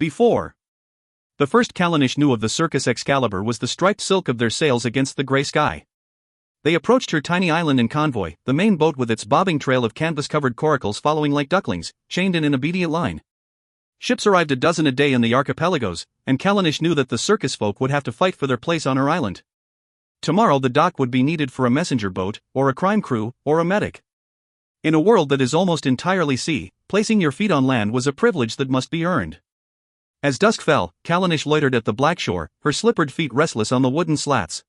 Before the first Callanish knew of the Circus Excalibur was the striped silk of their sails against the grey sky. They approached her tiny island in convoy, the main boat with its bobbing trail of canvas-covered coracles following like ducklings, chained in an obedient line. Ships arrived a dozen a day in the archipelagos, and Callanish knew that the circus folk would have to fight for their place on her island. Tomorrow the dock would be needed for a messenger boat, or a crime crew, or a medic. In a world that is almost entirely sea, placing your feet on land was a privilege that must be earned. As dusk fell, Callanish loitered at the black shore, her slippered feet restless on the wooden slats.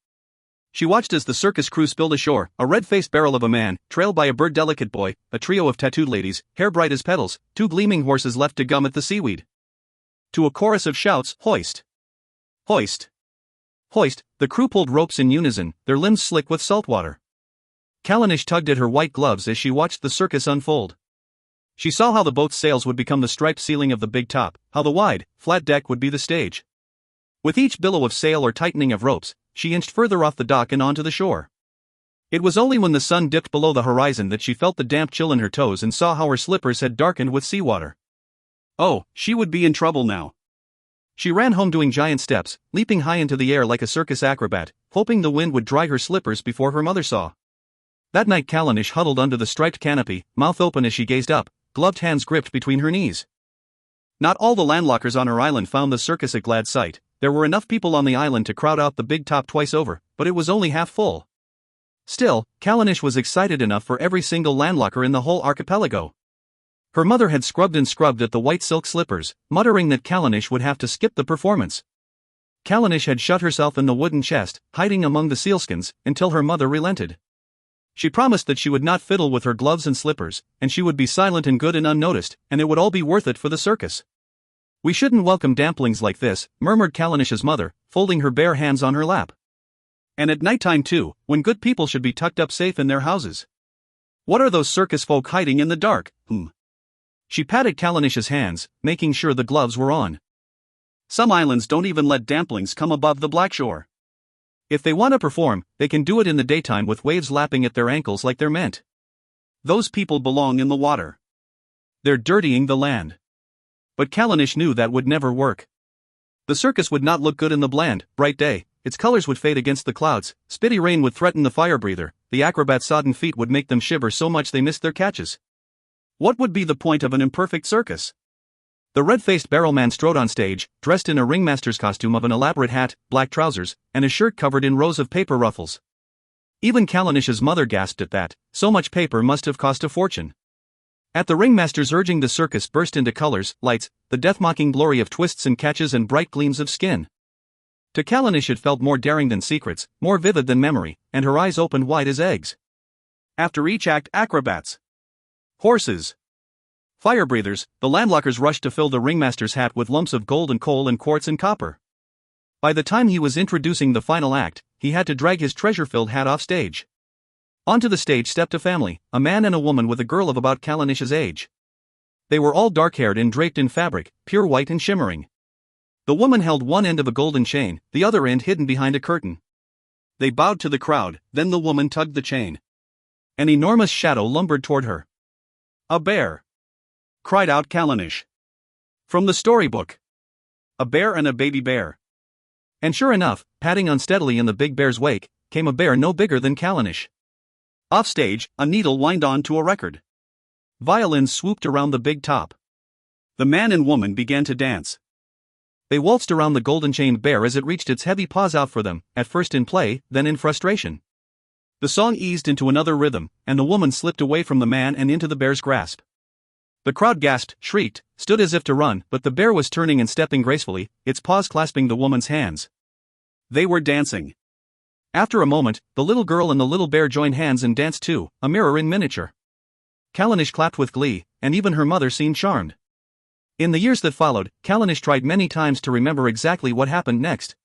She watched as the circus crew spilled ashore, a red-faced barrel of a man, trailed by a bird-delicate boy, a trio of tattooed ladies, hair bright as petals, two gleaming horses left to gum at the seaweed. To a chorus of shouts, "Hoist! Hoist! Hoist!" the crew pulled ropes in unison, their limbs slick with salt water. Callanish tugged at her white gloves as she watched the circus unfold. She saw how the boat's sails would become the striped ceiling of the big top, how the wide, flat deck would be the stage. With each billow of sail or tightening of ropes, she inched further off the dock and onto the shore. It was only when the sun dipped below the horizon that she felt the damp chill in her toes and saw how her slippers had darkened with seawater. Oh, she would be in trouble now. She ran home doing giant steps, leaping high into the air like a circus acrobat, hoping the wind would dry her slippers before her mother saw. That night Callanish huddled under the striped canopy, mouth open as she gazed up, gloved hands gripped between her knees. Not all the landlockers on her island found the circus a glad sight. There were enough people on the island to crowd out the big top twice over, but it was only half full. Still, Callanish was excited enough for every single landlocker in the whole archipelago. Her mother had scrubbed and scrubbed at the white silk slippers, muttering that Callanish would have to skip the performance. Callanish had shut herself in the wooden chest, hiding among the sealskins, until her mother relented. She promised that she would not fiddle with her gloves and slippers, and she would be silent and good and unnoticed, and it would all be worth it for the circus. "We shouldn't welcome damplings like this," murmured Callanish's mother, folding her bare hands on her lap. "And at nighttime too, when good people should be tucked up safe in their houses. What are those circus folk hiding in the dark, She patted Callanish's hands, making sure the gloves were on. "Some islands don't even let damplings come above the black shore. If they want to perform, they can do it in the daytime with waves lapping at their ankles like they're meant. Those people belong in the water. They're dirtying the land." But Callanish knew that would never work. The circus would not look good in the bland, bright day, its colors would fade against the clouds, spitty rain would threaten the fire breather, the acrobat's sodden feet would make them shiver so much they missed their catches. What would be the point of an imperfect circus? The red-faced barrelman strode on stage, dressed in a ringmaster's costume of an elaborate hat, black trousers, and a shirt covered in rows of paper ruffles. Even Callanish's mother gasped at that, so much paper must have cost a fortune. At the ringmaster's urging, the circus burst into colors, lights, the death-mocking glory of twists and catches and bright gleams of skin. To Callanish it felt more daring than secrets, more vivid than memory, and her eyes opened wide as eggs. After each act, acrobats, horses, fire breathers, the landlockers rushed to fill the ringmaster's hat with lumps of gold and coal and quartz and copper. By the time he was introducing the final act, he had to drag his treasure-filled hat off stage. Onto the stage stepped a family, a man and a woman with a girl of about Callanish's age. They were all dark-haired and draped in fabric, pure white and shimmering. The woman held one end of a golden chain, the other end hidden behind a curtain. They bowed to the crowd, then the woman tugged the chain. An enormous shadow lumbered toward her. "A bear!" cried out Callanish. From the storybook. A bear and a baby bear. And sure enough, padding unsteadily in the big bear's wake, came a bear no bigger than Callanish. Off stage, a needle whined on to a record. Violins swooped around the big top. The man and woman began to dance. They waltzed around the golden-chained bear as it reached its heavy paws out for them, at first in play, then in frustration. The song eased into another rhythm, and the woman slipped away from the man and into the bear's grasp. The crowd gasped, shrieked, stood as if to run, but the bear was turning and stepping gracefully, its paws clasping the woman's hands. They were dancing. After a moment, the little girl and the little bear joined hands and danced too, a mirror in miniature. Callanish clapped with glee, and even her mother seemed charmed. In the years that followed, Callanish tried many times to remember exactly what happened next.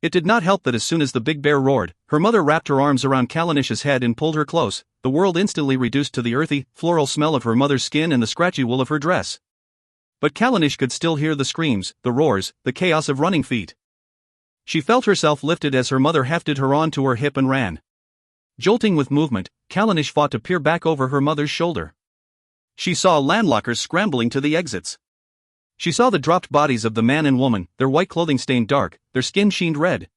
It did not help that as soon as the big bear roared, her mother wrapped her arms around Callanish's head and pulled her close, the world instantly reduced to the earthy, floral smell of her mother's skin and the scratchy wool of her dress. But Callanish could still hear the screams, the roars, the chaos of running feet. She felt herself lifted as her mother hefted her onto her hip and ran. Jolting with movement, Callanish fought to peer back over her mother's shoulder. She saw landlockers scrambling to the exits. She saw the dropped bodies of the man and woman, their white clothing stained dark, their skin sheened red.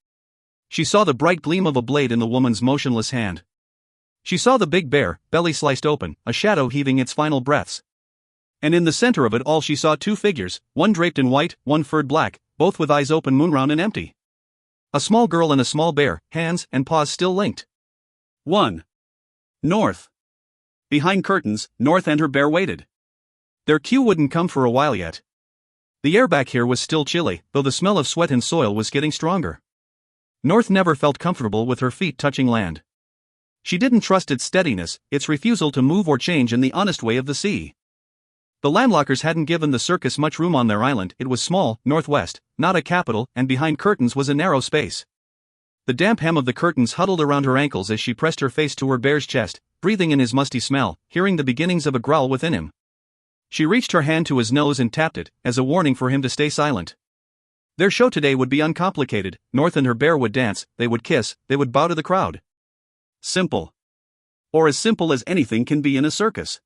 She saw the bright gleam of a blade in the woman's motionless hand. She saw the big bear, belly sliced open, a shadow heaving its final breaths. And in the center of it all she saw two figures, one draped in white, one furred black, both with eyes open, moon-round and empty. A small girl and a small bear, hands and paws still linked. 1. North. Behind curtains, North and her bear waited. Their cue wouldn't come for a while yet. The air back here was still chilly, though the smell of sweat and soil was getting stronger. North never felt comfortable with her feet touching land. She didn't trust its steadiness, its refusal to move or change in the honest way of the sea. The landlockers hadn't given the circus much room on their island. It was small, northwest, not a capital, and behind curtains was a narrow space. The damp hem of the curtains huddled around her ankles as she pressed her face to her bear's chest, breathing in his musty smell, hearing the beginnings of a growl within him. She reached her hand to his nose and tapped it, as a warning for him to stay silent. Their show today would be uncomplicated. North and her bear would dance, they would kiss, they would bow to the crowd. Simple. Or as simple as anything can be in a circus.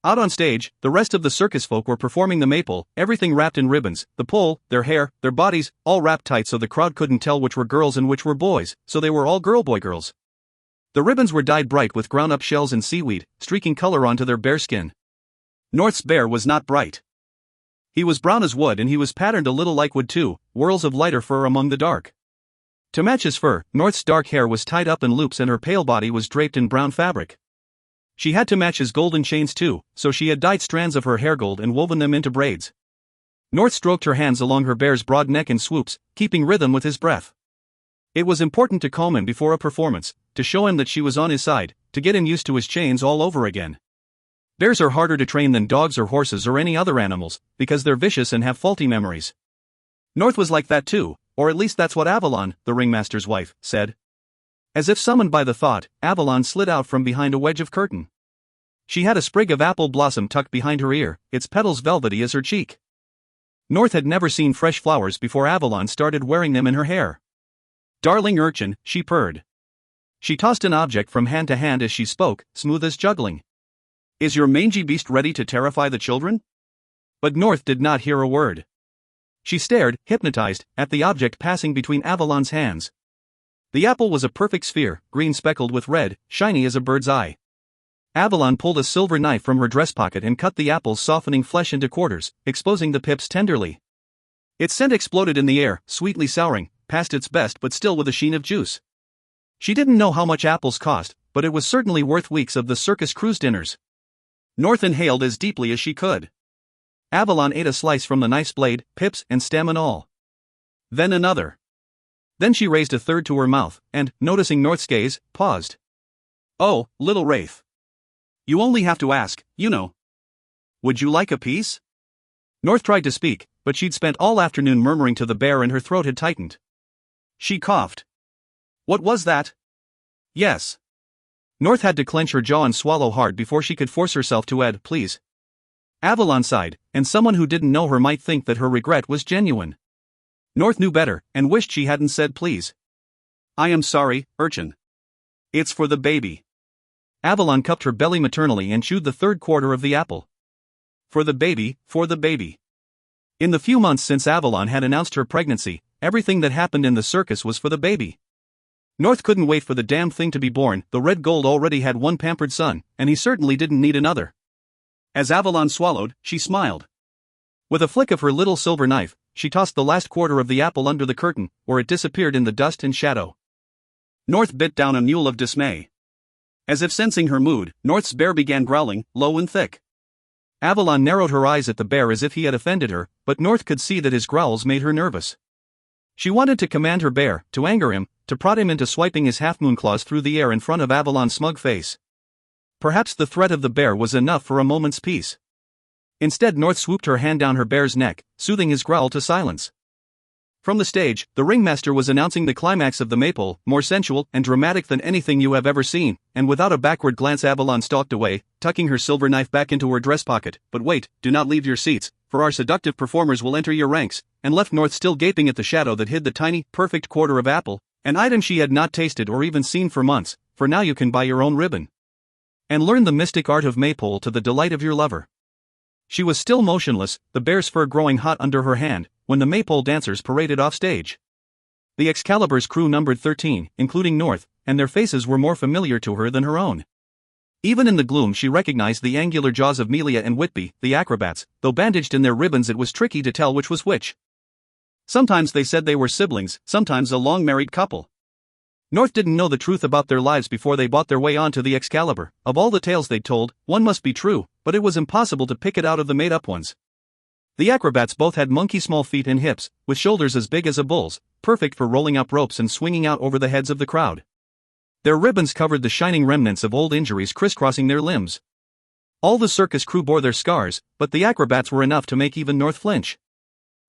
Out on stage, the rest of the circus folk were performing the maypole, everything wrapped in ribbons, the pole, their hair, their bodies, all wrapped tight so the crowd couldn't tell which were girls and which were boys, so they were all girl-boy-girls. The ribbons were dyed bright with ground-up shells and seaweed, streaking color onto their bare skin. North's bear was not bright. He was brown as wood and he was patterned a little like wood too, whorls of lighter fur among the dark. To match his fur, North's dark hair was tied up in loops and her pale body was draped in brown fabric. She had to match his golden chains too, so she had dyed strands of her hair gold and woven them into braids. North stroked her hands along her bear's broad neck in swoops, keeping rhythm with his breath. It was important to calm him before a performance, to show him that she was on his side, to get him used to his chains all over again. Bears are harder to train than dogs or horses or any other animals, because they're vicious and have faulty memories. North was like that too, or at least that's what Avalon, the ringmaster's wife, said. As if summoned by the thought, Avalon slid out from behind a wedge of curtain. She had a sprig of apple blossom tucked behind her ear, its petals velvety as her cheek. North had never seen fresh flowers before Avalon started wearing them in her hair. Darling urchin, she purred. She tossed an object from hand to hand as she spoke, smooth as juggling. Is your mangy beast ready to terrify the children? But North did not hear a word. She stared, hypnotized, at the object passing between Avalon's hands. The apple was a perfect sphere, green speckled with red, shiny as a bird's eye. Avalon pulled a silver knife from her dress pocket and cut the apple's softening flesh into quarters, exposing the pips tenderly. Its scent exploded in the air, sweetly souring, past its best but still with a sheen of juice. She didn't know how much apples cost, but it was certainly worth weeks of the circus cruise dinners. North inhaled as deeply as she could. Avalon ate a slice from the knife's blade, pips and stem and all. Then another. Then she raised a third to her mouth, and, noticing North's gaze, paused. Oh, little wraith. You only have to ask, you know. Would you like a piece? North tried to speak, but she'd spent all afternoon murmuring to the bear and her throat had tightened. She coughed. What was that? Yes. North had to clench her jaw and swallow hard before she could force herself to add, please. Avalon sighed, and someone who didn't know her might think that her regret was genuine. North knew better, and wished she hadn't said please. I am sorry, urchin. It's for the baby. Avalon cupped her belly maternally and chewed the third quarter of the apple. For the baby, for the baby. In the few months since Avalon had announced her pregnancy, everything that happened in the circus was for the baby. North couldn't wait for the damn thing to be born. The red gold already had one pampered son, and he certainly didn't need another. As Avalon swallowed, she smiled. With a flick of her little silver knife, she tossed the last quarter of the apple under the curtain, where it disappeared in the dust and shadow. North bit down a mule of dismay. As if sensing her mood, North's bear began growling, low and thick. Avalon narrowed her eyes at the bear as if he had offended her, but North could see that his growls made her nervous. She wanted to command her bear, to anger him, to prod him into swiping his half-moon claws through the air in front of Avalon's smug face. Perhaps the threat of the bear was enough for a moment's peace. Instead, North swooped her hand down her bear's neck, soothing his growl to silence. From the stage, the ringmaster was announcing the climax of the maypole, more sensual and dramatic than anything you have ever seen, and without a backward glance Avalon stalked away, tucking her silver knife back into her dress pocket. But wait, do not leave your seats, for our seductive performers will enter your ranks, and left North still gaping at the shadow that hid the tiny, perfect quarter of apple, an item she had not tasted or even seen for months, for now you can buy your own ribbon. And learn the mystic art of maypole to the delight of your lover. She was still motionless, the bear's fur growing hot under her hand, when the maypole dancers paraded off stage. The Excalibur's crew numbered 13, including North, and their faces were more familiar to her than her own. Even in the gloom she recognized the angular jaws of Melia and Whitby, the acrobats, though bandaged in their ribbons it was tricky to tell which was which. Sometimes they said they were siblings, sometimes a long-married couple. North didn't know the truth about their lives before they bought their way onto the Excalibur. Of all the tales they'd told, one must be true, but it was impossible to pick it out of the made-up ones. The acrobats both had monkey-small feet and hips, with shoulders as big as a bull's, perfect for rolling up ropes and swinging out over the heads of the crowd. Their ribbons covered the shining remnants of old injuries crisscrossing their limbs. All the circus crew bore their scars, but the acrobats were enough to make even North flinch.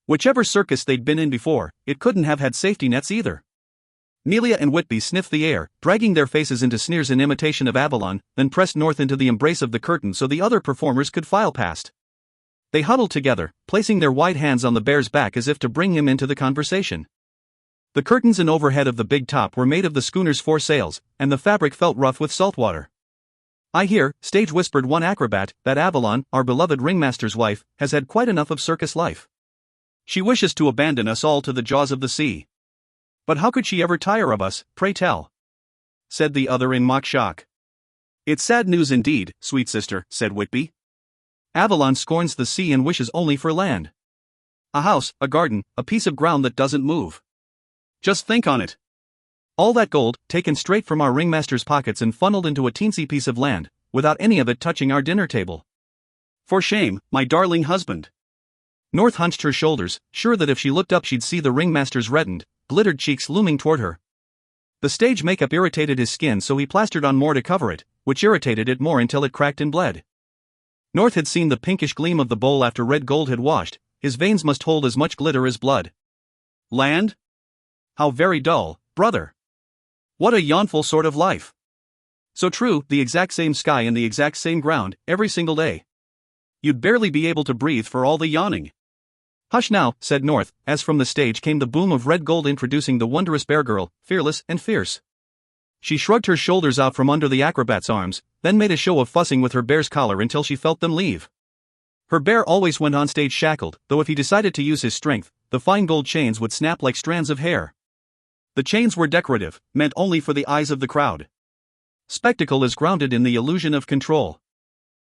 Whichever circus they'd been in before, it couldn't have had safety nets either. Melia and Whitby sniffed the air, dragging their faces into sneers in imitation of Avalon, then pressed North into the embrace of the curtain so the other performers could file past. They huddled together, placing their white hands on the bear's back as if to bring him into the conversation. The curtains and overhead of the big top were made of the schooner's foresails, and the fabric felt rough with salt water. "I hear," stage whispered one acrobat, "that Avalon, our beloved ringmaster's wife, has had quite enough of circus life. She wishes to abandon us all to the jaws of the sea." "But how could she ever tire of us, pray tell?" said the other in mock shock. "It's sad news indeed, sweet sister," said Whitby. "Avalon scorns the sea and wishes only for land. A house, a garden, a piece of ground that doesn't move. Just think on it. All that gold, taken straight from our ringmaster's pockets and funneled into a teensy piece of land, without any of it touching our dinner table. For shame, my darling husband." North hunched her shoulders, sure that if she looked up she'd see the ringmaster's reddened, glittered cheeks looming toward her. The stage makeup irritated his skin, so he plastered on more to cover it, which irritated it more until it cracked and bled. North had seen the pinkish gleam of the bowl after red gold had washed. His veins must hold as much glitter as blood. Land? How very dull, brother. What a yawnful sort of life. So true, the exact same sky and the exact same ground, every single day. You'd barely be able to breathe for all the yawning. "Hush now," said North, as from the stage came the boom of red gold introducing the wondrous bear girl, fearless and fierce. She shrugged her shoulders out from under the acrobat's arms, then made a show of fussing with her bear's collar until she felt them leave. Her bear always went on stage shackled, though if he decided to use his strength, the fine gold chains would snap like strands of hair. The chains were decorative, meant only for the eyes of the crowd. Spectacle is grounded in the illusion of control.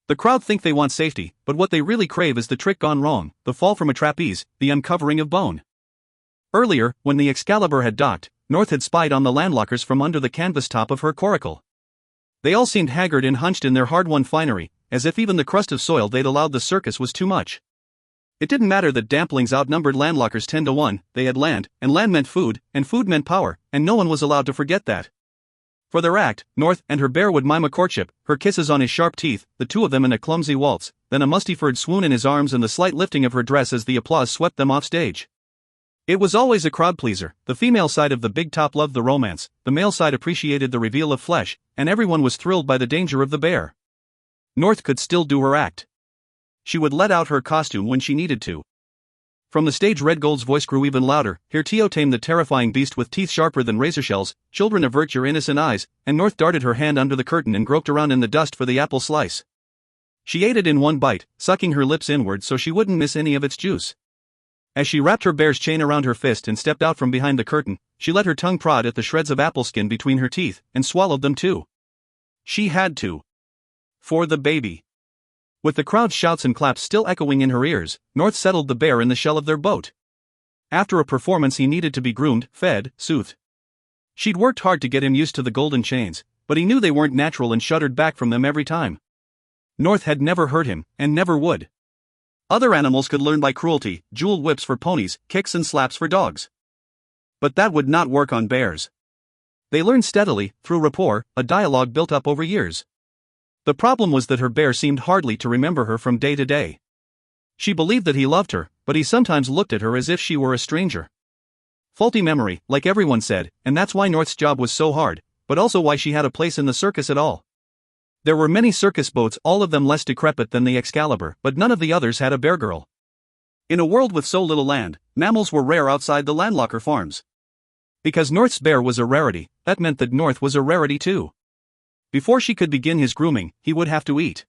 The crowd think they want safety, but what they really crave is the trick gone wrong, the fall from a trapeze, the uncovering of bone. Earlier, when the Excalibur had docked, North had spied on the landlockers from under the canvas top of her coracle. They all seemed haggard and hunched in their hard-won finery, as if even the crust of soil they'd allowed the circus was too much. It didn't matter that damplings outnumbered landlockers 10-1, they had land, and land meant food, and food meant power, and no one was allowed to forget that. For their act, North and her bear would mime a courtship, her kisses on his sharp teeth, the two of them in a clumsy waltz, then a musty-furred swoon in his arms and the slight lifting of her dress as the applause swept them off stage. It was always a crowd-pleaser. The female side of the big top loved the romance, the male side appreciated the reveal of flesh, and everyone was thrilled by the danger of the bear. North could still do her act. She would let out her costume when she needed to. From the stage Red Gold's voice grew even louder. "Here Tio tame the terrifying beast with teeth sharper than razor shells, children avert your innocent eyes," and North darted her hand under the curtain and groped around in the dust for the apple slice. She ate it in one bite, sucking her lips inward so she wouldn't miss any of its juice. As she wrapped her bear's chain around her fist and stepped out from behind the curtain, she let her tongue prod at the shreds of apple skin between her teeth, and swallowed them too. She had to. For the baby. With the crowd's shouts and claps still echoing in her ears, North settled the bear in the shell of their boat. After a performance he needed to be groomed, fed, soothed. She'd worked hard to get him used to the golden chains, but he knew they weren't natural and shuddered back from them every time. North had never hurt him, and never would. Other animals could learn by cruelty, jeweled whips for ponies, kicks and slaps for dogs. But that would not work on bears. They learned steadily, through rapport, a dialogue built up over years. The problem was that her bear seemed hardly to remember her from day to day. She believed that he loved her, but he sometimes looked at her as if she were a stranger. Faulty memory, like everyone said, and that's why North's job was so hard, but also why she had a place in the circus at all. There were many circus boats, all of them less decrepit than the Excalibur, but none of the others had a bear girl. In a world with so little land, mammals were rare outside the landlocker farms. Because North's bear was a rarity, that meant that North was a rarity too. Before she could begin his grooming, he would have to eat.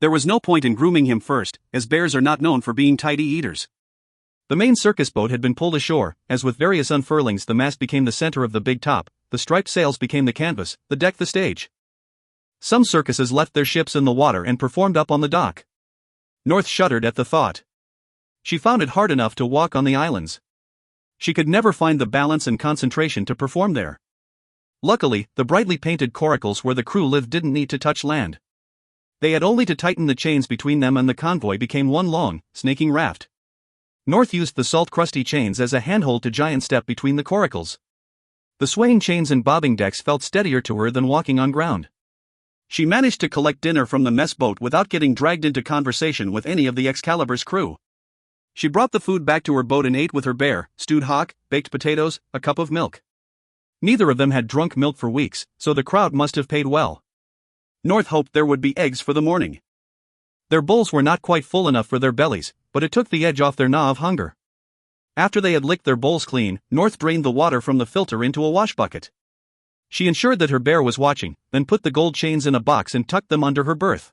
There was no point in grooming him first, as bears are not known for being tidy eaters. The main circus boat had been pulled ashore, as with various unfurlings the mast became the center of the big top, the striped sails became the canvas, the deck the stage. Some circuses left their ships in the water and performed up on the dock. North shuddered at the thought. She found it hard enough to walk on the islands. She could never find the balance and concentration to perform there. Luckily, the brightly painted coracles where the crew lived didn't need to touch land. They had only to tighten the chains between them and the convoy became one long, snaking raft. North used the salt crusty chains as a handhold to giant step between the coracles. The swaying chains and bobbing decks felt steadier to her than walking on ground. She managed to collect dinner from the mess boat without getting dragged into conversation with any of the Excalibur's crew. She brought the food back to her boat and ate with her bear, stewed hawk, baked potatoes, a cup of milk. Neither of them had drunk milk for weeks, so the crowd must have paid well. North hoped there would be eggs for the morning. Their bowls were not quite full enough for their bellies, but it took the edge off their gnaw of hunger. After they had licked their bowls clean, North drained the water from the filter into a wash bucket. She ensured that her bear was watching, then put the gold chains in a box and tucked them under her berth.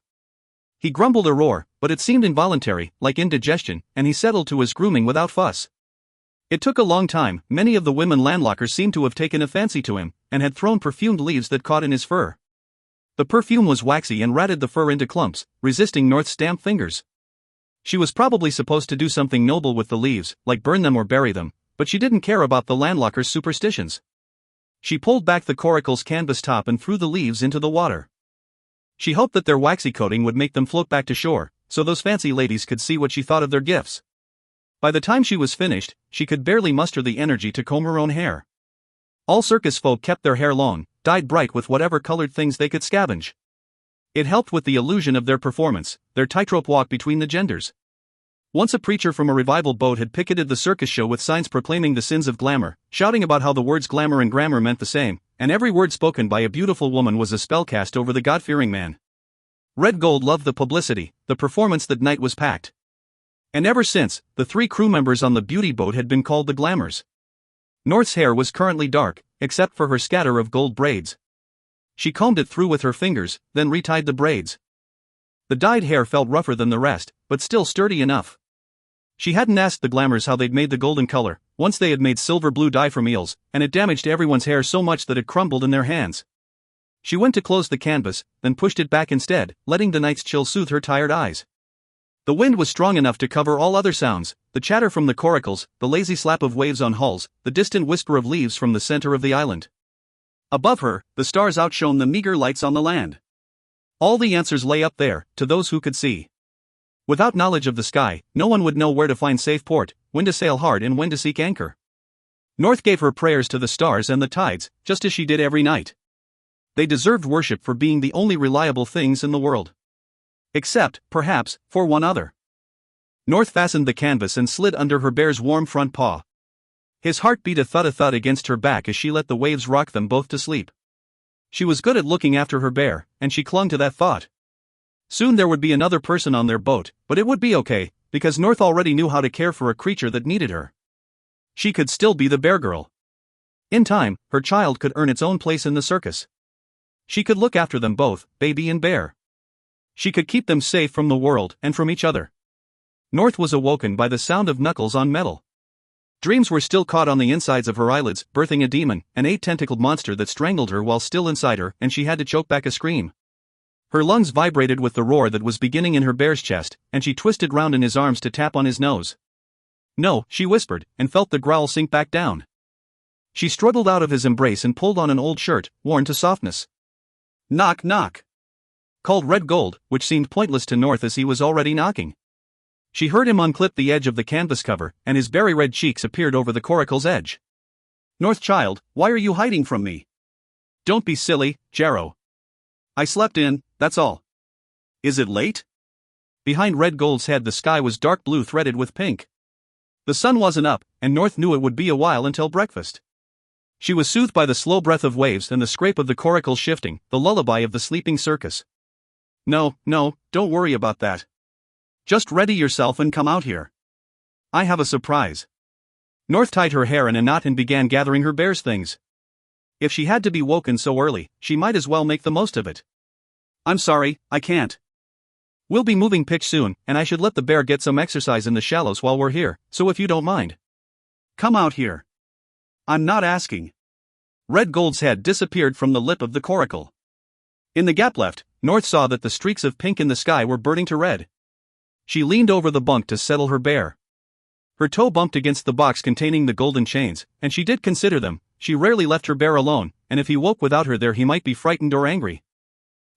He grumbled a roar, but it seemed involuntary, like indigestion, and he settled to his grooming without fuss. It took a long time. Many of the women landlockers seemed to have taken a fancy to him, and had thrown perfumed leaves that caught in his fur. The perfume was waxy and ratted the fur into clumps, resisting North's damp fingers. She was probably supposed to do something noble with the leaves, like burn them or bury them, but she didn't care about the landlocker's superstitions. She pulled back the coracle's canvas top and threw the leaves into the water. She hoped that their waxy coating would make them float back to shore, so those fancy ladies could see what she thought of their gifts. By the time she was finished, she could barely muster the energy to comb her own hair. All circus folk kept their hair long, dyed bright with whatever colored things they could scavenge. It helped with the illusion of their performance, their tightrope walk between the genders. Once a preacher from a revival boat had picketed the circus show with signs proclaiming the sins of glamour, shouting about how the words glamour and grammar meant the same, and every word spoken by a beautiful woman was a spell cast over the God-fearing man. Red Gold loved the publicity. The performance that night was packed. And ever since, the 3 crew members on the beauty boat had been called the Glamours. North's hair was currently dark, except for her scatter of gold braids. She combed it through with her fingers, then retied the braids. The dyed hair felt rougher than the rest, but still sturdy enough. She hadn't asked the Glamours how they'd made the golden color. Once they had made silver blue dye from eels, and it damaged everyone's hair so much that it crumbled in their hands. She went to close the canvas, then pushed it back instead, letting the night's chill soothe her tired eyes. The wind was strong enough to cover all other sounds, the chatter from the coracles, the lazy slap of waves on hulls, the distant whisper of leaves from the center of the island. Above her, the stars outshone the meager lights on the land. All the answers lay up there, to those who could see. Without knowledge of the sky, no one would know where to find safe port, when to sail hard and when to seek anchor. North gave her prayers to the stars and the tides, just as she did every night. They deserved worship for being the only reliable things in the world. Except, perhaps, for one other. North fastened the canvas and slid under her bear's warm front paw. His heart beat a thud against her back as she let the waves rock them both to sleep. She was good at looking after her bear, and she clung to that thought. Soon there would be another person on their boat, but it would be okay, because North already knew how to care for a creature that needed her. She could still be the bear girl. In time, her child could earn its own place in the circus. She could look after them both, baby and bear. She could keep them safe from the world and from each other. North was awoken by the sound of knuckles on metal. Dreams were still caught on the insides of her eyelids, birthing a demon, an 8-tentacled monster that strangled her while still inside her, and she had to choke back a scream. Her lungs vibrated with the roar that was beginning in her bear's chest, and she twisted round in his arms to tap on his nose. No, she whispered, and felt the growl sink back down. She struggled out of his embrace and pulled on an old shirt, worn to softness. Knock, knock, called Red Gold, which seemed pointless to North as he was already knocking. She heard him unclip the edge of the canvas cover, and his berry red cheeks appeared over the coracle's edge. North child, why are you hiding from me? Don't be silly, Jarrow. I slept in, that's all. Is it late? Behind Red Gold's head the sky was dark blue threaded with pink. The sun wasn't up, and North knew it would be a while until breakfast. She was soothed by the slow breath of waves and the scrape of the coracles shifting, the lullaby of the sleeping circus. No, don't worry about that. Just ready yourself and come out here. I have a surprise. North tied her hair in a knot and began gathering her bear's things. If she had to be woken so early, she might as well make the most of it. I'm sorry, I can't. We'll be moving pitch soon, and I should let the bear get some exercise in the shallows while we're here, so if you don't mind. Come out here. I'm not asking. Red Gold's head disappeared from the lip of the coracle. In the gap left, North saw that the streaks of pink in the sky were burning to red. She leaned over the bunk to settle her bear. Her toe bumped against the box containing the golden chains, and she did consider them. She rarely left her bear alone, and if he woke without her there he might be frightened or angry.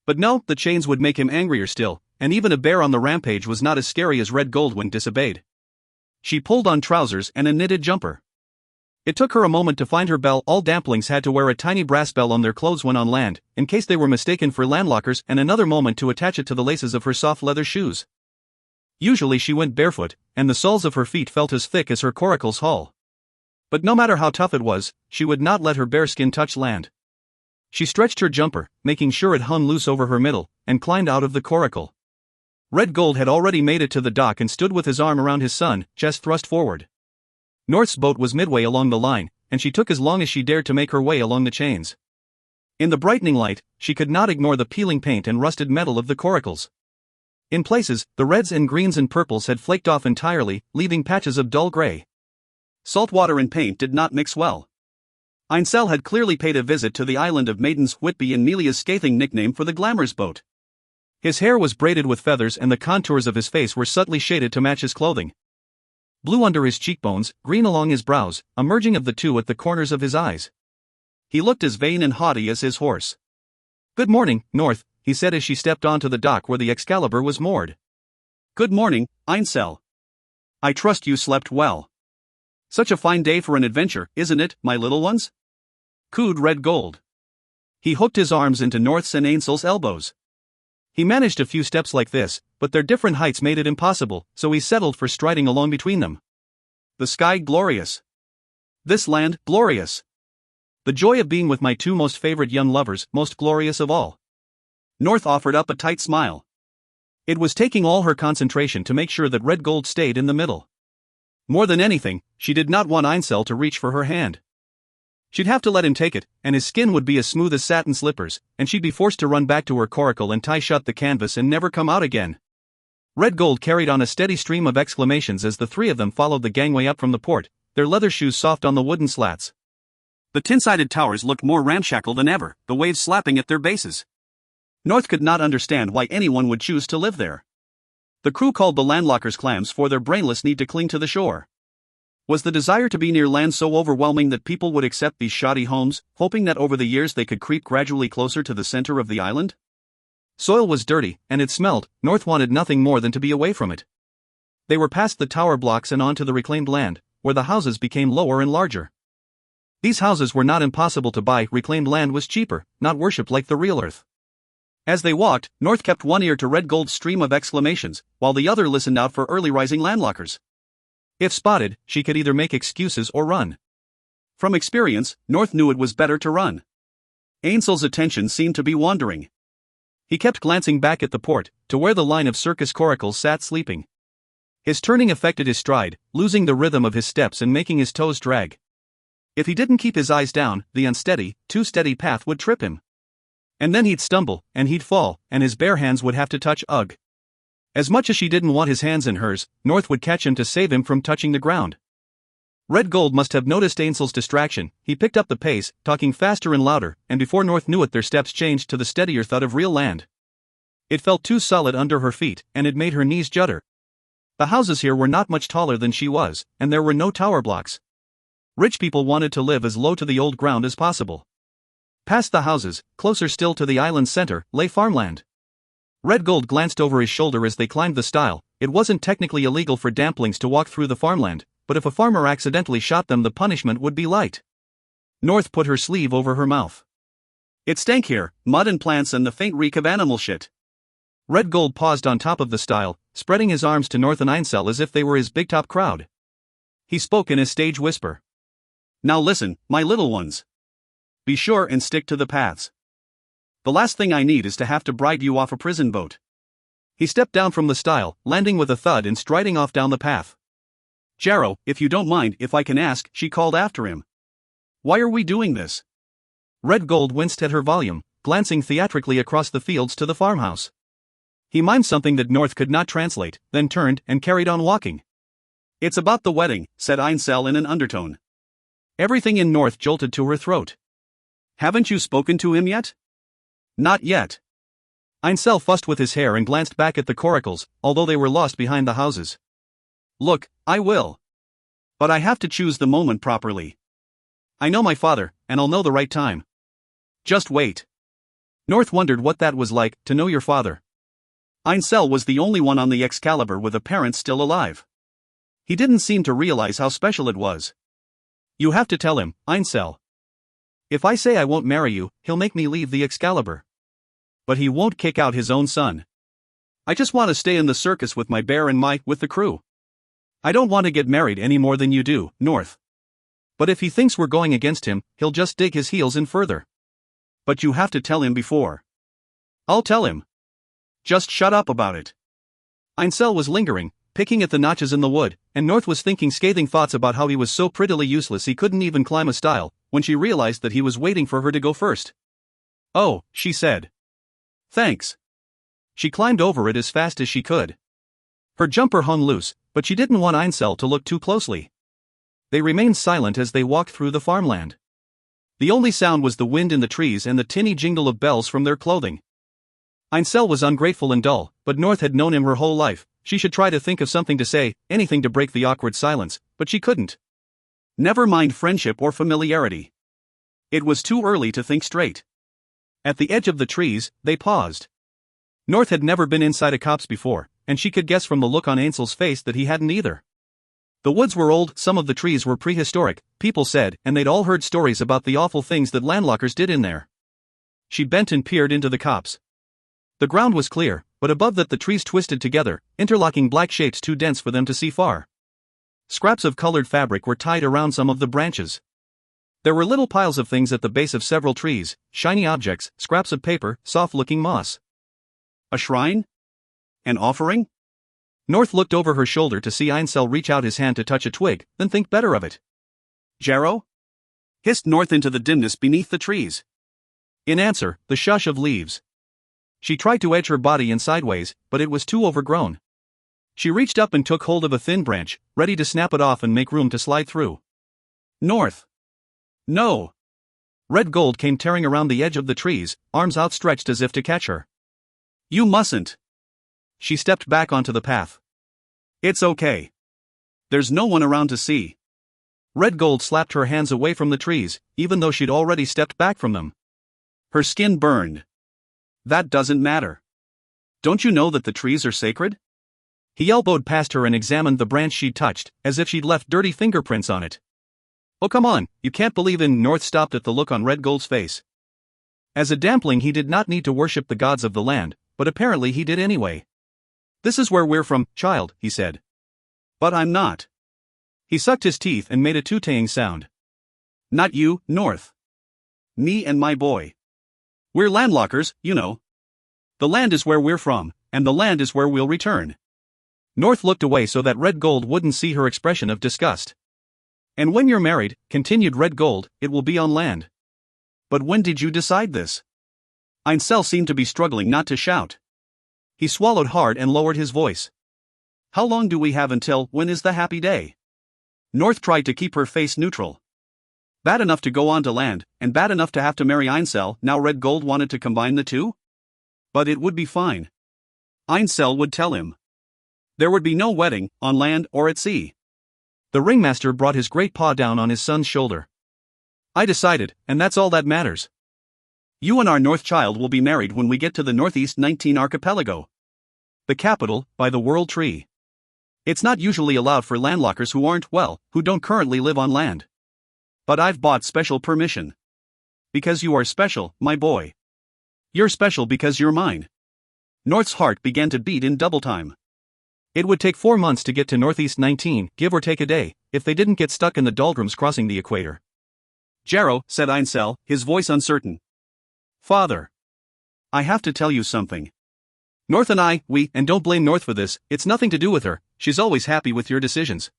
But no, the chains would make him angrier still, and even a bear on the rampage was not as scary as Red Gold when disobeyed. She pulled on trousers and a knitted jumper. It took her a moment to find her bell. All damplings had to wear a tiny brass bell on their clothes when on land, in case they were mistaken for landlockers, and another moment to attach it to the laces of her soft leather shoes. Usually she went barefoot, and the soles of her feet felt as thick as her coracle's hull. But no matter how tough it was, she would not let her bearskin touch land. She stretched her jumper, making sure it hung loose over her middle, and climbed out of the coracle. Red Gold had already made it to the dock and stood with his arm around his son, chest thrust forward. North's boat was midway along the line, and she took as long as she dared to make her way along the chains. In the brightening light, she could not ignore the peeling paint and rusted metal of the coracles. In places, the reds and greens and purples had flaked off entirely, leaving patches of dull gray. Salt water and paint did not mix well. Einsel had clearly paid a visit to the island of Maidens, Whitby and Melia's scathing nickname for the Glamour's boat. His hair was braided with feathers and the contours of his face were subtly shaded to match his clothing. Blue under his cheekbones, green along his brows, a merging of the two at the corners of his eyes. He looked as vain and haughty as his horse. "Good morning, North," he said as she stepped onto the dock where the Excalibur was moored. "Good morning, Einsel. I trust you slept well. Such a fine day for an adventure, isn't it, my little ones?" cooed Red Gold. He hooked his arms into North's and Ainsel's elbows. He managed a few steps like this, but their different heights made it impossible, so he settled for striding along between them. The sky glorious. This land glorious. The joy of being with my two most favorite young lovers most glorious of all. North offered up a tight smile. It was taking all her concentration to make sure that Red Gold stayed in the middle. More than anything, she did not want Einsel to reach for her hand. She'd have to let him take it, and his skin would be as smooth as satin slippers, and she'd be forced to run back to her coracle and tie shut the canvas and never come out again. Red Gold carried on a steady stream of exclamations as the three of them followed the gangway up from the port, their leather shoes soft on the wooden slats. The tin-sided towers looked more ramshackle than ever, the waves slapping at their bases. North could not understand why anyone would choose to live there. The crew called the landlockers clams for their brainless need to cling to the shore. Was the desire to be near land so overwhelming that people would accept these shoddy homes, hoping that over the years they could creep gradually closer to the center of the island? Soil was dirty, and it smelled. North wanted nothing more than to be away from it. They were past the tower blocks and onto the reclaimed land, where the houses became lower and larger. These houses were not impossible to buy. Reclaimed land was cheaper, not worshipped like the real earth. As they walked, North kept one ear to Red Gold's stream of exclamations, while the other listened out for early rising landlockers. If spotted, she could either make excuses or run. From experience, North knew it was better to run. Ainsel's attention seemed to be wandering. He kept glancing back at the port, to where the line of circus coracles sat sleeping. His turning affected his stride, losing the rhythm of his steps and making his toes drag. If he didn't keep his eyes down, the unsteady, too steady path would trip him. And then he'd stumble, and he'd fall, and his bare hands would have to touch. Ugh. As much as she didn't want his hands in hers, North would catch him to save him from touching the ground. Red Gold must have noticed Ainsel's distraction. He picked up the pace, talking faster and louder, and before North knew it their steps changed to the steadier thud of real land. It felt too solid under her feet, and it made her knees judder. The houses here were not much taller than she was, and there were no tower blocks. Rich people wanted to live as low to the old ground as possible. Past the houses, closer still to the island's center, lay farmland. Red Gold glanced over his shoulder as they climbed the stile. It wasn't technically illegal for damplings to walk through the farmland, but if a farmer accidentally shot them the punishment would be light. North put her sleeve over her mouth. It stank here, mud and plants and the faint reek of animal shit. Red Gold paused on top of the stile, spreading his arms to North and Einsel as if they were his big-top crowd. He spoke in a stage whisper. "Now listen, my little ones. Be sure and stick to the paths. The last thing I need is to have to bribe you off a prison boat." He stepped down from the stile, landing with a thud and striding off down the path. "Jarrow, if you don't mind, if I can ask," she called after him. "Why are we doing this?" Red Gold winced at her volume, glancing theatrically across the fields to the farmhouse. He mimed something that North could not translate, then turned and carried on walking. It's about the wedding, said Einsel in an undertone. Everything in North jolted to her throat. Haven't you spoken to him yet? Not yet. Einsel fussed with his hair and glanced back at the coracles, although they were lost behind the houses. Look, I will. But I have to choose the moment properly. I know my father, and I'll know the right time. Just wait. North wondered what that was like, to know your father. Einsel was the only one on the Excalibur with a parent still alive. He didn't seem to realize how special it was. You have to tell him, Einsel. If I say I won't marry you, he'll make me leave the Excalibur. But he won't kick out his own son. I just want to stay in the circus with my bear and with the crew. I don't want to get married any more than you do, North. But if he thinks we're going against him, he'll just dig his heels in further. But you have to tell him before. I'll tell him. Just shut up about it. Einsel was lingering, picking at the notches in the wood, and North was thinking scathing thoughts about how he was so prettily useless he couldn't even climb a stile, when she realized that he was waiting for her to go first. Oh, she said. Thanks. She climbed over it as fast as she could. Her jumper hung loose, but she didn't want Einsel to look too closely. They remained silent as they walked through the farmland. The only sound was the wind in the trees and the tinny jingle of bells from their clothing. Einsel was ungrateful and dull, but North had known him her whole life. She should try to think of something to say, anything to break the awkward silence, but she couldn't. Never mind friendship or familiarity. It was too early to think straight. At the edge of the trees, they paused. North had never been inside a copse before, and she could guess from the look on Ainsel's face that he hadn't either. The woods were old, some of the trees were prehistoric, people said, and they'd all heard stories about the awful things that landlockers did in there. She bent and peered into the copse. The ground was clear, but above that the trees twisted together, interlocking black shapes too dense for them to see far. Scraps of colored fabric were tied around some of the branches. There were little piles of things at the base of several trees, shiny objects, scraps of paper, soft-looking moss. A shrine? An offering? North looked over her shoulder to see Einsel reach out his hand to touch a twig, then think better of it. Jarrow? Hissed North into the dimness beneath the trees. In answer, the shush of leaves. She tried to edge her body in sideways, but it was too overgrown. She reached up and took hold of a thin branch, ready to snap it off and make room to slide through. North. No. Red Gold came tearing around the edge of the trees, arms outstretched as if to catch her. You mustn't. She stepped back onto the path. It's okay. There's no one around to see. Red Gold slapped her hands away from the trees, even though she'd already stepped back from them. Her skin burned. That doesn't matter. Don't you know that the trees are sacred? He elbowed past her and examined the branch she'd touched, as if she'd left dirty fingerprints on it. Oh come on, you can't believe in. North stopped at the look on Red Gold's face. As a dampling he did not need to worship the gods of the land, but apparently he did anyway. This is where we're from, child, he said. But I'm not. He sucked his teeth and made a tootaying sound. Not you, North. Me and my boy. We're landlockers, you know. The land is where we're from, and the land is where we'll return. North looked away so that Red Gold wouldn't see her expression of disgust. And when you're married, continued Red Gold, it will be on land. But when did you decide this? Einsel seemed to be struggling not to shout. He swallowed hard and lowered his voice. How long do we have until when is the happy day? North tried to keep her face neutral. Bad enough to go on to land, and bad enough to have to marry Einsel. Now Red Gold wanted to combine the two? But it would be fine. Einsel would tell him. There would be no wedding, on land or at sea. The ringmaster brought his great paw down on his son's shoulder. I decided, and that's all that matters. You and our North child will be married when we get to the Northeast 19 archipelago. The capital, by the World Tree. It's not usually allowed for landlockers who aren't, well, who don't currently live on land. But I've bought special permission. Because you are special, my boy. You're special because you're mine. North's heart began to beat in double time. It would take 4 months to get to Northeast 19, give or take a day, if they didn't get stuck in the doldrums crossing the equator. Jarrow, said Einsel, his voice uncertain. Father. I have to tell you something. North and and don't blame North for this, it's nothing to do with her, she's always happy with your decisions.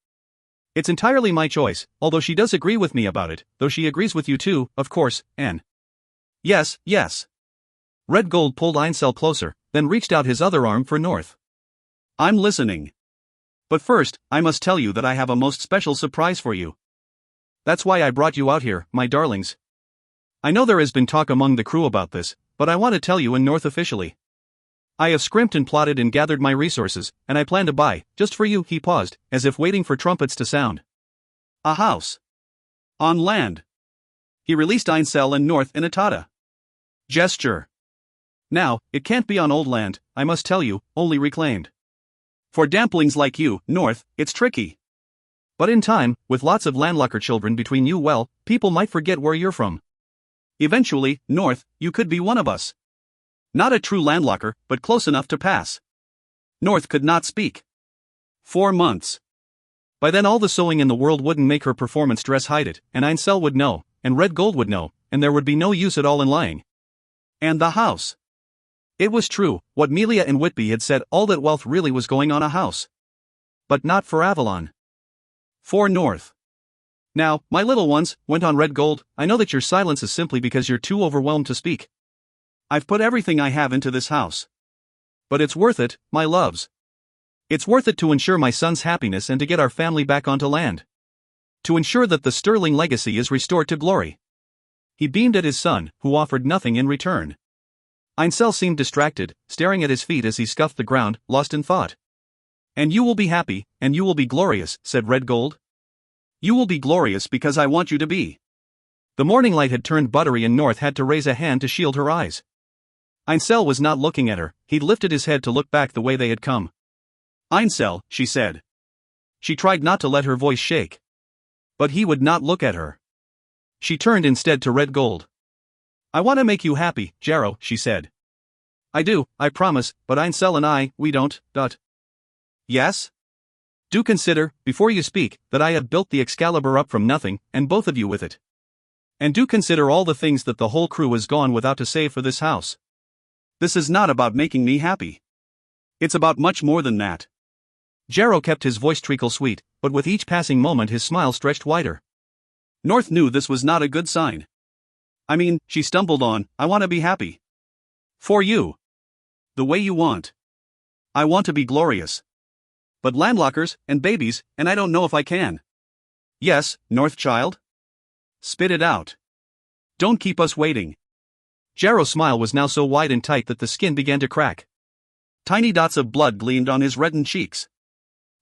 It's entirely my choice, although she does agree with me about it, though she agrees with you too, of course, Anne. Yes. Red Gold pulled Einsel closer, then reached out his other arm for North. I'm listening. But first, I must tell you that I have a most special surprise for you. That's why I brought you out here, my darlings. I know there has been talk among the crew about this, but I want to tell you and North officially. I have scrimped and plotted and gathered my resources, and I plan to buy, just for you. He paused, as if waiting for trumpets to sound. A house. On land. He released Einsel and North in a tada gesture. Now, it can't be on old land, I must tell you, only reclaimed. For damplings like you, North, it's tricky. But in time, with lots of landlocker children between you, well, people might forget where you're from. Eventually, North, you could be one of us. Not a true landlocker, but close enough to pass. North could not speak. 4 months. By then all the sewing in the world wouldn't make her performance dress hide it, and Einsel would know, and Red Gold would know, and there would be no use at all in lying. And the house. It was true, what Melia and Whitby had said, all that wealth really was going on a house. But not for Avalon. For North. Now, my little ones, went on Red Gold, I know that your silence is simply because you're too overwhelmed to speak. I've put everything I have into this house. But it's worth it, my loves. It's worth it to ensure my son's happiness and to get our family back onto land. To ensure that the sterling legacy is restored to glory. He beamed at his son, who offered nothing in return. Einsel seemed distracted, staring at his feet as he scuffed the ground, lost in thought. And you will be happy, and you will be glorious, said Red Gold. You will be glorious because I want you to be. The morning light had turned buttery and North had to raise a hand to shield her eyes. Einsel was not looking at her, he'd lifted his head to look back the way they had come. Einsel, she said. She tried not to let her voice shake. But he would not look at her. She turned instead to Red Gold. I want to make you happy, Jarrow, she said. I do, I promise, but Einsel and I, we don't. Yes? Do consider, before you speak, that I have built the Excalibur up from nothing, and both of you with it. And do consider all the things that the whole crew has gone without to save for this house. This is not about making me happy. It's about much more than that. Jarrow kept his voice treacle sweet, but with each passing moment his smile stretched wider. North knew this was not a good sign. I mean, she stumbled on, I want to be happy. For you. The way you want. I want to be glorious. But landlockers, and babies, and I don't know if I can. Yes, North child? Spit it out. Don't keep us waiting. Jarrow's smile was now so wide and tight that the skin began to crack. Tiny dots of blood gleamed on his reddened cheeks.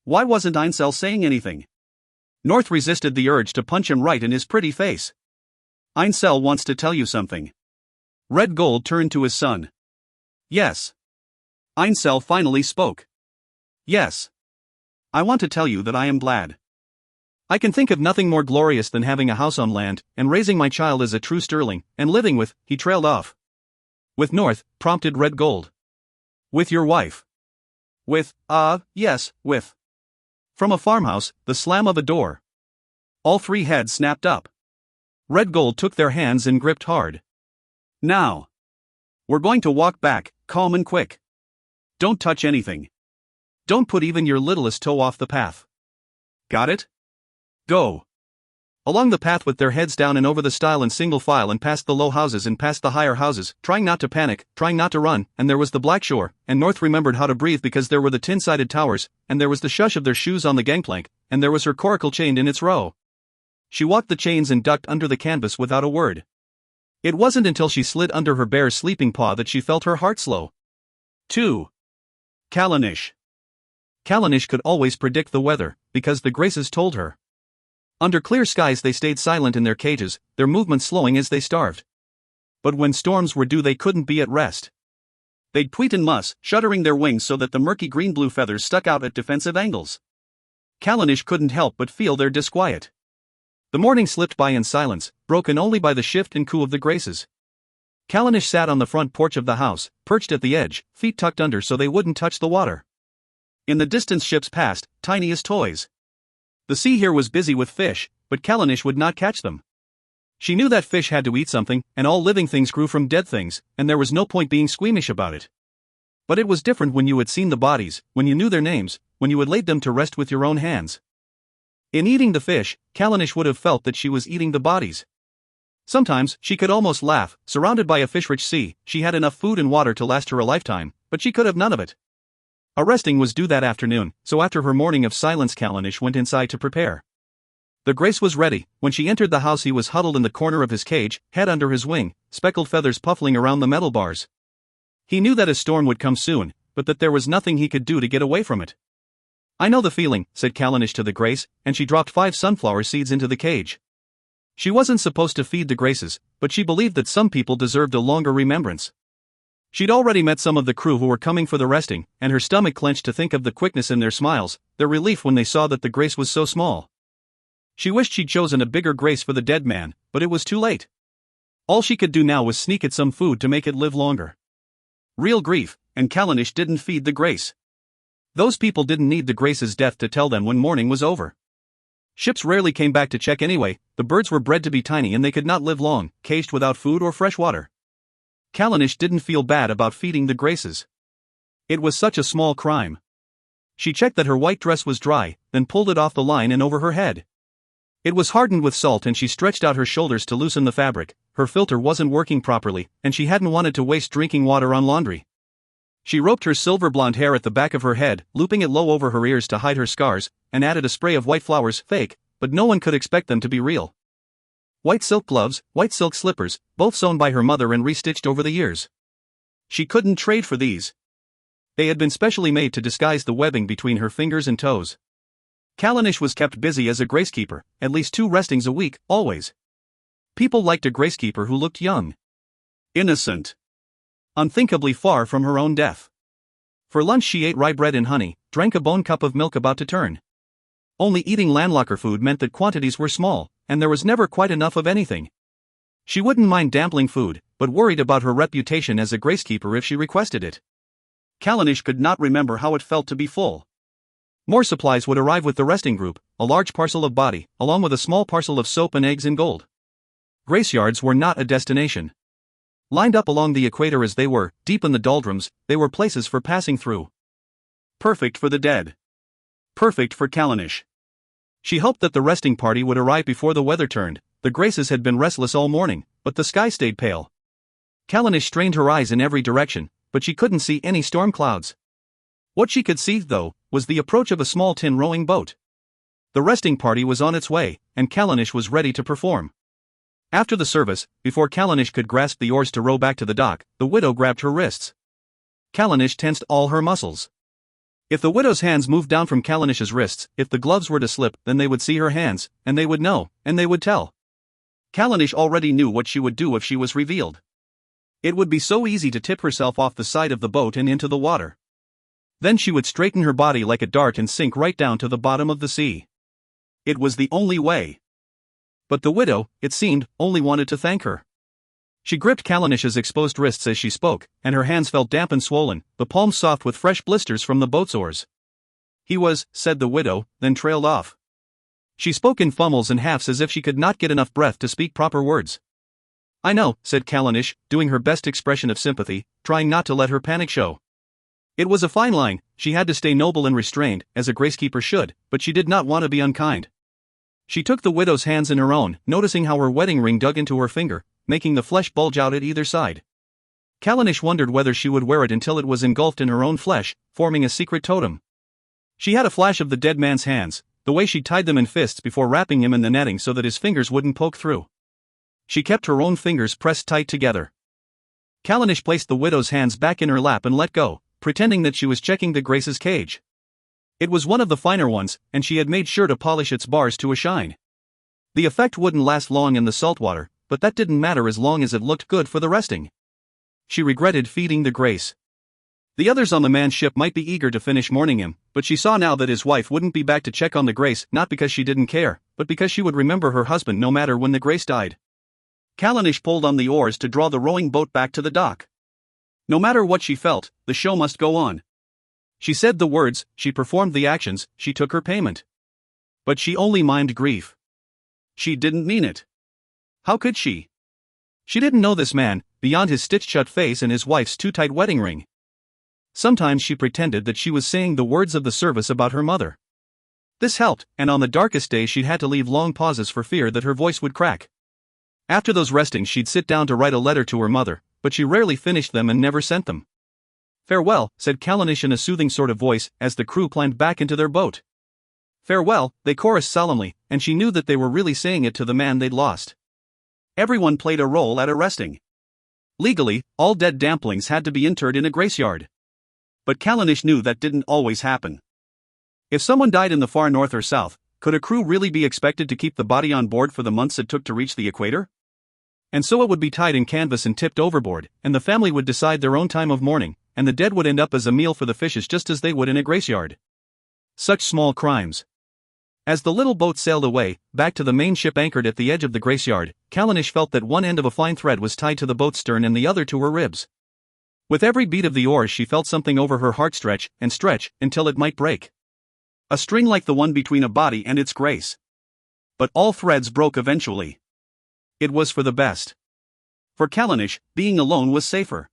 Why wasn't Einsel saying anything? North resisted the urge to punch him right in his pretty face. Einsel wants to tell you something. Red Gold turned to his son. Yes. Einsel finally spoke. Yes. I want to tell you that I am glad. I can think of nothing more glorious than having a house on land, and raising my child as a true sterling, and living with, he trailed off. With North, prompted Red Gold. With your wife. With, yes, with. From a farmhouse, the slam of a door. All three heads snapped up. Red Gold took their hands and gripped hard. Now. We're going to walk back, calm and quick. Don't touch anything. Don't put even your littlest toe off the path. Got it? Go. Along the path with their heads down and over the stile in single file and past the low houses and past the higher houses, trying not to panic, trying not to run, and there was the black shore, and North remembered how to breathe because there were the tin-sided towers, and there was the shush of their shoes on the gangplank, and there was her coracle chained in its row. She walked the chains and ducked under the canvas without a word. It wasn't until she slid under her bear's sleeping paw that she felt her heart slow. 2. Callanish. Callanish could always predict the weather, because the Graces told her. Under clear skies they stayed silent in their cages, their movements slowing as they starved. But when storms were due they couldn't be at rest. They'd tweet and muss, shuddering their wings so that the murky green-blue feathers stuck out at defensive angles. Callanish couldn't help but feel their disquiet. The morning slipped by in silence, broken only by the shift and coo of the Graces. Callanish sat on the front porch of the house, perched at the edge, feet tucked under so they wouldn't touch the water. In the distance ships passed, tiny as toys. The sea here was busy with fish, but Callanish would not catch them. She knew that fish had to eat something, and all living things grew from dead things, and there was no point being squeamish about it. But it was different when you had seen the bodies, when you knew their names, when you had laid them to rest with your own hands. In eating the fish, Callanish would have felt that she was eating the bodies. Sometimes, she could almost laugh, surrounded by a fish-rich sea, she had enough food and water to last her a lifetime, but she could have none of it. A resting was due that afternoon, so after her morning of silence Callanish went inside to prepare. The Grace was ready. When she entered the house he was huddled in the corner of his cage, head under his wing, speckled feathers puffling around the metal bars. He knew that a storm would come soon, but that there was nothing he could do to get away from it. "I know the feeling," said Callanish to the Grace, and she dropped 5 sunflower seeds into the cage. She wasn't supposed to feed the Graces, but she believed that some people deserved a longer remembrance. She'd already met some of the crew who were coming for the resting, and her stomach clenched to think of the quickness in their smiles, their relief when they saw that the Grace was so small. She wished she'd chosen a bigger Grace for the dead man, but it was too late. All she could do now was sneak it some food to make it live longer. Real grief, and Callanish didn't feed the Grace. Those people didn't need the Grace's death to tell them when morning was over. Ships rarely came back to check anyway. The birds were bred to be tiny and they could not live long, caged without food or fresh water. Callanish didn't feel bad about feeding the Graces. It was such a small crime. She checked that her white dress was dry, then pulled it off the line and over her head. It was hardened with salt and she stretched out her shoulders to loosen the fabric. Her filter wasn't working properly, and she hadn't wanted to waste drinking water on laundry. She roped her silver blonde hair at the back of her head, looping it low over her ears to hide her scars, and added a spray of white flowers, fake, but no one could expect them to be real. White silk gloves, white silk slippers, both sewn by her mother and restitched over the years. She couldn't trade for these. They had been specially made to disguise the webbing between her fingers and toes. Callanish was kept busy as a Gracekeeper, at least 2 restings a week, always. People liked a Gracekeeper who looked young. Innocent. Unthinkably far from her own death. For lunch she ate rye bread and honey, drank a bone cup of milk about to turn. Only eating landlocker food meant that quantities were small, and there was never quite enough of anything. She wouldn't mind dampling food, but worried about her reputation as a Gracekeeper if she requested it. Callanish could not remember how it felt to be full. More supplies would arrive with the resting group, a large parcel of body, along with a small parcel of soap and eggs in gold. Graceyards were not a destination. Lined up along the equator as they were, deep in the doldrums, they were places for passing through. Perfect for the dead. Perfect for Callanish. She hoped that the resting party would arrive before the weather turned. The Graces had been restless all morning, but the sky stayed pale. Callanish strained her eyes in every direction, but she couldn't see any storm clouds. What she could see, though, was the approach of a small tin rowing boat. The resting party was on its way, and Callanish was ready to perform. After the service, before Callanish could grasp the oars to row back to the dock, the widow grabbed her wrists. Callanish tensed all her muscles. If the widow's hands moved down from Callanish's wrists, if the gloves were to slip, then they would see her hands, and they would know, and they would tell. Callanish already knew what she would do if she was revealed. It would be so easy to tip herself off the side of the boat and into the water. Then she would straighten her body like a dart and sink right down to the bottom of the sea. It was the only way. But the widow, it seemed, only wanted to thank her. She gripped Callanish's exposed wrists as she spoke, and her hands felt damp and swollen, the palms soft with fresh blisters from the boat's oars. "He was," said the widow, then trailed off. She spoke in fumbles and halves as if she could not get enough breath to speak proper words. "I know," said Callanish, doing her best expression of sympathy, trying not to let her panic show. It was a fine line. She had to stay noble and restrained, as a Gracekeeper should, but she did not want to be unkind. She took the widow's hands in her own, noticing how her wedding ring dug into her finger, making the flesh bulge out at either side. Callanish wondered whether she would wear it until it was engulfed in her own flesh, forming a secret totem. She had a flash of the dead man's hands, the way she tied them in fists before wrapping him in the netting so that his fingers wouldn't poke through. She kept her own fingers pressed tight together. Callanish placed the widow's hands back in her lap and let go, pretending that she was checking the Grace's cage. It was one of the finer ones, and she had made sure to polish its bars to a shine. The effect wouldn't last long in the salt water, but that didn't matter as long as it looked good for the resting. She regretted feeding the Grace. The others on the manned ship might be eager to finish mourning him, but she saw now that his wife wouldn't be back to check on the Grace, not because she didn't care, but because she would remember her husband no matter when the Grace died. Callanish pulled on the oars to draw the rowing boat back to the dock. No matter what she felt, the show must go on. She said the words, she performed the actions, she took her payment. But she only mimed grief. She didn't mean it. How could she? She didn't know this man, beyond his stitched-shut face and his wife's too-tight wedding ring. Sometimes she pretended that she was saying the words of the service about her mother. This helped, and on the darkest days she'd had to leave long pauses for fear that her voice would crack. After those restings she'd sit down to write a letter to her mother, but she rarely finished them and never sent them. "Farewell," said Callanish in a soothing sort of voice as the crew climbed back into their boat. "Farewell," they chorused solemnly, and she knew that they were really saying it to the man they'd lost. Everyone played a role at arresting. Legally, all dead damplings had to be interred in a graveyard. But Callanish knew that didn't always happen. If someone died in the far north or south, could a crew really be expected to keep the body on board for the months it took to reach the equator? And so it would be tied in canvas and tipped overboard, and the family would decide their own time of mourning, and the dead would end up as a meal for the fishes just as they would in a graveyard. Such small crimes. As the little boat sailed away, back to the main ship anchored at the edge of the graveyard, Callanish felt that one end of a fine thread was tied to the boat's stern and the other to her ribs. With every beat of the oars she felt something over her heart stretch, until it might break. A string like the one between a body and its grace. But all threads broke eventually. It was for the best. For Callanish, being alone was safer.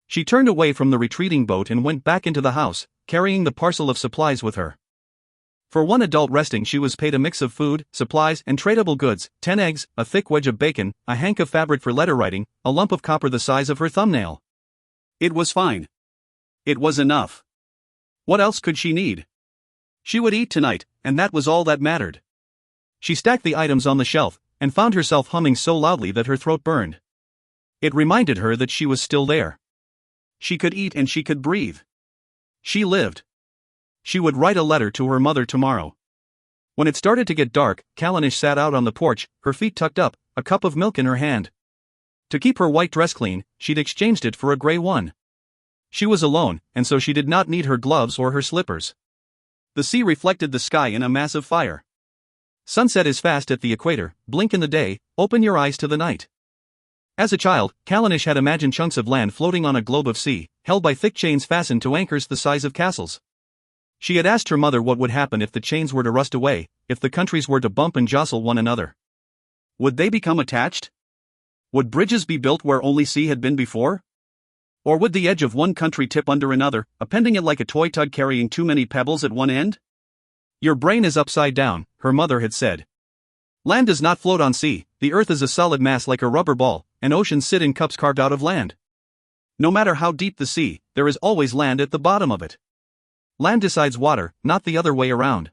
She turned away from the retreating boat and went back into the house, carrying the parcel of supplies with her. For one adult resting she was paid a mix of food, supplies, and tradable goods, 10 eggs, a thick wedge of bacon, a hank of fabric for letter writing, a lump of copper the size of her thumbnail. It was fine. It was enough. What else could she need? She would eat tonight, and that was all that mattered. She stacked the items on the shelf, and found herself humming so loudly that her throat burned. It reminded her that she was still there. She could eat and she could breathe. She lived. She would write a letter to her mother tomorrow. When it started to get dark, Callanish sat out on the porch, her feet tucked up, a cup of milk in her hand. To keep her white dress clean, she'd exchanged it for a gray one. She was alone, and so she did not need her gloves or her slippers. The sea reflected the sky in a mass of fire. Sunset is fast at the equator, blink in the day, open your eyes to the night. As a child, Callanish had imagined chunks of land floating on a globe of sea, held by thick chains fastened to anchors the size of castles. She had asked her mother what would happen if the chains were to rust away, if the countries were to bump and jostle one another. Would they become attached? Would bridges be built where only sea had been before? Or would the edge of one country tip under another, appending it like a toy tug carrying too many pebbles at one end? Your brain is upside down, her mother had said. Land does not float on sea, the earth is a solid mass like a rubber ball, and oceans sit in cups carved out of land. No matter how deep the sea, there is always land at the bottom of it. Land decides water, not the other way around.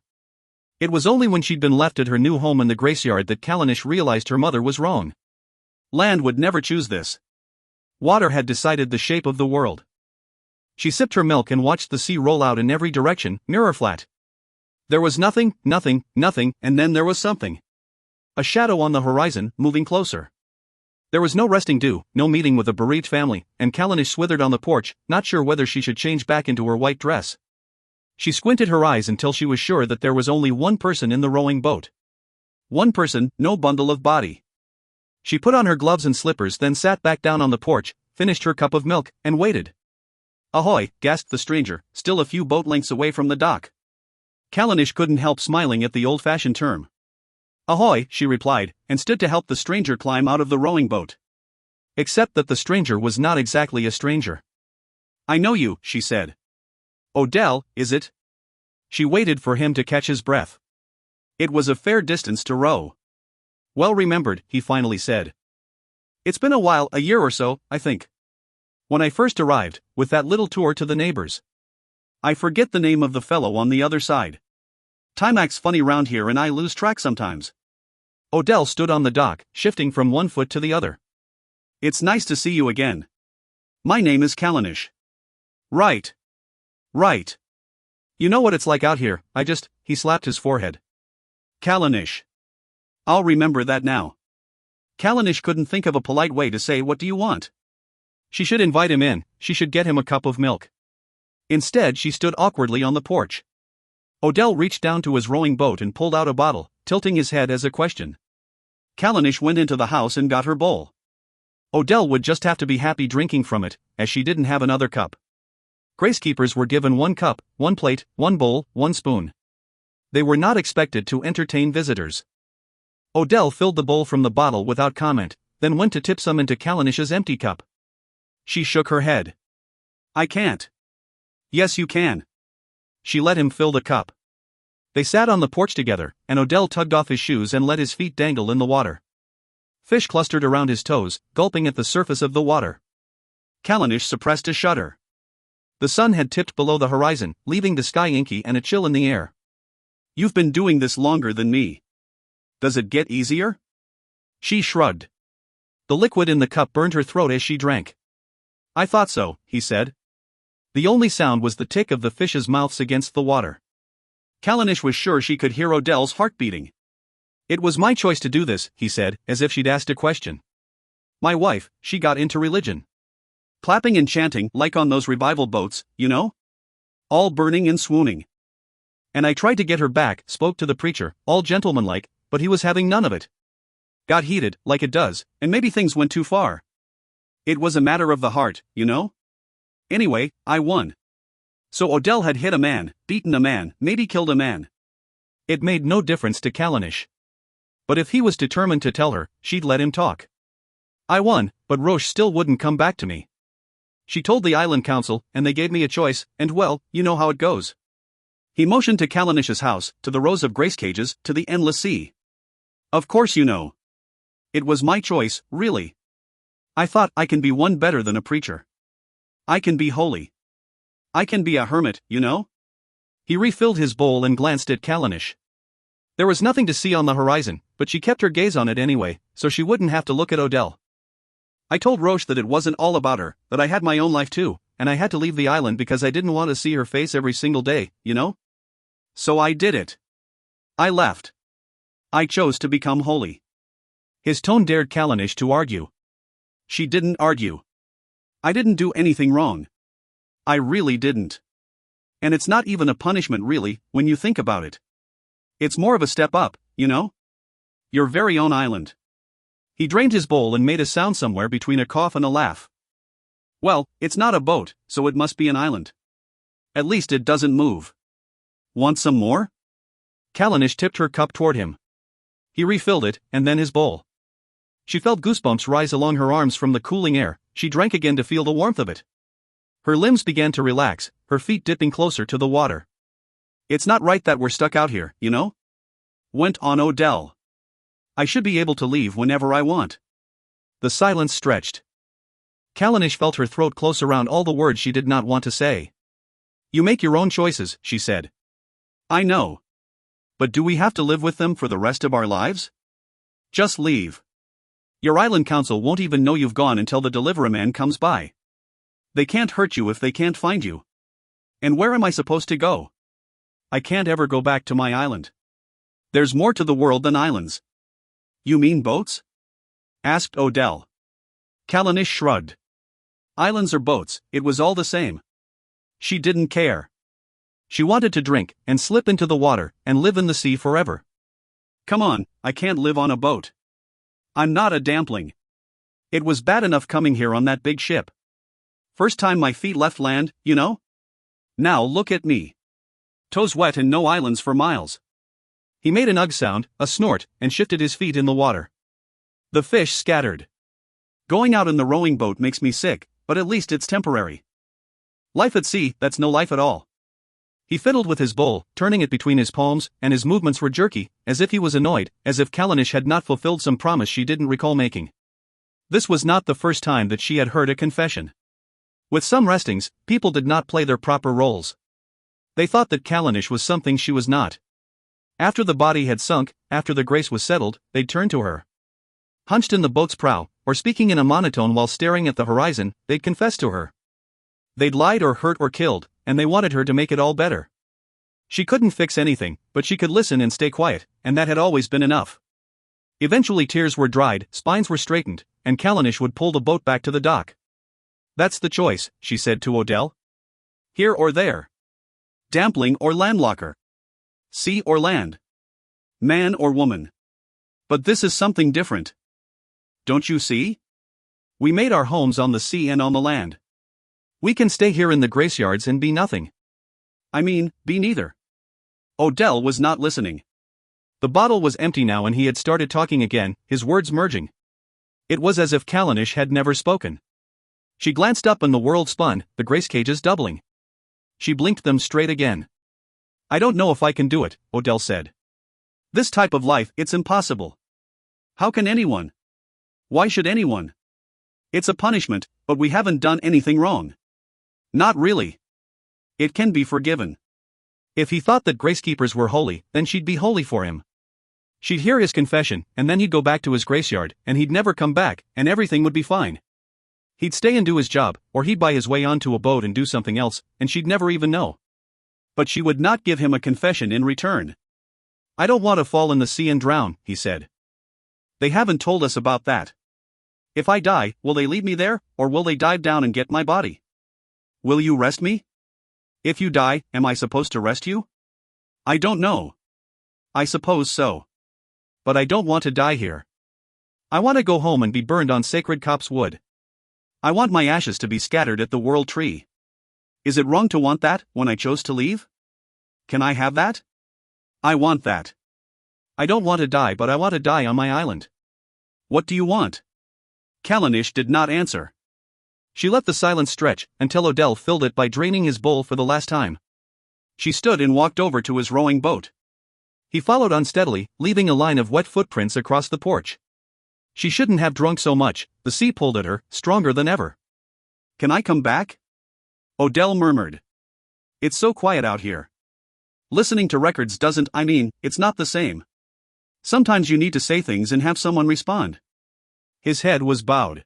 It was only when she'd been left at her new home in the graveyard that Callanish realized her mother was wrong. Land would never choose this. Water had decided the shape of the world. She sipped her milk and watched the sea roll out in every direction, mirror flat. There was nothing, and then there was something. A shadow on the horizon, moving closer. There was no resting due, no meeting with a bereaved family, and Callanish swithered on the porch, not sure whether she should change back into her white dress. She squinted her eyes until she was sure that there was only one person in the rowing boat. One person, no bundle of body. She put on her gloves and slippers, then sat back down on the porch, finished her cup of milk, and waited. "Ahoy," gasped the stranger, still a few boat lengths away from the dock. Callanish couldn't help smiling at the old-fashioned term. "Ahoy," she replied, and stood to help the stranger climb out of the rowing boat. Except that the stranger was not exactly a stranger. "I know you," she said. "Odell, is it?" She waited for him to catch his breath. It was a fair distance to row. "Well remembered," he finally said. "It's been a while, a year or so, I think. When I first arrived, with that little tour to the neighbors. I forget the name of the fellow on the other side. Time acts funny round here and I lose track sometimes." Odell stood on the dock, shifting from one foot to the other. "It's nice to see you again. My name is Callanish." Right. You know what it's like out here, he slapped his forehead. "Callanish. I'll remember that now." Callanish couldn't think of a polite way to say "what do you want?" She should invite him in, she should get him a cup of milk. Instead she stood awkwardly on the porch. Odell reached down to his rowing boat and pulled out a bottle, tilting his head as a question. Callanish went into the house and got her bowl. Odell would just have to be happy drinking from it, as she didn't have another cup. Gracekeepers were given one cup, one plate, one bowl, one spoon. They were not expected to entertain visitors. Odell filled the bowl from the bottle without comment, then went to tip some into Callanish's empty cup. She shook her head. "I can't." "Yes you can." She let him fill the cup. They sat on the porch together, and Odell tugged off his shoes and let his feet dangle in the water. Fish clustered around his toes, gulping at the surface of the water. Callanish suppressed a shudder. The sun had tipped below the horizon, leaving the sky inky and a chill in the air. You've been doing this longer than me. Does it get easier? She shrugged. The liquid in the cup burned her throat as she drank. I thought so, he said. The only sound was the tick of the fish's mouths against the water. Callanish was sure she could hear Odell's heart beating. It was my choice to do this, he said, as if she'd asked a question. My wife, she got into religion. Clapping and chanting like on those revival boats, you know? All burning and swooning. And I tried to get her back, spoke to the preacher, all gentlemanlike, but he was having none of it. Got heated, like it does, and maybe things went too far. It was a matter of the heart, you know? Anyway, I won. So Odell had hit a man, beaten a man, maybe killed a man. It made no difference to Callanish. But if he was determined to tell her, she'd let him talk. I won, but Roche still wouldn't come back to me. She told the island council, and they gave me a choice, and well, you know how it goes. He motioned to Callanish's house, to the rows of grace cages, to the endless sea. Of course you know. It was my choice, really. I thought I can be one better than a preacher. I can be holy. I can be a hermit, you know? He refilled his bowl and glanced at Callanish. There was nothing to see on the horizon, but she kept her gaze on it anyway, so she wouldn't have to look at Odell. I told Roche that it wasn't all about her, that I had my own life too, and I had to leave the island because I didn't want to see her face every single day, you know? So I did it. I left. I chose to become holy. His tone dared Callanish to argue. She didn't argue. I didn't do anything wrong. I really didn't. And it's not even a punishment really, when you think about it. It's more of a step up, you know? Your very own island. He drained his bowl and made a sound somewhere between a cough and a laugh. Well, it's not a boat, so it must be an island. At least it doesn't move. Want some more? Callanish tipped her cup toward him. He refilled it, and then his bowl. She felt goosebumps rise along her arms from the cooling air. She drank again to feel the warmth of it. Her limbs began to relax, her feet dipping closer to the water. It's not right that we're stuck out here, you know? Went on Odell. I should be able to leave whenever I want. The silence stretched. Callanish felt her throat close around all the words she did not want to say. You make your own choices, she said. I know. But do we have to live with them for the rest of our lives? Just leave. Your island council won't even know you've gone until the delivery man comes by. They can't hurt you if they can't find you. And where am I supposed to go? I can't ever go back to my island. There's more to the world than islands. You mean boats? Asked Odell. Callanish shrugged. Islands or boats, it was all the same. She didn't care. She wanted to drink, and slip into the water, and live in the sea forever. Come on, I can't live on a boat. I'm not a dumpling. It was bad enough coming here on that big ship. First time my feet left land, you know? Now look at me. Toes wet and no islands for miles. He made an ugh sound, a snort, and shifted his feet in the water. The fish scattered. Going out in the rowing boat makes me sick, but at least it's temporary. Life at sea, that's no life at all. He fiddled with his bowl, turning it between his palms, and his movements were jerky, as if he was annoyed, as if Callanish had not fulfilled some promise she didn't recall making. This was not the first time that she had heard a confession. With some restings, people did not play their proper roles. They thought that Callanish was something she was not. After the body had sunk, after the grace was settled, they'd turn to her. Hunched in the boat's prow, or speaking in a monotone while staring at the horizon, they'd confess to her. They'd lied or hurt or killed, and they wanted her to make it all better. She couldn't fix anything, but she could listen and stay quiet, and that had always been enough. Eventually tears were dried, spines were straightened, and Callanish would pull the boat back to the dock. That's the choice, she said to Odell. Here or there. Dumpling or landlocker. Sea or land. Man or woman. But this is something different. Don't you see? We made our homes on the sea and on the land. We can stay here in the graceyards and be nothing. I mean, be neither. Odell was not listening. The bottle was empty now and he had started talking again, his words merging. It was as if Callanish had never spoken. She glanced up and the world spun, the grace cages doubling. She blinked them straight again. I don't know if I can do it, Odell said. This type of life, it's impossible. How can anyone? Why should anyone? It's a punishment, but we haven't done anything wrong. Not really. It can be forgiven. If he thought that Gracekeepers were holy, then she'd be holy for him. She'd hear his confession, and then he'd go back to his graceyard, and he'd never come back, and everything would be fine. He'd stay and do his job, or he'd buy his way onto a boat and do something else, and she'd never even know. But she would not give him a confession in return. "I don't want to fall in the sea and drown," he said. "They haven't told us about that. If I die, will they leave me there, or will they dive down and get my body? Will you rest me? If you die, am I supposed to rest you? I don't know. I suppose so. But I don't want to die here. I want to go home and be burned on sacred copse wood. I want my ashes to be scattered at the world tree. Is it wrong to want that, when I chose to leave? Can I have that? I want that. I don't want to die, but I want to die on my island." "What do you want?" Callanish did not answer. She let the silence stretch, until Odell filled it by draining his bowl for the last time. She stood and walked over to his rowing boat. He followed unsteadily, leaving a line of wet footprints across the porch. She shouldn't have drunk so much, the sea pulled at her, stronger than ever. "Can I come back?" Odell murmured. "It's so quiet out here. Listening to records doesn't, it's not the same. Sometimes you need to say things and have someone respond." His head was bowed.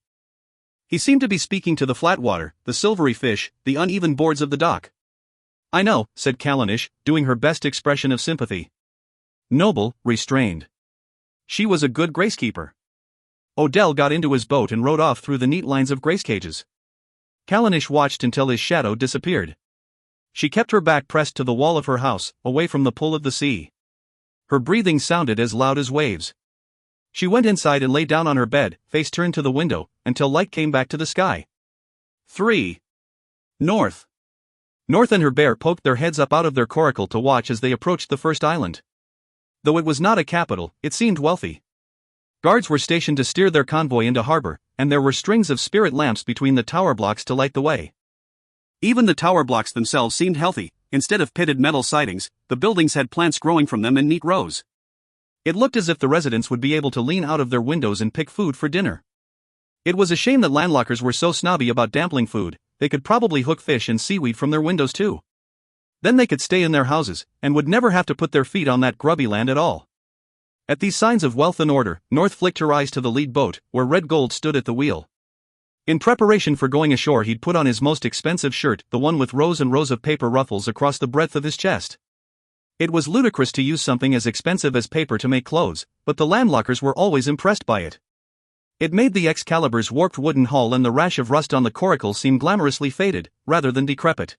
He seemed to be speaking to the flat water, the silvery fish, the uneven boards of the dock. "I know," said Callanish, doing her best expression of sympathy. Noble, restrained. She was a good gracekeeper. Odell got into his boat and rowed off through the neat lines of grace cages. Callanish watched until his shadow disappeared. She kept her back pressed to the wall of her house, away from the pull of the sea. Her breathing sounded as loud as waves. She went inside and lay down on her bed, face turned to the window, until light came back to the sky. 3. North. North and her bear poked their heads up out of their coracle to watch as they approached the first island. Though it was not a capital, it seemed wealthy. Guards were stationed to steer their convoy into harbor, and there were strings of spirit lamps between the tower blocks to light the way. Even the tower blocks themselves seemed healthy. Instead of pitted metal sidings, the buildings had plants growing from them in neat rows. It looked as if the residents would be able to lean out of their windows and pick food for dinner. It was a shame that landlockers were so snobby about dumpling food. They could probably hook fish and seaweed from their windows too. Then they could stay in their houses, and would never have to put their feet on that grubby land at all. At these signs of wealth and order, North flicked her eyes to the lead boat, where Red Gold stood at the wheel. In preparation for going ashore, he'd put on his most expensive shirt, the one with rows and rows of paper ruffles across the breadth of his chest. It was ludicrous to use something as expensive as paper to make clothes, but the landlockers were always impressed by it. It made the Excalibur's warped wooden hull and the rash of rust on the coracle seem glamorously faded, rather than decrepit.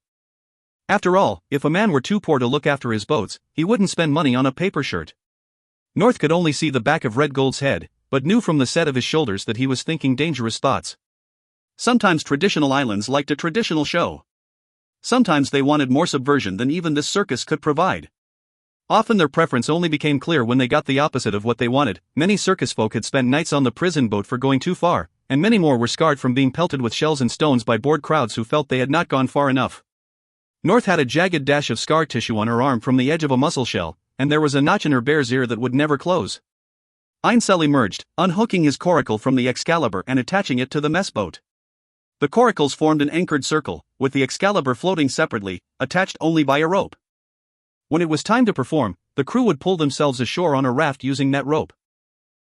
After all, if a man were too poor to look after his boats, he wouldn't spend money on a paper shirt. North could only see the back of Red Gold's head, but knew from the set of his shoulders that he was thinking dangerous thoughts. Sometimes traditional islands liked a traditional show. Sometimes they wanted more subversion than even this circus could provide. Often their preference only became clear when they got the opposite of what they wanted. Many circus folk had spent nights on the prison boat for going too far, and many more were scarred from being pelted with shells and stones by bored crowds who felt they had not gone far enough. North had a jagged dash of scar tissue on her arm from the edge of a mussel shell, and there was a notch in her bear's ear that would never close. Ainsel emerged, unhooking his coracle from the Excalibur and attaching it to the mess boat. The coracles formed an anchored circle, with the Excalibur floating separately, attached only by a rope. When it was time to perform, the crew would pull themselves ashore on a raft using net rope.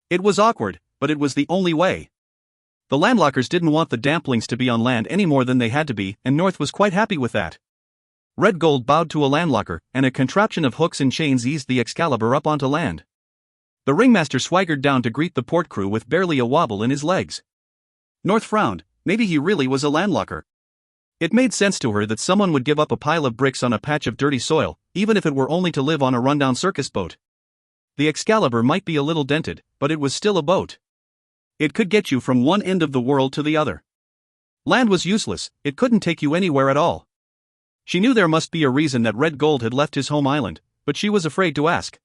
It was awkward, but it was the only way. The landlockers didn't want the damplings to be on land any more than they had to be, and North was quite happy with that. Red Gold bowed to a landlocker, and a contraption of hooks and chains eased the Excalibur up onto land. The ringmaster swaggered down to greet the port crew with barely a wobble in his legs. North frowned. Maybe he really was a landlocker. It made sense to her that someone would give up a pile of bricks on a patch of dirty soil, even if it were only to live on a rundown circus boat. The Excalibur might be a little dented, but it was still a boat. It could get you from one end of the world to the other. Land was useless, it couldn't take you anywhere at all. She knew there must be a reason that Red Gold had left his home island, but she was afraid to ask.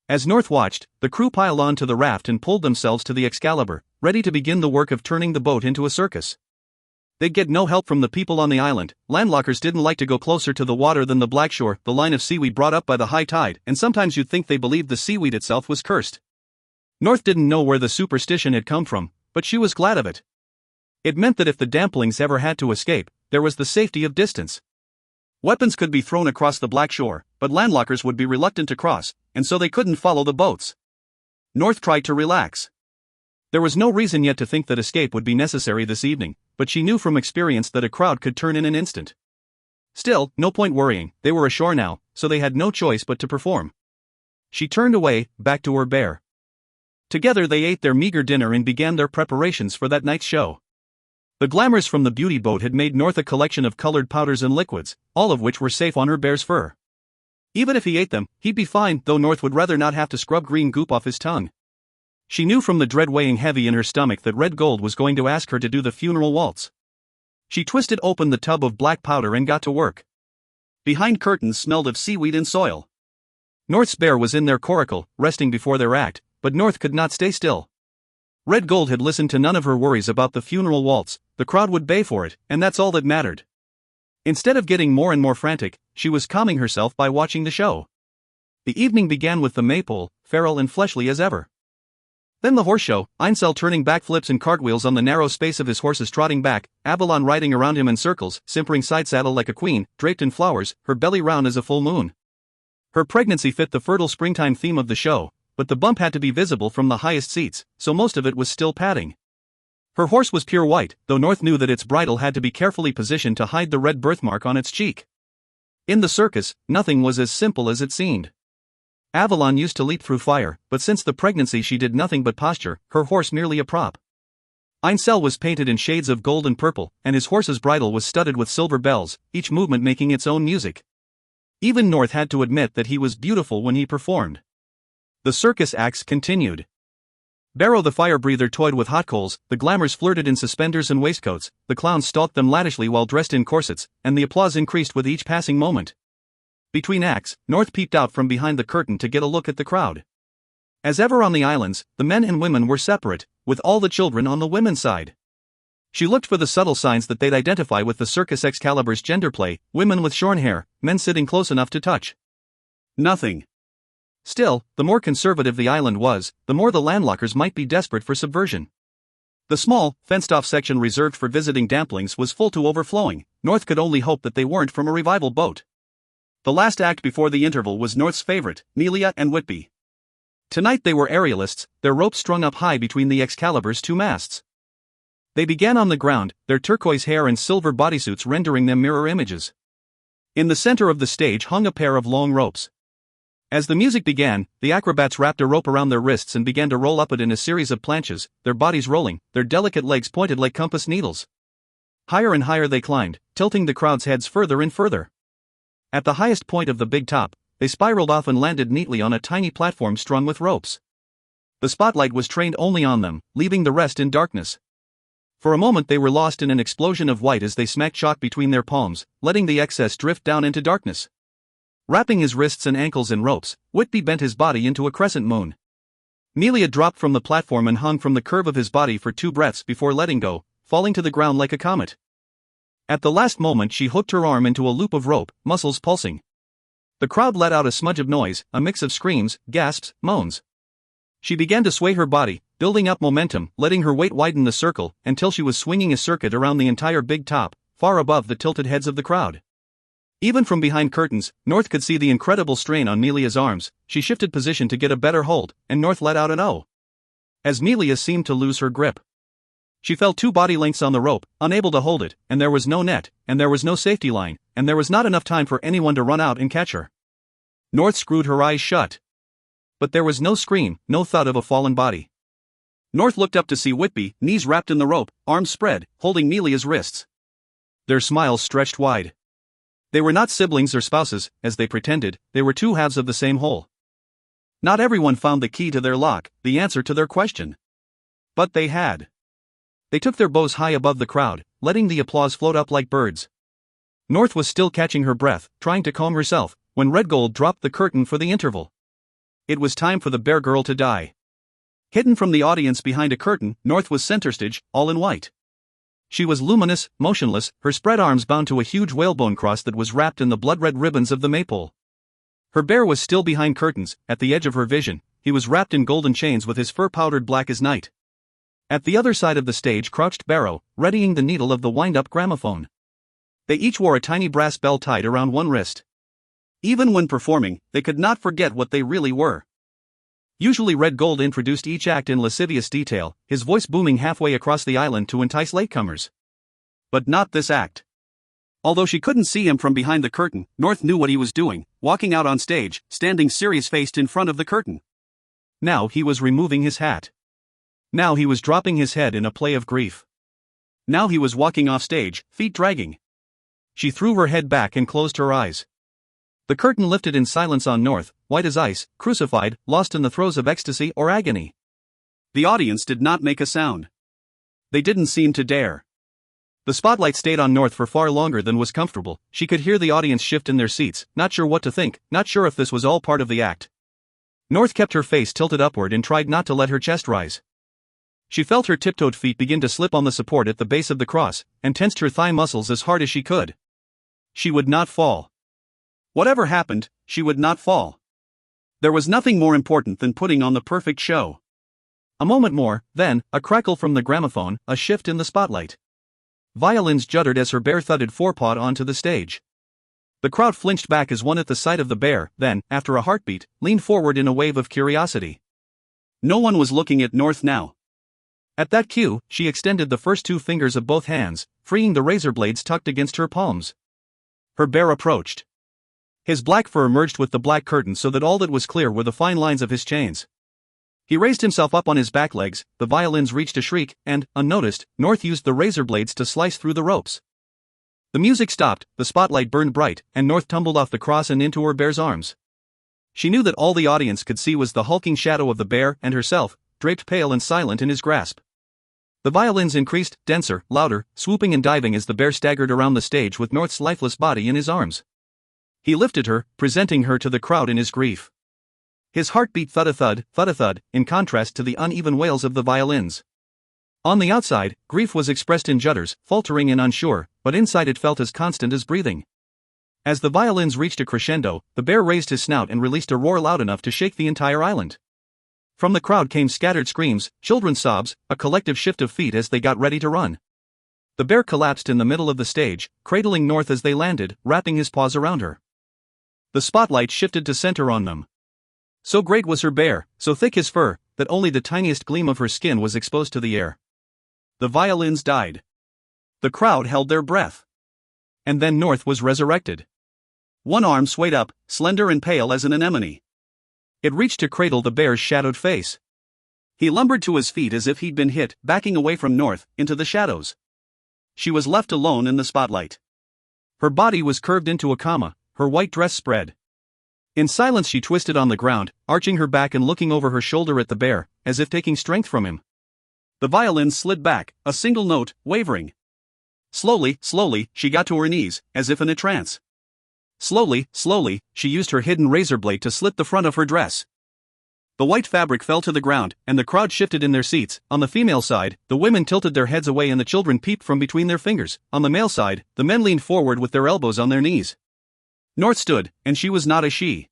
As North watched, the crew piled on to the raft and pulled themselves to the Excalibur, ready to begin the work of turning the boat into a circus. They'd get no help from the people on the island. Landlockers didn't like to go closer to the water than the Blackshore, the line of seaweed brought up by the high tide, and sometimes you'd think they believed the seaweed itself was cursed. North didn't know where the superstition had come from, but she was glad of it. It meant that if the damplings ever had to escape, there was the safety of distance. Weapons could be thrown across the Black Shore, but landlockers would be reluctant to cross, and so they couldn't follow the boats. North tried to relax. There was no reason yet to think that escape would be necessary this evening, but she knew from experience that a crowd could turn in an instant. Still, no point worrying, they were ashore now, so they had no choice but to perform. She turned away, back to her bear. Together they ate their meager dinner and began their preparations for that night's show. The glamours from the beauty boat had made North a collection of colored powders and liquids, all of which were safe on her bear's fur. Even if he ate them, he'd be fine, though North would rather not have to scrub green goop off his tongue. She knew from the dread weighing heavy in her stomach that Red Gold was going to ask her to do the funeral waltz. She twisted open the tub of black powder and got to work. Behind curtains smelled of seaweed and soil. North's bear was in their coracle, resting before their act, but North could not stay still. Red Gold had listened to none of her worries about the funeral waltz, the crowd would bay for it, and that's all that mattered. Instead of getting more and more frantic, she was calming herself by watching the show. The evening began with the maypole, feral and fleshly as ever. Then the horse show, Einsel turning backflips and cartwheels on the narrow space of his horses trotting back, Avalon riding around him in circles, simpering side saddle like a queen, draped in flowers, her belly round as a full moon. Her pregnancy fit the fertile springtime theme of the show, but the bump had to be visible from the highest seats, so most of it was still padding. Her horse was pure white, though North knew that its bridle had to be carefully positioned to hide the red birthmark on its cheek. In the circus, nothing was as simple as it seemed. Avalon used to leap through fire, but since the pregnancy she did nothing but posture, her horse merely a prop. Einsel was painted in shades of gold and purple, and his horse's bridle was studded with silver bells, each movement making its own music. Even North had to admit that he was beautiful when he performed. The circus acts continued. Barrow the fire breather toyed with hot coals, the glamours flirted in suspenders and waistcoats, the clowns stalked them lavishly while dressed in corsets, and the applause increased with each passing moment. Between acts, North peeped out from behind the curtain to get a look at the crowd. As ever on the islands, the men and women were separate, with all the children on the women's side. She looked for the subtle signs that they'd identify with the Circus Excalibur's gender play, women with shorn hair, men sitting close enough to touch. Nothing. Still, the more conservative the island was, the more the landlockers might be desperate for subversion. The small, fenced-off section reserved for visiting damplings was full to overflowing. North could only hope that they weren't from a revival boat. The last act before the interval was North's favorite, Nelia and Whitby. Tonight they were aerialists, their ropes strung up high between the Excalibur's two masts. They began on the ground, their turquoise hair and silver bodysuits rendering them mirror images. In the center of the stage hung a pair of long ropes. As the music began, the acrobats wrapped a rope around their wrists and began to roll up it in a series of planches, their bodies rolling, their delicate legs pointed like compass needles. Higher and higher they climbed, tilting the crowd's heads further and further. At the highest point of the big top, they spiraled off and landed neatly on a tiny platform strung with ropes. The spotlight was trained only on them, leaving the rest in darkness. For a moment they were lost in an explosion of white as they smacked chalk between their palms, letting the excess drift down into darkness. Wrapping his wrists and ankles in ropes, Whitby bent his body into a crescent moon. Nelia dropped from the platform and hung from the curve of his body for 2 breaths before letting go, falling to the ground like a comet. At the last moment she hooked her arm into a loop of rope, muscles pulsing. The crowd let out a smudge of noise, a mix of screams, gasps, moans. She began to sway her body, building up momentum, letting her weight widen the circle, until she was swinging a circuit around the entire big top, far above the tilted heads of the crowd. Even from behind curtains, North could see the incredible strain on Nelia's arms. She shifted position to get a better hold, and North let out an "oh" as Nelia seemed to lose her grip. She fell 2 body lengths on the rope, unable to hold it, and there was no net, and there was no safety line, and there was not enough time for anyone to run out and catch her. North screwed her eyes shut. But there was no scream, no thud of a fallen body. North looked up to see Whitby, knees wrapped in the rope, arms spread, holding Nelia's wrists. Their smiles stretched wide. They were not siblings or spouses, as they pretended, they were 2 halves of the same whole. Not everyone found the key to their lock, the answer to their question. But they had. They took their bows high above the crowd, letting the applause float up like birds. North was still catching her breath, trying to calm herself, when Red Gold dropped the curtain for the interval. It was time for the bear girl to die. Hidden from the audience behind a curtain, North was center stage, all in white. She was luminous, motionless, her spread arms bound to a huge whalebone cross that was wrapped in the blood-red ribbons of the maypole. Her bear was still behind curtains, at the edge of her vision. He was wrapped in golden chains with his fur powdered black as night. At the other side of the stage crouched Barrow, readying the needle of the wind-up gramophone. They each wore a tiny brass bell tied around one wrist. Even when performing, they could not forget what they really were. Usually Red Gold introduced each act in lascivious detail, his voice booming halfway across the island to entice latecomers. But not this act. Although she couldn't see him from behind the curtain, North knew what he was doing, walking out on stage, standing serious-faced in front of the curtain. Now he was removing his hat. Now he was dropping his head in a play of grief. Now he was walking off stage, feet dragging. She threw her head back and closed her eyes. The curtain lifted in silence on North, white as ice, crucified, lost in the throes of ecstasy or agony. The audience did not make a sound. They didn't seem to dare. The spotlight stayed on North for far longer than was comfortable. She could hear the audience shift in their seats, not sure what to think, not sure if this was all part of the act. North kept her face tilted upward and tried not to let her chest rise. She felt her tiptoed feet begin to slip on the support at the base of the cross, and tensed her thigh muscles as hard as she could. She would not fall. Whatever happened, she would not fall. There was nothing more important than putting on the perfect show. A moment more, then, a crackle from the gramophone, a shift in the spotlight. Violins juddered as her bear thudded forepaw onto the stage. The crowd flinched back as one at the sight of the bear, then, after a heartbeat, leaned forward in a wave of curiosity. No one was looking at North now. At that cue, she extended the first two fingers of both hands, freeing the razor blades tucked against her palms. Her bear approached. His black fur merged with the black curtain so that all that was clear were the fine lines of his chains. He raised himself up on his back legs, the violins reached a shriek, and, unnoticed, North used the razor blades to slice through the ropes. The music stopped, the spotlight burned bright, and North tumbled off the cross and into her bear's arms. She knew that all the audience could see was the hulking shadow of the bear and herself, draped pale and silent in his grasp. The violins increased, denser, louder, swooping and diving as the bear staggered around the stage with North's lifeless body in his arms. He lifted her, presenting her to the crowd in his grief. His heart beat thud-a-thud, in contrast to the uneven wails of the violins. On the outside, grief was expressed in judders, faltering and unsure, but inside it felt as constant as breathing. As the violins reached a crescendo, the bear raised his snout and released a roar loud enough to shake the entire island. From the crowd came scattered screams, children's sobs, a collective shift of feet as they got ready to run. The bear collapsed in the middle of the stage, cradling North as they landed, wrapping his paws around her. The spotlight shifted to center on them. So great was her bear, so thick his fur, that only the tiniest gleam of her skin was exposed to the air. The violins died. The crowd held their breath. And then North was resurrected. One arm swayed up, slender and pale as an anemone. It reached to cradle the bear's shadowed face. He lumbered to his feet as if he'd been hit, backing away from North, into the shadows. She was left alone in the spotlight. Her body was curved into a comma, her white dress spread. In silence she twisted on the ground, arching her back and looking over her shoulder at the bear, as if taking strength from him. The violin slid back, a single note, wavering. Slowly, she got to her knees, as if in a trance. Slowly, she used her hidden razor blade to slit the front of her dress. The white fabric fell to the ground, and the crowd shifted in their seats. On the female side, the women tilted their heads away and the children peeped from between their fingers. On the male side, the men leaned forward with their elbows on their knees. North stood, and she was not a she.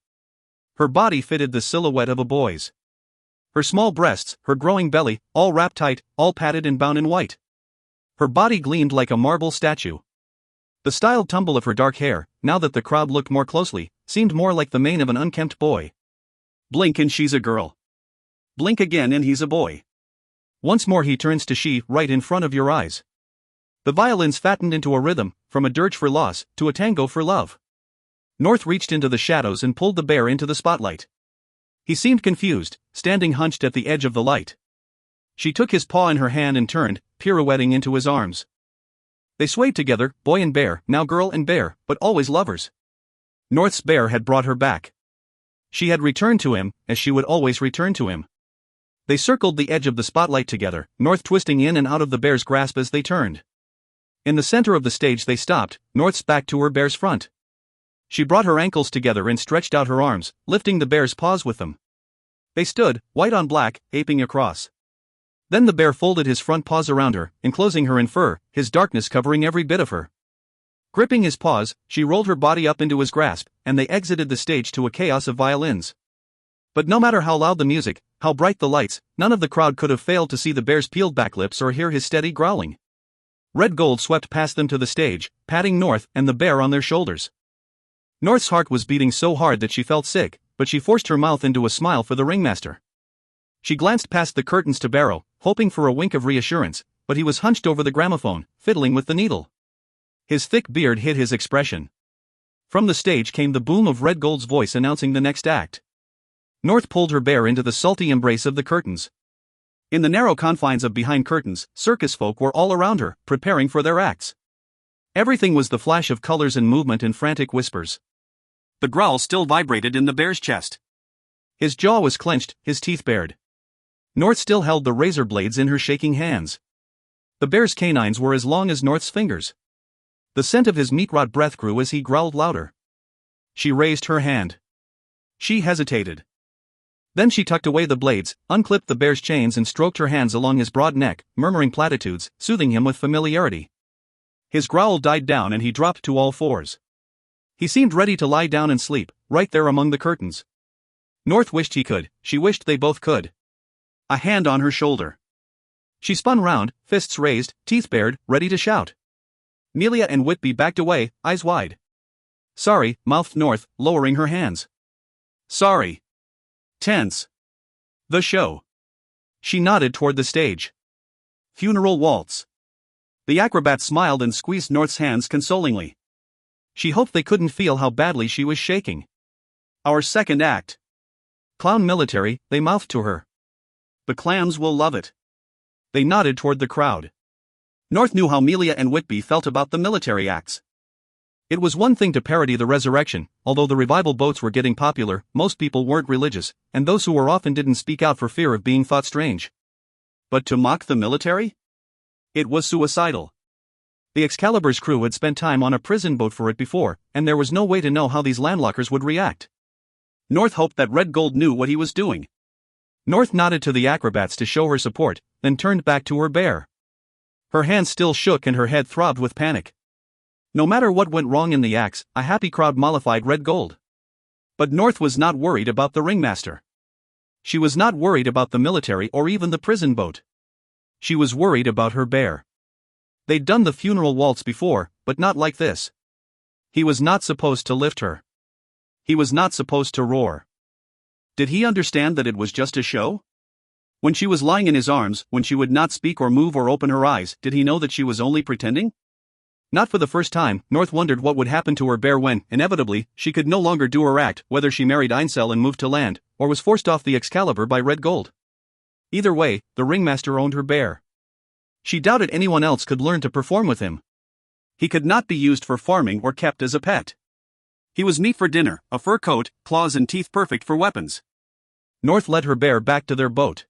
Her body fitted the silhouette of a boy's. Her small breasts, her growing belly, all wrapped tight, all padded and bound in white. Her body gleamed like a marble statue. The styled tumble of her dark hair, now that the crowd looked more closely, seemed more like the mane of an unkempt boy. Blink and she's a girl. Blink again and he's a boy. Once more he turns to she, right in front of your eyes. The violins fattened into a rhythm, from a dirge for loss, to a tango for love. North reached into the shadows and pulled the bear into the spotlight. He seemed confused, standing hunched at the edge of the light. She took his paw in her hand and turned, pirouetting into his arms. They swayed together, boy and bear, now girl and bear, but always lovers. North's bear had brought her back. She had returned to him, as she would always return to him. They circled the edge of the spotlight together, North twisting in and out of the bear's grasp as they turned. In the center of the stage they stopped, North's back to her bear's front. She brought her ankles together and stretched out her arms, lifting the bear's paws with them. They stood, white on black, aping across. Then the bear folded his front paws around her, enclosing her in fur, his darkness covering every bit of her. Gripping his paws, she rolled her body up into his grasp, and they exited the stage to a chaos of violins. But no matter how loud the music, how bright the lights, none of the crowd could have failed to see the bear's peeled back lips or hear his steady growling. Red Gold swept past them to the stage, patting North and the bear on their shoulders. North's heart was beating so hard that she felt sick, but she forced her mouth into a smile for the ringmaster. She glanced past the curtains to Barrow, hoping for a wink of reassurance, but he was hunched over the gramophone, fiddling with the needle. His thick beard hid his expression. From the stage came the boom of Red Gold's voice announcing the next act. North pulled her bear into the salty embrace of the curtains. In the narrow confines of behind curtains, circus folk were all around her, preparing for their acts. Everything was the flash of colors and movement and frantic whispers. The growl still vibrated in the bear's chest. His jaw was clenched, his teeth bared. North still held the razor blades in her shaking hands. The bear's canines were as long as North's fingers. The scent of his meat-rot breath grew as he growled louder. She raised her hand. She hesitated. Then she tucked away the blades, unclipped the bear's chains and stroked her hands along his broad neck, murmuring platitudes, soothing him with familiarity. His growl died down and he dropped to all fours. He seemed ready to lie down and sleep, right there among the curtains. North wished he could, she wished they both could. A hand on her shoulder. She spun round, fists raised, teeth bared, ready to shout. Melia and Whitby backed away, eyes wide. Sorry, mouthed North, lowering her hands. Sorry. Tense. The show. She nodded toward the stage. Funeral waltz. The acrobat smiled and squeezed North's hands consolingly. She hoped they couldn't feel how badly she was shaking. Our second act. Clown military, they mouthed to her. The clams will love it. They nodded toward the crowd. North knew how Melia and Whitby felt about the military acts. It was one thing to parody the resurrection, although the revival boats were getting popular, most people weren't religious, and those who were often didn't speak out for fear of being thought strange. But to mock the military? It was suicidal. The Excalibur's crew had spent time on a prison boat for it before, and there was no way to know how these landlockers would react. North hoped that Red Gold knew what he was doing. North nodded to the acrobats to show her support, then turned back to her bear. Her hands still shook and her head throbbed with panic. No matter what went wrong in the acts, a happy crowd mollified Red Gold. But North was not worried about the ringmaster. She was not worried about the military or even the prison boat. She was worried about her bear. They'd done the funeral waltz before, but not like this. He was not supposed to lift her. He was not supposed to roar. Did he understand that it was just a show? When she was lying in his arms, when she would not speak or move or open her eyes, did he know that she was only pretending? Not for the first time, North wondered what would happen to her bear when, inevitably, she could no longer do her act, whether she married Einsel and moved to land, or was forced off the Excalibur by Red Gold. Either way, the ringmaster owned her bear. She doubted anyone else could learn to perform with him. He could not be used for farming or kept as a pet. He was meat for dinner, a fur coat, claws and teeth perfect for weapons. North led her bear back to their boat.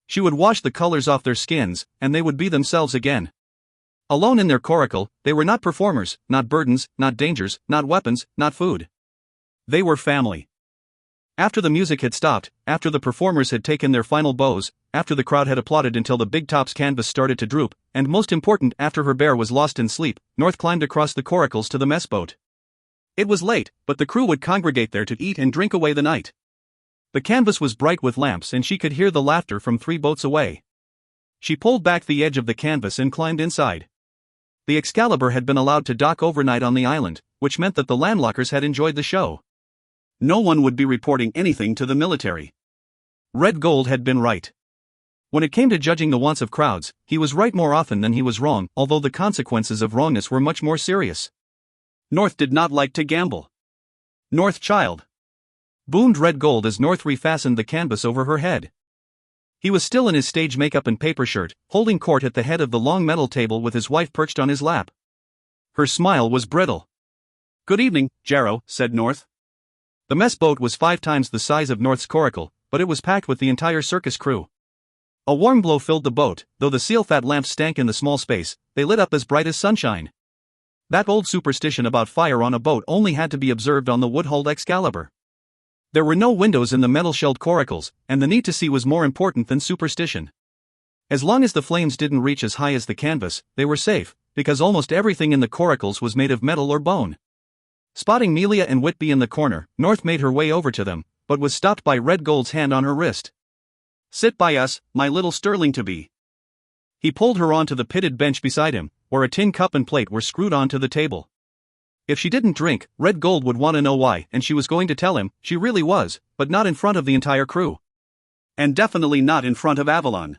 She would wash the colors off their skins, and they would be themselves again. Alone in their coracle, they were not performers, not burdens, not dangers, not weapons, not food. They were family. After the music had stopped, after the performers had taken their final bows, after the crowd had applauded until the big top's canvas started to droop, and most important, after her bear was lost in sleep, North climbed across the coracles to the mess boat. It was late, but the crew would congregate there to eat and drink away the night. The canvas was bright with lamps and she could hear the laughter from 3 boats away. She pulled back the edge of the canvas and climbed inside. The Excalibur had been allowed to dock overnight on the island, which meant that the landlockers had enjoyed the show. No one would be reporting anything to the military. Red Gold had been right. When it came to judging the wants of crowds, he was right more often than he was wrong, although the consequences of wrongness were much more serious. North did not like to gamble. North child. Boomed Red Gold as North refastened the canvas over her head. He was still in his stage makeup and paper shirt, holding court at the head of the long metal table with his wife perched on his lap. Her smile was brittle. "Good evening, Jarrow," said North. The mess boat was 5 times the size of North's coracle, but it was packed with the entire circus crew. A warm glow filled the boat, though the seal-fat lamps stank in the small space, they lit up as bright as sunshine. That old superstition about fire on a boat only had to be observed on the wood-hulled Excalibur. There were no windows in the metal-shelled coracles, and the need to see was more important than superstition. As long as the flames didn't reach as high as the canvas, they were safe, because almost everything in the coracles was made of metal or bone. Spotting Melia and Whitby in the corner, North made her way over to them, but was stopped by Red Gold's hand on her wrist. "Sit by us, my little sterling-to-be." He pulled her onto the pitted bench beside him, where a tin cup and plate were screwed onto the table. If she didn't drink, Red Gold would want to know why, and she was going to tell him she really was, but not in front of the entire crew. And definitely not in front of Avalon.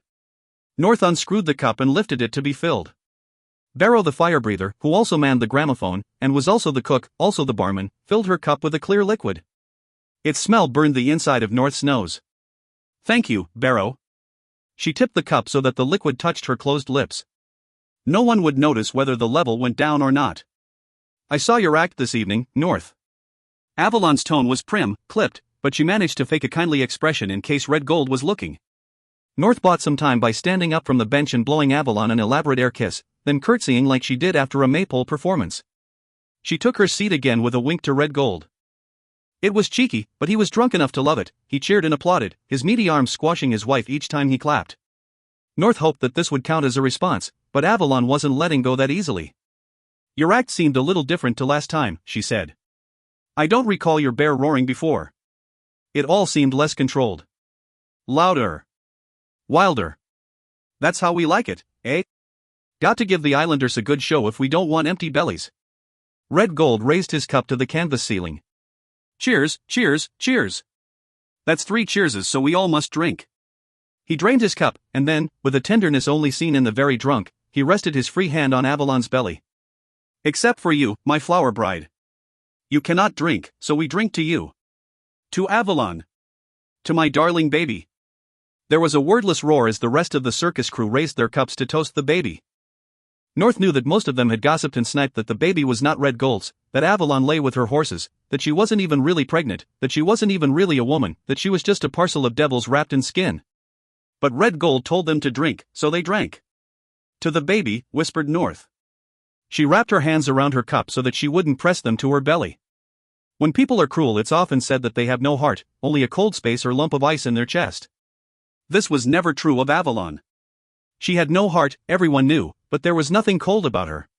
North unscrewed the cup and lifted it to be filled. Barrow the fire breather, who also manned the gramophone, and was also the cook, also the barman, filled her cup with a clear liquid. Its smell burned the inside of North's nose. "Thank you, Barrow." She tipped the cup so that the liquid touched her closed lips. "No one would notice whether the level went down or not." "I saw your act this evening, North." Avalon's tone was prim, clipped, but she managed to fake a kindly expression in case Red Gold was looking. North bought some time by standing up from the bench and blowing Avalon an elaborate air kiss, then curtsying like she did after a maypole performance. She took her seat again with a wink to Red Gold. It was cheeky, but he was drunk enough to love it. He cheered and applauded, his meaty arms squashing his wife each time he clapped. North hoped that this would count as a response, but Avalon wasn't letting go that easily. "Your act seemed a little different to last time," she said. "I don't recall your bear roaring before. It all seemed less controlled. Louder. Wilder. That's how we like it, eh? Got to give the Islanders a good show if we don't want empty bellies." Red Gold raised his cup to the canvas ceiling. "Cheers, cheers, cheers. That's 3 cheerses, so we all must drink." He drained his cup, and then, with a tenderness only seen in the very drunk, he rested his free hand on Avalon's belly. "Except for you, my flower bride. You cannot drink, so we drink to you. To Avalon. To my darling baby." There was a wordless roar as the rest of the circus crew raised their cups to toast the baby. North knew that most of them had gossiped and sniped that the baby was not Red Gold's, that Avalon lay with her horses, that she wasn't even really pregnant, that she wasn't even really a woman, that she was just a parcel of devils wrapped in skin. But Red Gold told them to drink, so they drank. "To the baby," whispered North. She wrapped her hands around her cup so that she wouldn't press them to her belly. When people are cruel, it's often said that they have no heart, only a cold space or lump of ice in their chest. This was never true of Avalon. She had no heart, everyone knew, but there was nothing cold about her.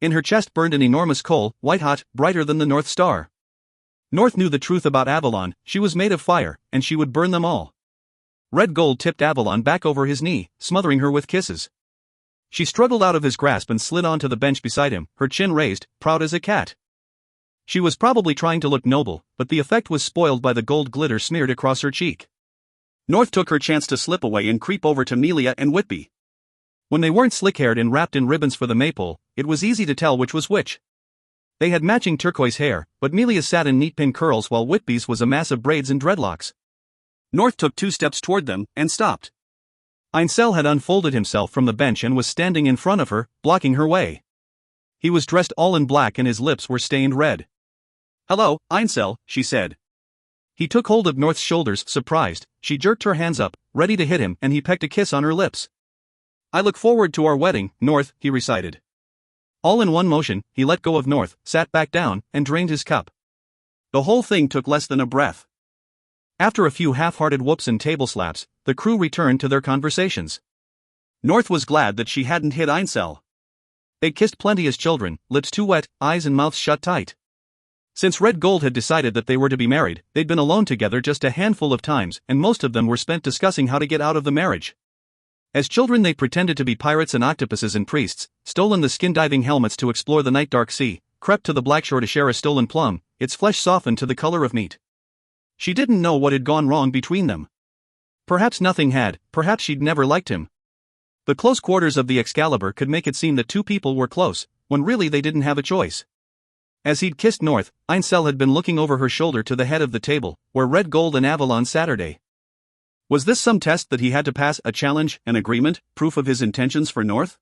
In her chest burned an enormous coal, white-hot, brighter than the North Star. North knew the truth about Avalon. She was made of fire, and she would burn them all. Red Gold tipped Avalon back over his knee, smothering her with kisses. She struggled out of his grasp and slid onto the bench beside him, her chin raised, proud as a cat. She was probably trying to look noble, but the effect was spoiled by the gold glitter smeared across her cheek. North took her chance to slip away and creep over to Melia and Whitby. When they weren't slick-haired and wrapped in ribbons for the maypole, it was easy to tell which was which. They had matching turquoise hair, but Melia's sat in neat pin curls while Whitby's was a mass of braids and dreadlocks. North took 2 steps toward them, and stopped. Einsel had unfolded himself from the bench and was standing in front of her, blocking her way. He was dressed all in black and his lips were stained red. "Hello, Einsel," she said. He took hold of North's shoulders, surprised. She jerked her hands up, ready to hit him, and he pecked a kiss on her lips. "I look forward to our wedding, North," he recited. All in one motion, he let go of North, sat back down, and drained his cup. The whole thing took less than a breath. After a few half-hearted whoops and table slaps, the crew returned to their conversations. North was glad that she hadn't hit Einsel. They kissed plenty as children, lips too wet, eyes and mouths shut tight. Since Red Gold had decided that they were to be married, they'd been alone together just a handful of times, and most of them were spent discussing how to get out of the marriage. As children they pretended to be pirates and octopuses and priests, stolen the skin-diving helmets to explore the night dark sea, crept to the black shore to share a stolen plum, its flesh softened to the color of meat. She didn't know what had gone wrong between them. Perhaps nothing had, perhaps she'd never liked him. The close quarters of the Excalibur could make it seem that two people were close, when really they didn't have a choice. As he'd kissed North, Einsel had been looking over her shoulder to the head of the table, where Red Gold and Avalon Saturday. Was this some test that he had to pass, a challenge, an agreement, proof of his intentions for North?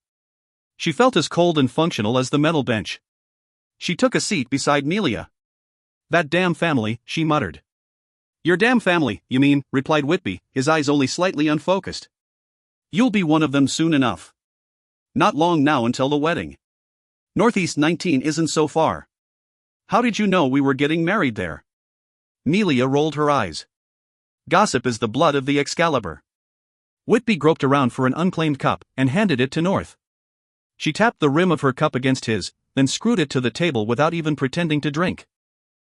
She felt as cold and functional as the metal bench. She took a seat beside Melia. "That damn family," she muttered. "Your damn family, you mean," replied Whitby, his eyes only slightly unfocused. "You'll be one of them soon enough. Not long now until the wedding. Northeast 19 isn't so far. How did you know we were getting married there?" Melia rolled her eyes. "Gossip is the blood of the Excalibur." Whitby groped around for an unclaimed cup, and handed it to North. She tapped the rim of her cup against his, then screwed it to the table without even pretending to drink.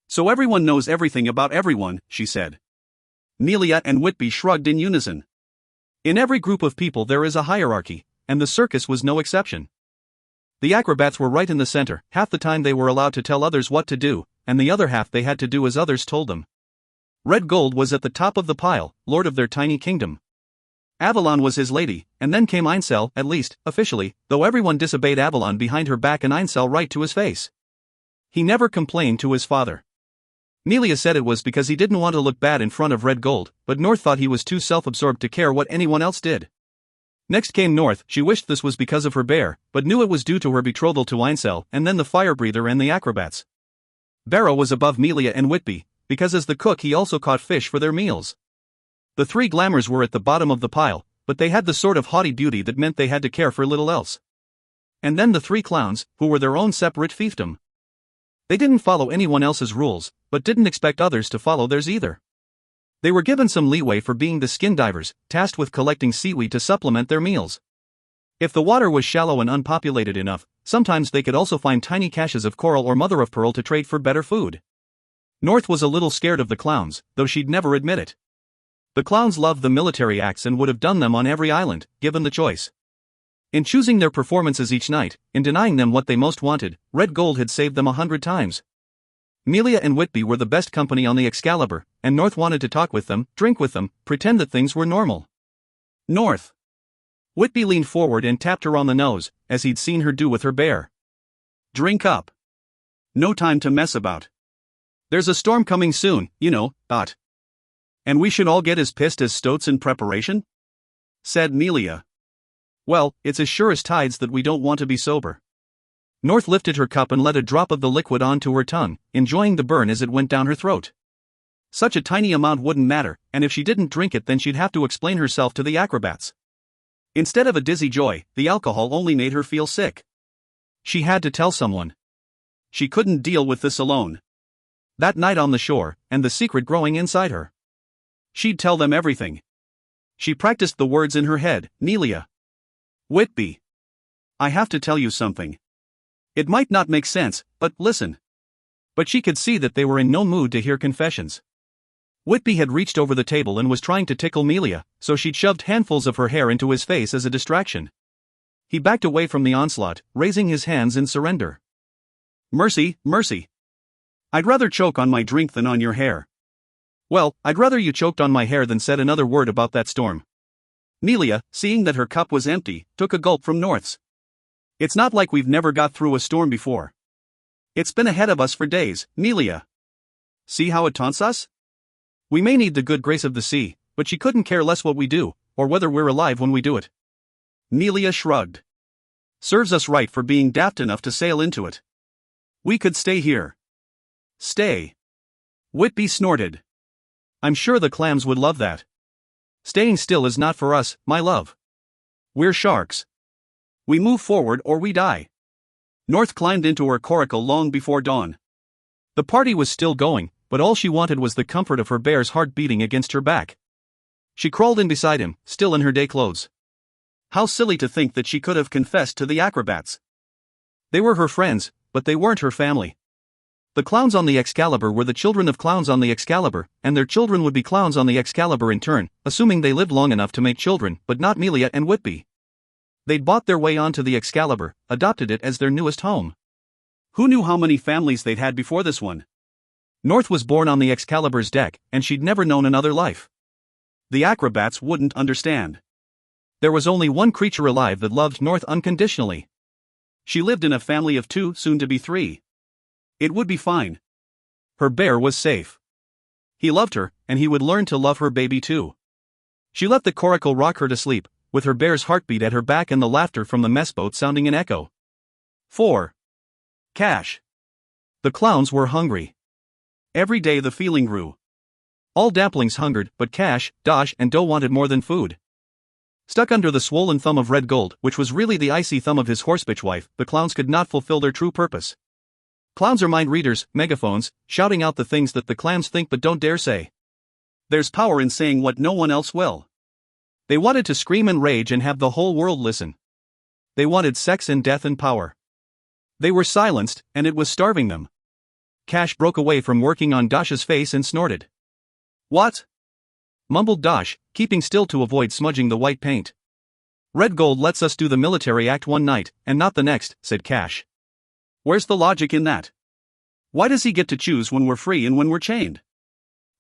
"So everyone knows everything about everyone," she said. Melia and Whitby shrugged in unison. In every group of people there is a hierarchy, and the circus was no exception. The acrobats were right in the center. Half the time they were allowed to tell others what to do, and the other half they had to do as others told them. Red Gold was at the top of the pile, lord of their tiny kingdom. Avalon was his lady, and then came Einsel, at least, officially, though everyone disobeyed Avalon behind her back and Einsel right to his face. He never complained to his father. Melia said it was because he didn't want to look bad in front of Red Gold, but North thought he was too self-absorbed to care what anyone else did. Next came North. She wished this was because of her bear, but knew it was due to her betrothal to Einsel, and then the fire breather and the acrobats. Barrow was above Melia and Whitby, because as the cook he also caught fish for their meals. The three glamours were at the bottom of the pile, but they had the sort of haughty beauty that meant they had to care for little else. And then the three clowns, who were their own separate fiefdom. They didn't follow anyone else's rules, but didn't expect others to follow theirs either. They were given some leeway for being the skin divers, tasked with collecting seaweed to supplement their meals. If the water was shallow and unpopulated enough, sometimes they could also find tiny caches of coral or mother of pearl to trade for better food. North was a little scared of the clowns, though she'd never admit it. The clowns loved the military acts and would have done them on every island, given the choice. In choosing their performances each night, in denying them what they most wanted, Red Gold had saved them 100 times. Melia and Whitby were the best company on the Excalibur, and North wanted to talk with them, drink with them, pretend that things were normal. North. Whitby leaned forward and tapped her on the nose, as he'd seen her do with her bear. Drink up. No time to mess about. There's a storm coming soon, you know, Dot. And we should all get as pissed as stoats in preparation? Said Melia. Well, it's as sure as tides that we don't want to be sober. North lifted her cup and let a drop of the liquid onto her tongue, enjoying the burn as it went down her throat. Such a tiny amount wouldn't matter, and if she didn't drink it then she'd have to explain herself to the acrobats. Instead of a dizzy joy, the alcohol only made her feel sick. She had to tell someone. She couldn't deal with this alone. That night on the shore, and the secret growing inside her. She'd tell them everything. She practiced the words in her head. Melia. Whitby. I have to tell you something. It might not make sense, but listen. But she could see that they were in no mood to hear confessions. Whitby had reached over the table and was trying to tickle Melia, so she'd shoved handfuls of her hair into his face as a distraction. He backed away from the onslaught, raising his hands in surrender. Mercy, mercy. I'd rather choke on my drink than on your hair. Well, I'd rather you choked on my hair than said another word about that storm. Melia, seeing that her cup was empty, took a gulp from North's. It's not like we've never got through a storm before. It's been ahead of us for days, Melia. See how it taunts us? We may need the good grace of the sea, but she couldn't care less what we do, or whether we're alive when we do it. Melia shrugged. Serves us right for being daft enough to sail into it. We could stay here. Stay. Whitby snorted. I'm sure the clams would love that. Staying still is not for us, my love. We're sharks. We move forward or we die. North climbed into her coracle long before dawn. The party was still going, but all she wanted was the comfort of her bear's heart beating against her back. She crawled in beside him, still in her day clothes. How silly to think that she could have confessed to the acrobats. They were her friends, but they weren't her family. The clowns on the Excalibur were the children of clowns on the Excalibur, and their children would be clowns on the Excalibur in turn, assuming they lived long enough to make children, but not Melia and Whitby. They'd bought their way onto the Excalibur, adopted it as their newest home. Who knew how many families they'd had before this one? North was born on the Excalibur's deck, and she'd never known another life. The acrobats wouldn't understand. There was only one creature alive that loved North unconditionally. She lived in a family of 2, soon to be 3. It would be fine. Her bear was safe. He loved her, and he would learn to love her baby too. She let the coracle rock her to sleep, with her bear's heartbeat at her back and the laughter from the mess boat sounding in echo. 4. Cash. The clowns were hungry. Every day the feeling grew. All damplings hungered, but Cash, Dosh, and Doe wanted more than food. Stuck under the swollen thumb of Red Gold, which was really the icy thumb of his horsebitch wife, the clowns could not fulfill their true purpose. Clowns are mind readers, megaphones, shouting out the things that the clams think but don't dare say. There's power in saying what no one else will. They wanted to scream and rage and have the whole world listen. They wanted sex and death and power. They were silenced, and it was starving them. Cash broke away from working on Dosh's face and snorted. What? Mumbled Dosh, keeping still to avoid smudging the white paint. Red gold lets us do the military act one night, and not the next, said Cash. Where's the logic in that? Why does he get to choose when we're free and when we're chained?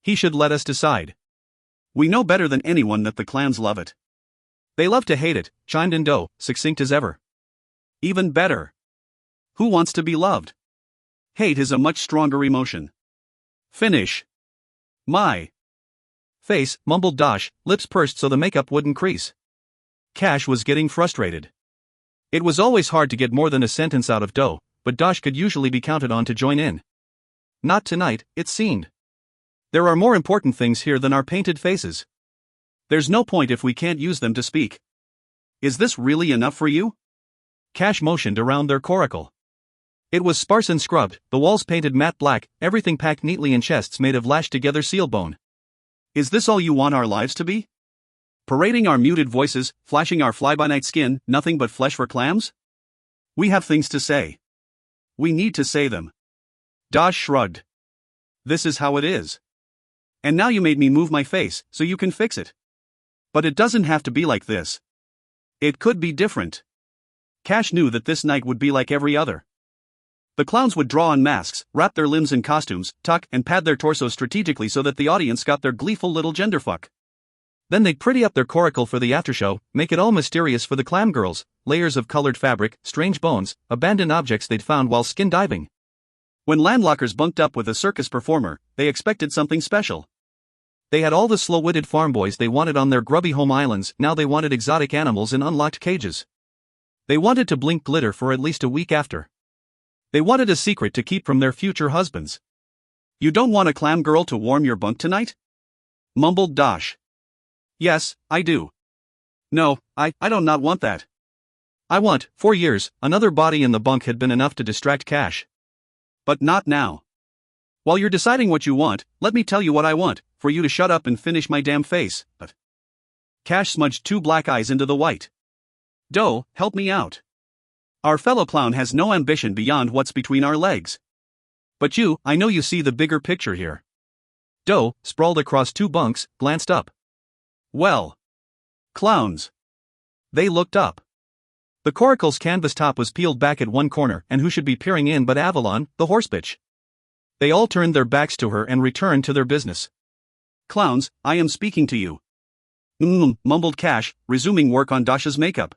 He should let us decide. We know better than anyone that the clans love it. They love to hate it, chimed in Doe, succinct as ever. Even better. Who wants to be loved? Hate is a much stronger emotion. Finish. My face, mumbled Dosh, lips pursed so the makeup wouldn't crease. Cash was getting frustrated. It was always hard to get more than a sentence out of Doe, but Dosh could usually be counted on to join in. Not tonight, it seemed. There are more important things here than our painted faces. There's no point if we can't use them to speak. Is this really enough for you? Cash motioned around their coracle. It was sparse and scrubbed, the walls painted matte black, everything packed neatly in chests made of lashed-together seal bone. Is this all you want our lives to be? Parading our muted voices, flashing our fly-by-night skin, nothing but flesh for clams? We have things to say. We need to say them. Dosh shrugged. This is how it is. And now you made me move my face, so you can fix it. But it doesn't have to be like this. It could be different. Cash knew that this night would be like every other. The clowns would draw on masks, wrap their limbs in costumes, tuck and pad their torsos strategically so that the audience got their gleeful little genderfuck. Then they'd pretty up their coracle for the aftershow, make it all mysterious for the clam girls, layers of colored fabric, strange bones, abandoned objects they'd found while skin diving. When landlockers bunked up with a circus performer, they expected something special. They had all the slow-witted farm boys they wanted on their grubby home islands, now they wanted exotic animals in unlocked cages. They wanted to blink glitter for at least a week after. They wanted a secret to keep from their future husbands. You don't want a clam girl to warm your bunk tonight? Mumbled Dosh. Yes, I do. No, I don't not want that. I want, 4 years, another body in the bunk had been enough to distract Cash. But not now. While you're deciding what you want, let me tell you what I want, for you to shut up and finish my damn face, but... Cash smudged 2 black eyes into the white. Doe, help me out. Our fellow clown has no ambition beyond what's between our legs. But you, I know you see the bigger picture here. Doe, sprawled across 2 bunks, glanced up. Well. Clowns. They looked up. The coracle's canvas top was peeled back at one corner, and who should be peering in but Avalon, the horsebitch. They all turned their backs to her and returned to their business. Clowns, I am speaking to you. Mumbled Cash, resuming work on Dosh's makeup.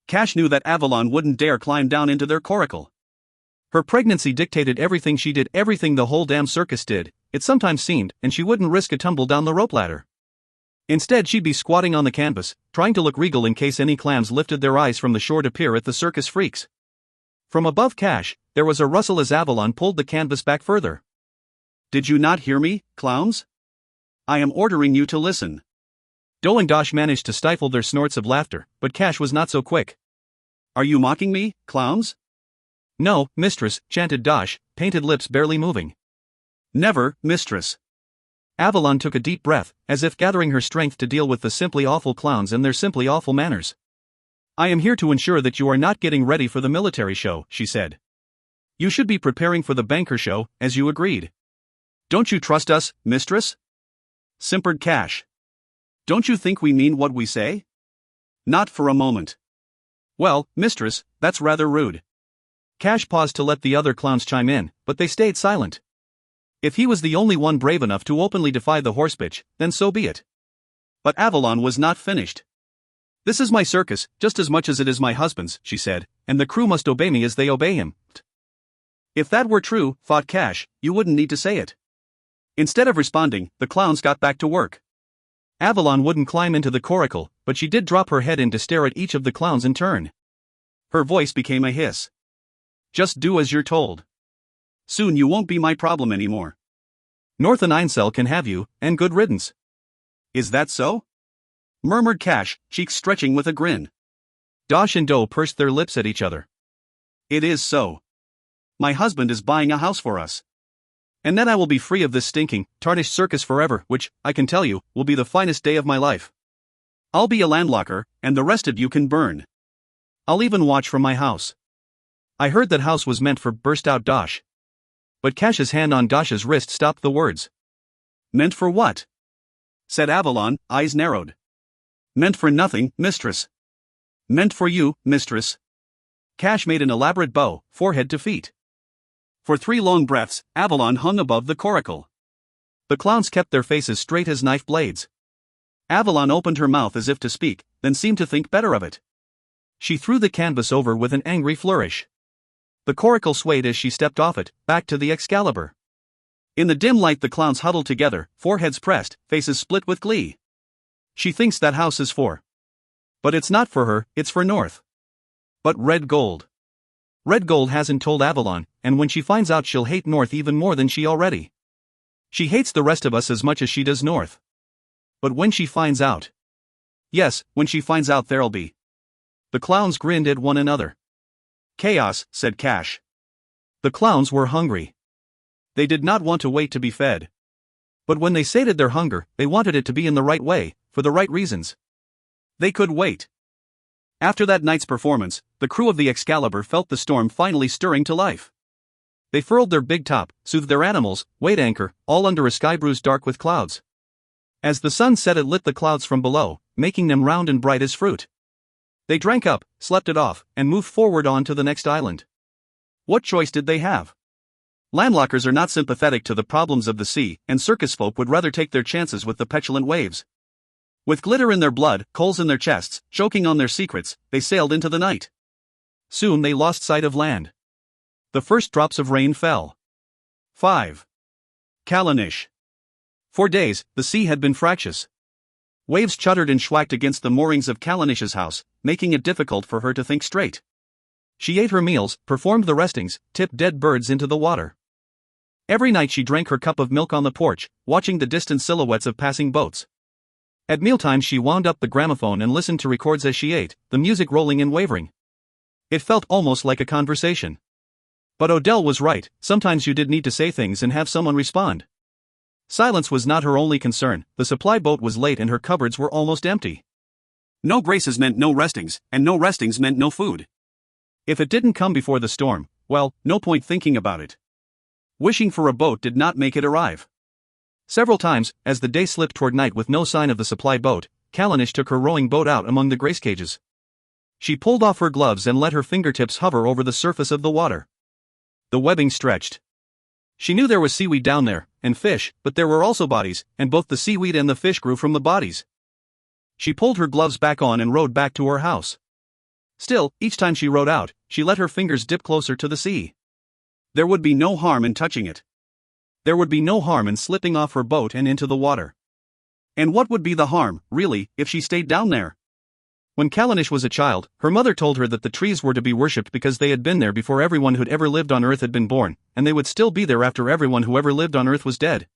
Cash knew that Avalon wouldn't dare climb down into their coracle. Her pregnancy dictated everything she did, everything the whole damn circus did, it sometimes seemed, and she wouldn't risk a tumble down the rope ladder. Instead she'd be squatting on the canvas, trying to look regal in case any clams lifted their eyes from the shore to peer at the circus freaks. From above Cash, there was a rustle as Avalon pulled the canvas back further. Did you not hear me, clowns? I am ordering you to listen. Doe and Dosh managed to stifle their snorts of laughter, but Cash was not so quick. Are you mocking me, clowns? No, mistress, chanted Dosh, painted lips barely moving. Never, mistress. Avalon took a deep breath, as if gathering her strength to deal with the simply awful clowns and their simply awful manners. I am here to ensure that you are not getting ready for the military show, she said. You should be preparing for the banker show, as you agreed. Don't you trust us, mistress? Simpered Cash. Don't you think we mean what we say? Not for a moment. Well, mistress, that's rather rude. Cash paused to let the other clowns chime in, but they stayed silent. If he was the only one brave enough to openly defy the horsebitch, then so be it. But Avalon was not finished. This is my circus, just as much as it is my husband's, she said, and the crew must obey me as they obey him. If that were true, thought Cash, you wouldn't need to say it. Instead of responding, the clowns got back to work. Avalon wouldn't climb into the coracle, but she did drop her head in to stare at each of the clowns in turn. Her voice became a hiss. Just do as you're told. Soon you won't be my problem anymore. North and Einsel can have you, and good riddance. Is that so? Murmured Cash, cheeks stretching with a grin. Dosh and Doe pursed their lips at each other. It is so. My husband is buying a house for us. And then I will be free of this stinking, tarnished circus forever, which, I can tell you, will be the finest day of my life. I'll be a landlocker, and the rest of you can burn. I'll even watch from my house. I heard that house was meant for, burst out Dosh. But Cash's hand on Dosh's wrist stopped the words. Meant for what? Said Avalon, eyes narrowed. Meant for nothing, mistress. Meant for you, mistress. Cash made an elaborate bow, forehead to feet. For 3 long breaths, Avalon hung above the coracle. The clowns kept their faces straight as knife blades. Avalon opened her mouth as if to speak, then seemed to think better of it. She threw the canvas over with an angry flourish. The coracle swayed as she stepped off it, back to the Excalibur. In the dim light the clowns huddled together, foreheads pressed, faces split with glee. She thinks that house is for. But it's not for her, it's for North. But Red Gold. Red Gold hasn't told Avalon, and when she finds out she'll hate North even more than she already. She hates the rest of us as much as she does North. But when she finds out. Yes, when she finds out there'll be. The clowns grinned at one another. Chaos, said Cash. The clowns were hungry. They did not want to wait to be fed. But when they sated their hunger, they wanted it to be in the right way, for the right reasons. They could wait. After that night's performance, the crew of the Excalibur felt the storm finally stirring to life. They furled their big top, soothed their animals, weighed anchor, all under a sky bruised dark with clouds. As the sun set it lit the clouds from below, making them round and bright as fruit. They drank up, slept it off, and moved forward on to the next island. What choice did they have? Landlockers are not sympathetic to the problems of the sea, and circus folk would rather take their chances with the petulant waves. With glitter in their blood, coals in their chests, choking on their secrets, they sailed into the night. Soon they lost sight of land. The first drops of rain fell. 5. Callanish. For days, the sea had been fractious. Waves chuttered and schwacked against the moorings of Callanish's house, making it difficult for her to think straight. She ate her meals, performed the restings, tipped dead birds into the water. Every night she drank her cup of milk on the porch, watching the distant silhouettes of passing boats. At mealtime she wound up the gramophone and listened to records as she ate, the music rolling and wavering. It felt almost like a conversation. But Odell was right, sometimes you did need to say things and have someone respond. Silence was not her only concern, the supply boat was late and her cupboards were almost empty. No graces meant no restings, and no restings meant no food. If it didn't come before the storm, well, no point thinking about it. Wishing for a boat did not make it arrive. Several times, as the day slipped toward night with no sign of the supply boat, Callanish took her rowing boat out among the grace cages. She pulled off her gloves and let her fingertips hover over the surface of the water. The webbing stretched. She knew there was seaweed down there, and fish, but there were also bodies, and both the seaweed and the fish grew from the bodies. She pulled her gloves back on and rowed back to her house. Still, each time she rowed out, she let her fingers dip closer to the sea. There would be no harm in touching it. There would be no harm in slipping off her boat and into the water. And what would be the harm, really, if she stayed down there? When Callanish was a child, her mother told her that the trees were to be worshipped because they had been there before everyone who'd ever lived on Earth had been born, and they would still be there after everyone who ever lived on Earth was dead.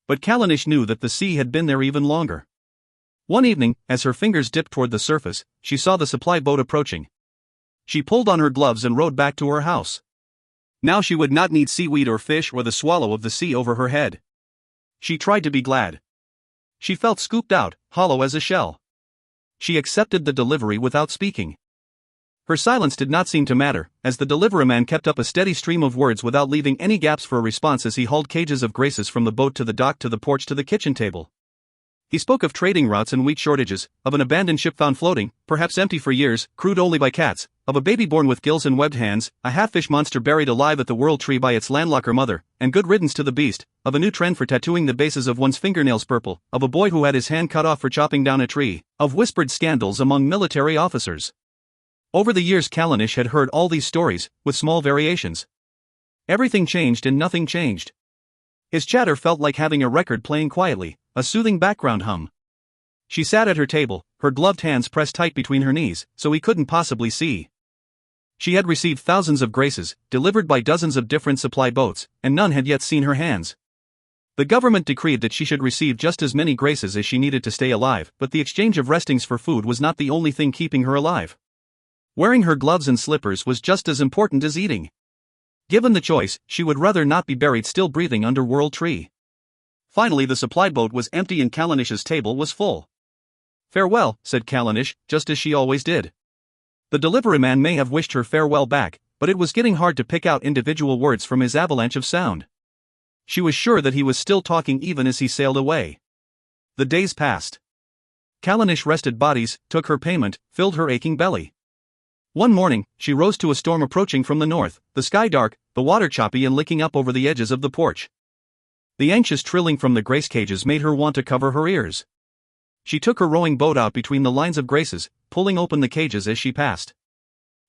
But Callanish knew that the sea had been there even longer. One evening, as her fingers dipped toward the surface, she saw the supply boat approaching. She pulled on her gloves and rowed back to her house. Now she would not need seaweed or fish or the swallow of the sea over her head. She tried to be glad. She felt scooped out, hollow as a shell. She accepted the delivery without speaking. Her silence did not seem to matter, as the delivery man kept up a steady stream of words without leaving any gaps for a response as he hauled cages of graces from the boat to the dock to the porch to the kitchen table. He spoke of trading routes and wheat shortages, of an abandoned ship found floating, perhaps empty for years, crewed only by cats, of a baby born with gills and webbed hands, a half-fish monster buried alive at the World Tree by its landlocker mother, and good riddance to the beast, of a new trend for tattooing the bases of one's fingernails purple, of a boy who had his hand cut off for chopping down a tree, of whispered scandals among military officers. Over the years Callanish had heard all these stories, with small variations. Everything changed and nothing changed. His chatter felt like having a record playing quietly, a soothing background hum. She sat at her table, her gloved hands pressed tight between her knees, so he couldn't possibly see. She had received thousands of graces, delivered by dozens of different supply boats, and none had yet seen her hands. The government decreed that she should receive just as many graces as she needed to stay alive, but the exchange of restings for food was not the only thing keeping her alive. Wearing her gloves and slippers was just as important as eating. Given the choice, she would rather not be buried still breathing under World Tree. Finally the supply boat was empty and Callanish's table was full. "Farewell," said Callanish, just as she always did. The delivery man may have wished her farewell back, but it was getting hard to pick out individual words from his avalanche of sound. She was sure that he was still talking even as he sailed away. The days passed. Callanish rested bodies, took her payment, filled her aching belly. One morning, she rose to a storm approaching from the north, the sky dark, the water choppy and licking up over the edges of the porch. The anxious trilling from the grace cages made her want to cover her ears. She took her rowing boat out between the lines of graces, pulling open the cages as she passed.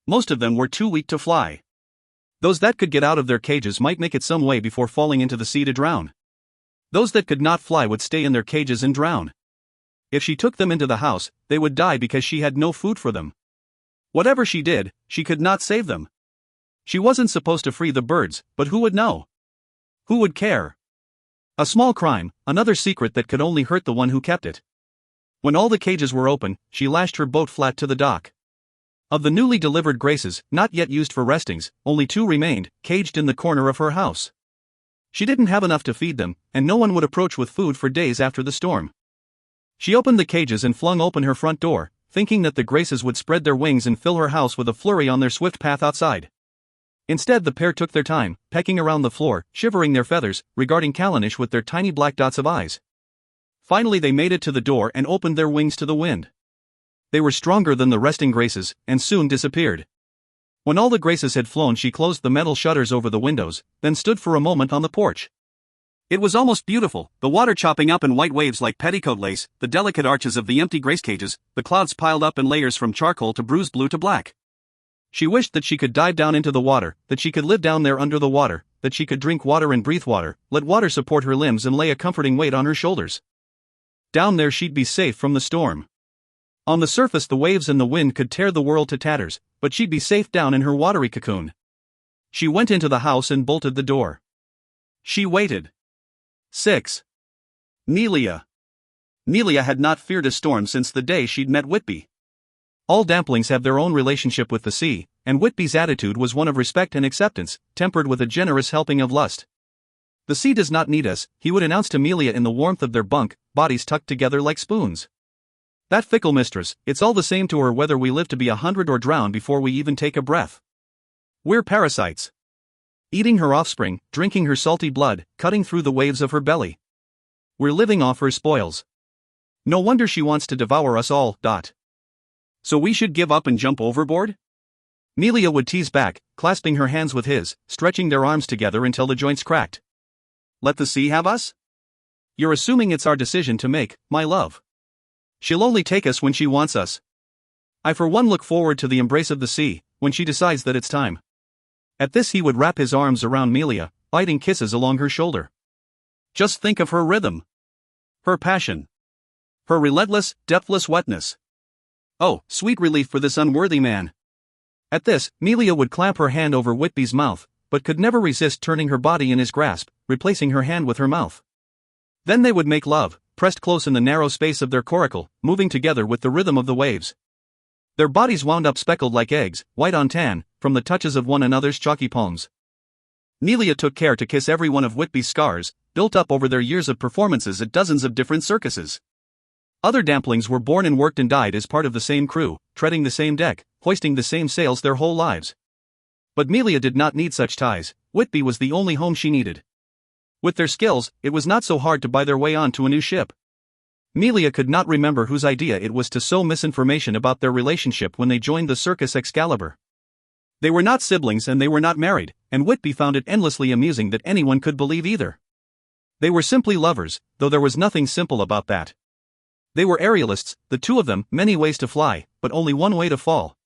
Most of them were too weak to fly. Those that could get out of their cages might make it some way before falling into the sea to drown. Those that could not fly would stay in their cages and drown. If she took them into the house, they would die because she had no food for them. Whatever she did, she could not save them. She wasn't supposed to free the birds, but who would know? Who would care? A small crime, another secret that could only hurt the one who kept it. When all the cages were open, she lashed her boat flat to the dock. Of the newly delivered graces, not yet used for restings, only 2 remained, caged in the corner of her house. She didn't have enough to feed them, and no one would approach with food for days after the storm. She opened the cages and flung open her front door, thinking that the graces would spread their wings and fill her house with a flurry on their swift path outside. Instead, the pair took their time, pecking around the floor, shivering their feathers, regarding Callanish with their tiny black dots of eyes. Finally they made it to the door and opened their wings to the wind. They were stronger than the resting graces, and soon disappeared. When all the graces had flown, she closed the metal shutters over the windows, then stood for a moment on the porch. It was almost beautiful, the water chopping up in white waves like petticoat lace, the delicate arches of the empty grace cages, the clouds piled up in layers from charcoal to bruised blue to black. She wished that she could dive down into the water, that she could live down there under the water, that she could drink water and breathe water, let water support her limbs and lay a comforting weight on her shoulders. Down there she'd be safe from the storm. On the surface the waves and the wind could tear the world to tatters, but she'd be safe down in her watery cocoon. She went into the house and bolted the door. She waited. 6. Melia. Melia had not feared a storm since the day she'd met Whitby. All damplings have their own relationship with the sea, and Whitby's attitude was one of respect and acceptance, tempered with a generous helping of lust. The sea does not need us, he would announce to Melia in the warmth of their bunk, bodies tucked together like spoons. That fickle mistress, it's all the same to her whether we live to be 100 or drown before we even take a breath. We're parasites. Eating her offspring, drinking her salty blood, cutting through the waves of her belly. We're living off her spoils. No wonder she wants to devour us all. So we should give up and jump overboard? Melia would tease back, clasping her hands with his, stretching their arms together until the joints cracked. Let the sea have us? You're assuming it's our decision to make, my love. She'll only take us when she wants us. I for one look forward to the embrace of the sea, when she decides that it's time. At this he would wrap his arms around Melia, biting kisses along her shoulder. Just think of her rhythm. Her passion. Her relentless, depthless wetness. Oh, sweet relief for this unworthy man. At this, Melia would clamp her hand over Whitby's mouth, but could never resist turning her body in his grasp, replacing her hand with her mouth. Then they would make love, pressed close in the narrow space of their coracle, moving together with the rhythm of the waves. Their bodies wound up speckled like eggs, white on tan, from the touches of one another's chalky palms. Melia took care to kiss every one of Whitby's scars, built up over their years of performances at dozens of different circuses. Other damplings were born and worked and died as part of the same crew, treading the same deck, hoisting the same sails their whole lives. But Melia did not need such ties. Whitby was the only home she needed. With their skills, it was not so hard to buy their way on to a new ship. Melia could not remember whose idea it was to sow misinformation about their relationship when they joined the Circus Excalibur. They were not siblings and they were not married, and Whitby found it endlessly amusing that anyone could believe either. They were simply lovers, though there was nothing simple about that. They were aerialists, the two of them, many ways to fly, but only one way to fall.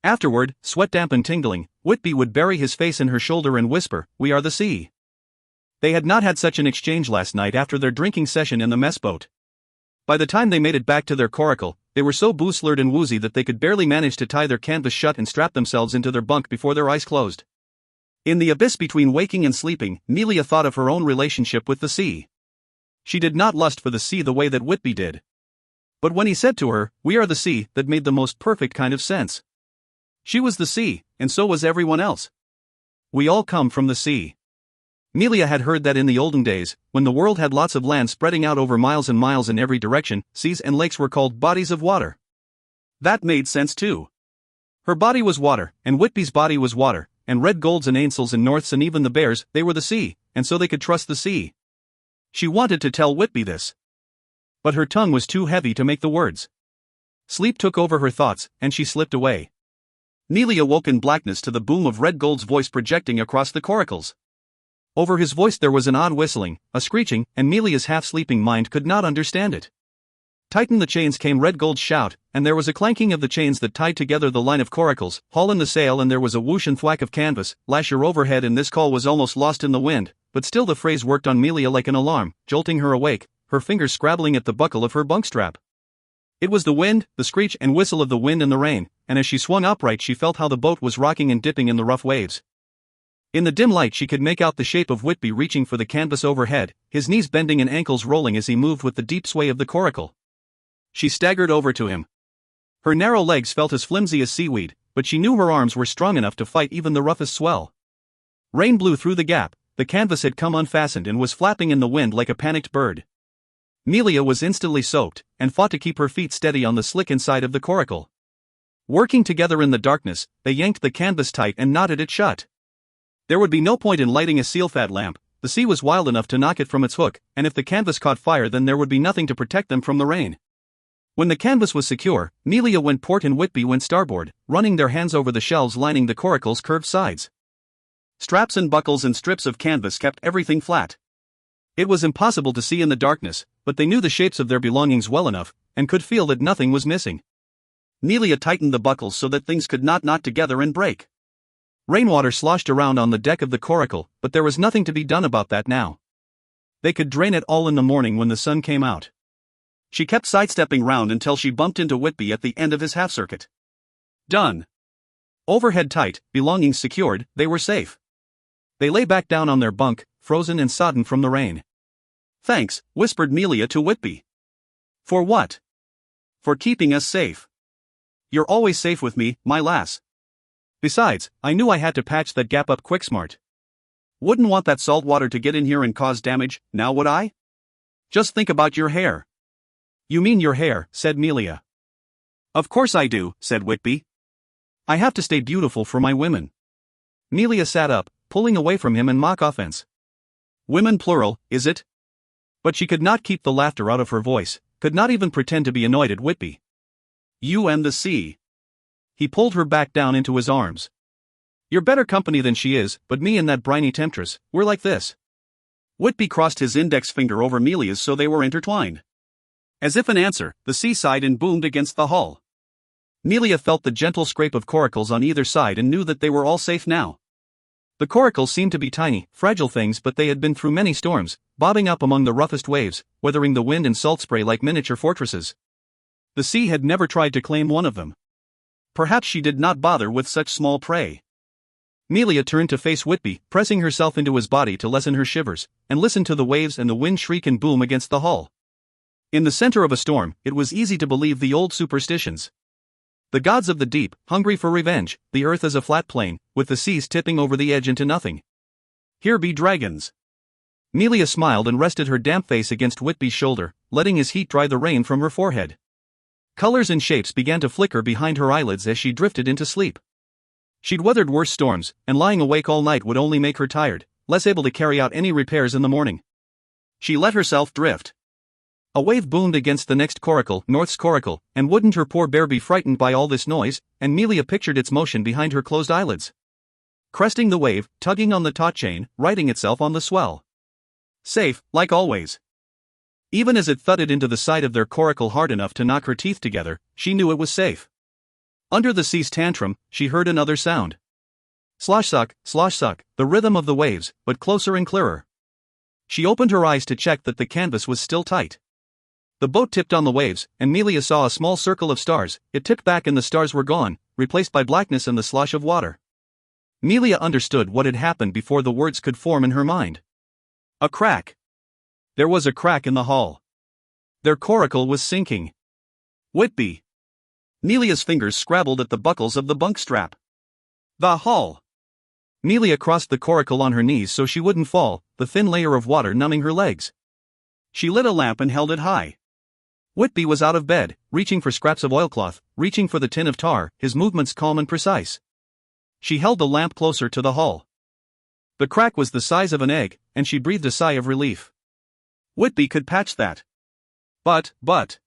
Afterward, sweat-damp and tingling, Whitby would bury his face in her shoulder and whisper, "We are the sea." They had not had such an exchange last night after their drinking session in the mess boat. By the time they made it back to their coracle, they were so booslurred and woozy that they could barely manage to tie their canvas shut and strap themselves into their bunk before their eyes closed. In the abyss between waking and sleeping, Melia thought of her own relationship with the sea. She did not lust for the sea the way that Whitby did. But when he said to her, "We are the sea," that made the most perfect kind of sense. She was the sea, and so was everyone else. We all come from the sea. Melia had heard that in the olden days, when the world had lots of land spreading out over miles and miles in every direction, seas and lakes were called bodies of water. That made sense too. Her body was water, and Whitby's body was water, and red golds and ainsels and norths and even the bears, they were the sea, and so they could trust the sea. She wanted to tell Whitby this. But her tongue was too heavy to make the words. Sleep took over her thoughts, and she slipped away. Melia woke in blackness to the boom of Red Gold's voice projecting across the coracles. Over his voice there was an odd whistling, a screeching, and Melia's half-sleeping mind could not understand it. Tighten the chains, came Red Gold's shout, and there was a clanking of the chains that tied together the line of coracles. Haul in the sail, and there was a whoosh and thwack of canvas. Lash your overhead, and this call was almost lost in the wind, but still the phrase worked on Melia like an alarm, jolting her awake, her fingers scrabbling at the buckle of her bunk strap. It was the wind, the screech and whistle of the wind and the rain, and as she swung upright she felt how the boat was rocking and dipping in the rough waves. In the dim light she could make out the shape of Whitby reaching for the canvas overhead, his knees bending and ankles rolling as he moved with the deep sway of the coracle. She staggered over to him. Her narrow legs felt as flimsy as seaweed, but she knew her arms were strong enough to fight even the roughest swell. Rain blew through the gap, the canvas had come unfastened and was flapping in the wind like a panicked bird. Melia was instantly soaked, and fought to keep her feet steady on the slick inside of the coracle. Working together in the darkness, they yanked the canvas tight and knotted it shut. There would be no point in lighting a seal-fat lamp, the sea was wild enough to knock it from its hook, and if the canvas caught fire then there would be nothing to protect them from the rain. When the canvas was secure, Melia went port and Whitby went starboard, running their hands over the shelves lining the coracle's curved sides. Straps and buckles and strips of canvas kept everything flat. It was impossible to see in the darkness, but they knew the shapes of their belongings well enough, and could feel that nothing was missing. Melia tightened the buckles so that things could not knot together and break. Rainwater sloshed around on the deck of the coracle, but there was nothing to be done about that now. They could drain it all in the morning when the sun came out. She kept sidestepping round until she bumped into Whitby at the end of his half-circuit. Done. Overhead tight, belongings secured, they were safe. They lay back down on their bunk, frozen and sodden from the rain. Thanks, whispered Melia to Whitby. For what? For keeping us safe. You're always safe with me, my lass. Besides, I knew I had to patch that gap up quick smart. Wouldn't want that salt water to get in here and cause damage, now would I? Just think about your hair. You mean your hair, said Melia. Of course I do, said Whitby. I have to stay beautiful for my women. Melia sat up, pulling away from him in mock offense. Women plural, is it? But she could not keep the laughter out of her voice, could not even pretend to be annoyed at Whitby. You and the sea. He pulled her back down into his arms. You're better company than she is, but me and that briny temptress, we're like this. Whitby crossed his index finger over Melia's so they were intertwined. As if in answer, the sea sighed and boomed against the hull. Melia felt the gentle scrape of coracles on either side and knew that they were all safe now. The coracles seemed to be tiny, fragile things, but they had been through many storms, bobbing up among the roughest waves, weathering the wind and salt spray like miniature fortresses. The sea had never tried to claim one of them. Perhaps she did not bother with such small prey. Melia turned to face Whitby, pressing herself into his body to lessen her shivers, and listened to the waves and the wind shriek and boom against the hull. In the center of a storm, it was easy to believe the old superstitions. The gods of the deep, hungry for revenge, the earth as a flat plain, with the seas tipping over the edge into nothing. Here be dragons. Melia smiled and rested her damp face against Whitby's shoulder, letting his heat dry the rain from her forehead. Colors and shapes began to flicker behind her eyelids as she drifted into sleep. She'd weathered worse storms, and lying awake all night would only make her tired, less able to carry out any repairs in the morning. She let herself drift. A wave boomed against the next coracle, North's coracle, and wouldn't her poor bear be frightened by all this noise, and Melia pictured its motion behind her closed eyelids. Cresting the wave, tugging on the taut chain, righting itself on the swell. Safe, like always. Even as it thudded into the side of their coracle hard enough to knock her teeth together, she knew it was safe. Under the sea's tantrum, she heard another sound. Slosh-suck, the rhythm of the waves, but closer and clearer. She opened her eyes to check that the canvas was still tight. The boat tipped on the waves, and Melia saw a small circle of stars. It tipped back and the stars were gone, replaced by blackness and the slosh of water. Melia understood what had happened before the words could form in her mind. A crack. There was a crack in the hull. Their coracle was sinking. Whitby. Melia's fingers scrabbled at the buckles of the bunk strap. The hull. Melia crossed the coracle on her knees so she wouldn't fall, the thin layer of water numbing her legs. She lit a lamp and held it high. Whitby was out of bed, reaching for scraps of oilcloth, reaching for the tin of tar, his movements calm and precise. She held the lamp closer to the hull. The crack was the size of an egg, and she breathed a sigh of relief. Whitby could patch that. But,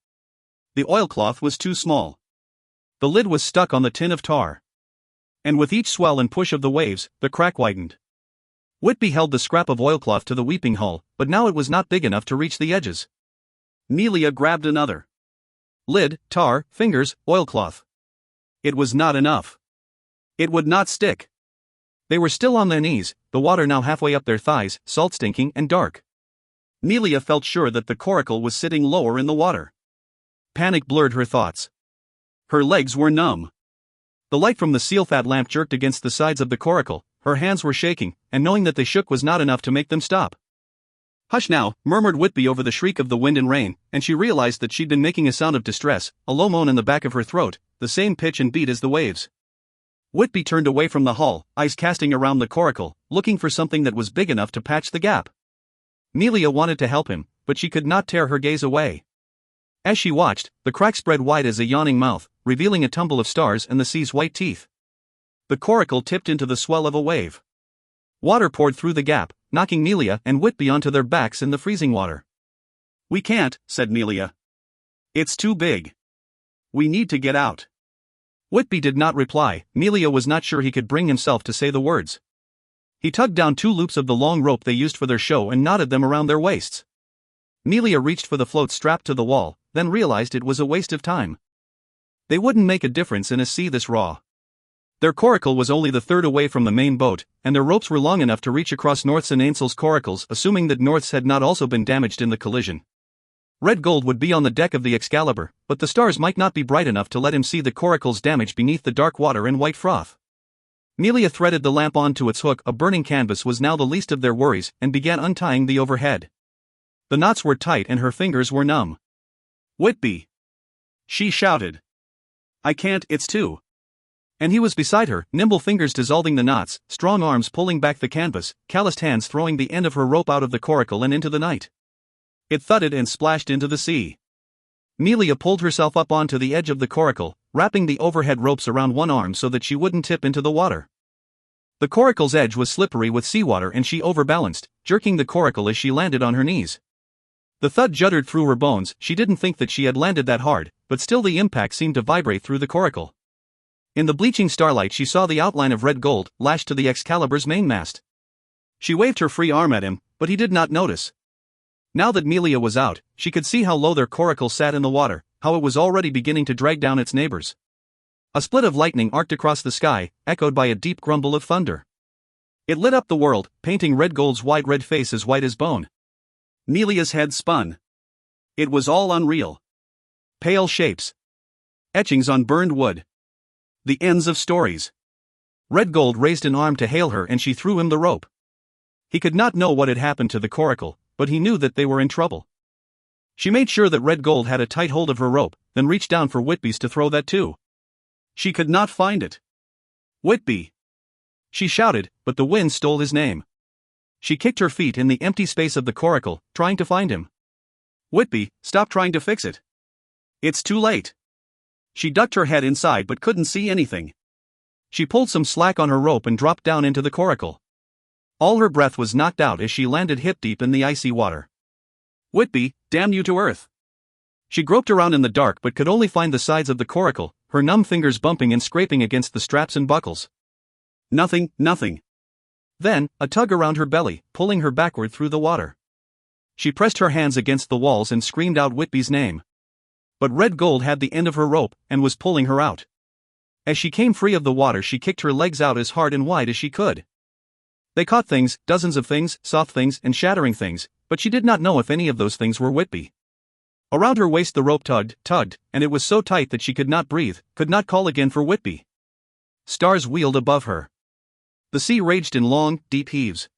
the oilcloth was too small. The lid was stuck on the tin of tar. And with each swell and push of the waves, the crack widened. Whitby held the scrap of oilcloth to the weeping hull, but now it was not big enough to reach the edges. Melia grabbed another. Lid, tar, fingers, oilcloth. It was not enough. It would not stick. They were still on their knees, the water now halfway up their thighs, salt-stinking and dark. Melia felt sure that the coracle was sitting lower in the water. Panic blurred her thoughts. Her legs were numb. The light from the seal-fat lamp jerked against the sides of the coracle, her hands were shaking, and knowing that they shook was not enough to make them stop. "Hush now," murmured Whitby over the shriek of the wind and rain, and she realized that she'd been making a sound of distress, a low moan in the back of her throat, the same pitch and beat as the waves. Whitby turned away from the hull, eyes casting around the coracle, looking for something that was big enough to patch the gap. Melia wanted to help him, but she could not tear her gaze away. As she watched, the crack spread wide as a yawning mouth, revealing a tumble of stars and the sea's white teeth. The coracle tipped into the swell of a wave. Water poured through the gap, knocking Melia and Whitby onto their backs in the freezing water. "We can't," said Melia. "It's too big. We need to get out." Whitby did not reply. Melia was not sure he could bring himself to say the words. He tugged down 2 loops of the long rope they used for their show and knotted them around their waists. Melia reached for the float strapped to the wall, then realized it was a waste of time. They wouldn't make a difference in a sea this raw. Their coracle was only the third away from the main boat, and their ropes were long enough to reach across North's and Ainsl's coracles, assuming that North's had not also been damaged in the collision. Red Gold would be on the deck of the Excalibur, but the stars might not be bright enough to let him see the coracle's damage beneath the dark water and white froth. Melia threaded the lamp onto its hook. A burning canvas was now the least of their worries, and began untying the overhead. The knots were tight and her fingers were numb. "Whitby!" she shouted. "I can't, it's too." And he was beside her, nimble fingers dissolving the knots, strong arms pulling back the canvas, calloused hands throwing the end of her rope out of the coracle and into the night. It thudded and splashed into the sea. Melia pulled herself up onto the edge of the coracle, wrapping the overhead ropes around one arm so that she wouldn't tip into the water. The coracle's edge was slippery with seawater and she overbalanced, jerking the coracle as she landed on her knees. The thud juddered through her bones. She didn't think that she had landed that hard, but still the impact seemed to vibrate through the coracle. In the bleaching starlight she saw the outline of Red Gold, lashed to the Excalibur's mainmast. She waved her free arm at him, but he did not notice. Now that Melia was out, she could see how low their coracle sat in the water, how it was already beginning to drag down its neighbors. A split of lightning arced across the sky, echoed by a deep grumble of thunder. It lit up the world, painting Red Gold's wide red face as white as bone. Melia's head spun. It was all unreal. Pale shapes. Etchings on burned wood. The ends of stories. Red Gold raised an arm to hail her and she threw him the rope. He could not know what had happened to the coracle, but he knew that they were in trouble. She made sure that Red Gold had a tight hold of her rope, then reached down for Whitby's to throw that too. She could not find it. "Whitby!" she shouted, but the wind stole his name. She kicked her feet in the empty space of the coracle, trying to find him. "Whitby, stop trying to fix it. It's too late." She ducked her head inside but couldn't see anything. She pulled some slack on her rope and dropped down into the coracle. All her breath was knocked out as she landed hip-deep in the icy water. "Whitby, damn you to earth!" She groped around in the dark but could only find the sides of the coracle, her numb fingers bumping and scraping against the straps and buckles. Nothing. Then, a tug around her belly, pulling her backward through the water. She pressed her hands against the walls and screamed out Whitby's name. But Red Gold had the end of her rope, and was pulling her out. As she came free of the water she kicked her legs out as hard and wide as she could. They caught things, dozens of things, soft things and shattering things, but she did not know if any of those things were Whitby. Around her waist the rope tugged, and it was so tight that she could not breathe, could not call again for Whitby. Stars wheeled above her. The sea raged in long, deep heaves.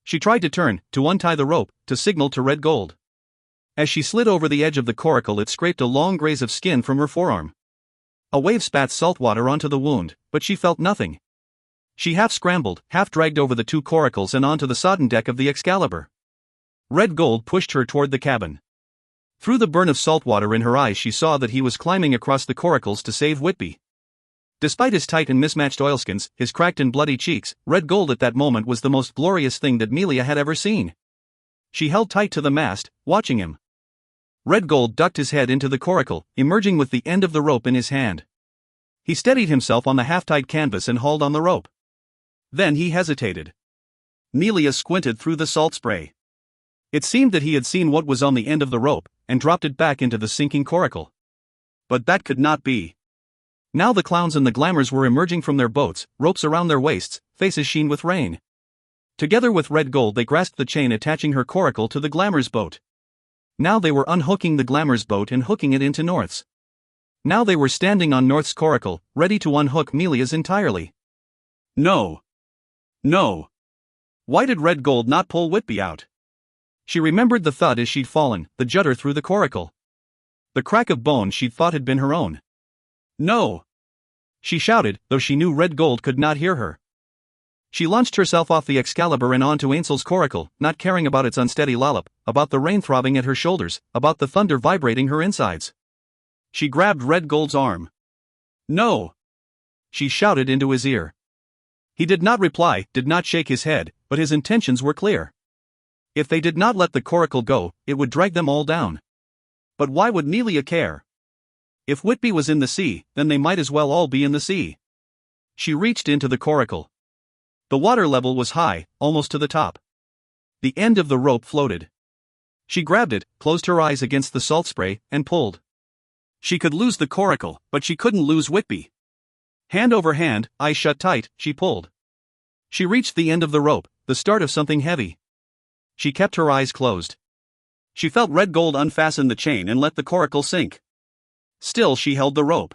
She tried to turn, to untie the rope, to signal to Red Gold. As she slid over the edge of the coracle it scraped a long graze of skin from her forearm. A wave spat salt water onto the wound, but she felt nothing. She half scrambled, half dragged over the 2 coracles and onto the sodden deck of the Excalibur. Red Gold pushed her toward the cabin. Through the burn of salt water in her eyes she saw that he was climbing across the coracles to save Whitby. Despite his tight and mismatched oilskins, his cracked and bloody cheeks, Red Gold at that moment was the most glorious thing that Melia had ever seen. She held tight to the mast, watching him. Red Gold ducked his head into the coracle, emerging with the end of the rope in his hand. He steadied himself on the half-tied canvas and hauled on the rope. Then he hesitated. Melia squinted through the salt spray. It seemed that he had seen what was on the end of the rope, and dropped it back into the sinking coracle. But that could not be. Now the clowns and the glamours were emerging from their boats, ropes around their waists, faces sheen with rain. Together with Red Gold they grasped the chain attaching her coracle to the glamour's boat. Now they were unhooking the glamour's boat and hooking it into North's. Now they were standing on North's coracle, ready to unhook Melia's entirely. No. No. Why did Red Gold not pull Whitby out? She remembered the thud as she'd fallen, the judder through the coracle. The crack of bone she'd thought had been her own. No! She shouted, though she knew Red Gold could not hear her. She launched herself off the Excalibur and onto Ainsl's coracle, not caring about its unsteady lollop, about the rain throbbing at her shoulders, about the thunder vibrating her insides. She grabbed Red Gold's arm. No! She shouted into his ear. He did not reply, did not shake his head, but his intentions were clear. If they did not let the coracle go, it would drag them all down. But why would Melia care? If Whitby was in the sea, then they might as well all be in the sea. She reached into the coracle. The water level was high, almost to the top. The end of the rope floated. She grabbed it, closed her eyes against the salt spray, and pulled. She could lose the coracle, but she couldn't lose Whitby. Hand over hand, eyes shut tight, she pulled. She reached the end of the rope, the start of something heavy. She kept her eyes closed. She felt Red Gold unfasten the chain and let the coracle sink. Still she held the rope.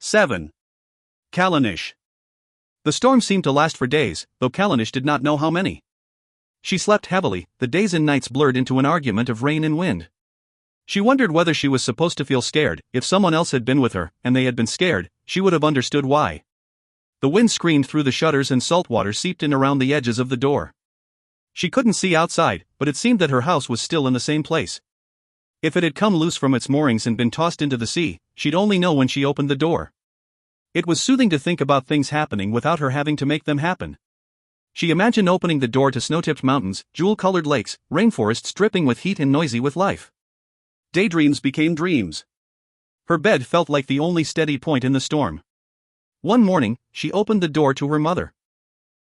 7. Callanish. The storm seemed to last for days, though Callanish did not know how many. She slept heavily, the days and nights blurred into an argument of rain and wind. She wondered whether she was supposed to feel scared. If someone else had been with her, and they had been scared, she would have understood why. The wind screamed through the shutters and salt water seeped in around the edges of the door. She couldn't see outside, but it seemed that her house was still in the same place. If it had come loose from its moorings and been tossed into the sea, she'd only know when she opened the door. It was soothing to think about things happening without her having to make them happen. She imagined opening the door to snow-tipped mountains, jewel-colored lakes, rainforests dripping with heat and noisy with life. Daydreams became dreams. Her bed felt like the only steady point in the storm. One morning, she opened the door to her mother.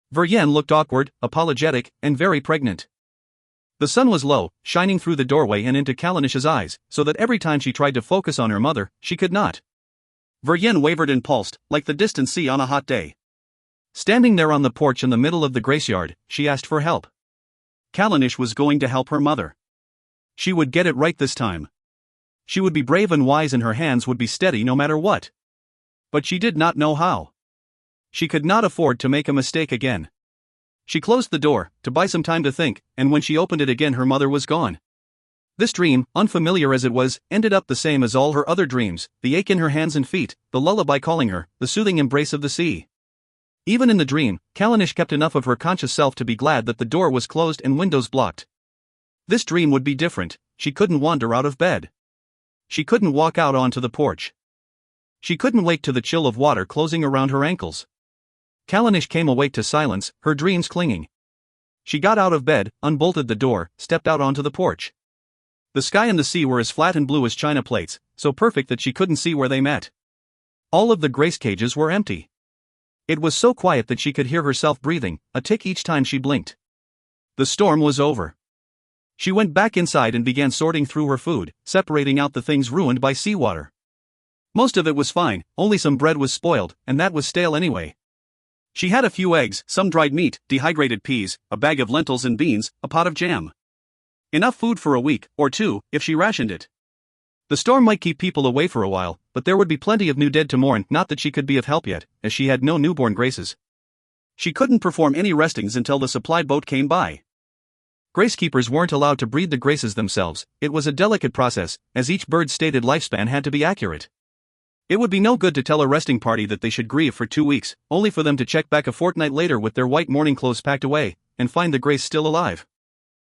Verlaine looked awkward, apologetic, and very pregnant. The sun was low, shining through the doorway and into Callanish's eyes, so that every time she tried to focus on her mother, she could not. Verlaine wavered and pulsed, like the distant sea on a hot day. Standing there on the porch in the middle of the graceyard, she asked for help. Callanish was going to help her mother. She would get it right this time. She would be brave and wise and her hands would be steady no matter what. But she did not know how. She could not afford to make a mistake again. She closed the door, to buy some time to think, and when she opened it again her mother was gone. This dream, unfamiliar as it was, ended up the same as all her other dreams, the ache in her hands and feet, the lullaby calling her, the soothing embrace of the sea. Even in the dream, Callanish kept enough of her conscious self to be glad that the door was closed and windows blocked. This dream would be different. She couldn't wander out of bed. She couldn't walk out onto the porch. She couldn't wake to the chill of water closing around her ankles. Callanish came awake to silence, her dreams clinging. She got out of bed, unbolted the door, stepped out onto the porch. The sky and the sea were as flat and blue as china plates, so perfect that she couldn't see where they met. All of the grace cages were empty. It was so quiet that she could hear herself breathing, a tick each time she blinked. The storm was over. She went back inside and began sorting through her food, separating out the things ruined by seawater. Most of it was fine, only some bread was spoiled, and that was stale anyway. She had a few eggs, some dried meat, dehydrated peas, a bag of lentils and beans, a pot of jam. Enough food for a week, or two, if she rationed it. The storm might keep people away for a while, but there would be plenty of new dead to mourn, not that she could be of help yet, as she had no newborn graces. She couldn't perform any restings until the supply boat came by. Gracekeepers weren't allowed to breed the graces themselves. It was a delicate process, as each bird's stated lifespan had to be accurate. It would be no good to tell a resting party that they should grieve for 2 weeks, only for them to check back a fortnight later with their white mourning clothes packed away, and find the grace still alive.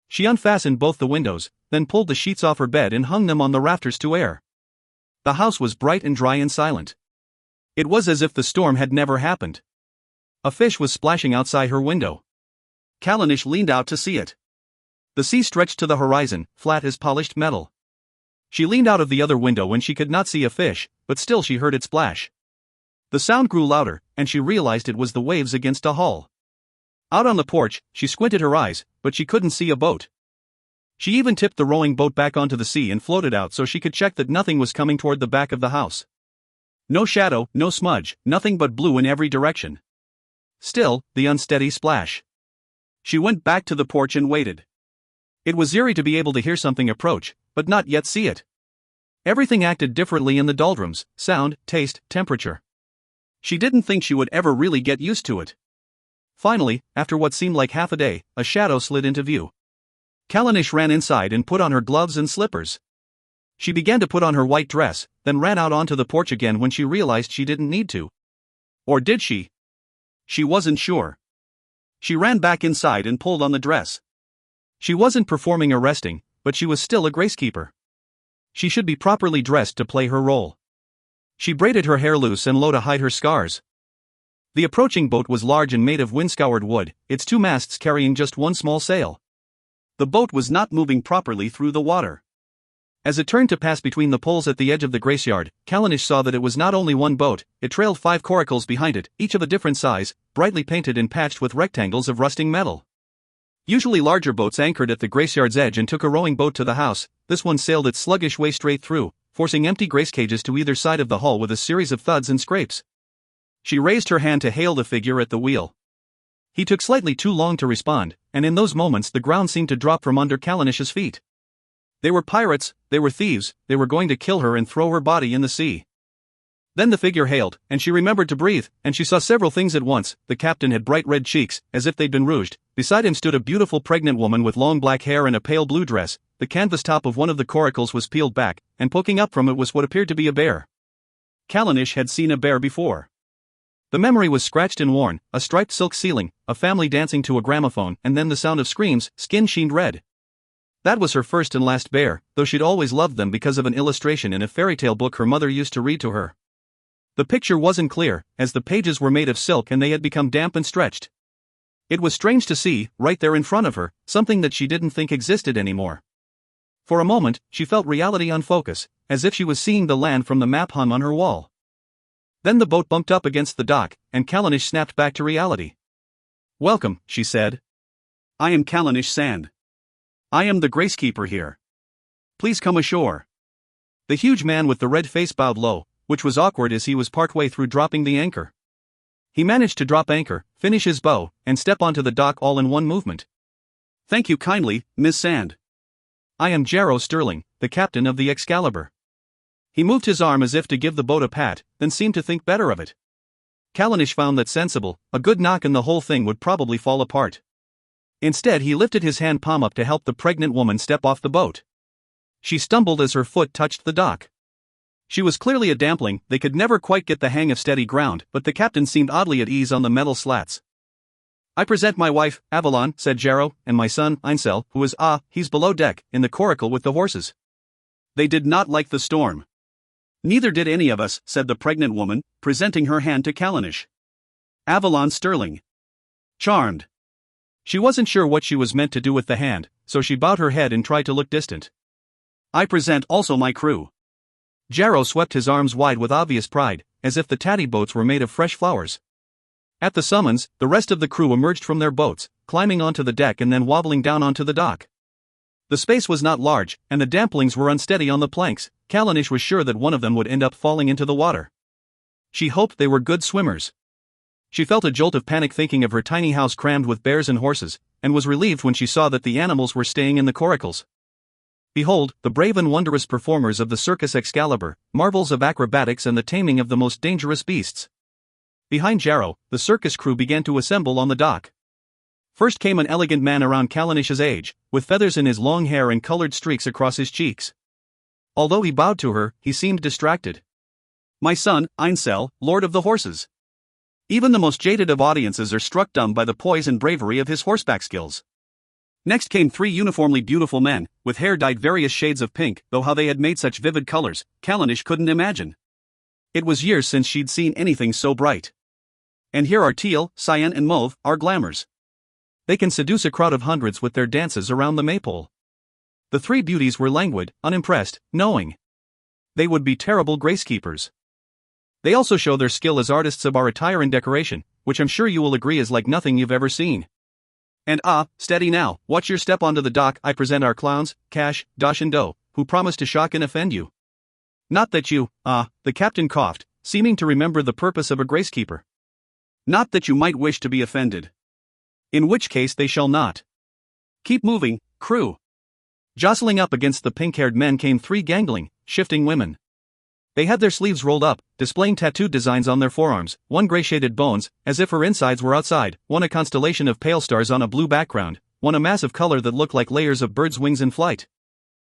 She unfastened both the windows, then pulled the sheets off her bed and hung them on the rafters to air. The house was bright and dry and silent. It was as if the storm had never happened. A fish was splashing outside her window. Callanish leaned out to see it. The sea stretched to the horizon, flat as polished metal. She leaned out of the other window when she could not see a fish, but still she heard it splash. The sound grew louder, and she realized it was the waves against a hull. Out on the porch, she squinted her eyes, but she couldn't see a boat. She even tipped the rowing boat back onto the sea and floated out so she could check that nothing was coming toward the back of the house. No shadow, no smudge, nothing but blue in every direction. Still, the unsteady splash. She went back to the porch and waited. It was eerie to be able to hear something approach, but not yet see it. Everything acted differently in the doldrums: sound, taste, temperature. She didn't think she would ever really get used to it. Finally, after what seemed like half a day, a shadow slid into view. Kalanish ran inside and put on her gloves and slippers. She began to put on her white dress, then ran out onto the porch again when she realized she didn't need to. Or did she? She wasn't sure. She ran back inside and pulled on the dress. She wasn't performing arresting, but she was still a Gracekeeper. She should be properly dressed to play her role. She braided her hair loose and low to hide her scars. The approaching boat was large and made of wind-scoured wood, its two masts carrying just one small sail. The boat was not moving properly through the water. As it turned to pass between the poles at the edge of the graceyard, Kalanish saw that it was not only one boat, it trailed 5 coracles behind it, each of a different size, brightly painted and patched with rectangles of rusting metal. Usually larger boats anchored at the graceyard's edge and took a rowing boat to the house. This one sailed its sluggish way straight through, forcing empty grace cages to either side of the hull with a series of thuds and scrapes. She raised her hand to hail the figure at the wheel. He took slightly too long to respond, and in those moments the ground seemed to drop from under Kalanish's feet. They were pirates, they were thieves, they were going to kill her and throw her body in the sea. Then the figure hailed, and she remembered to breathe, and she saw several things at once. The captain had bright red cheeks, as if they'd been rouged. Beside him stood a beautiful pregnant woman with long black hair and a pale blue dress. The canvas top of one of the coracles was peeled back, and poking up from it was what appeared to be a bear. Kalanish had seen a bear before. The memory was scratched and worn: a striped silk ceiling, a family dancing to a gramophone, and then the sound of screams, skin sheened red. That was her first and last bear, though she'd always loved them because of an illustration in a fairy tale book her mother used to read to her. The picture wasn't clear, as the pages were made of silk and they had become damp and stretched. It was strange to see, right there in front of her, something that she didn't think existed anymore. For a moment, she felt reality unfocus, as if she was seeing the land from the map hung on her wall. Then the boat bumped up against the dock, and Kalanish snapped back to reality. "Welcome," she said. "I am Kalanish Sand. I am the Gracekeeper here. Please come ashore." The huge man with the red face bowed low, which was awkward as he was partway through dropping the anchor. He managed to drop anchor, finish his bow, and step onto the dock all in one movement. "Thank you kindly, Miss Sand. I am Jarrow Sterling, the captain of the Excalibur." He moved his arm as if to give the boat a pat, then seemed to think better of it. Kalanish found that sensible. A good knock and the whole thing would probably fall apart. Instead, he lifted his hand palm up to help the pregnant woman step off the boat. She stumbled as her foot touched the dock. She was clearly a dumpling. They could never quite get the hang of steady ground, but the captain seemed oddly at ease on the metal slats. "I present my wife, Avalon," said Jarrow, "and my son, Einsel, who is he's below deck, in the coracle with the horses." They did not like the storm. "Neither did any of us," said the pregnant woman, presenting her hand to Kalanish. "Avalon Sterling." Charmed. She wasn't sure what she was meant to do with the hand, so she bowed her head and tried to look distant. "I present also my crew." Jarrow swept his arms wide with obvious pride, as if the tatty boats were made of fresh flowers. At the summons, the rest of the crew emerged from their boats, climbing onto the deck and then wobbling down onto the dock. The space was not large, and the dumplings were unsteady on the planks. Kalanish was sure that one of them would end up falling into the water. She hoped they were good swimmers. She felt a jolt of panic thinking of her tiny house crammed with bears and horses, and was relieved when she saw that the animals were staying in the coracles. Behold, the brave and wondrous performers of the Circus Excalibur, marvels of acrobatics and the taming of the most dangerous beasts. Behind Jarrow, the circus crew began to assemble on the dock. First came an elegant man around Kalanish's age, with feathers in his long hair and colored streaks across his cheeks. Although he bowed to her, he seemed distracted. "My son, Einsel, Lord of the Horses." Even the most jaded of audiences are struck dumb by the poise and bravery of his horseback skills. Next came 3 uniformly beautiful men, with hair dyed various shades of pink, though how they had made such vivid colors, Kalanish couldn't imagine. It was years since she'd seen anything so bright. And here are teal, cyan and mauve, our glamours. They can seduce a crowd of hundreds with their dances around the maypole. The three beauties were languid, unimpressed, knowing they would be terrible Gracekeepers. They also show their skill as artists of our attire and decoration, which I'm sure you will agree is like nothing you've ever seen. And steady now, watch your step onto the dock. I present our clowns, Cash, Dosh and Dough, who promise to shock and offend you. Not that you, the captain coughed, seeming to remember the purpose of a Gracekeeper. Not that you might wish to be offended. In which case they shall not. Keep moving, crew. Jostling up against the pink-haired men came three gangling, shifting women. They had their sleeves rolled up, displaying tattooed designs on their forearms, one gray-shaded bones, as if her insides were outside, one a constellation of pale stars on a blue background, one a mass of color that looked like layers of birds' wings in flight.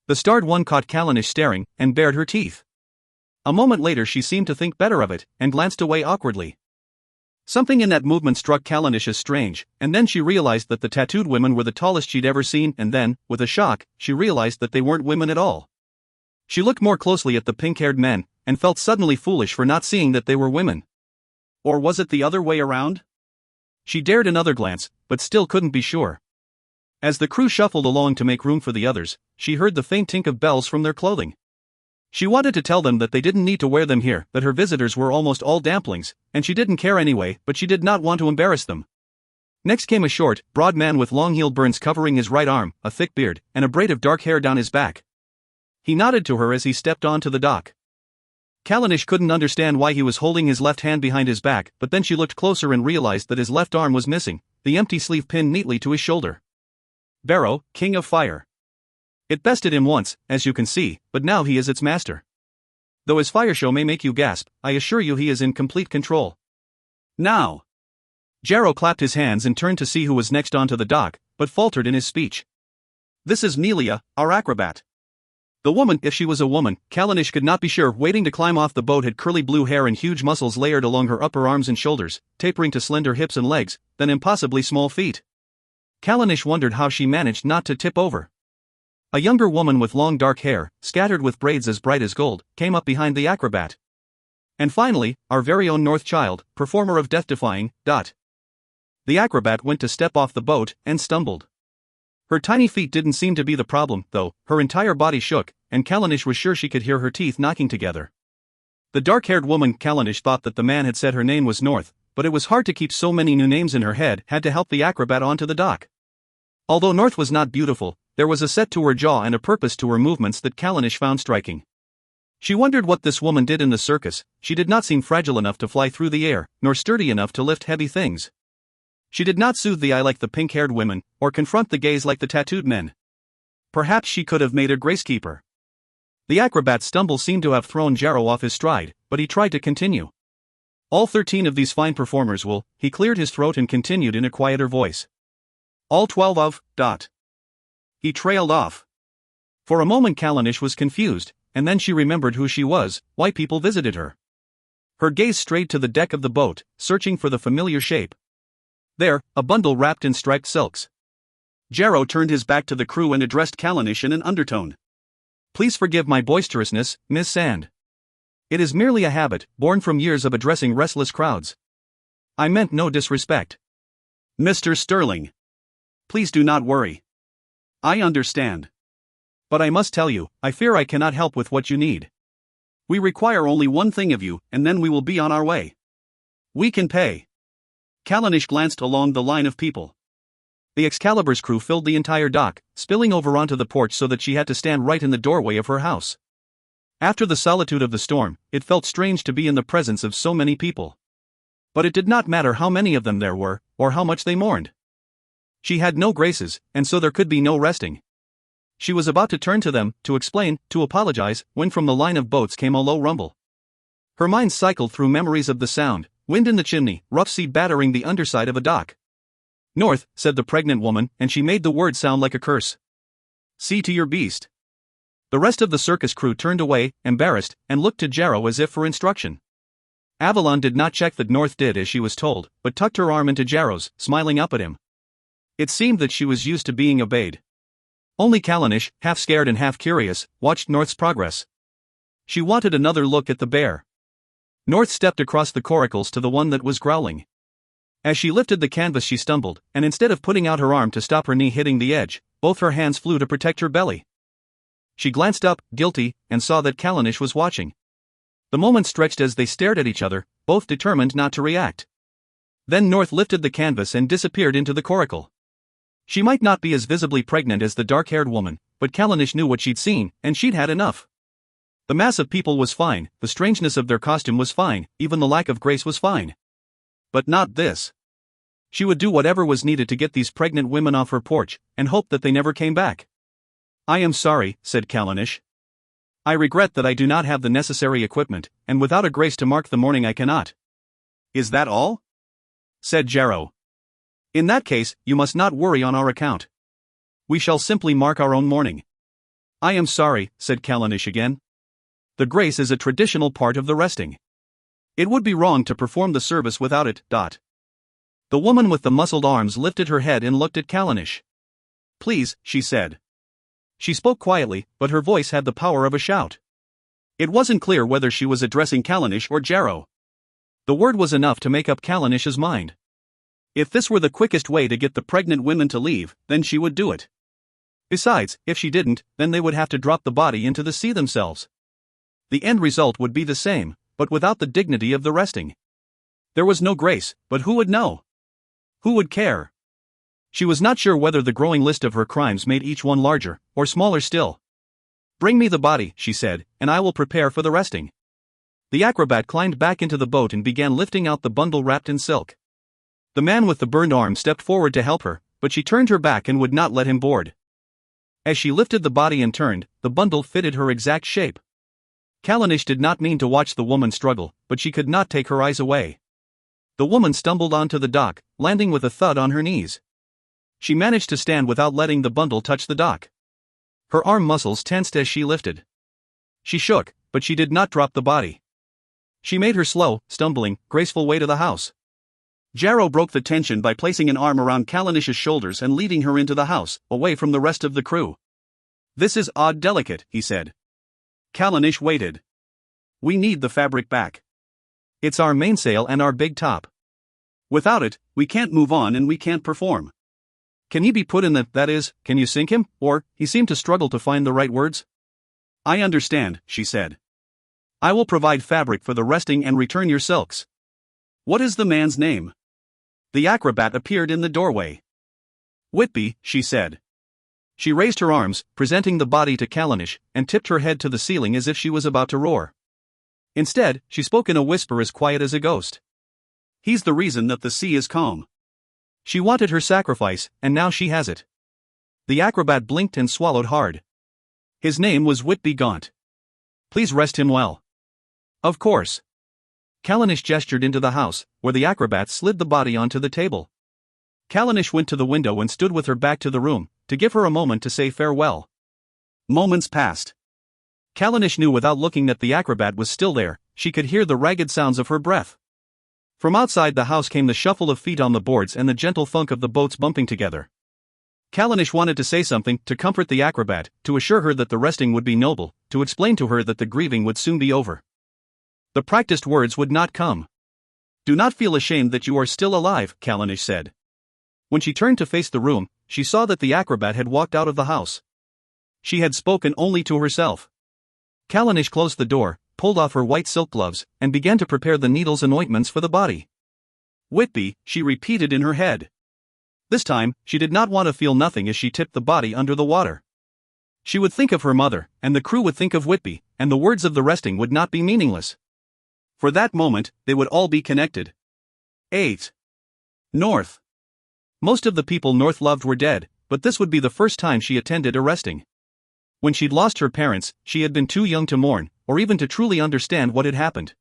The starred one caught Callanish staring, and bared her teeth. A moment later she seemed to think better of it, and glanced away awkwardly. Something in that movement struck Callanish as strange, and then she realized that the tattooed women were the tallest she'd ever seen, and then, with a shock, she realized that they weren't women at all. She looked more closely at the pink-haired men, and felt suddenly foolish for not seeing that they were women. Or was it the other way around? She dared another glance, but still couldn't be sure. As the crew shuffled along to make room for the others, she heard the faint tink of bells from their clothing. She wanted to tell them that they didn't need to wear them here, that her visitors were almost all damplings, and she didn't care anyway, but she did not want to embarrass them. Next came a short, broad man with long-heeled burns covering his right arm, a thick beard, and a braid of dark hair down his back. He nodded to her as he stepped onto the dock. Callanish couldn't understand why he was holding his left hand behind his back, but then she looked closer and realized that his left arm was missing, the empty sleeve pinned neatly to his shoulder. Barrow, King of Fire. It bested him once, as you can see, but now he is its master. Though his fire show may make you gasp, I assure you he is in complete control. Now! Jarrow clapped his hands and turned to see who was next onto the dock, but faltered in his speech. This is Melia, our acrobat. The woman, if she was a woman, Callanish could not be sure, waiting to climb off the boat had curly blue hair and huge muscles layered along her upper arms and shoulders, tapering to slender hips and legs, then impossibly small feet. Callanish wondered how she managed not to tip over. A younger woman with long dark hair, scattered with braids as bright as gold, came up behind the acrobat. And finally, our very own North Child, performer of death-defying, The acrobat went to step off the boat, and stumbled. Her tiny feet didn't seem to be the problem, though, her entire body shook, and Callanish was sure she could hear her teeth knocking together. The dark-haired woman, Callanish thought that the man had said her name was North, but it was hard to keep so many new names in her head, had to help the acrobat onto the dock. Although North was not beautiful, there was a set to her jaw and a purpose to her movements that Callanish found striking. She wondered what this woman did in the circus. She did not seem fragile enough to fly through the air, nor sturdy enough to lift heavy things. She did not soothe the eye like the pink-haired women, or confront the gaze like the tattooed men. Perhaps she could have made a Gracekeeper. The acrobat's stumble seemed to have thrown Jarrow off his stride, but he tried to continue. All 13 of these fine performers will, he cleared his throat and continued in a quieter voice. All 12 of, He trailed off. For a moment Callanish was confused, and then she remembered who she was, why people visited her. Her gaze strayed to the deck of the boat, searching for the familiar shape. There, a bundle wrapped in striped silks. Jarrow turned his back to the crew and addressed Callanish in an undertone. Please forgive my boisterousness, Miss Sand. It is merely a habit, born from years of addressing restless crowds. I meant no disrespect. Mr. Sterling. Please do not worry. I understand. But I must tell you, I fear I cannot help with what you need. We require only one thing of you, and then we will be on our way. We can pay. Callanish glanced along the line of people. The Excalibur's crew filled the entire dock, spilling over onto the porch so that she had to stand right in the doorway of her house. After the solitude of the storm, it felt strange to be in the presence of so many people. But it did not matter how many of them there were, or how much they mourned. She had no graces, and so there could be no resting. She was about to turn to them, to explain, to apologize, when from the line of boats came a low rumble. Her mind cycled through memories of the sound, wind in the chimney, rough sea battering the underside of a dock. North, said the pregnant woman, and she made the word sound like a curse. See to your beast. The rest of the circus crew turned away, embarrassed, and looked to Jarrow as if for instruction. Avalon did not check that North did as she was told, but tucked her arm into Jarrow's, smiling up at him. It seemed that she was used to being obeyed. Only Callanish, half scared and half curious, watched North's progress. She wanted another look at the bear. North stepped across the coracles to the one that was growling. As she lifted the canvas she stumbled, and instead of putting out her arm to stop her knee hitting the edge, both her hands flew to protect her belly. She glanced up, guilty, and saw that Callanish was watching. The moment stretched as they stared at each other, both determined not to react. Then North lifted the canvas and disappeared into the coracle. She might not be as visibly pregnant as the dark-haired woman, but Callanish knew what she'd seen, and she'd had enough. The mass of people was fine, the strangeness of their costume was fine, even the lack of grace was fine. But not this. She would do whatever was needed to get these pregnant women off her porch, and hope that they never came back. "I am sorry," said Callanish. "I regret that I do not have the necessary equipment, and without a grace to mark the morning I cannot." "Is that all?" said Jarrow. "In that case, you must not worry on our account. We shall simply mark our own mourning." "I am sorry," said Callanish again. "The grace is a traditional part of the resting. It would be wrong to perform the service without it." The woman with the muscled arms lifted her head and looked at Callanish. "Please," she said. She spoke quietly, but her voice had the power of a shout. It wasn't clear whether she was addressing Callanish or Jarrow. The word was enough to make up Callanish's mind. If this were the quickest way to get the pregnant women to leave, then she would do it. Besides, if she didn't, then they would have to drop the body into the sea themselves. The end result would be the same, but without the dignity of the resting. There was no grace, but who would know? Who would care? She was not sure whether the growing list of her crimes made each one larger, or smaller still. "Bring me the body," she said, "and I will prepare for the resting." The acrobat climbed back into the boat and began lifting out the bundle wrapped in silk. The man with the burned arm stepped forward to help her, but she turned her back and would not let him board. As she lifted the body and turned, the bundle fitted her exact shape. Callanish did not mean to watch the woman struggle, but she could not take her eyes away. The woman stumbled onto the dock, landing with a thud on her knees. She managed to stand without letting the bundle touch the dock. Her arm muscles tensed as she lifted. She shook, but she did not drop the body. She made her slow, stumbling, graceful way to the house. Jarrow broke the tension by placing an arm around Callanish's shoulders and leading her into the house, away from the rest of the crew. "This is odd delicate," he said. Callanish waited. "We need the fabric back. It's our mainsail and our big top. Without it, we can't move on and we can't perform. Can he be put in that is, can you sink him?" Or, he seemed to struggle to find the right words. "I understand," she said. "I will provide fabric for the resting and return your silks. What is the man's name?" The acrobat appeared in the doorway. "Whitby," she said. She raised her arms, presenting the body to Callanish, and tipped her head to the ceiling as if she was about to roar. Instead, she spoke in a whisper as quiet as a ghost. "He's the reason that the sea is calm. She wanted her sacrifice, and now she has it." The acrobat blinked and swallowed hard. "His name was Whitby Gaunt. Please rest him well." "Of course." Callanish gestured into the house, where the acrobat slid the body onto the table. Callanish went to the window and stood with her back to the room, to give her a moment to say farewell. Moments passed. Callanish knew without looking that the acrobat was still there. She could hear the ragged sounds of her breath. From outside the house came the shuffle of feet on the boards and the gentle thunk of the boats bumping together. Callanish wanted to say something, to comfort the acrobat, to assure her that the resting would be noble, to explain to her that the grieving would soon be over. The practiced words would not come. "Do not feel ashamed that you are still alive," Callanish said. When she turned to face the room, she saw that the acrobat had walked out of the house. She had spoken only to herself. Callanish closed the door, pulled off her white silk gloves, and began to prepare the needles and ointments for the body. "Whitby," she repeated in her head. This time, she did not want to feel nothing as she tipped the body under the water. She would think of her mother, and the crew would think of Whitby, and the words of the resting would not be meaningless. For that moment, they would all be connected. 8. North. Most of the people North loved were dead, but this would be the first time she attended a resting. When she'd lost her parents, she had been too young to mourn, or even to truly understand what had happened.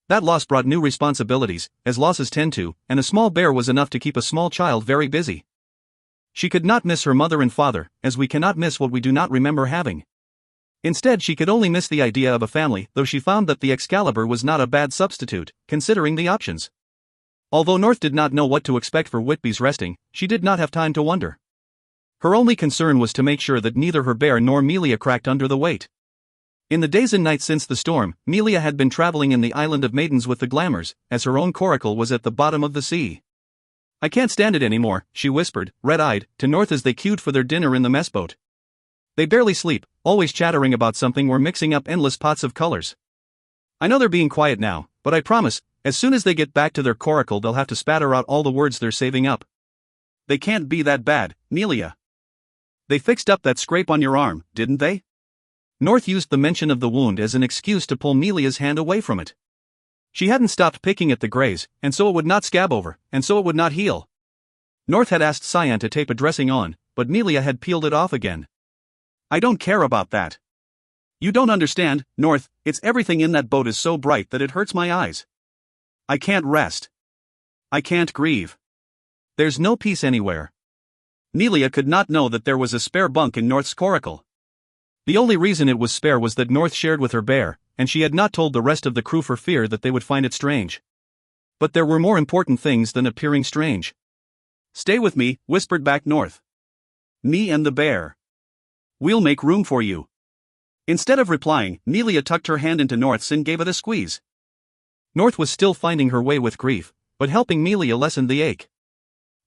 That loss brought new responsibilities, as losses tend to, and a small bear was enough to keep a small child very busy. She could not miss her mother and father, as we cannot miss what we do not remember having. Instead, she could only miss the idea of a family, though she found that the Excalibur was not a bad substitute, considering the options. Although North did not know what to expect for Whitby's resting, she did not have time to wonder. Her only concern was to make sure that neither her bear nor Melia cracked under the weight. In the days and nights since the storm, Melia had been traveling in the Island of Maidens with the Glamours, as her own coracle was at the bottom of the sea. "I can't stand it anymore," she whispered, red-eyed, to North as they queued for their dinner in the mess boat. They barely sleep, always chattering about something or mixing up endless pots of colors. I know they're being quiet now, but I promise, as soon as they get back to their coracle they'll have to spatter out all the words they're saving up. They can't be that bad, Melia. They fixed up that scrape on your arm, didn't they? North used the mention of the wound as an excuse to pull Melia's hand away from it. She hadn't stopped picking at the graze, and so it would not scab over, and so it would not heal. North had asked Cyan to tape a dressing on, but Melia had peeled it off again. I don't care about that. You don't understand, North, it's everything in that boat is so bright that it hurts my eyes. I can't rest. I can't grieve. There's no peace anywhere. Melia could not know that there was a spare bunk in North's coracle. The only reason it was spare was that North shared with her bear, and she had not told the rest of the crew for fear that they would find it strange. But there were more important things than appearing strange. Stay with me, whispered back North. Me and the bear. We'll make room for you. Instead of replying, Melia tucked her hand into North's and gave it a squeeze. North was still finding her way with grief, but helping Melia lessened the ache.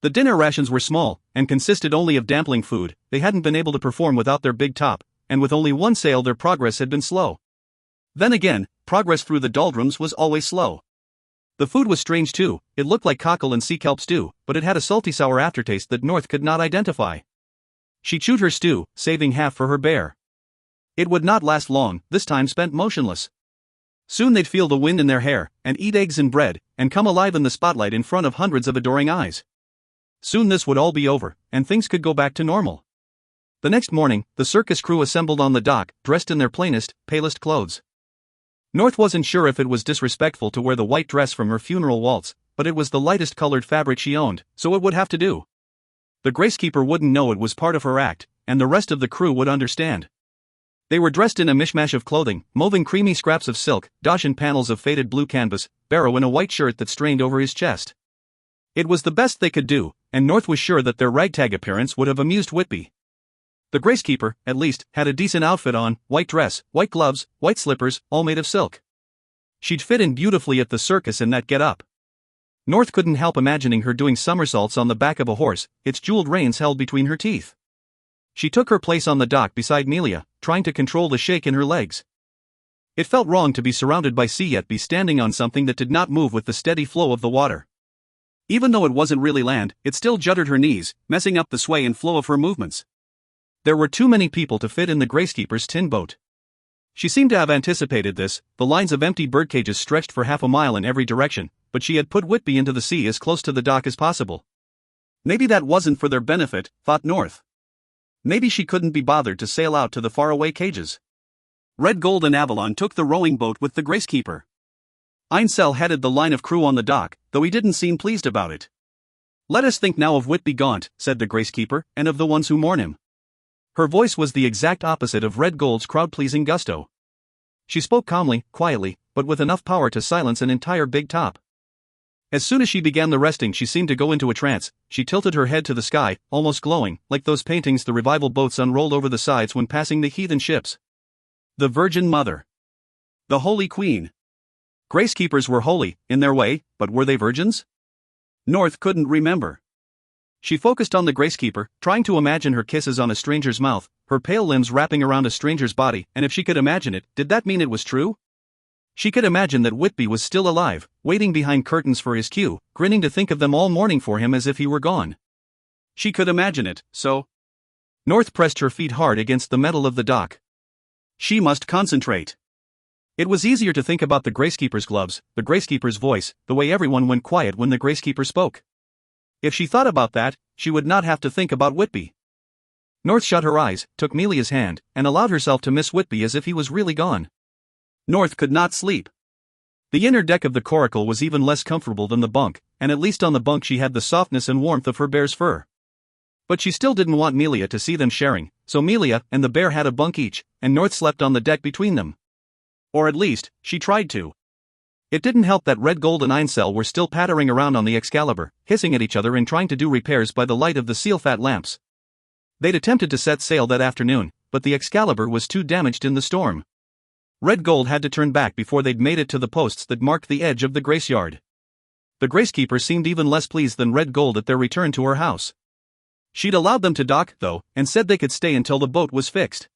The dinner rations were small, and consisted only of dumpling food. They hadn't been able to perform without their big top, and with only one sail their progress had been slow. Then again, progress through the doldrums was always slow. The food was strange too. It looked like cockle and sea kelp stew, but it had a salty sour aftertaste that North could not identify. She chewed her stew, saving half for her bear. It would not last long, this time spent motionless. Soon they'd feel the wind in their hair, and eat eggs and bread, and come alive in the spotlight in front of hundreds of adoring eyes. Soon this would all be over, and things could go back to normal. The next morning, the circus crew assembled on the dock, dressed in their plainest, palest clothes. North wasn't sure if it was disrespectful to wear the white dress from her funeral waltz, but it was the lightest colored fabric she owned, so it would have to do. The Gracekeeper wouldn't know it was part of her act, and the rest of the crew would understand. They were dressed in a mishmash of clothing, moving creamy scraps of silk, Dachshund panels of faded blue canvas, Barrow in a white shirt that strained over his chest. It was the best they could do, and North was sure that their ragtag appearance would have amused Whitby. The Gracekeeper, at least, had a decent outfit on: white dress, white gloves, white slippers, all made of silk. She'd fit in beautifully at the circus in that get-up. North couldn't help imagining her doing somersaults on the back of a horse, its jeweled reins held between her teeth. She took her place on the dock beside Melia, trying to control the shake in her legs. It felt wrong to be surrounded by sea yet be standing on something that did not move with the steady flow of the water. Even though it wasn't really land, it still juddered her knees, messing up the sway and flow of her movements. There were too many people to fit in the Gracekeeper's tin boat. She seemed to have anticipated this. The lines of empty birdcages stretched for half a mile in every direction, but she had put Whitby into the sea as close to the dock as possible. Maybe that wasn't for their benefit, thought North. Maybe she couldn't be bothered to sail out to the faraway cages. Red Gold and Avalon took the rowing boat with the Gracekeeper. Ainsel headed the line of crew on the dock, though he didn't seem pleased about it. "Let us think now of Whitby Gaunt," said the Gracekeeper, "and of the ones who mourn him." Her voice was the exact opposite of Red Gold's crowd-pleasing gusto. She spoke calmly, quietly, but with enough power to silence an entire big top. As soon as she began the resting she seemed to go into a trance. She tilted her head to the sky, almost glowing, like those paintings the revival boats unrolled over the sides when passing the heathen ships. The Virgin Mother. The Holy Queen. Gracekeepers were holy, in their way, but were they virgins? North couldn't remember. She focused on the Gracekeeper, trying to imagine her kisses on a stranger's mouth, her pale limbs wrapping around a stranger's body, and if she could imagine it, did that mean it was true? She could imagine that Whitby was still alive, waiting behind curtains for his cue, grinning to think of them all mourning for him as if he were gone. She could imagine it, so... North pressed her feet hard against the metal of the dock. She must concentrate. It was easier to think about the Gracekeeper's gloves, the Gracekeeper's voice, the way everyone went quiet when the Gracekeeper spoke. If she thought about that, she would not have to think about Whitby. North shut her eyes, took Melia's hand, and allowed herself to miss Whitby as if he was really gone. North could not sleep. The inner deck of the coracle was even less comfortable than the bunk, and at least on the bunk she had the softness and warmth of her bear's fur. But she still didn't want Melia to see them sharing, so Melia and the bear had a bunk each, and North slept on the deck between them. Or at least, she tried to. It didn't help that Red Gold and Ainsel were still pattering around on the Excalibur, hissing at each other and trying to do repairs by the light of the seal-fat lamps. They'd attempted to set sail that afternoon, but the Excalibur was too damaged in the storm. Red Gold had to turn back before they'd made it to the posts that marked the edge of the Graceyard. The Gracekeeper seemed even less pleased than Red Gold at their return to her house. She'd allowed them to dock, though, and said they could stay until the boat was fixed.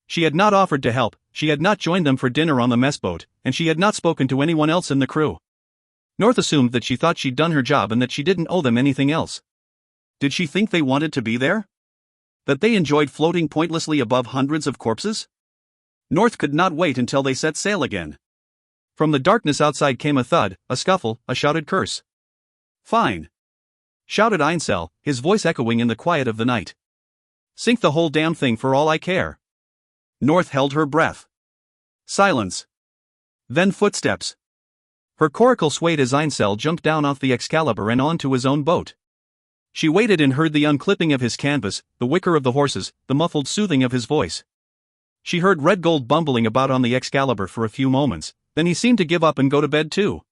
She had not offered to help, she had not joined them for dinner on the mess boat, and she had not spoken to anyone else in the crew. North assumed that she thought she'd done her job and that she didn't owe them anything else. Did she think they wanted to be there? That they enjoyed floating pointlessly above hundreds of corpses? North could not wait until they set sail again. From the darkness outside came a thud, a scuffle, a shouted curse. "Fine!" shouted Einsel, his voice echoing in the quiet of the night. "Sink the whole damn thing for all I care." North held her breath. Silence. Then footsteps. Her coracle swayed as Einsel jumped down off the Excalibur and onto his own boat. She waited and heard the unclipping of his canvas, the whicker of the horses, the muffled soothing of his voice. She heard Red Gold bumbling about on the Excalibur for a few moments, then he seemed to give up and go to bed too.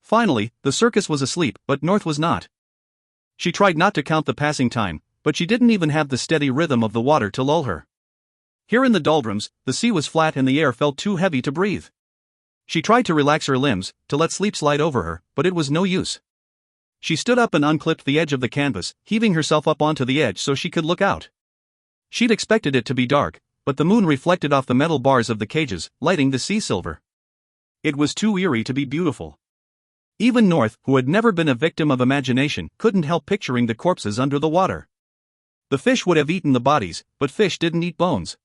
Finally, the circus was asleep, but North was not. She tried not to count the passing time, but she didn't even have the steady rhythm of the water to lull her. Here in the doldrums, the sea was flat and the air felt too heavy to breathe. She tried to relax her limbs, to let sleep slide over her, but it was no use. She stood up and unclipped the edge of the canvas, heaving herself up onto the edge so she could look out. She'd expected it to be dark, but the moon reflected off the metal bars of the cages, lighting the sea silver. It was too eerie to be beautiful. Even North, who had never been a victim of imagination, couldn't help picturing the corpses under the water. The fish would have eaten the bodies, but fish didn't eat bones.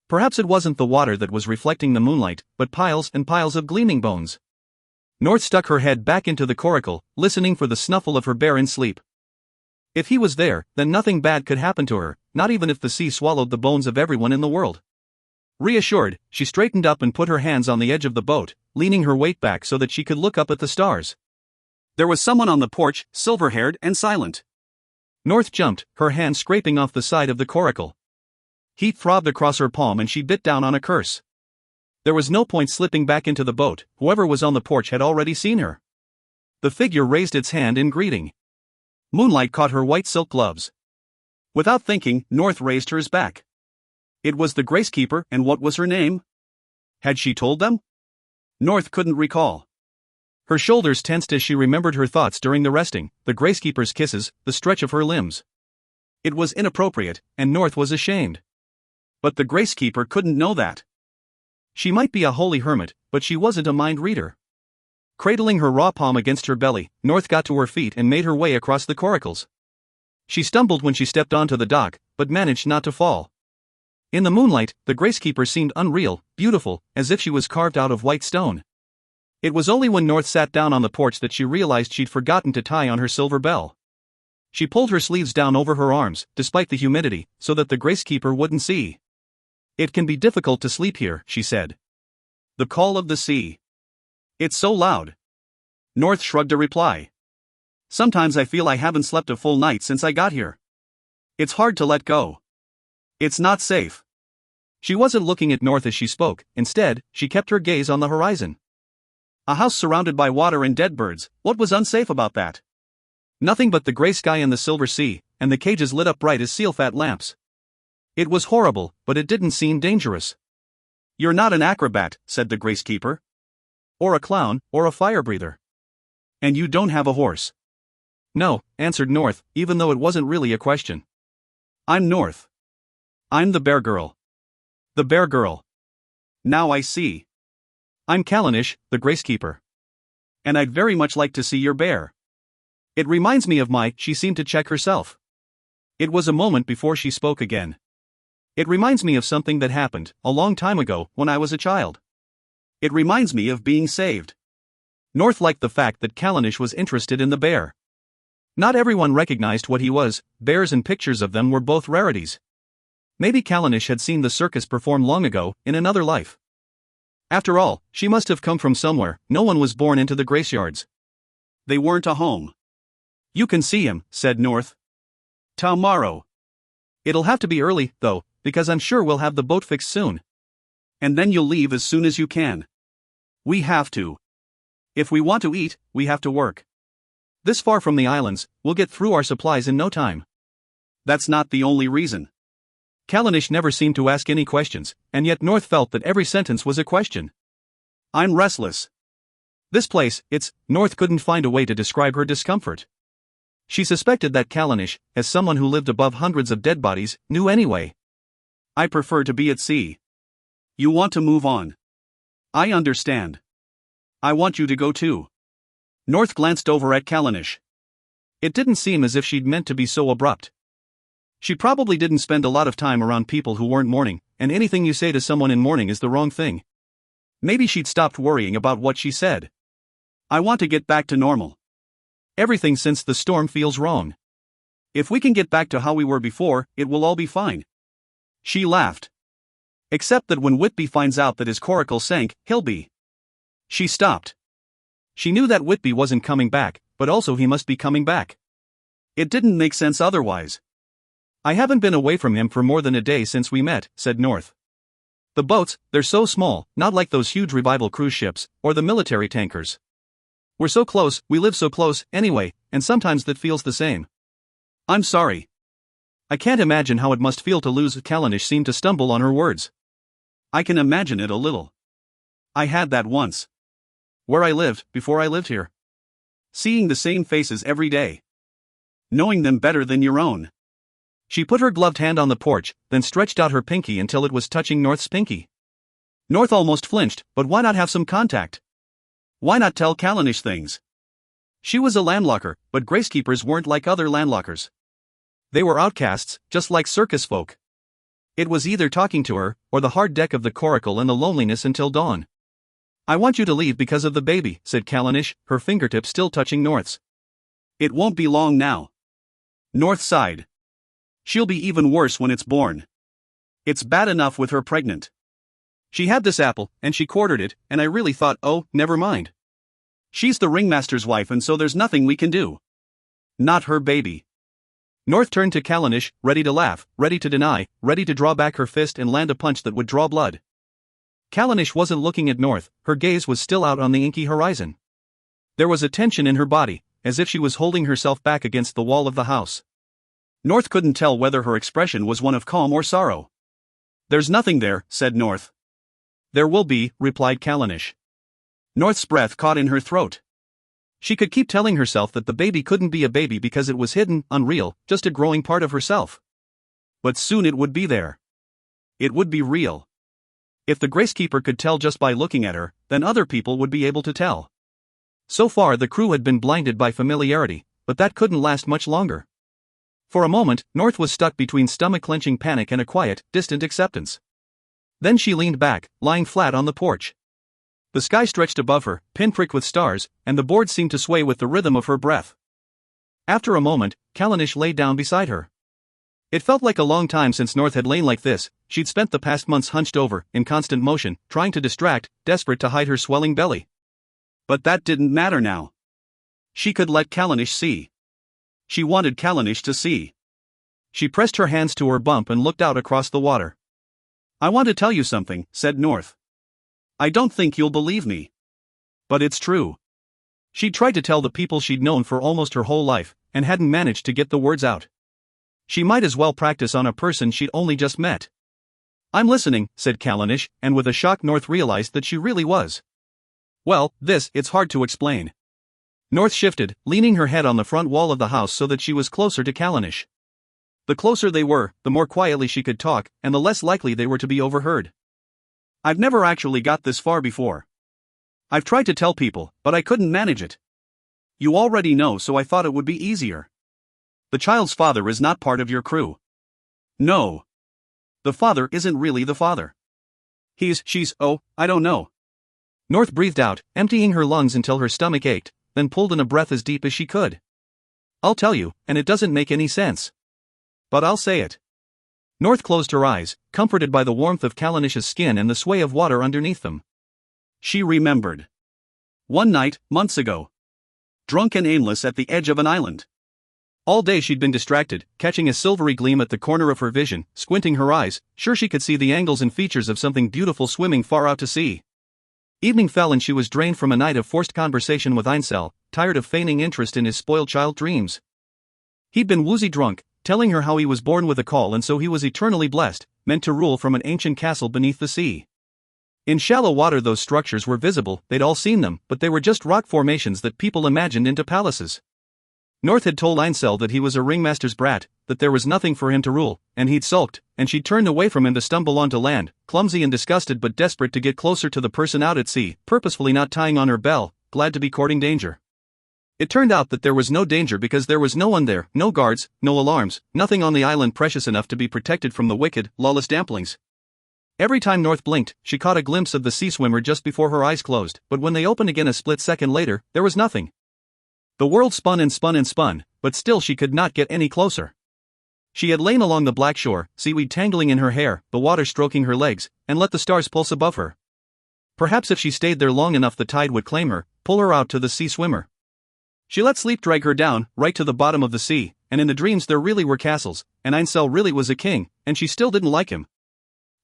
Perhaps it wasn't the water that was reflecting the moonlight, but piles and piles of gleaming bones. North stuck her head back into the coracle, listening for the snuffle of her bear in sleep. If he was there, then nothing bad could happen to her, not even if the sea swallowed the bones of everyone in the world. Reassured, she straightened up and put her hands on the edge of the boat, leaning her weight back so that she could look up at the stars. There was someone on the porch, silver-haired and silent. North jumped, her hand scraping off the side of the coracle. Heat throbbed across her palm and she bit down on a curse. There was no point slipping back into the boat, whoever was on the porch had already seen her. The figure raised its hand in greeting. Moonlight caught her white silk gloves. Without thinking, North raised hers back. It was the Gracekeeper, and what was her name? Had she told them? North couldn't recall. Her shoulders tensed as she remembered her thoughts during the resting, the Gracekeeper's kisses, the stretch of her limbs. It was inappropriate, and North was ashamed. But the Gracekeeper couldn't know that. She might be a holy hermit, but she wasn't a mind reader. Cradling her raw palm against her belly, North got to her feet and made her way across the coracles. She stumbled when she stepped onto the dock, but managed not to fall. In the moonlight, the Gracekeeper seemed unreal, beautiful, as if she was carved out of white stone. It was only when North sat down on the porch that she realized she'd forgotten to tie on her silver bell. She pulled her sleeves down over her arms, despite the humidity, so that the Gracekeeper wouldn't see. "It can be difficult to sleep here," she said. "The call of the sea. It's so loud." North shrugged a reply. "Sometimes I feel I haven't slept a full night since I got here. It's hard to let go. It's not safe." She wasn't looking at North as she spoke, instead, she kept her gaze on the horizon. A house surrounded by water and dead birds, what was unsafe about that? Nothing but the gray sky and the silver sea, and the cages lit up bright as seal-fat lamps. It was horrible, but it didn't seem dangerous. "You're not an acrobat," said the Gracekeeper. "Or a clown, or a fire-breather. And you don't have a horse." "No," answered North, even though it wasn't really a question. "I'm North. I'm the Bear Girl." "The Bear Girl. Now I see. I'm Callanish, the Gracekeeper. And I'd very much like to see your bear. It reminds me of my—" She seemed to check herself. It was a moment before she spoke again. "It reminds me of something that happened, a long time ago, when I was a child. It reminds me of being saved." North liked the fact that Callanish was interested in the bear. Not everyone recognized what he was, bears and pictures of them were both rarities. Maybe Callanish had seen the circus perform long ago, in another life. After all, she must have come from somewhere, no one was born into the Graceyards. They weren't a home. "You can see him," said North. "Tomorrow. It'll have to be early, though, because I'm sure we'll have the boat fixed soon. And then you'll leave as soon as you can. We have to. If we want to eat, we have to work. This far from the islands, we'll get through our supplies in no time." "That's not the only reason." Callanish never seemed to ask any questions, and yet North felt that every sentence was a question. "I'm restless. This place, North couldn't find a way to describe her discomfort. She suspected that Callanish, as someone who lived above hundreds of dead bodies, knew anyway. I prefer to be at sea. You want to move on. I understand. I want you to go too. North glanced over at Callanish. It didn't seem as if she'd meant to be so abrupt. She probably didn't spend a lot of time around people who weren't mourning, and anything you say to someone in mourning is the wrong thing. Maybe she'd stopped worrying about what she said. I want to get back to normal. Everything since the storm feels wrong. If we can get back to how we were before, it will all be fine. She laughed. Except that when Whitby finds out that his coracle sank, he'll be. She stopped. She knew that Whitby wasn't coming back, but also he must be coming back. It didn't make sense otherwise. I haven't been away from him for more than a day since we met, said North. The boats, they're so small, not like those huge revival cruise ships, or the military tankers. We're so close, we live so close, anyway, and sometimes that feels the same. I'm sorry. I can't imagine how it must feel to lose. Callanish seemed to stumble on her words. I can imagine it a little. I had that once. Where I lived, before I lived here. Seeing the same faces every day. Knowing them better than your own. She put her gloved hand on the porch, then stretched out her pinky until it was touching North's pinky. North almost flinched, but why not have some contact? Why not tell Callanish things? She was a landlocker, but Gracekeepers weren't like other landlockers. They were outcasts, just like circus folk. It was either talking to her, or the hard deck of the coracle and the loneliness until dawn. I want you to leave because of the baby, said Callanish, her fingertip still touching North's. It won't be long now. North sighed. She'll be even worse when it's born. It's bad enough with her pregnant. She had this apple, and she quartered it, and I really thought, oh, never mind. She's the ringmaster's wife, and so there's nothing we can do. Not her baby. North turned to Callanish, ready to laugh, ready to deny, ready to draw back her fist and land a punch that would draw blood. Callanish wasn't looking at North, her gaze was still out on the inky horizon. There was a tension in her body, as if she was holding herself back against the wall of the house. North couldn't tell whether her expression was one of calm or sorrow. There's nothing there, said North. There will be, replied Callanish. North's breath caught in her throat. She could keep telling herself that the baby couldn't be a baby because it was hidden, unreal, just a growing part of herself. But soon it would be there. It would be real. If the Gracekeeper could tell just by looking at her, then other people would be able to tell. So far the crew had been blinded by familiarity, but that couldn't last much longer. For a moment, North was stuck between stomach-clenching panic and a quiet, distant acceptance. Then she leaned back, lying flat on the porch. The sky stretched above her, pinpricked with stars, and the board seemed to sway with the rhythm of her breath. After a moment, Callanish lay down beside her. It felt like a long time since North had lain like this. She'd spent the past months hunched over, in constant motion, trying to distract, desperate to hide her swelling belly. But that didn't matter now. She could let Callanish see. She wanted Callanish to see. She pressed her hands to her bump and looked out across the water. I want to tell you something, said North. I don't think you'll believe me. But it's true. She'd tried to tell the people she'd known for almost her whole life, and hadn't managed to get the words out. She might as well practice on a person she'd only just met. I'm listening, said Callanish, and with a shock North realized that she really was. Well, it's hard to explain. North shifted, leaning her head on the front wall of the house so that she was closer to Callanish. The closer they were, the more quietly she could talk, and the less likely they were to be overheard. I've never actually got this far before. I've tried to tell people, but I couldn't manage it. You already know, so I thought it would be easier. The child's father is not part of your crew. No. The father isn't really the father. I don't know. North breathed out, emptying her lungs until her stomach ached, then pulled in a breath as deep as she could. I'll tell you, and it doesn't make any sense. But I'll say it. North closed her eyes, comforted by the warmth of Callanish's skin and the sway of water underneath them. She remembered. One night, months ago. Drunk and aimless at the edge of an island. All day she'd been distracted, catching a silvery gleam at the corner of her vision, squinting her eyes, sure she could see the angles and features of something beautiful swimming far out to sea. Evening fell and she was drained from a night of forced conversation with Einsel, tired of feigning interest in his spoiled child dreams. He'd been woozy drunk, telling her how he was born with a caul and so he was eternally blessed, meant to rule from an ancient castle beneath the sea. In shallow water those structures were visible, they'd all seen them, but they were just rock formations that people imagined into palaces. North had told Einsel that he was a ringmaster's brat, that there was nothing for him to rule, and he'd sulked, and she'd turned away from him to stumble onto land, clumsy and disgusted but desperate to get closer to the person out at sea, purposefully not tying on her bell, glad to be courting danger. It turned out that there was no danger because there was no one there, no guards, no alarms, nothing on the island precious enough to be protected from the wicked, lawless damplings. Every time North blinked, she caught a glimpse of the sea swimmer just before her eyes closed, but when they opened again a split second later, there was nothing. The world spun and spun and spun, but still she could not get any closer. She had lain along the black shore, seaweed tangling in her hair, the water stroking her legs, and let the stars pulse above her. Perhaps if she stayed there long enough the tide would claim her, pull her out to the sea swimmer. She let sleep drag her down, right to the bottom of the sea, and in the dreams there really were castles, and Einsel really was a king, and she still didn't like him.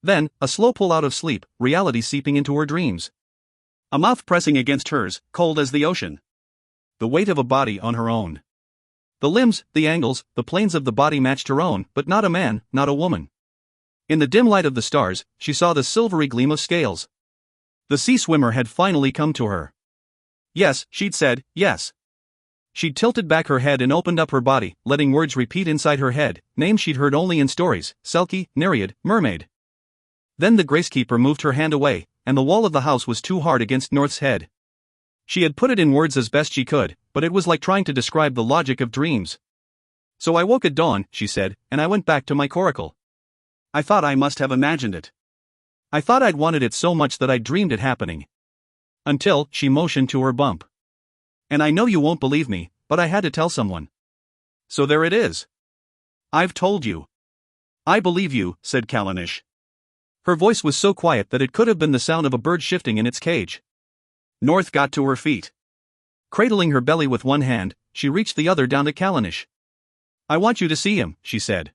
Then, a slow pull out of sleep, reality seeping into her dreams. A mouth pressing against hers, cold as the ocean. The weight of a body on her own. The limbs, the angles, the planes of the body matched her own, but not a man, not a woman. In the dim light of the stars, she saw the silvery gleam of scales. The sea swimmer had finally come to her. Yes, she'd said, yes. She'd tilted back her head and opened up her body, letting words repeat inside her head, names she'd heard only in stories, Selkie, Nereid, Mermaid. Then the Gracekeeper moved her hand away, and the wall of the house was too hard against North's head. She had put it in words as best she could, but it was like trying to describe the logic of dreams. So I woke at dawn, she said, and I went back to my coracle. I thought I must have imagined it. I thought I'd wanted it so much that I dreamed it happening. Until, she motioned to her bump. And I know you won't believe me, but I had to tell someone. So there it is. I've told you. I believe you, said Callanish. Her voice was so quiet that it could have been the sound of a bird shifting in its cage. North got to her feet. Cradling her belly with one hand, she reached the other down to Callanish. I want you to see him, she said.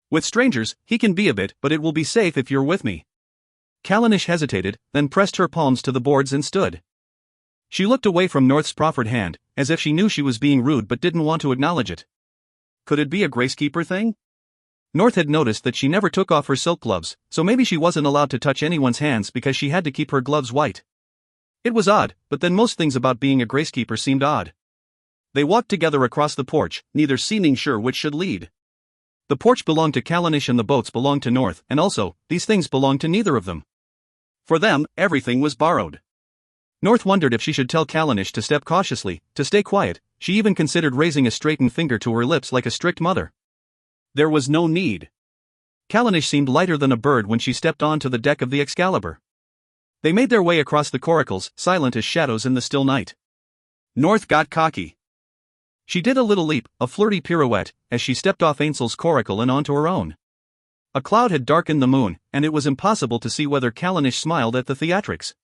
With strangers, he can be a bit, but it will be safe if you're with me. Callanish hesitated, then pressed her palms to the boards and stood. She looked away from North's proffered hand, as if she knew she was being rude but didn't want to acknowledge it. Could it be a Gracekeeper thing? North had noticed that she never took off her silk gloves, so maybe she wasn't allowed to touch anyone's hands because she had to keep her gloves white. It was odd, but then most things about being a Gracekeeper seemed odd. They walked together across the porch, neither seeming sure which should lead. The porch belonged to Callanish and the boats belonged to North, and also, these things belonged to neither of them. For them, everything was borrowed. North wondered if she should tell Callanish to step cautiously, to stay quiet. She even considered raising a straightened finger to her lips like a strict mother. There was no need. Callanish seemed lighter than a bird when she stepped onto the deck of the Excalibur. They made their way across the coracles, silent as shadows in the still night. North got cocky. She did a little leap, a flirty pirouette, as she stepped off Ainsel's coracle and onto her own. A cloud had darkened the moon, and it was impossible to see whether Callanish smiled at the theatrics.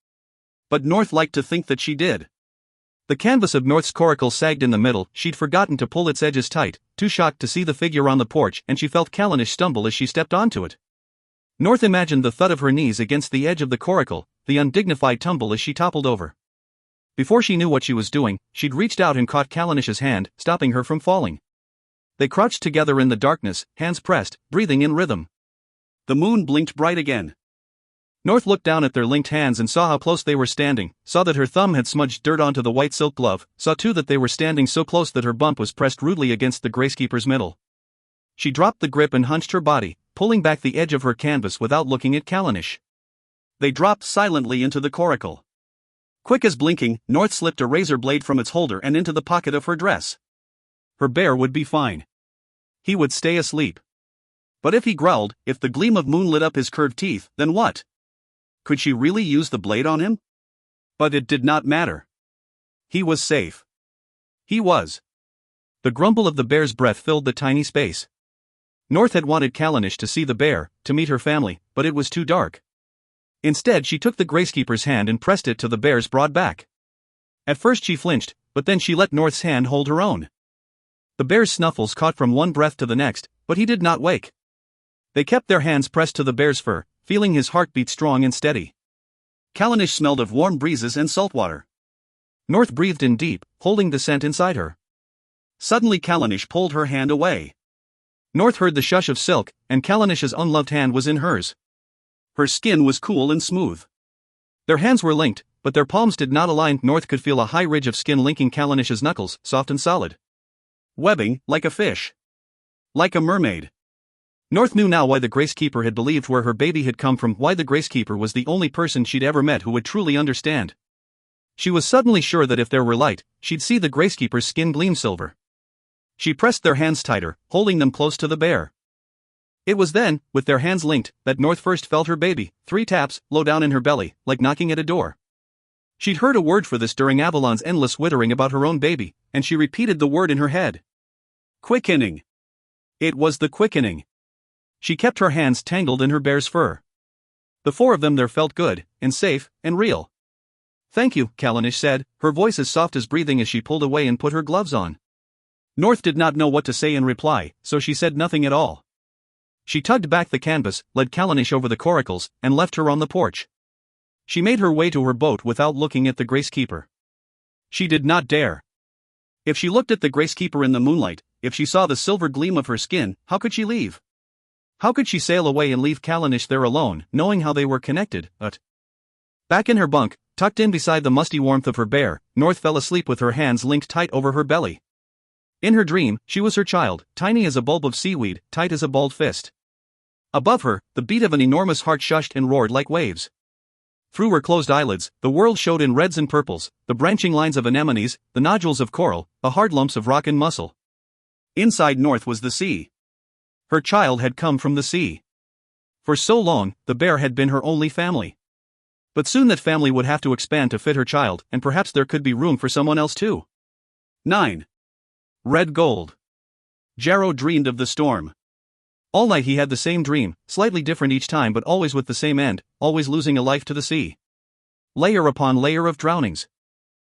But North liked to think that she did. The canvas of North's coracle sagged in the middle, she'd forgotten to pull its edges tight, too shocked to see the figure on the porch, and she felt Callanish stumble as she stepped onto it. North imagined the thud of her knees against the edge of the coracle, the undignified tumble as she toppled over. Before she knew what she was doing, she'd reached out and caught Callanish's hand, stopping her from falling. They crouched together in the darkness, hands pressed, breathing in rhythm. The moon blinked bright again. North looked down at their linked hands and saw how close they were standing, saw that her thumb had smudged dirt onto the white silk glove, saw too that they were standing so close that her bump was pressed rudely against the Gracekeeper's middle. She dropped the grip and hunched her body, pulling back the edge of her canvas without looking at Callanish. They dropped silently into the coracle. Quick as blinking, North slipped a razor blade from its holder and into the pocket of her dress. Her bear would be fine. He would stay asleep. But if he growled, if the gleam of moon lit up his curved teeth, then what? Could she really use the blade on him? But it did not matter. He was safe. He was. The grumble of the bear's breath filled the tiny space. North had wanted Callanish to see the bear, to meet her family, but it was too dark. Instead, she took the Gracekeeper's hand and pressed it to the bear's broad back. At first she flinched, but then she let North's hand hold her own. The bear's snuffles caught from one breath to the next, but he did not wake. They kept their hands pressed to the bear's fur, feeling his heartbeat strong and steady. Callanish smelled of warm breezes and salt water. North breathed in deep, holding the scent inside her. Suddenly Callanish pulled her hand away. North heard the shush of silk, and Callanish's unloved hand was in hers. Her skin was cool and smooth. Their hands were linked, but their palms did not align. North could feel a high ridge of skin linking Callanish's knuckles, soft and solid. webbing, like a fish. Like a mermaid. North knew now why the Gracekeeper had believed where her baby had come from, why the Gracekeeper was the only person she'd ever met who would truly understand. She was suddenly sure that if there were light, she'd see the Gracekeeper's skin gleam silver. She pressed their hands tighter, holding them close to the bear. It was then, with their hands linked, that North first felt her baby, 3 taps, low down in her belly, like knocking at a door. She'd heard a word for this during Avalon's endless whittering about her own baby, and she repeated the word in her head. Quickening. It was the quickening. She kept her hands tangled in her bear's fur. The 4 of them there felt good, and safe, and real. "Thank you," Callanish said, her voice as soft as breathing as she pulled away and put her gloves on. North did not know what to say in reply, so she said nothing at all. She tugged back the canvas, led Callanish over the coracles, and left her on the porch. She made her way to her boat without looking at the Gracekeeper. She did not dare. If she looked at the Gracekeeper in the moonlight, if she saw the silver gleam of her skin, how could she leave? How could she sail away and leave Callanish there alone, knowing how they were connected? Back in her bunk, tucked in beside the musty warmth of her bear, North fell asleep with her hands linked tight over her belly. In her dream, she was her child, tiny as a bulb of seaweed, tight as a balled fist. Above her, the beat of an enormous heart shushed and roared like waves. Through her closed eyelids, the world showed in reds and purples, the branching lines of anemones, the nodules of coral, the hard lumps of rock and mussel. Inside North was the sea. Her child had come from the sea. For so long, the bear had been her only family. But soon that family would have to expand to fit her child, and perhaps there could be room for someone else too. 9. Red gold. Jarrow dreamed of the storm. All night he had the same dream, slightly different each time but always with the same end, always losing a life to the sea. Layer upon layer of drownings.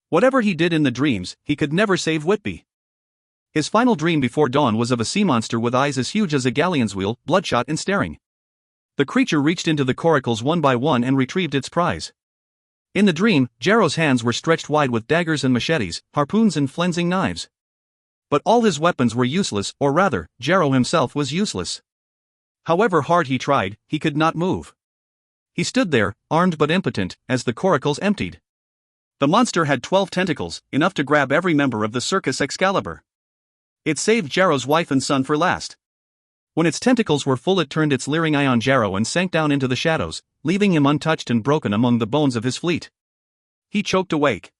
Whatever he did in the dreams, he could never save Whitby. His final dream before dawn was of a sea monster with eyes as huge as a galleon's wheel, bloodshot and staring. The creature reached into the coracles one by one and retrieved its prize. In the dream, Jarrow's hands were stretched wide with daggers and machetes, harpoons and flensing knives. But all his weapons were useless, or rather, Jarrow himself was useless. However hard he tried, he could not move. He stood there, armed but impotent, as the coracles emptied. The monster had 12 tentacles, enough to grab every member of the Circus Excalibur. It saved Jarrow's wife and son for last. When its tentacles were full, it turned its leering eye on Jarrow and sank down into the shadows, leaving him untouched and broken among the bones of his fleet. He choked awake.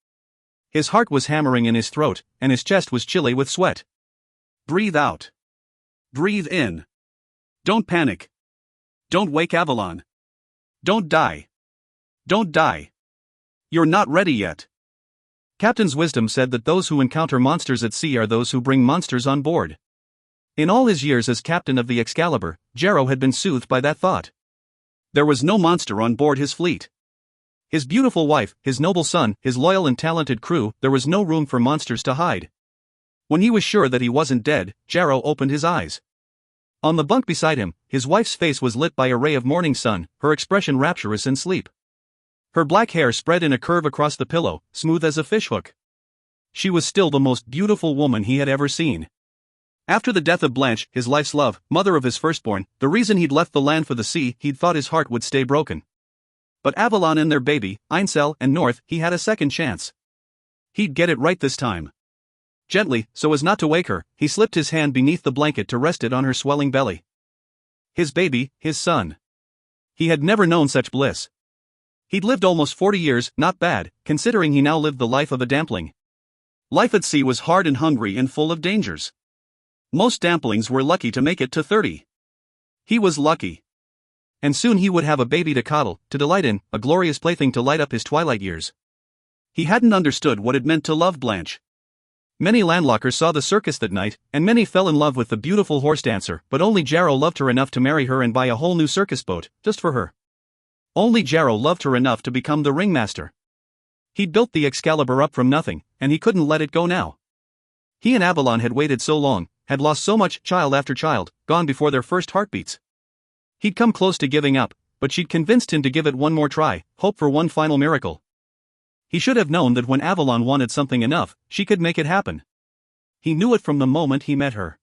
His heart was hammering in his throat, and his chest was chilly with sweat. Breathe out. Breathe in. Don't panic. Don't wake Avalon. Don't die. Don't die. You're not ready yet. Captain's wisdom said that those who encounter monsters at sea are those who bring monsters on board. In all his years as captain of the Excalibur, Jarrow had been soothed by that thought. There was no monster on board his fleet. His beautiful wife, his noble son, his loyal and talented crew, there was no room for monsters to hide. When he was sure that he wasn't dead, Jarrow opened his eyes. On the bunk beside him, his wife's face was lit by a ray of morning sun, her expression rapturous in sleep. Her black hair spread in a curve across the pillow, smooth as a fishhook. She was still the most beautiful woman he had ever seen. After the death of Blanche, his life's love, mother of his firstborn, the reason he'd left the land for the sea, he'd thought his heart would stay broken. But Avalon and their baby, Ainsel and North, he had a second chance. He'd get it right this time. Gently, so as not to wake her, he slipped his hand beneath the blanket to rest it on her swelling belly. His baby, his son. He had never known such bliss. He'd lived almost 40 years, not bad, considering he now lived the life of a dampling. Life at sea was hard and hungry and full of dangers. Most damplings were lucky to make it to 30. He was lucky. And soon he would have a baby to coddle, to delight in, a glorious plaything to light up his twilight years. He hadn't understood what it meant to love Blanche. Many landlockers saw the circus that night, and many fell in love with the beautiful horse dancer, but only Jarrow loved her enough to marry her and buy a whole new circus boat, just for her. Only Jarrow loved her enough to become the ringmaster. He'd built the Excalibur up from nothing, and he couldn't let it go now. He and Avalon had waited so long, had lost so much, child after child, gone before their first heartbeats. He'd come close to giving up, but she'd convinced him to give it one more try, hope for one final miracle. He should have known that when Avalon wanted something enough, she could make it happen. He knew it from the moment he met her.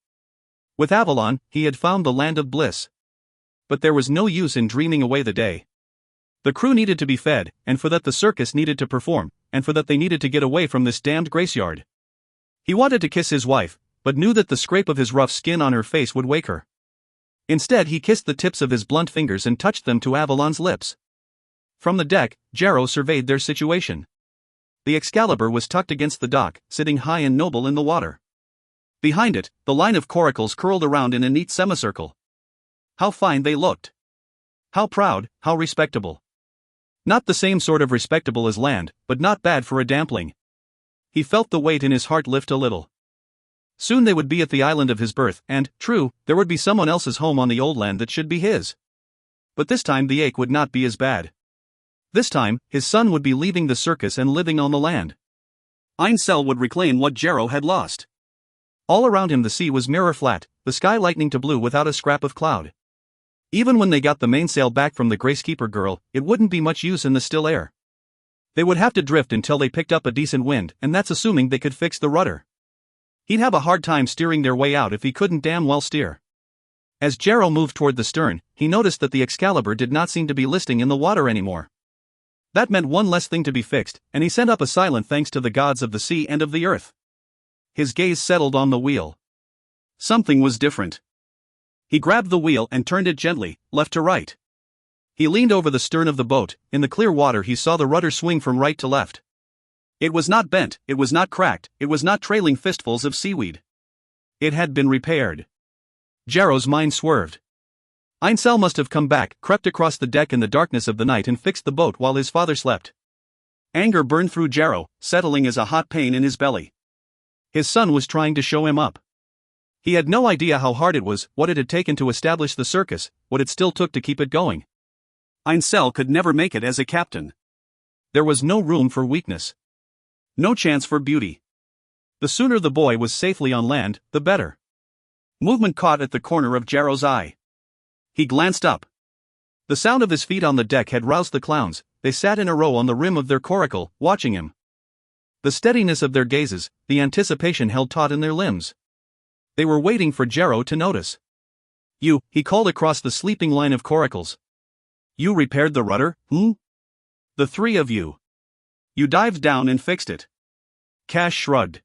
With Avalon, he had found the land of bliss. But there was no use in dreaming away the day. The crew needed to be fed, and for that the circus needed to perform, and for that they needed to get away from this damned graceyard. He wanted to kiss his wife, but knew that the scrape of his rough skin on her face would wake her. Instead, he kissed the tips of his blunt fingers and touched them to Avalon's lips. From the deck, Jarrow surveyed their situation. The Excalibur was tucked against the dock, sitting high and noble in the water. Behind it, the line of coracles curled around in a neat semicircle. How fine they looked! How proud, how respectable! Not the same sort of respectable as land, but not bad for a dampling. He felt the weight in his heart lift a little. Soon they would be at the island of his birth, and, true, there would be someone else's home on the old land that should be his. But this time the ache would not be as bad. This time, his son would be leaving the circus and living on the land. Ainsel would reclaim what Jarrow had lost. All around him the sea was mirror flat, the sky lightning to blue without a scrap of cloud. Even when they got the mainsail back from the Gracekeeper girl, it wouldn't be much use in the still air. They would have to drift until they picked up a decent wind, and that's assuming they could fix the rudder. He'd have a hard time steering their way out if he couldn't damn well steer. As Jarrow moved toward the stern, he noticed that the Excalibur did not seem to be listing in the water anymore. That meant one less thing to be fixed, and he sent up a silent thanks to the gods of the sea and of the earth. His gaze settled on the wheel. Something was different. He grabbed the wheel and turned it gently, left to right. He leaned over the stern of the boat. In the clear water he saw the rudder swing from right to left. It was not bent, it was not cracked, it was not trailing fistfuls of seaweed. It had been repaired. Jarrow's mind swerved. Ainsel must have come back, crept across the deck in the darkness of the night and fixed the boat while his father slept. Anger burned through Jarrow, settling as a hot pain in his belly. His son was trying to show him up. He had no idea how hard it was, what it had taken to establish the circus, what it still took to keep it going. Ainsel could never make it as a captain. There was no room for weakness. No chance for beauty. The sooner the boy was safely on land, the better. Movement caught at the corner of Jarrow's eye. He glanced up. The sound of his feet on the deck had roused the clowns. They sat in a row on the rim of their coracle, watching him. The steadiness of their gazes, the anticipation held taut in their limbs. They were waiting for Jarrow to notice. "You," he called across the sleeping line of coracles. "You repaired the rudder, The three of you. You dived down and fixed it." Cash shrugged.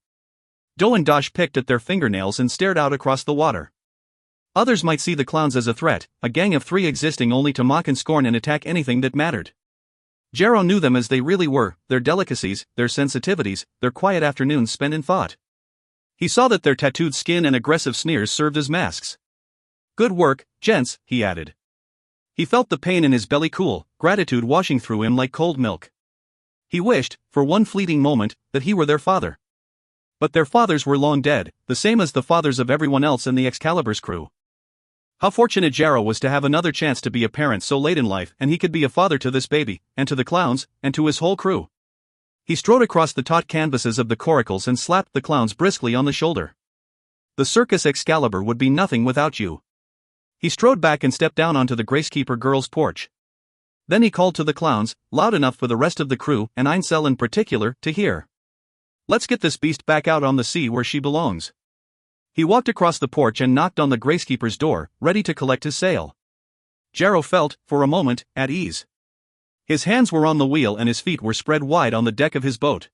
Doe and Dosh picked at their fingernails and stared out across the water. Others might see the clowns as a threat, a gang of three existing only to mock and scorn and attack anything that mattered. Jarrow knew them as they really were, their delicacies, their sensitivities, their quiet afternoons spent in thought. He saw that their tattooed skin and aggressive sneers served as masks. "Good work, gents," he added. He felt the pain in his belly cool, gratitude washing through him like cold milk. He wished, for one fleeting moment, that he were their father. But their fathers were long dead, the same as the fathers of everyone else in the Excalibur's crew. How fortunate Jarrow was to have another chance to be a parent so late in life, and he could be a father to this baby, and to the clowns, and to his whole crew. He strode across the taut canvases of the coracles and slapped the clowns briskly on the shoulder. "The circus Excalibur would be nothing without you." He strode back and stepped down onto the Gracekeeper girl's porch. Then he called to the clowns, loud enough for the rest of the crew, and Ainsel in particular, to hear. "Let's get this beast back out on the sea where she belongs." He walked across the porch and knocked on the Gracekeeper's door, ready to collect his sail. Jarrow felt, for a moment, at ease. His hands were on the wheel and his feet were spread wide on the deck of his boat.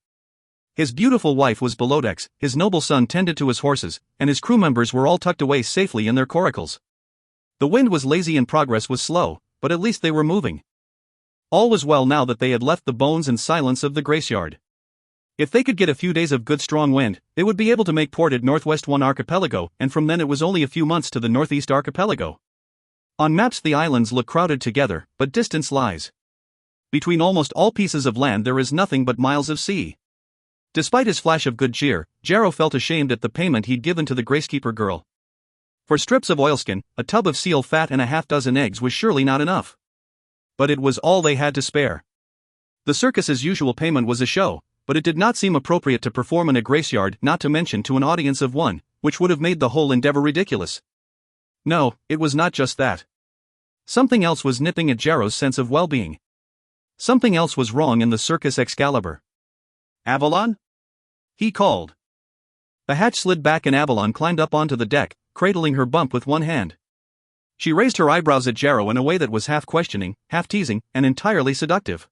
His beautiful wife was below decks, his noble son tended to his horses, and his crew members were all tucked away safely in their coracles. The wind was lazy and progress was slow, but at least they were moving. All was well now that they had left the bones and silence of the Graceyard. If they could get a few days of good strong wind, they would be able to make port at Northwest One Archipelago, and from then it was only a few months to the Northeast Archipelago. On maps the islands look crowded together, but distance lies. Between almost all pieces of land there is nothing but miles of sea. Despite his flash of good cheer, Jarrow felt ashamed at the payment he'd given to the Gracekeeper girl. For strips of oilskin, a tub of seal fat and a half-dozen eggs was surely not enough. But it was all they had to spare. The circus's usual payment was a show, but it did not seem appropriate to perform in a Graceyard, not to mention to an audience of one, which would have made the whole endeavor ridiculous. No, it was not just that. Something else was nipping at Jarrow's sense of well-being. Something else was wrong in the circus Excalibur. "Avalon?" he called. The hatch slid back and Avalon climbed up onto the deck, cradling her bump with one hand. She raised her eyebrows at Jarrow in a way that was half questioning, half teasing, and entirely seductive.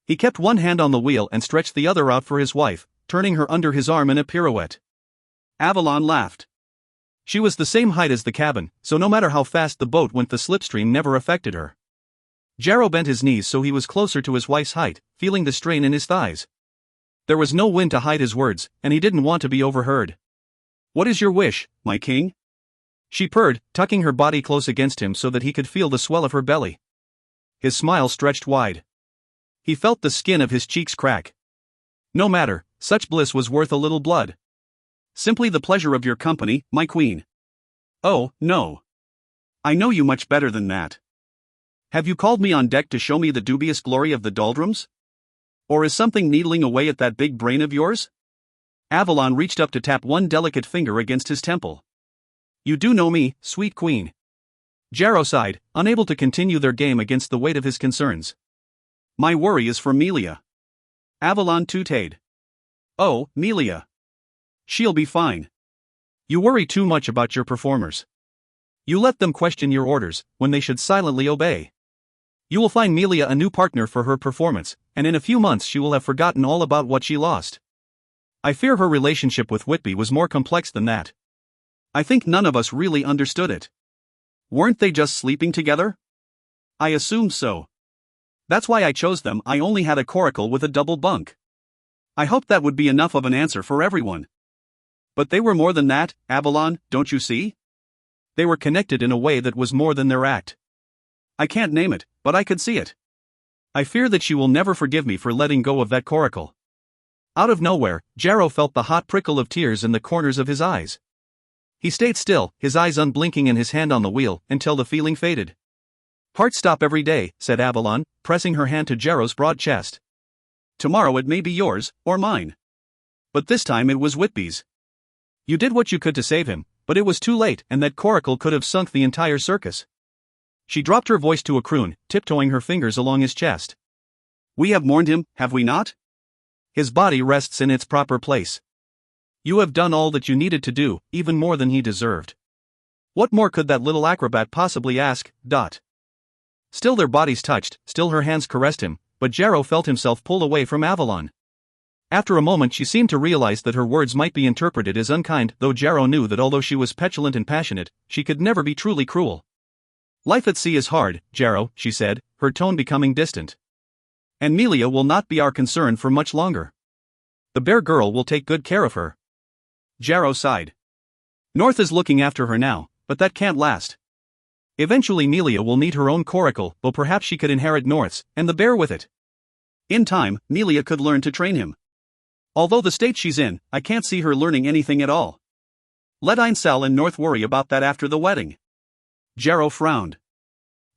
He kept one hand on the wheel and stretched the other out for his wife, turning her under his arm in a pirouette. Avalon laughed. She was the same height as the cabin, so no matter how fast the boat went, the slipstream never affected her. Jarrow bent his knees so he was closer to his wife's height, feeling the strain in his thighs. There was no wind to hide his words, and he didn't want to be overheard. "What is your wish, my king?" she purred, tucking her body close against him so that he could feel the swell of her belly. His smile stretched wide. He felt the skin of his cheeks crack. No matter, such bliss was worth a little blood. "Simply the pleasure of your company, my queen." "Oh, no. I know you much better than that. Have you called me on deck to show me the dubious glory of the doldrums? Or is something needling away at that big brain of yours?" Avalon reached up to tap one delicate finger against his temple. "You do know me, sweet queen." Jarrow sighed, unable to continue their game against the weight of his concerns. "My worry is for Melia." Avalon tooted. "Oh, Melia. She'll be fine. You worry too much about your performers. You let them question your orders, when they should silently obey. You will find Melia a new partner for her performance, and in a few months she will have forgotten all about what she lost. I fear her relationship with Whitby was more complex than that. I think none of us really understood it. Weren't they just sleeping together? I assumed so. That's why I chose them. I only had a coracle with a double bunk. I hoped that would be enough of an answer for everyone. But they were more than that, Avalon, don't you see? They were connected in a way that was more than their act. I can't name it, but I could see it. I fear that she will never forgive me for letting go of that coracle." Out of nowhere, Jarrow felt the hot prickle of tears in the corners of his eyes. He stayed still, his eyes unblinking and his hand on the wheel, until the feeling faded. "Hearts stop every day," said Avalon, pressing her hand to Jarrow's broad chest. "Tomorrow it may be yours, or mine. But this time it was Whitby's. You did what you could to save him, but it was too late, and that coracle could have sunk the entire circus." She dropped her voice to a croon, tiptoeing her fingers along his chest. "We have mourned him, have we not? His body rests in its proper place. You have done all that you needed to do, even more than he deserved. What more could that little acrobat possibly ask? Still their bodies touched, still her hands caressed him, but Jarrow felt himself pulled away from Avalon. After a moment she seemed to realize that her words might be interpreted as unkind, though Jarrow knew that although she was petulant and passionate, she could never be truly cruel. "Life at sea is hard, Jarrow," she said, her tone becoming distant. "And Melia will not be our concern for much longer. The bear girl will take good care of her." Jarrow sighed. "North is looking after her now, but that can't last. Eventually Melia will need her own coracle, though perhaps she could inherit North's, and the bear with it. In time, Melia could learn to train him. Although the state she's in, I can't see her learning anything at all. Let Ainsel and North worry about that after the wedding." Jarrow frowned.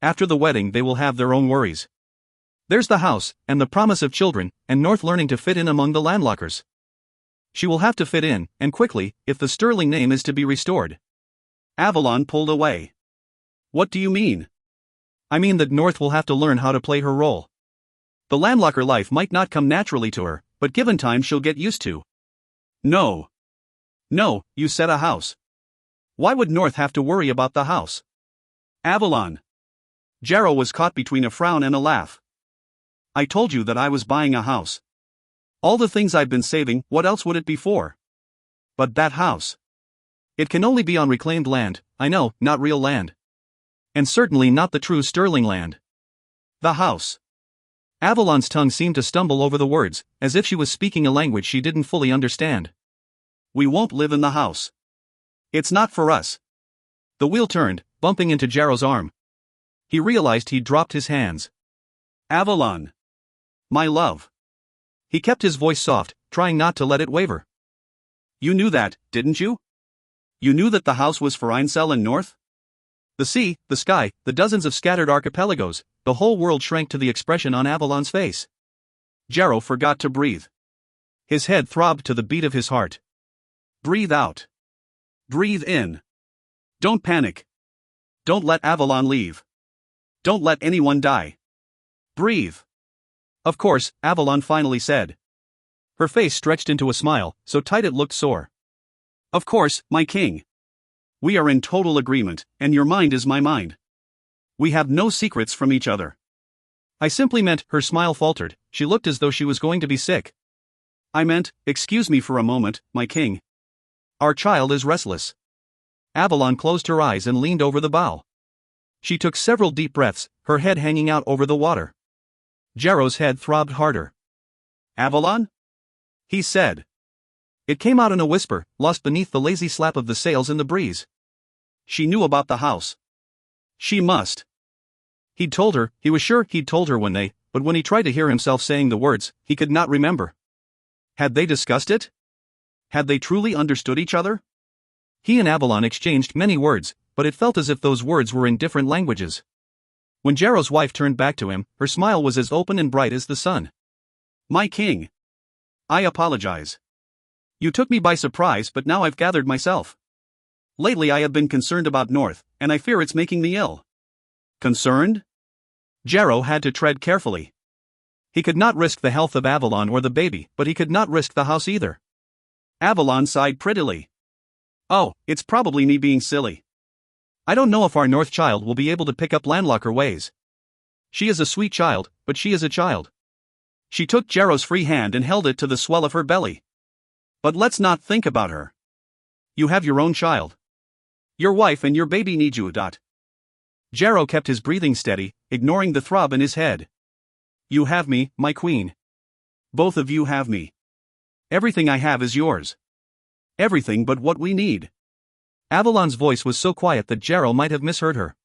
"After the wedding they will have their own worries. There's the house, and the promise of children, and North learning to fit in among the landlockers. She will have to fit in, and quickly, if the sterling name is to be restored." Avalon pulled away. "What do you mean?" "I mean that North will have to learn how to play her role. The landlocker life might not come naturally to her, but given time she'll get used to." No, you said a house. Why would North have to worry about the house?" "Avalon." Jarrow was caught between a frown and a laugh. "I told you that I was buying a house. All the things I've been saving, what else would it be for? But that house. It can only be on reclaimed land, I know, not real land. And certainly not the true sterling land. The house." Avalon's tongue seemed to stumble over the words, as if she was speaking a language she didn't fully understand. "We won't live in the house. It's not for us." The wheel turned, bumping into Jarrow's arm. He realized he'd dropped his hands. "Avalon. My love." He kept his voice soft, trying not to let it waver. "You knew that, didn't you? You knew that the house was for Ainsel and North? The sea, the sky, the dozens of scattered archipelagos, the whole world shrank to the expression on Avalon's face." Jarrow forgot to breathe. His head throbbed to the beat of his heart. "Breathe out. Breathe in. Don't panic. Don't let Avalon leave. Don't let anyone die. Breathe." "Of course," Avalon finally said. Her face stretched into a smile, so tight it looked sore. "Of course, my king. We are in total agreement, and your mind is my mind. We have no secrets from each other." "I simply meant," her smile faltered, she looked as though she was going to be sick. "I meant, excuse me for a moment, my king. Our child is restless. Avalon closed her eyes and leaned over the bow. She took several deep breaths, her head hanging out over the water. Jarrow's head throbbed harder. Avalon? He said. It came out in a whisper, lost beneath the lazy slap of the sails in the breeze. She knew about the house. She must. He'd told her, he was sure he'd told her but when he tried to hear himself saying the words, he could not remember. Had they discussed it? Had they truly understood each other? He and Avalon exchanged many words, but it felt as if those words were in different languages. When Jarrow's wife turned back to him, her smile was as open and bright as the sun. My king. I apologize. You took me by surprise, but now I've gathered myself. Lately I have been concerned about North, and I fear it's making me ill. Concerned? Jarrow had to tread carefully. He could not risk the health of Avalon or the baby, but he could not risk the house either. Avalon sighed prettily. Oh, it's probably me being silly. I don't know if our North child will be able to pick up landlocker ways. She is a sweet child, but she is a child. She took Jarrow's free hand and held it to the swell of her belly. But let's not think about her. You have your own child. Your wife and your baby need you. Jarrow kept his breathing steady, ignoring the throb in his head. You have me, my queen. Both of you have me. Everything I have is yours. Everything but what we need. Avalon's voice was so quiet that Jarrow might have misheard her.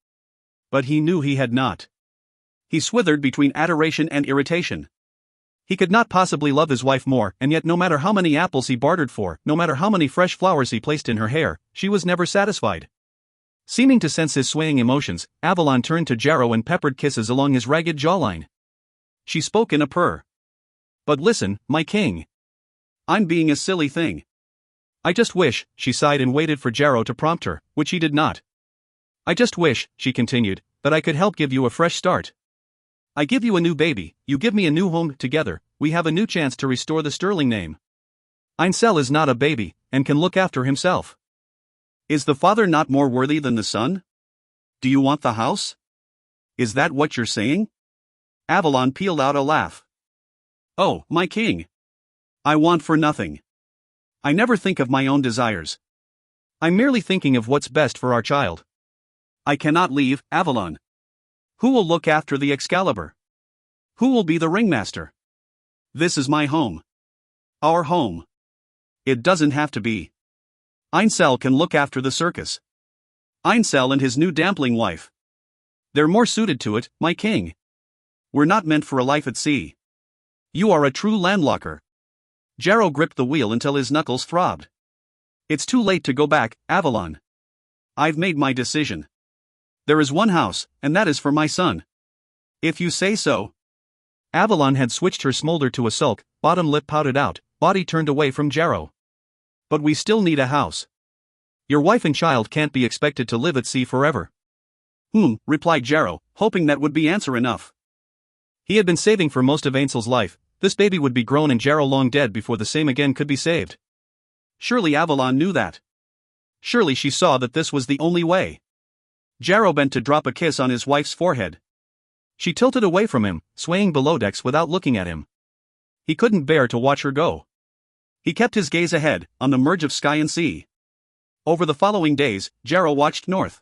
But he knew he had not. He swithered between adoration and irritation. He could not possibly love his wife more, and yet no matter how many apples he bartered for, no matter how many fresh flowers he placed in her hair, she was never satisfied. Seeming to sense his swaying emotions, Avalon turned to Jarrow and peppered kisses along his ragged jawline. She spoke in a purr. But listen, my king. I'm being a silly thing. I just wish, she sighed and waited for Jarrow to prompt her, which he did not. I just wish, she continued, that I could help give you a fresh start. I give you a new baby, you give me a new home, together, we have a new chance to restore the sterling name. Einsel is not a baby, and can look after himself. Is the father not more worthy than the son? Do you want the house? Is that what you're saying? Avalon pealed out a laugh. Oh, my king. I want for nothing. I never think of my own desires. I'm merely thinking of what's best for our child. I cannot leave, Avalon. Who will look after the Excalibur? Who will be the ringmaster? This is my home. Our home. It doesn't have to be. Einsel can look after the circus. Einsel and his new dampling wife. They're more suited to it, my king. We're not meant for a life at sea. You are a true landlocker. Jarrow gripped the wheel until his knuckles throbbed. It's too late to go back, Avalon. I've made my decision. There is one house, and that is for my son. If you say so. Avalon had switched her smolder to a sulk, bottom lip pouted out, body turned away from Jarrow. But we still need a house. Your wife and child can't be expected to live at sea forever. Replied Jarrow, hoping that would be answer enough. He had been saving for most of Ainsel's life. This baby would be grown and Jarrow long dead before the same again could be saved. Surely Avalon knew that. Surely she saw that this was the only way. Jarrow bent to drop a kiss on his wife's forehead. She tilted away from him, swaying below decks without looking at him. He couldn't bear to watch her go. He kept his gaze ahead, on the merge of sky and sea. Over the following days, Jarrow watched North.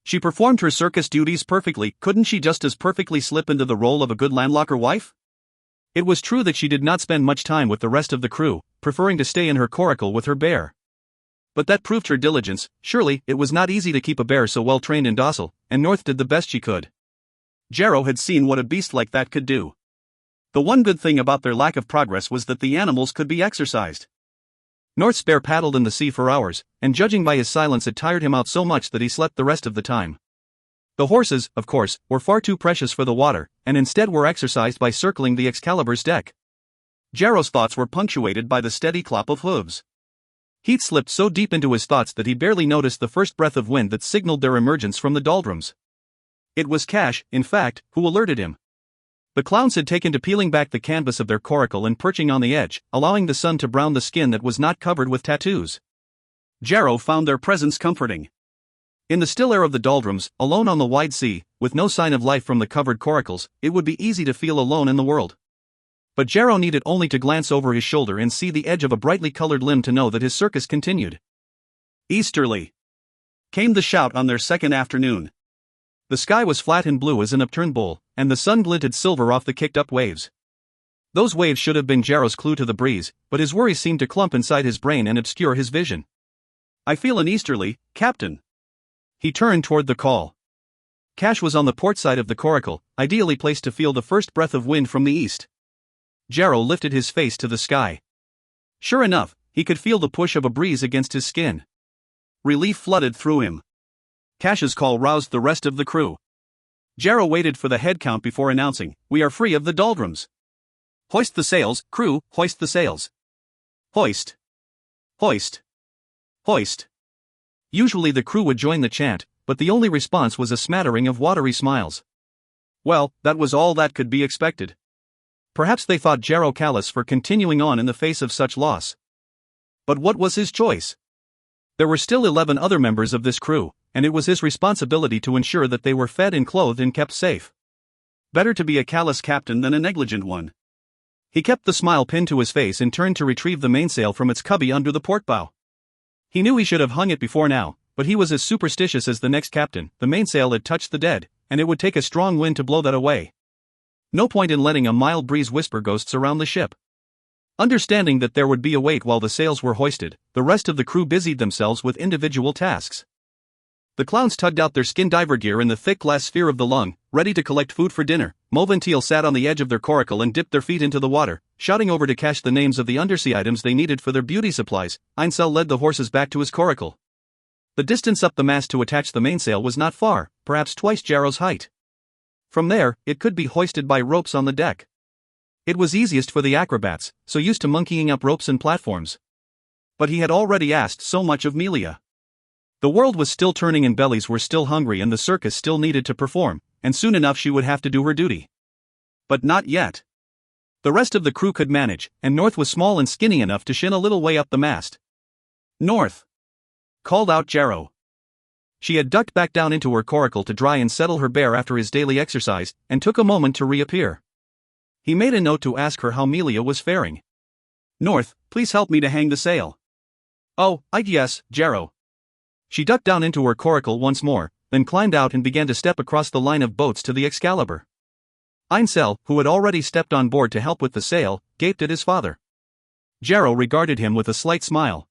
She performed her circus duties perfectly. Couldn't she just as perfectly slip into the role of a good landlocker wife? It was true that she did not spend much time with the rest of the crew, preferring to stay in her coracle with her bear. But that proved her diligence. Surely, it was not easy to keep a bear so well trained and docile, and North did the best she could. Jarrow had seen what a beast like that could do. The one good thing about their lack of progress was that the animals could be exercised. North's bear paddled in the sea for hours, and judging by his silence it tired him out so much that he slept the rest of the time. The horses, of course, were far too precious for the water, and instead were exercised by circling the Excalibur's deck. Jarrow's thoughts were punctuated by the steady clop of hooves. He'd slipped so deep into his thoughts that he barely noticed the first breath of wind that signaled their emergence from the doldrums. It was Cash, in fact, who alerted him. The clowns had taken to peeling back the canvas of their coracle and perching on the edge, allowing the sun to brown the skin that was not covered with tattoos. Jarrow found their presence comforting. In the still air of the doldrums, alone on the wide sea, with no sign of life from the covered coracles, it would be easy to feel alone in the world. But Jarrow needed only to glance over his shoulder and see the edge of a brightly colored limb to know that his circus continued. Easterly! Came the shout on their second afternoon. The sky was flat and blue as an upturned bowl, and the sun glinted silver off the kicked-up waves. Those waves should have been Jarrow's clue to the breeze, but his worries seemed to clump inside his brain and obscure his vision. I feel an easterly, Captain. He turned toward the call. Cash was on the port side of the coracle, ideally placed to feel the first breath of wind from the east. Jarrow lifted his face to the sky. Sure enough, he could feel the push of a breeze against his skin. Relief flooded through him. Cash's call roused the rest of the crew. Jarrow waited for the head count before announcing, "We are free of the doldrums. Hoist the sails, crew, hoist the sails. Hoist. Hoist. Hoist." Usually the crew would join the chant, but the only response was a smattering of watery smiles. Well, that was all that could be expected. Perhaps they thought Jarrow callous for continuing on in the face of such loss. But what was his choice? There were still 11 other members of this crew, and it was his responsibility to ensure that they were fed and clothed and kept safe. Better to be a callous captain than a negligent one. He kept the smile pinned to his face and turned to retrieve the mainsail from its cubby under the port bow. He knew he should have hung it before now, but he was as superstitious as the next captain. The mainsail had touched the dead, and it would take a strong wind to blow that away. No point in letting a mild breeze whisper ghosts around the ship. Understanding that there would be a wait while the sails were hoisted, the rest of the crew busied themselves with individual tasks. The clowns tugged out their skin diver gear in the thick glass sphere of the lung, ready to collect food for dinner. Mauve and Teal sat on the edge of their coracle and dipped their feet into the water, shouting over to Cash the names of the undersea items they needed for their beauty supplies. Ainsel led the horses back to his coracle. The distance up the mast to attach the mainsail was not far, perhaps twice Jarrow's height. From there, it could be hoisted by ropes on the deck. It was easiest for the acrobats, so used to monkeying up ropes and platforms. But he had already asked so much of Melia. The world was still turning and bellies were still hungry and the circus still needed to perform, and soon enough she would have to do her duty. But not yet. The rest of the crew could manage, and North was small and skinny enough to shin a little way up the mast. "North!" called out Jarrow. She had ducked back down into her coracle to dry and settle her bear after his daily exercise, and took a moment to reappear. He made a note to ask her how Melia was faring. "North, please help me to hang the sail." "Oh, yes, Jarrow." She ducked down into her coracle once more, then climbed out and began to step across the line of boats to the Excalibur. Ainsel, who had already stepped on board to help with the sail, gaped at his father. Jarrow regarded him with a slight smile.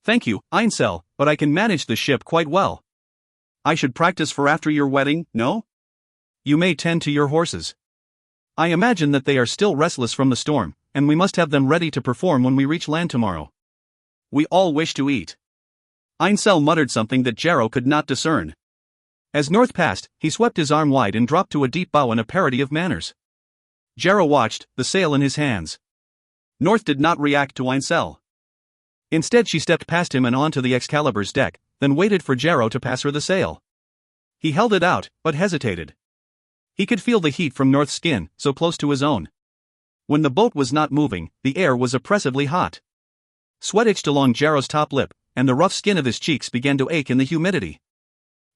"Thank you, Ainsel, but I can manage the ship quite well." "I should practice for after your wedding, no?" "You may tend to your horses. I imagine that they are still restless from the storm, and we must have them ready to perform when we reach land tomorrow." "We all wish to eat." Ainsel muttered something that Jarrow could not discern. As North passed, he swept his arm wide and dropped to a deep bow in a parody of manners. Jarrow watched, the sail in his hands. North did not react to Ainsel. Instead she stepped past him and onto the Excalibur's deck, then waited for Jarrow to pass her the sail. He held it out, but hesitated. He could feel the heat from North's skin, so close to his own. When the boat was not moving, the air was oppressively hot. Sweat itched along Jarrow's top lip, and the rough skin of his cheeks began to ache in the humidity.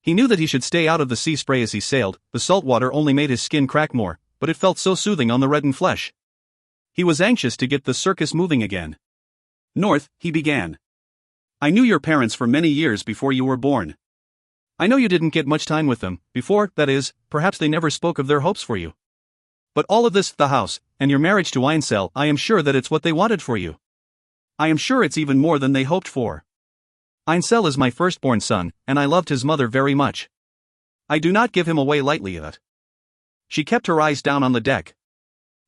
He knew that he should stay out of the sea spray as he sailed. The salt water only made his skin crack more, but it felt so soothing on the reddened flesh. He was anxious to get the circus moving again. "North," he began. "I knew your parents for many years before you were born. I know you didn't get much time with them, before, that is, perhaps they never spoke of their hopes for you. But all of this, the house, and your marriage to Ainsel, I am sure that it's what they wanted for you. I am sure it's even more than they hoped for. Ainsel is my firstborn son, and I loved his mother very much. I do not give him away lightly yet." She kept her eyes down on the deck.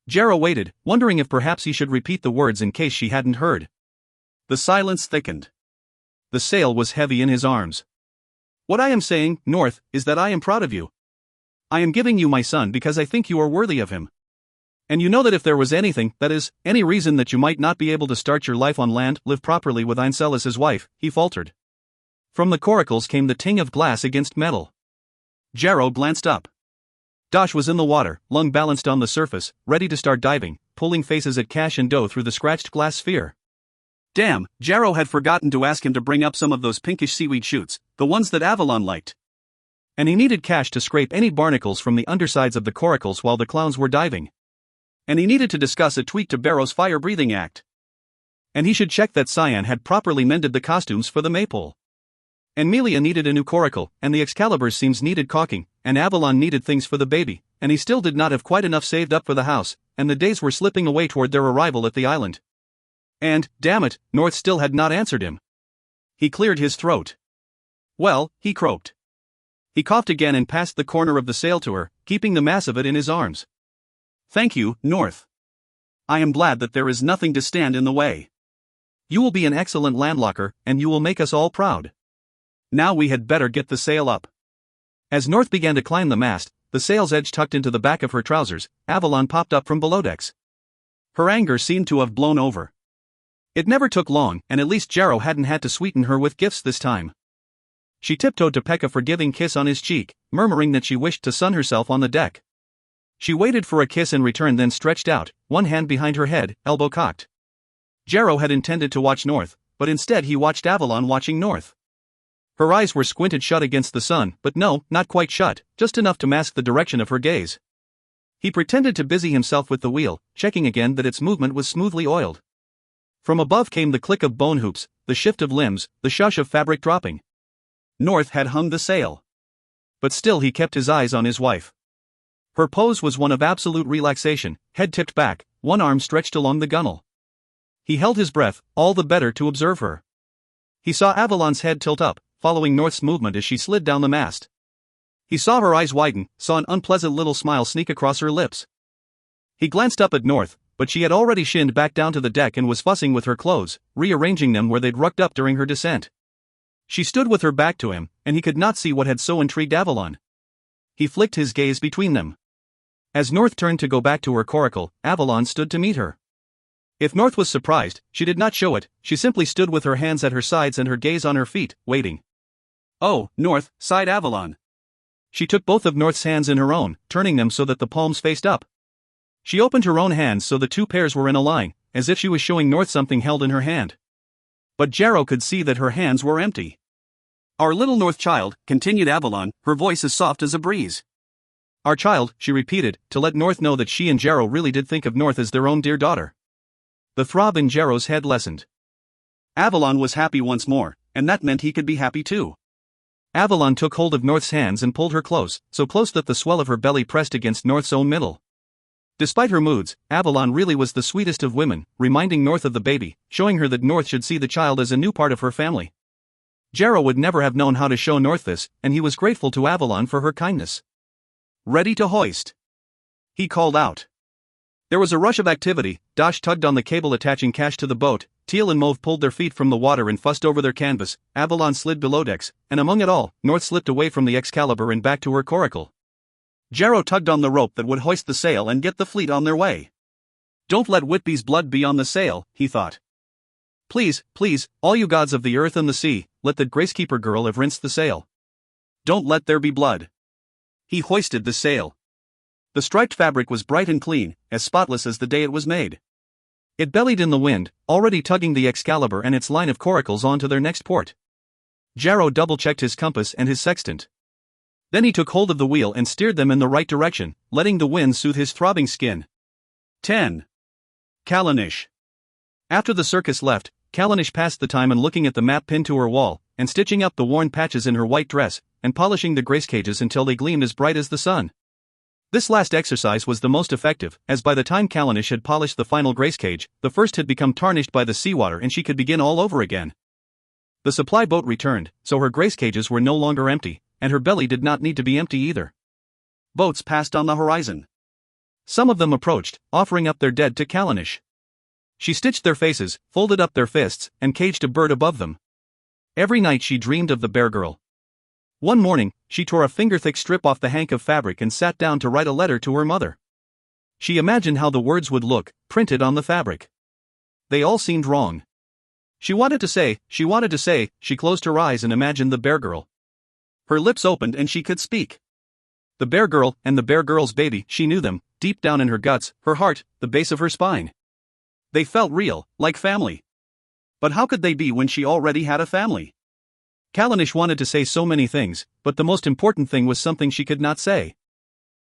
Jarrow waited, wondering if perhaps he should repeat the words in case she hadn't heard. The silence thickened. The sail was heavy in his arms. "What I am saying, North, is that I am proud of you. I am giving you my son because I think you are worthy of him. And you know that if there was anything, that is, any reason that you might not be able to start your life on land, live properly with Ainsel as his wife," he faltered. From the coracles came the ting of glass against metal. Jarrow glanced up. Dosh was in the water, lung balanced on the surface, ready to start diving, pulling faces at Cash and Doe through the scratched glass sphere. Damn, Jarrow had forgotten to ask him to bring up some of those pinkish seaweed shoots, the ones that Avalon liked. And he needed Cash to scrape any barnacles from the undersides of the coracles while the clowns were diving. And he needed to discuss a tweak to Barrow's fire-breathing act. And he should check that Cyan had properly mended the costumes for the maypole. And Melia needed a new coracle, and the Excalibur's seams needed caulking, and Avalon needed things for the baby, and he still did not have quite enough saved up for the house, and the days were slipping away toward their arrival at the island. And, damn it, North still had not answered him. He cleared his throat. Well, he croaked. He coughed again and passed the corner of the sail to her, keeping the mass of it in his arms. Thank you, North. I am glad that there is nothing to stand in the way. You will be an excellent landlocker, and you will make us all proud. Now we had better get the sail up. As North began to climb the mast, the sail's edge tucked into the back of her trousers, Avalon popped up from below decks. Her anger seemed to have blown over. It never took long, and at least Jarrow hadn't had to sweeten her with gifts this time. She tiptoed to peck a forgiving kiss on his cheek, murmuring that she wished to sun herself on the deck. She waited for a kiss in return, then stretched out, one hand behind her head, elbow cocked. Jarrow had intended to watch North, but instead he watched Avalon watching North. Her eyes were squinted shut against the sun, but no, not quite shut, just enough to mask the direction of her gaze. He pretended to busy himself with the wheel, checking again that its movement was smoothly oiled. From above came the click of bone hoops, the shift of limbs, the shush of fabric dropping. North had hung the sail. But still he kept his eyes on his wife. Her pose was one of absolute relaxation, head tipped back, one arm stretched along the gunwale. He held his breath, all the better to observe her. He saw Avalon's head tilt up, following North's movement as she slid down the mast. He saw her eyes widen, saw an unpleasant little smile sneak across her lips. He glanced up at North, but she had already shinned back down to the deck and was fussing with her clothes, rearranging them where they'd rucked up during her descent. She stood with her back to him, and he could not see what had so intrigued Avalon. He flicked his gaze between them. As North turned to go back to her coracle, Avalon stood to meet her. If North was surprised, she did not show it, she simply stood with her hands at her sides and her gaze on her feet, waiting. Oh, North, sighed Avalon. She took both of North's hands in her own, turning them so that the palms faced up. She opened her own hands so the two pairs were in a line, as if she was showing North something held in her hand. But Jarrow could see that her hands were empty. Our little North child, continued Avalon, her voice as soft as a breeze. Our child, she repeated, to let North know that she and Jarrow really did think of North as their own dear daughter. The throb in Jarrow's head lessened. Avalon was happy once more, and that meant he could be happy too. Avalon took hold of North's hands and pulled her close, so close that the swell of her belly pressed against North's own middle. Despite her moods, Avalon really was the sweetest of women, reminding North of the baby, showing her that North should see the child as a new part of her family. Jarrow would never have known how to show North this, and he was grateful to Avalon for her kindness. Ready to hoist, he called out. There was a rush of activity. Dosh tugged on the cable attaching Cash to the boat, Teal and Mauve pulled their feet from the water and fussed over their canvas, Avalon slid below decks, and among it all, North slipped away from the Excalibur and back to her coracle. Jarrow tugged on the rope that would hoist the sail and get the fleet on their way. Don't let Whitby's blood be on the sail, he thought. Please, please, all you gods of the earth and the sea, let the Gracekeeper girl have rinsed the sail. Don't let there be blood. He hoisted the sail. The striped fabric was bright and clean, as spotless as the day it was made. It bellied in the wind, already tugging the Excalibur and its line of coracles on to their next port. Jarrow double-checked his compass and his sextant. Then he took hold of the wheel and steered them in the right direction, letting the wind soothe his throbbing skin. 10. Callanish. After the circus left, Callanish passed the time in looking at the map pinned to her wall, and stitching up the worn patches in her white dress, and polishing the grace cages until they gleamed as bright as the sun. This last exercise was the most effective, as by the time Callanish had polished the final grace cage, the first had become tarnished by the seawater and she could begin all over again. The supply boat returned, so her grace cages were no longer empty, and her belly did not need to be empty either. Boats passed on the horizon. Some of them approached, offering up their dead to Callanish. She stitched their faces, folded up their fists, and caged a bird above them. Every night she dreamed of the bear girl. One morning, she tore a finger-thick strip off the hank of fabric and sat down to write a letter to her mother. She imagined how the words would look, printed on the fabric. They all seemed wrong. She wanted to say, she closed her eyes and imagined the bear girl. Her lips opened and she could speak. The bear girl and the bear girl's baby, she knew them, deep down in her guts, her heart, the base of her spine. They felt real, like family. But how could they be when she already had a family? Callanish wanted to say so many things, but the most important thing was something she could not say.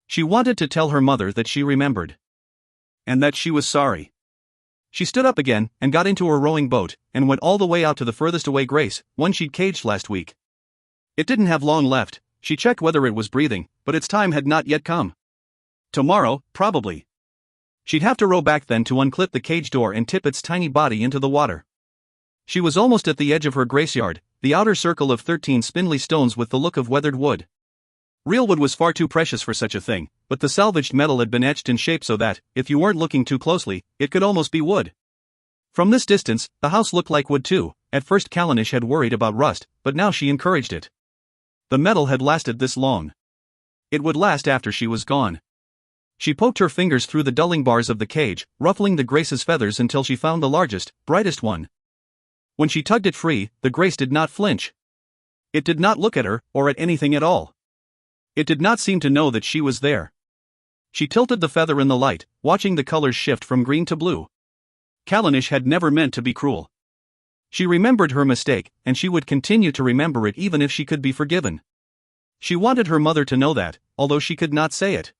She wanted to tell her mother that she remembered. and that she was sorry. She stood up again, and got into her rowing boat, and went all the way out to the furthest away Grace, one she'd caged last week. It didn't have long left. She checked whether it was breathing, but its time had not yet come. Tomorrow, probably. She'd have to row back then to unclip the cage door and tip its tiny body into the water. She was almost at the edge of her graceyard, the outer circle of 13 spindly stones with the look of weathered wood. Real wood was far too precious for such a thing, but the salvaged metal had been etched in shape so that, if you weren't looking too closely, it could almost be wood. From this distance, the house looked like wood too. At first Callanish had worried about rust, but now she encouraged it. The metal had lasted this long. It would last after she was gone. She poked her fingers through the dulling bars of the cage, ruffling the Grace's feathers until she found the largest, brightest one. When she tugged it free, the Grace did not flinch. It did not look at her, or at anything at all. It did not seem to know that she was there. She tilted the feather in the light, watching the colors shift from green to blue. Callanish had never meant to be cruel. She remembered her mistake, and she would continue to remember it even if she could be forgiven. She wanted her mother to know that, although she could not say it.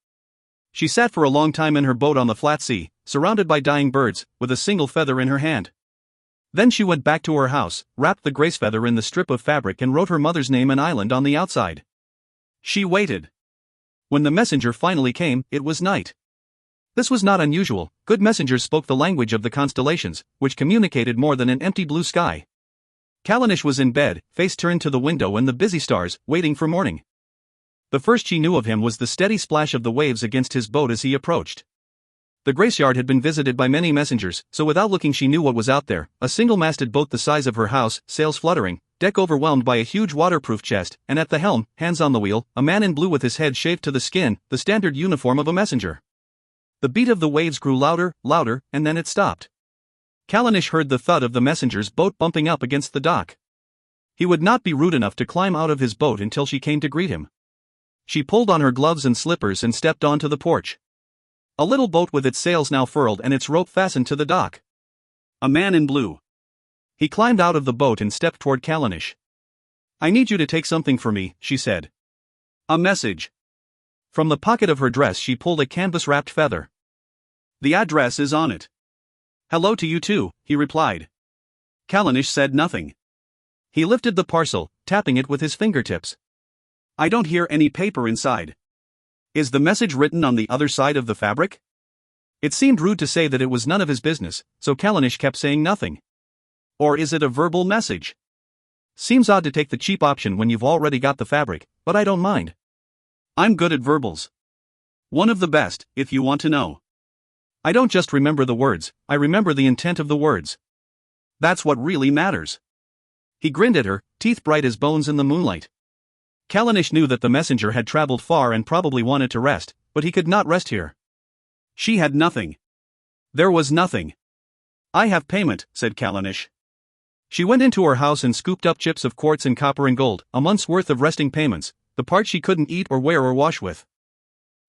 She sat for a long time in her boat on the flat sea, surrounded by dying birds, with a single feather in her hand. Then she went back to her house, wrapped the Grace feather in the strip of fabric and wrote her mother's name and island on the outside. She waited. When the messenger finally came, it was night. This was not unusual. Good messengers spoke the language of the constellations, which communicated more than an empty blue sky. Callanish was in bed, face turned to the window and the busy stars, waiting for morning. The first she knew of him was the steady splash of the waves against his boat as he approached. The Graceyard had been visited by many messengers, so without looking she knew what was out there: a single-masted boat the size of her house, sails fluttering, deck overwhelmed by a huge waterproof chest, and at the helm, hands on the wheel, a man in blue with his head shaved to the skin, the standard uniform of a messenger. The beat of the waves grew louder, louder, and then it stopped. Callanish heard the thud of the messenger's boat bumping up against the dock. He would not be rude enough to climb out of his boat until she came to greet him. She pulled on her gloves and slippers and stepped onto the porch. A little boat with its sails now furled and its rope fastened to the dock. A man in blue. He climbed out of the boat and stepped toward Callanish. "I need you to take something for me," she said. "A message." From the pocket of her dress she pulled a canvas-wrapped feather. "The address is on it." "Hello to you too," he replied. Callanish said nothing. He lifted the parcel, tapping it with his fingertips. "I don't hear any paper inside. Is the message written on the other side of the fabric?" It seemed rude to say that it was none of his business, so Callanish kept saying nothing. "Or is it a verbal message?" "Seems odd to take the cheap option when you've already got the fabric, but I don't mind. I'm good at verbals. One of the best, if you want to know. I don't just remember the words, I remember the intent of the words. That's what really matters." He grinned at her, teeth bright as bones in the moonlight. Callanish knew that the messenger had traveled far and probably wanted to rest, but he could not rest here. She had nothing. There was nothing. "I have payment," said Callanish. She went into her house and scooped up chips of quartz and copper and gold, a month's worth of resting payments, the part she couldn't eat or wear or wash with.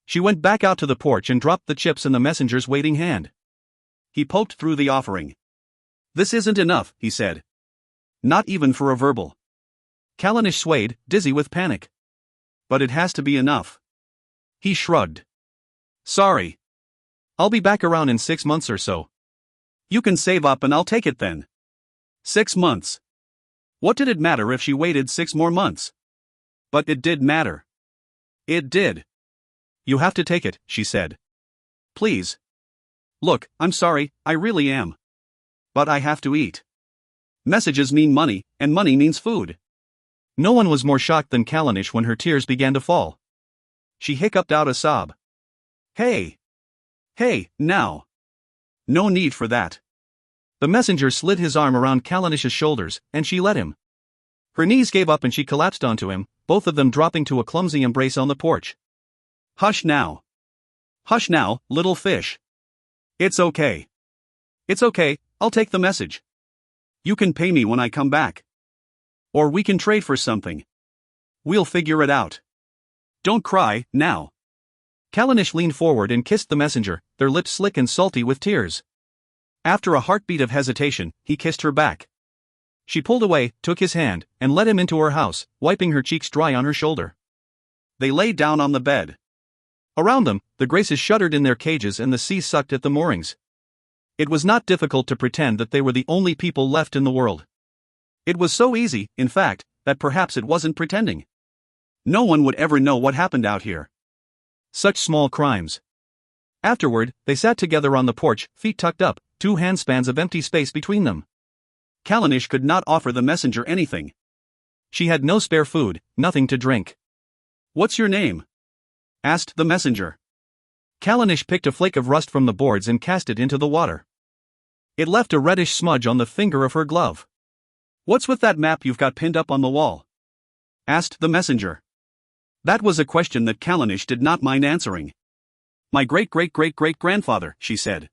She went back out to the porch and dropped the chips in the messenger's waiting hand. He poked through the offering. "This isn't enough," he said. "Not even for a verbal." Callanish swayed, dizzy with panic. "But it has to be enough." He shrugged. "Sorry. I'll be back around in 6 months or so. You can save up and I'll take it then." 6 months. What did it matter if she waited 6 more months? But it did matter. It did. "You have to take it," she said. "Please. Look, I'm sorry, I really am. But I have to eat. Messages mean money, and money means food." No one was more shocked than Callanish when her tears began to fall. She hiccuped out a sob. Hey, now. No need for that." The messenger slid his arm around Callanish's shoulders, and she let him. Her knees gave up and she collapsed onto him, both of them dropping to a clumsy embrace on the porch. Hush now, little fish. It's okay. It's okay, I'll take the message. You can pay me when I come back. Or we can trade for something. We'll figure it out. Don't cry, now." Callanish leaned forward and kissed the messenger, their lips slick and salty with tears. After a heartbeat of hesitation, he kissed her back. She pulled away, took his hand, and led him into her house, wiping her cheeks dry on her shoulder. They lay down on the bed. Around them, the Graces shuddered in their cages and the sea sucked at the moorings. It was not difficult to pretend that they were the only people left in the world. It was so easy, in fact, that perhaps it wasn't pretending. No one would ever know what happened out here. Such small crimes. Afterward, they sat together on the porch, feet tucked up, 2 handspans of empty space between them. Callanish could not offer the messenger anything. She had no spare food, nothing to drink. "What's your name?" asked the messenger. Callanish picked a flake of rust from the boards and cast it into the water. It left a reddish smudge on the finger of her glove. "What's with that map you've got pinned up on the wall?" asked the messenger. That was a question that Callanish did not mind answering. "My great-great-great-great-grandfather," she said.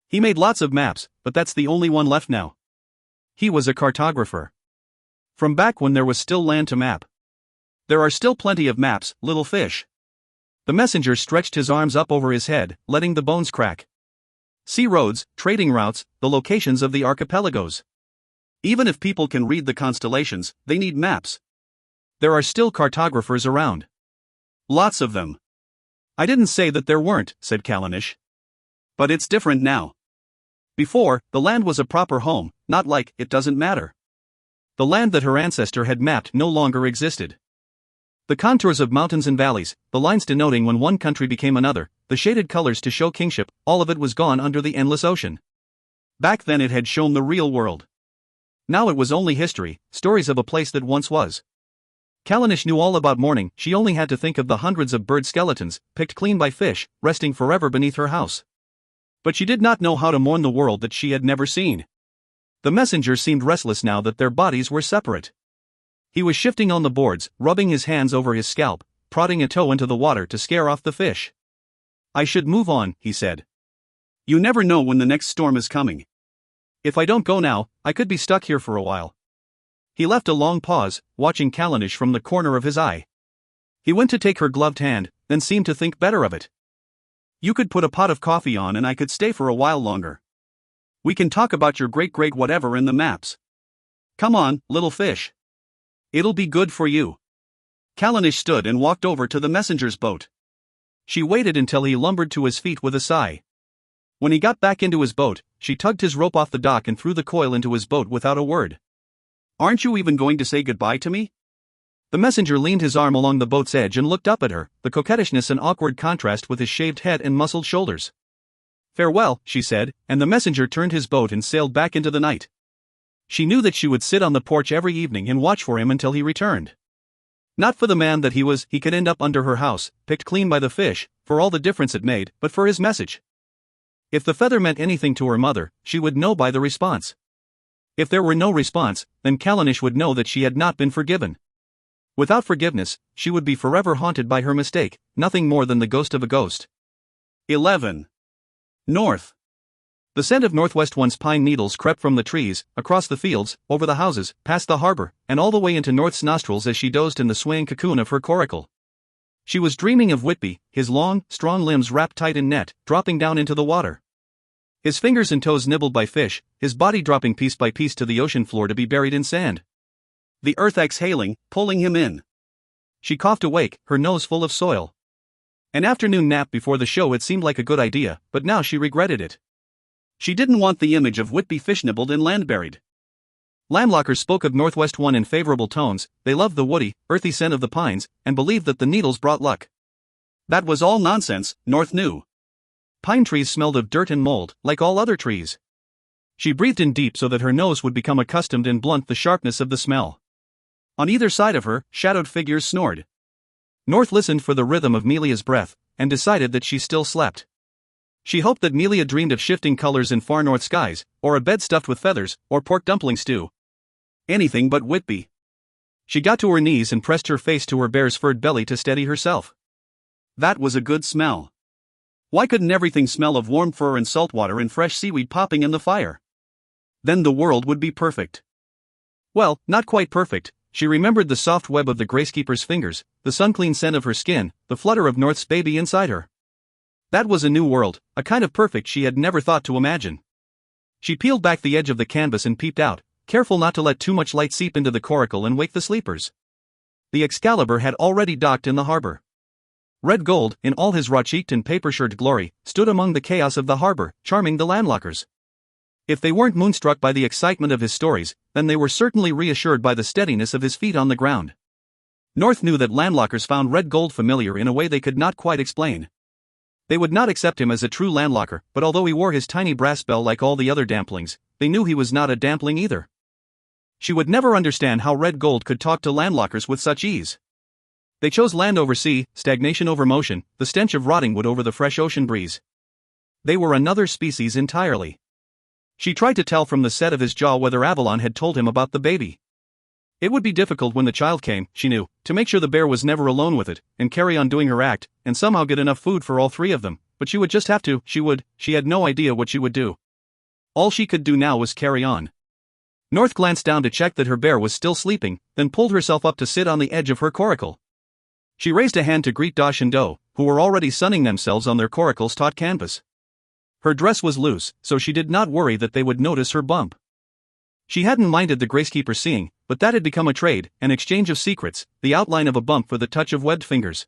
"He made lots of maps, but that's the only one left now. He was a cartographer. From back when there was still land to map. There are still plenty of maps, little fish." The messenger stretched his arms up over his head, letting the bones crack. "Sea roads, trading routes, the locations of the archipelagos. Even if people can read the constellations, they need maps. There are still cartographers around. Lots of them." "I didn't say that there weren't," said Callanish. "But it's different now. Before, the land was a proper home, not like, it doesn't matter." The land that her ancestor had mapped no longer existed. The contours of mountains and valleys, the lines denoting when one country became another, the shaded colors to show kingship, all of it was gone under the endless ocean. Back then it had shown the real world. Now it was only history, stories of a place that once was. Callanish knew all about mourning. She only had to think of the hundreds of bird skeletons, picked clean by fish, resting forever beneath her house. But she did not know how to mourn the world that she had never seen. The messenger seemed restless now that their bodies were separate. He was shifting on the boards, rubbing his hands over his scalp, prodding a toe into the water to scare off the fish. "I should move on," he said. "You never know when the next storm is coming. If I don't go now, I could be stuck here for a while." He left a long pause, watching Callanish from the corner of his eye. He went to take her gloved hand, then seemed to think better of it. "You could put a pot of coffee on and I could stay for a while longer. We can talk about your great-great whatever in the maps. Come on, little fish. It'll be good for you." Callanish stood and walked over to the messenger's boat. She waited until he lumbered to his feet with a sigh. When he got back into his boat, she tugged his rope off the dock and threw the coil into his boat without a word. "Aren't you even going to say goodbye to me?" The messenger leaned his arm along the boat's edge and looked up at her, the coquettishness an awkward contrast with his shaved head and muscled shoulders. "Farewell," she said, and the messenger turned his boat and sailed back into the night. She knew that she would sit on the porch every evening and watch for him until he returned. Not for the man that he was, he could end up under her house, picked clean by the fish, for all the difference it made, but for his message. If the feather meant anything to her mother, she would know by the response. If there were no response, then Callanish would know that she had not been forgiven. Without forgiveness, she would be forever haunted by her mistake, nothing more than the ghost of a ghost. 11. North. The scent of Northwest One's pine needles crept from the trees, across the fields, over the houses, past the harbor, and all the way into North's nostrils as she dozed in the swaying cocoon of her coracle. She was dreaming of Whitby, his long, strong limbs wrapped tight in net, dropping down into the water. His fingers and toes nibbled by fish, his body dropping piece by piece to the ocean floor to be buried in sand. The earth exhaling, pulling him in. She coughed awake, her nose full of soil. An afternoon nap before the show had seemed like a good idea, but now she regretted it. She didn't want the image of Whitby fish nibbled and land buried. Landlockers spoke of Northwest One in favorable tones. They loved the woody, earthy scent of the pines, and believed that the needles brought luck. That was all nonsense, North knew. Pine trees smelled of dirt and mold, like all other trees. She breathed in deep so that her nose would become accustomed and blunt the sharpness of the smell. On either side of her, shadowed figures snored. North listened for the rhythm of Melia's breath, and decided that she still slept. She hoped that Melia dreamed of shifting colors in far north skies, or a bed stuffed with feathers, or pork dumpling stew. Anything but Whitby. She got to her knees and pressed her face to her bear's furred belly to steady herself. That was a good smell. Why couldn't everything smell of warm fur and salt water and fresh seaweed popping in the fire? Then the world would be perfect. Well, not quite perfect. She remembered the soft web of the Gracekeepers' fingers, the sun-clean scent of her skin, the flutter of North's baby inside her. That was a new world, a kind of perfect she had never thought to imagine. She peeled back the edge of the canvas and peeped out, careful not to let too much light seep into the coracle and wake the sleepers. The Excalibur had already docked in the harbor. Red Gold, in all his raw-cheeked and paper-shirted glory, stood among the chaos of the harbor, charming the landlockers. If they weren't moonstruck by the excitement of his stories, then they were certainly reassured by the steadiness of his feet on the ground. North knew that landlockers found Red Gold familiar in a way they could not quite explain. They would not accept him as a true landlocker, but although he wore his tiny brass bell like all the other damplings, they knew he was not a dampling either. She would never understand how Red Gold could talk to landlockers with such ease. They chose land over sea, stagnation over motion, the stench of rotting wood over the fresh ocean breeze. They were another species entirely. She tried to tell from the set of his jaw whether Avalon had told him about the baby. It would be difficult when the child came, she knew, to make sure the bear was never alone with it, and carry on doing her act, and somehow get enough food for all three of them, but she would just have to, she had no idea what she would do. All she could do now was carry on. North glanced down to check that her bear was still sleeping, then pulled herself up to sit on the edge of her coracle. She raised a hand to greet Dosh and Doe, who were already sunning themselves on their coracle's taut canvas. Her dress was loose, so she did not worry that they would notice her bump. She hadn't minded the Gracekeepers seeing, but that had become a trade, an exchange of secrets, the outline of a bump for the touch of webbed fingers.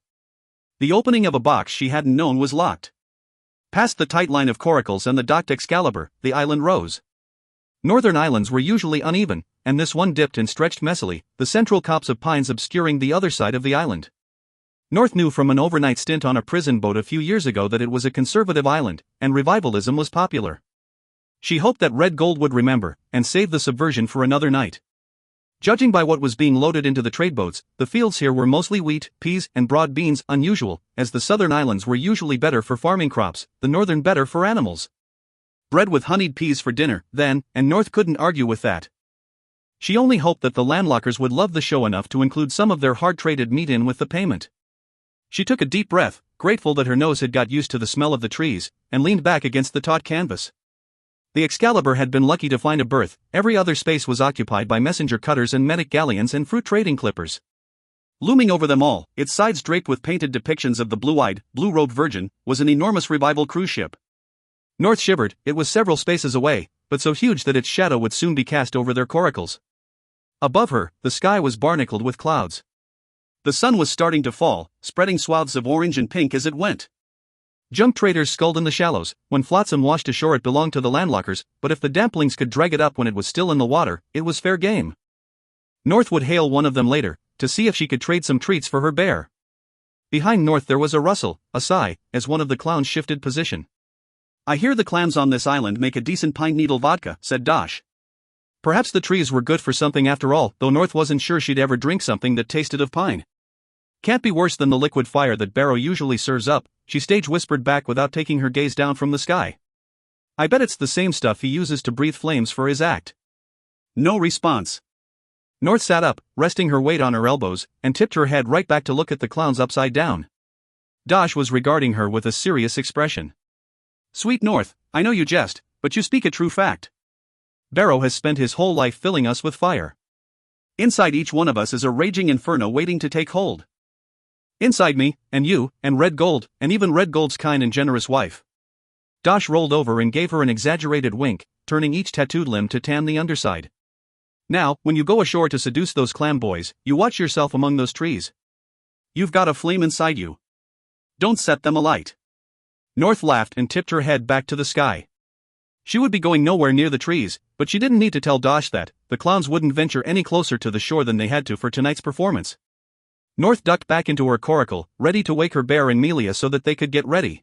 The opening of a box she hadn't known was locked. Past the tight line of coracles and the docked Excalibur, the island rose. Northern islands were usually uneven, and this one dipped and stretched messily, the central copse of pines obscuring the other side of the island. North knew from an overnight stint on a prison boat a few years ago that it was a conservative island, and revivalism was popular. She hoped that Red Gold would remember, and save the subversion for another night. Judging by what was being loaded into the trade boats, the fields here were mostly wheat, peas, and broad beans, unusual, as the southern islands were usually better for farming crops, the northern better for animals. Bread with honeyed peas for dinner, then, and North couldn't argue with that. She only hoped that the landlockers would love the show enough to include some of their hard-traded meat in with the payment. She took a deep breath, grateful that her nose had got used to the smell of the trees, and leaned back against the taut canvas. The Excalibur had been lucky to find a berth, every other space was occupied by messenger cutters and medic galleons and fruit trading clippers. Looming over them all, its sides draped with painted depictions of the blue-eyed, blue-robed Virgin, was an enormous revival cruise ship. North shivered, it was several spaces away, but so huge that its shadow would soon be cast over their coracles. Above her, the sky was barnacled with clouds. The sun was starting to fall, spreading swaths of orange and pink as it went. Junk traders sculled in the shallows. When flotsam washed ashore it belonged to the landlockers, but if the damplings could drag it up when it was still in the water, it was fair game. North would hail one of them later, to see if she could trade some treats for her bear. Behind North there was a rustle, a sigh, as one of the clowns shifted position. "I hear the clams on this island make a decent pine needle vodka," said Dosh. Perhaps the trees were good for something after all, though North wasn't sure she'd ever drink something that tasted of pine. "Can't be worse than the liquid fire that Barrow usually serves up," she stage whispered back without taking her gaze down from the sky. "I bet it's the same stuff he uses to breathe flames for his act." No response. North sat up, resting her weight on her elbows, and tipped her head right back to look at the clowns upside down. Dosh was regarding her with a serious expression. "Sweet North, I know you jest, but you speak a true fact. Barrow has spent his whole life filling us with fire. Inside each one of us is a raging inferno waiting to take hold. Inside me, and you, and Red Gold, and even Red Gold's kind and generous wife." Dosh rolled over and gave her an exaggerated wink, turning each tattooed limb to tan the underside. "Now, when you go ashore to seduce those clam boys, you watch yourself among those trees. You've got a flame inside you. Don't set them alight." North laughed and tipped her head back to the sky. She would be going nowhere near the trees, but she didn't need to tell Dosh that. The clowns wouldn't venture any closer to the shore than they had to for tonight's performance. North ducked back into her coracle, ready to wake her bear and Melia so that they could get ready.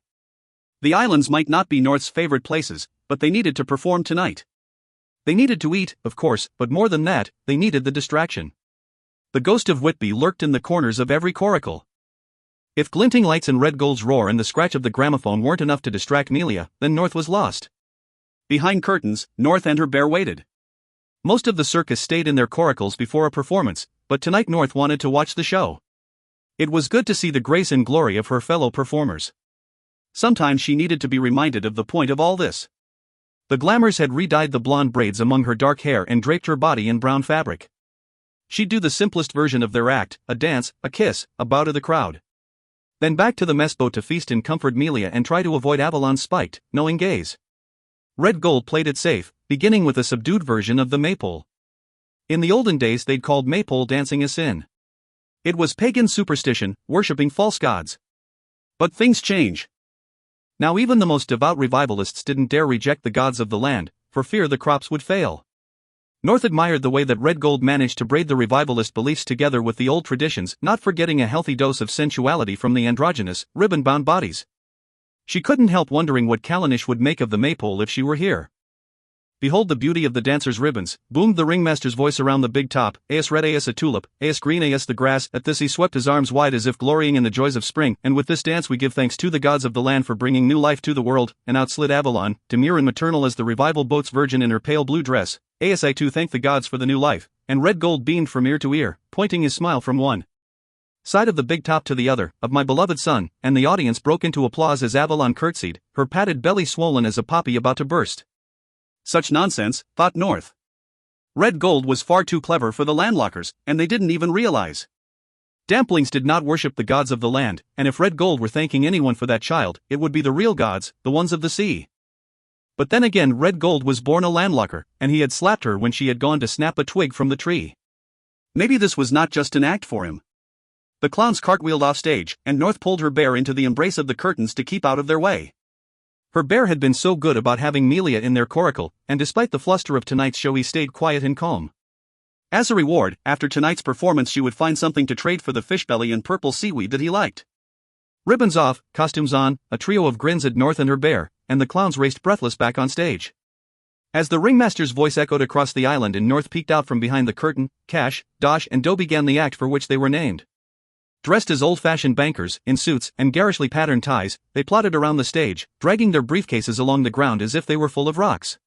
The islands might not be North's favorite places, but they needed to perform tonight. They needed to eat, of course, but more than that, they needed the distraction. The ghost of Whitby lurked in the corners of every coracle. If glinting lights and Red Gold's roar and the scratch of the gramophone weren't enough to distract Melia, then North was lost. Behind curtains, North and her bear waited. Most of the circus stayed in their coracles before a performance, but tonight North wanted to watch the show. It was good to see the grace and glory of her fellow performers. Sometimes she needed to be reminded of the point of all this. The glamours had re-dyed the blonde braids among her dark hair and draped her body in brown fabric. She'd do the simplest version of their act, a dance, a kiss, a bow to the crowd. Then back to the mess boat to feast and comfort Melia and try to avoid Avalon's spiked, knowing gaze. Red Gold played it safe, beginning with a subdued version of the maypole. In the olden days they'd called maypole dancing a sin. It was pagan superstition, worshipping false gods. But things change. Now even the most devout revivalists didn't dare reject the gods of the land, for fear the crops would fail. North admired the way that Red Gold managed to braid the revivalist beliefs together with the old traditions, not forgetting a healthy dose of sensuality from the androgynous, ribbon-bound bodies. She couldn't help wondering what Callanish would make of the maypole if she were here. Behold the beauty of the dancer's ribbons, boomed the ringmaster's voice around the big top, as red as a tulip, as green as the grass. At this he swept his arms wide as if glorying in the joys of spring, and with this dance we give thanks to the gods of the land for bringing new life to the world. And out slid Avalon, demure and maternal as the revival boat's virgin in her pale blue dress. As I too thank the gods for the new life, and Red Gold beamed from ear to ear, pointing his smile from one side of the big top to the other, of my beloved son, and the audience broke into applause as Avalon curtsied, her padded belly swollen as a poppy about to burst. Such nonsense, thought North. Red Gold was far too clever for the landlockers, and they didn't even realize. Damplings did not worship the gods of the land, and if Red Gold were thanking anyone for that child, it would be the real gods, the ones of the sea. But then again, Red Gold was born a landlocker, and he had slapped her when she had gone to snap a twig from the tree. Maybe this was not just an act for him. The clowns cartwheeled off stage, and North pulled her bear into the embrace of the curtains to keep out of their way. Her bear had been so good about having Melia in their coracle, and despite the fluster of tonight's show he stayed quiet and calm. As a reward, after tonight's performance she would find something to trade for the fish belly and purple seaweed that he liked. Ribbons off, costumes on, a trio of grins at North and her bear, and the clowns raced breathless back on stage. As the ringmaster's voice echoed across the island and North peeked out from behind the curtain, Cash, Dosh and Doe began the act for which they were named. Dressed as old-fashioned bankers, in suits and garishly patterned ties, they plodded around the stage, dragging their briefcases along the ground as if they were full of rocks.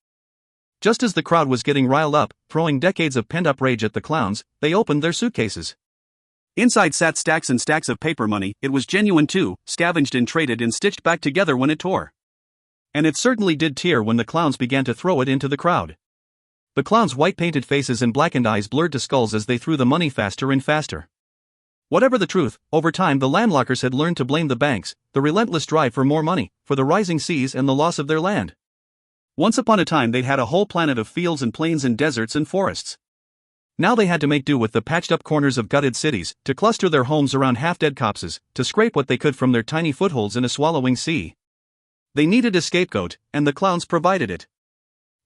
Just as the crowd was getting riled up, throwing decades of pent-up rage at the clowns, they opened their suitcases. Inside sat stacks and stacks of paper money. It was genuine too, scavenged and traded and stitched back together when it tore. And it certainly did tear when the clowns began to throw it into the crowd. The clowns' white-painted faces and blackened eyes blurred to skulls as they threw the money faster and faster. Whatever the truth, over time the landlockers had learned to blame the banks, the relentless drive for more money, for the rising seas and the loss of their land. Once upon a time they'd had a whole planet of fields and plains and deserts and forests. Now they had to make do with the patched-up corners of gutted cities, to cluster their homes around half-dead copses, to scrape what they could from their tiny footholds in a swallowing sea. They needed a scapegoat, and the clowns provided it.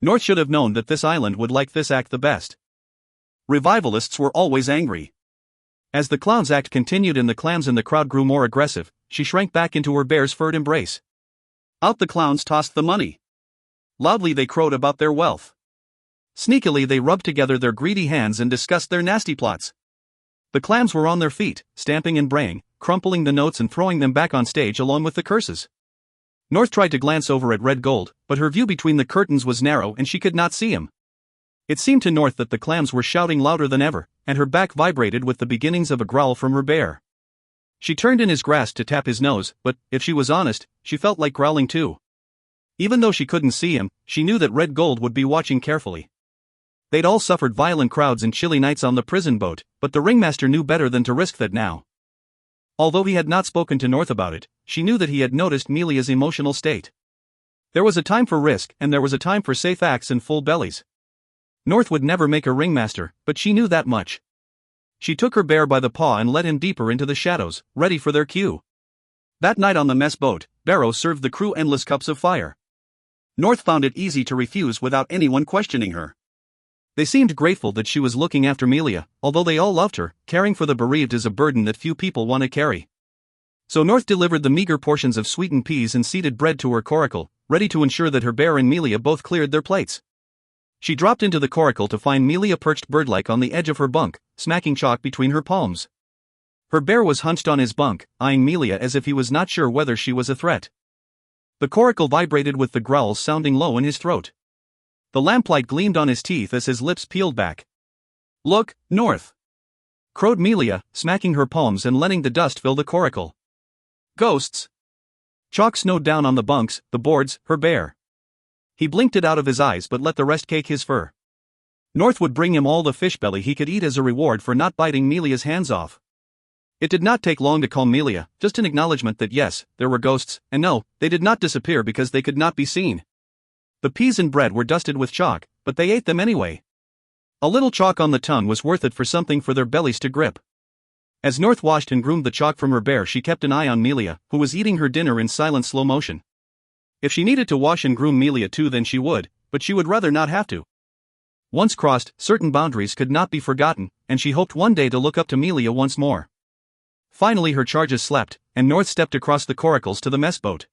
North should have known that this island would like this act the best. Revivalists were always angry. As the clown's act continued and the clams in the crowd grew more aggressive, she shrank back into her bear's furred embrace. Out the clowns tossed the money. Loudly they crowed about their wealth. Sneakily they rubbed together their greedy hands and discussed their nasty plots. The clams were on their feet, stamping and braying, crumpling the notes and throwing them back on stage along with the curses. North tried to glance over at Red Gold, but her view between the curtains was narrow and she could not see him. It seemed to North that the clams were shouting louder than ever, and her back vibrated with the beginnings of a growl from her bear. She turned in his grasp to tap his nose, but, if she was honest, she felt like growling too. Even though she couldn't see him, she knew that Red Gold would be watching carefully. They'd all suffered violent crowds and chilly nights on the prison boat, but the ringmaster knew better than to risk that now. Although he had not spoken to North about it, she knew that he had noticed Melia's emotional state. There was a time for risk and there was a time for safe acts and full bellies. North would never make a ringmaster, but she knew that much. She took her bear by the paw and led him deeper into the shadows, ready for their cue. That night on the mess boat, Barrow served the crew endless cups of fire. North found it easy to refuse without anyone questioning her. They seemed grateful that she was looking after Melia, although they all loved her. Caring for the bereaved is a burden that few people want to carry. So North delivered the meager portions of sweetened peas and seeded bread to her coracle, ready to ensure that her bear and Melia both cleared their plates. She dropped into the coracle to find Melia perched bird-like on the edge of her bunk, smacking chalk between her palms. Her bear was hunched on his bunk, eyeing Melia as if he was not sure whether she was a threat. The coracle vibrated with the growls sounding low in his throat. The lamplight gleamed on his teeth as his lips peeled back. "Look, North!" crowed Melia, smacking her palms and letting the dust fill the coracle. "Ghosts!" Chalk snowed down on the bunks, the boards, her bear. He blinked it out of his eyes but let the rest cake his fur. North would bring him all the fish belly he could eat as a reward for not biting Melia's hands off. It did not take long to calm Melia, just an acknowledgement that yes, there were ghosts, and no, they did not disappear because they could not be seen. The peas and bread were dusted with chalk, but they ate them anyway. A little chalk on the tongue was worth it for something for their bellies to grip. As North washed and groomed the chalk from her bear, she kept an eye on Melia, who was eating her dinner in silent slow motion. If she needed to wash and groom Melia too, then she would, but she would rather not have to. Once crossed, certain boundaries could not be forgotten, and she hoped one day to look up to Melia once more. Finally her charges slept, and North stepped across the coracles to the mess boat.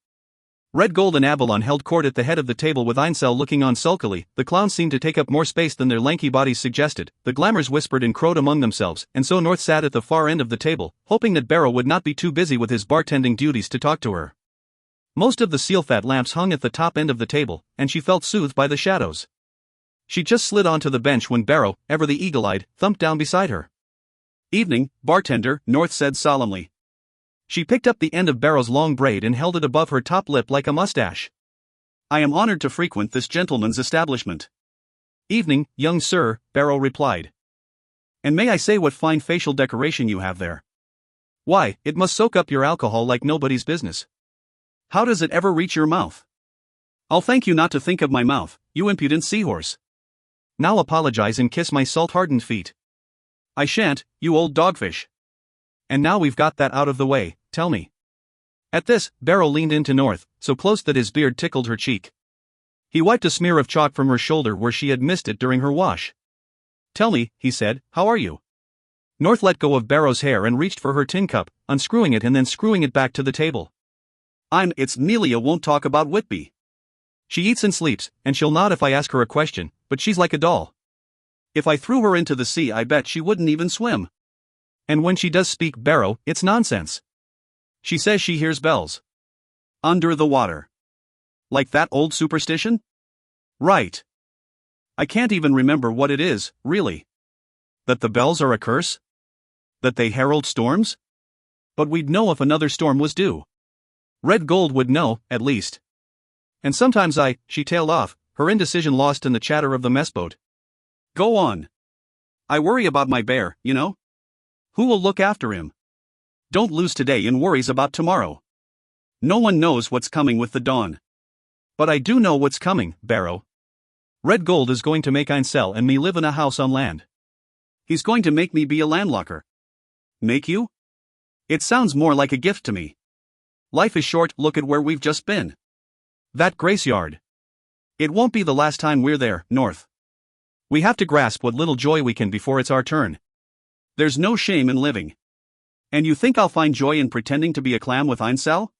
Red Gold and Avalon held court at the head of the table with Einsel looking on sulkily. The clowns seemed to take up more space than their lanky bodies suggested, the glamours whispered and crowed among themselves, and so North sat at the far end of the table, hoping that Barrow would not be too busy with his bartending duties to talk to her. Most of the seal-fat lamps hung at the top end of the table, and she felt soothed by the shadows. She just slid onto the bench when Barrow, ever the eagle-eyed, thumped down beside her. "Evening, bartender," North said solemnly. She picked up the end of Barrow's long braid and held it above her top lip like a mustache. "I am honored to frequent this gentleman's establishment." "Evening, young sir," Barrow replied. "And may I say what fine facial decoration you have there?" "Why, it must soak up your alcohol like nobody's business." "How does it ever reach your mouth?" "I'll thank you not to think of my mouth, you impudent seahorse." "Now apologize and kiss my salt-hardened feet." "I shan't, you old dogfish." "And now we've got that out of the way, tell me." At this, Barrow leaned into North, so close that his beard tickled her cheek. He wiped a smear of chalk from her shoulder where she had missed it during her wash. "Tell me," he said, "how are you?" North let go of Barrow's hair and reached for her tin cup, unscrewing it and then screwing it back to the table. It's Melia won't talk about Whitby." "She eats and sleeps, and she'll nod if I ask her a question, but she's like a doll." "If I threw her into the sea, I bet she wouldn't even swim." "And when she does speak, Barrow, it's nonsense. She says she hears bells under the water. Like that old superstition?" "Right. I can't even remember what it is, really." That the bells are a curse? That they herald storms? But we'd know if another storm was due. Red Gold would know, at least. And sometimes she tailed off, her indecision lost in the chatter of the mess boat. "Go on. I worry about my bear, you know. Who will look after him? Don't lose today in worries about tomorrow. No one knows what's coming with the dawn." "But I do know what's coming, Barrow. Red Gold is going to make Einsel and me live in a house on land." "He's going to make me be a landlocker." "Make you? It sounds more like a gift to me. Life is short, look at where we've just been." "That Graceyard. It won't be the last time we're there, North. We have to grasp what little joy we can before it's our turn." "There's no shame in living." "And you think I'll find joy in pretending to be a clam with Einsel?"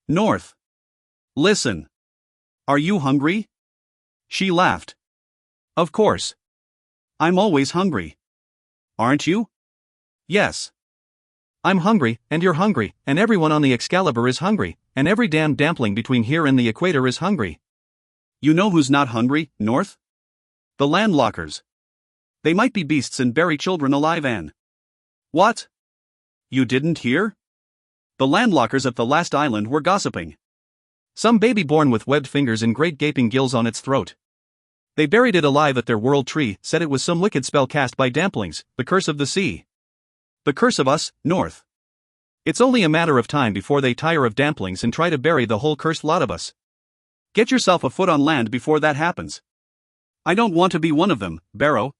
"North. Listen. Are you hungry?" She laughed. "Of course. I'm always hungry." "Aren't you?" "Yes. I'm hungry, and you're hungry, and everyone on the Excalibur is hungry, and every damn dampling between here and the equator is hungry." "You know who's not hungry, North? The landlockers. They might be beasts and bury children alive and..." "What? You didn't hear? The landlockers at the last island were gossiping. Some baby born with webbed fingers and great gaping gills on its throat. They buried it alive at their world tree, said it was some wicked spell cast by damplings, the curse of the sea." "The curse of us, North." "It's only a matter of time before they tire of damplings and try to bury the whole cursed lot of us." "Get yourself a foot on land before that happens." "I don't want to be one of them, Barrow."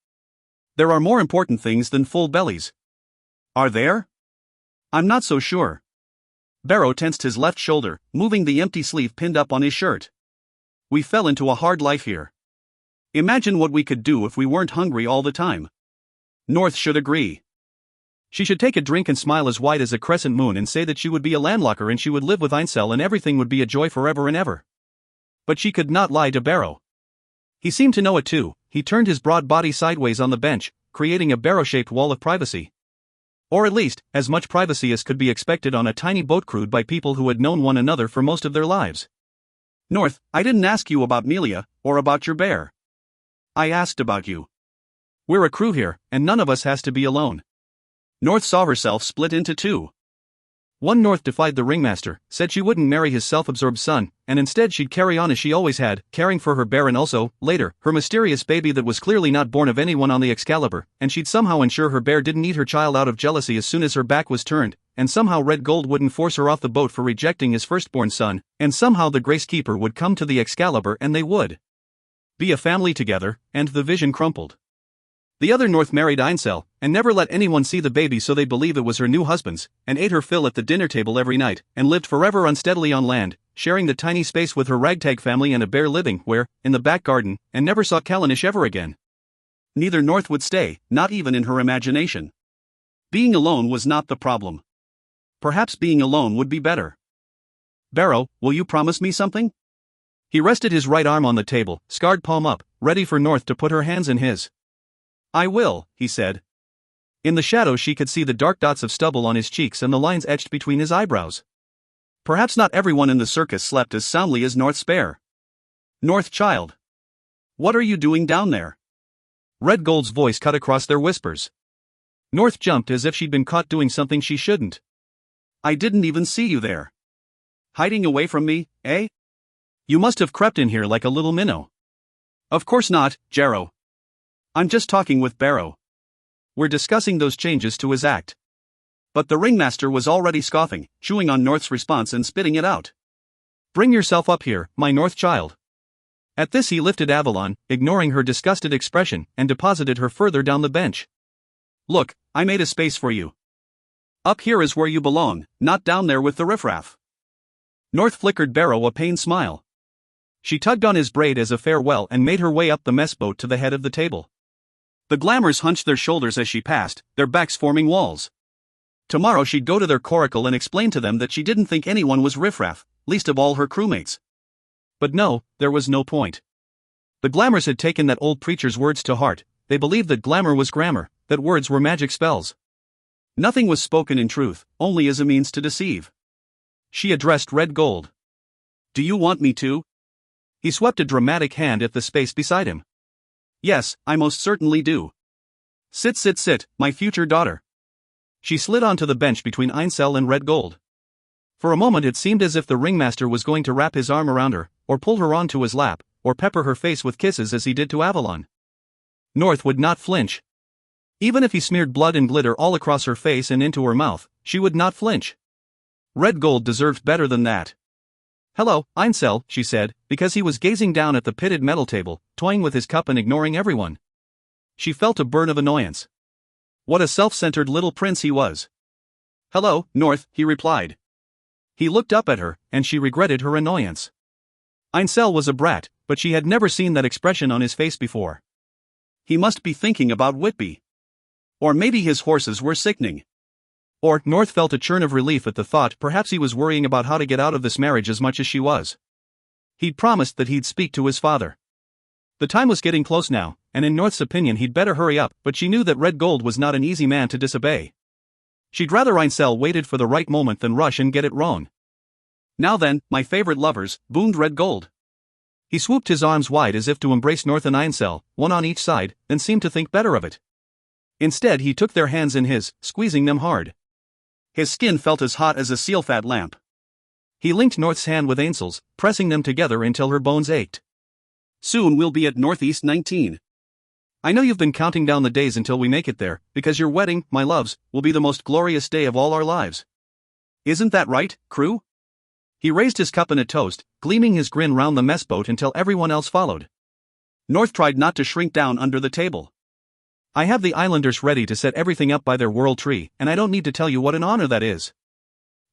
"There are more important things than full bellies." "Are there?" "I'm not so sure." Barrow tensed his left shoulder, moving the empty sleeve pinned up on his shirt. "We fell into a hard life here. Imagine what we could do if we weren't hungry all the time." North should agree. She should take a drink and smile as wide as a crescent moon and say that she would be a landlocker and she would live with Einsel and everything would be a joy forever and ever. But she could not lie to Barrow. He seemed to know it too. He turned his broad body sideways on the bench, creating a barrow-shaped wall of privacy. Or at least, as much privacy as could be expected on a tiny boat crewed by people who had known one another for most of their lives. "North, I didn't ask you about Melia, or about your bear. I asked about you. We're a crew here, and none of us has to be alone." North saw herself split into two. One North defied the ringmaster, said she wouldn't marry his self-absorbed son, and instead she'd carry on as she always had, caring for her bear and also, later, her mysterious baby that was clearly not born of anyone on the Excalibur, and she'd somehow ensure her bear didn't eat her child out of jealousy as soon as her back was turned, and somehow Red Gold wouldn't force her off the boat for rejecting his firstborn son, and somehow the Gracekeeper would come to the Excalibur and they would be a family together, and the vision crumpled. The other North married Einsel, and never let anyone see the baby so they believe it was her new husband's, and ate her fill at the dinner table every night, and lived forever unsteadily on land, sharing the tiny space with her ragtag family and a bare living where, in the back garden, and never saw Callanish ever again. Neither North would stay, not even in her imagination. Being alone was not the problem. Perhaps being alone would be better. Barrow, will you promise me something? He rested his right arm on the table, scarred palm up, ready for North to put her hands in his. I will, he said. In the shadow she could see the dark dots of stubble on his cheeks and the lines etched between his eyebrows. Perhaps not everyone in the circus slept as soundly as North's bear. North, child. What are you doing down there? Red Gold's voice cut across their whispers. North jumped as if she'd been caught doing something she shouldn't. I didn't even see you there. Hiding away from me, eh? You must have crept in here like a little minnow. Of course not, Jarrow. I'm just talking with Barrow. We're discussing those changes to his act. But the ringmaster was already scoffing, chewing on North's response and spitting it out. Bring yourself up here, my North child. At this he lifted Avalon, ignoring her disgusted expression, and deposited her further down the bench. Look, I made a space for you. Up here is where you belong, not down there with the riffraff. North flickered Barrow a pained smile. She tugged on his braid as a farewell and made her way up the mess boat to the head of the table. The glamours hunched their shoulders as she passed, their backs forming walls. Tomorrow she'd go to their coracle and explain to them that she didn't think anyone was riffraff, least of all her crewmates. But no, there was no point. The glamours had taken that old preacher's words to heart. They believed that glamour was grammar, that words were magic spells. Nothing was spoken in truth, only as a means to deceive. She addressed Red Gold. Do you want me to? He swept a dramatic hand at the space beside him. Yes, I most certainly do. Sit, my future daughter. She slid onto the bench between Einsel and Red Gold. For a moment it seemed as if the ringmaster was going to wrap his arm around her, or pull her onto his lap, or pepper her face with kisses as he did to Avalon. North would not flinch. Even if he smeared blood and glitter all across her face and into her mouth, she would not flinch. Red Gold deserved better than that. Hello, Einsel, she said, because he was gazing down at the pitted metal table, toying with his cup and ignoring everyone. She felt a burn of annoyance. What a self-centered little prince he was. Hello, North, he replied. He looked up at her, and she regretted her annoyance. Einsel was a brat, but she had never seen that expression on his face before. He must be thinking about Whitby. Or maybe his horses were sickening. Or, North felt a churn of relief at the thought perhaps he was worrying about how to get out of this marriage as much as she was. He'd promised that he'd speak to his father. The time was getting close now, and in North's opinion he'd better hurry up, but she knew that Red Gold was not an easy man to disobey. She'd rather Einsel waited for the right moment than rush and get it wrong. Now then, my favorite lovers, boomed Red Gold. He swooped his arms wide as if to embrace North and Einsel, one on each side, then seemed to think better of it. Instead he took their hands in his, squeezing them hard. His skin felt as hot as a seal-fat lamp. He linked North's hand with Ainsel's, pressing them together until her bones ached. Soon we'll be at Northeast 19. I know you've been counting down the days until we make it there, because your wedding, my loves, will be the most glorious day of all our lives. Isn't that right, crew? He raised his cup in a toast, gleaming his grin round the mess boat until everyone else followed. North tried not to shrink down under the table. I have the islanders ready to set everything up by their world tree, and I don't need to tell you what an honor that is.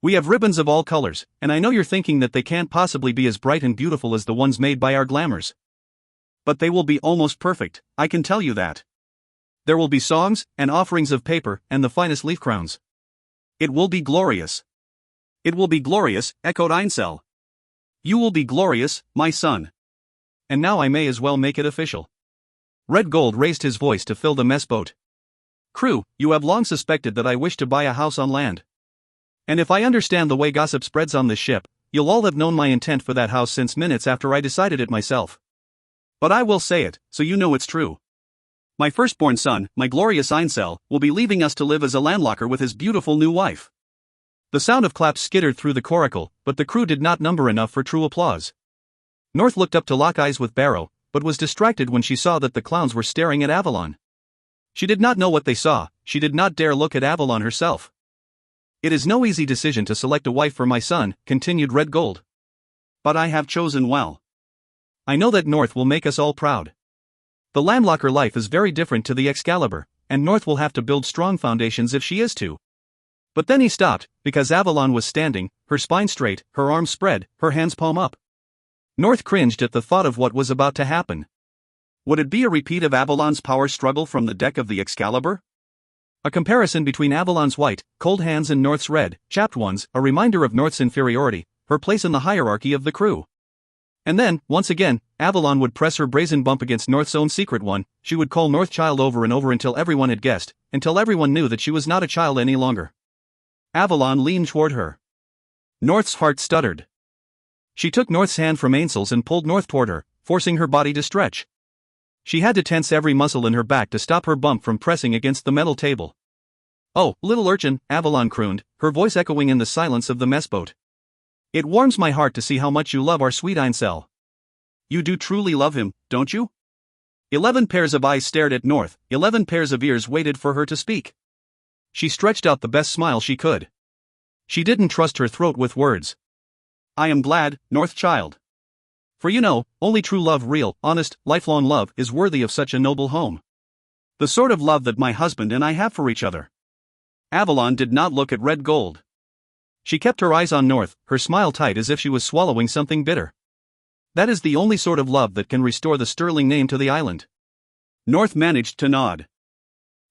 We have ribbons of all colors, and I know you're thinking that they can't possibly be as bright and beautiful as the ones made by our glamours. But they will be almost perfect, I can tell you that. There will be songs, and offerings of paper, and the finest leaf crowns. It will be glorious. It will be glorious, echoed Einsel. You will be glorious, my son. And now I may as well make it official. Red Gold raised his voice to fill the mess boat. Crew, you have long suspected that I wish to buy a house on land. And if I understand the way gossip spreads on this ship, you'll all have known my intent for that house since minutes after I decided it myself. But I will say it, so you know it's true. My firstborn son, my glorious Einsel, will be leaving us to live as a landlocker with his beautiful new wife. The sound of claps skittered through the coracle, but the crew did not number enough for true applause. North looked up to lock eyes with Barrow, but was distracted when she saw that the clowns were staring at Avalon. She did not know what they saw, she did not dare look at Avalon herself. It is no easy decision to select a wife for my son, continued Red Gold. But I have chosen well. I know that North will make us all proud. The landlocker life is very different to the Excalibur, and North will have to build strong foundations if she is to. But then he stopped, because Avalon was standing, her spine straight, her arms spread, her hands palm up. North cringed at the thought of what was about to happen. Would it be a repeat of Avalon's power struggle from the deck of the Excalibur? A comparison between Avalon's white, cold hands and North's red, chapped ones, a reminder of North's inferiority, her place in the hierarchy of the crew. And then, once again, Avalon would press her brazen bump against North's own secret one. She would call North child over and over until everyone had guessed, until everyone knew that she was not a child any longer. Avalon leaned toward her. North's heart stuttered. She took North's hand from Ainsl's and pulled North toward her, forcing her body to stretch. She had to tense every muscle in her back to stop her bump from pressing against the metal table. "Oh, little urchin," Avalon crooned, her voice echoing in the silence of the mess boat. "It warms my heart to see how much you love our sweet Ainsel." "You do truly love him, don't you?" 11 pairs of eyes stared at North, 11 pairs of ears waited for her to speak. She stretched out the best smile she could. She didn't trust her throat with words. "I am glad, North child. For you know, only true love, real, honest, lifelong love, is worthy of such a noble home. The sort of love that my husband and I have for each other." Avalon did not look at Red Gold. She kept her eyes on North, her smile tight as if she was swallowing something bitter. "That is the only sort of love that can restore the sterling name to the island." North managed to nod.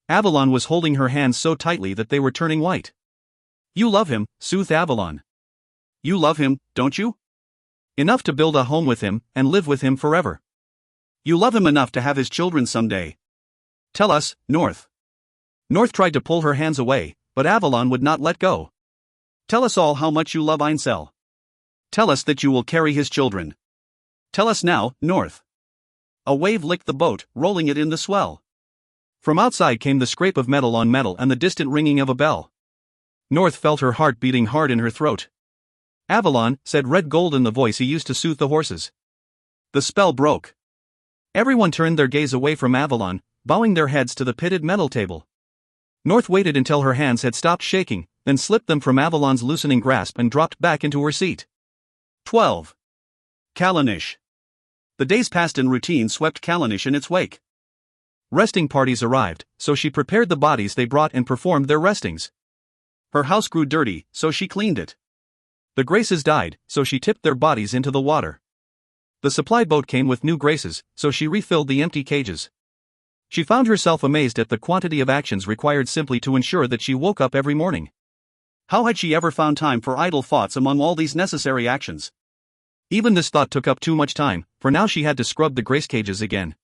Avalon was holding her hands so tightly that they were turning white. "You love him," soothed Avalon. "You love him, don't you?" "Enough to build a home with him, and live with him forever." "You love him enough to have his children someday." "Tell us, North." North tried to pull her hands away, but Avalon would not let go. "Tell us all how much you love Ainsel. Tell us that you will carry his children. Tell us now, North." A wave licked the boat, rolling it in the swell. From outside came the scrape of metal on metal and the distant ringing of a bell. North felt her heart beating hard in her throat. "Avalon," said Red Gold in the voice he used to soothe the horses. The spell broke. Everyone turned their gaze away from Avalon, bowing their heads to the pitted metal table. North waited until her hands had stopped shaking, then slipped them from Avalon's loosening grasp and dropped back into her seat. 12. Callanish. The days passed and routine swept Callanish in its wake. Resting parties arrived, so she prepared the bodies they brought and performed their restings. Her house grew dirty, so she cleaned it. The Graces died, so she tipped their bodies into the water. The supply boat came with new Graces, so she refilled the empty cages. She found herself amazed at the quantity of actions required simply to ensure that she woke up every morning. How had she ever found time for idle thoughts among all these necessary actions? Even this thought took up too much time, for now she had to scrub the Grace cages again.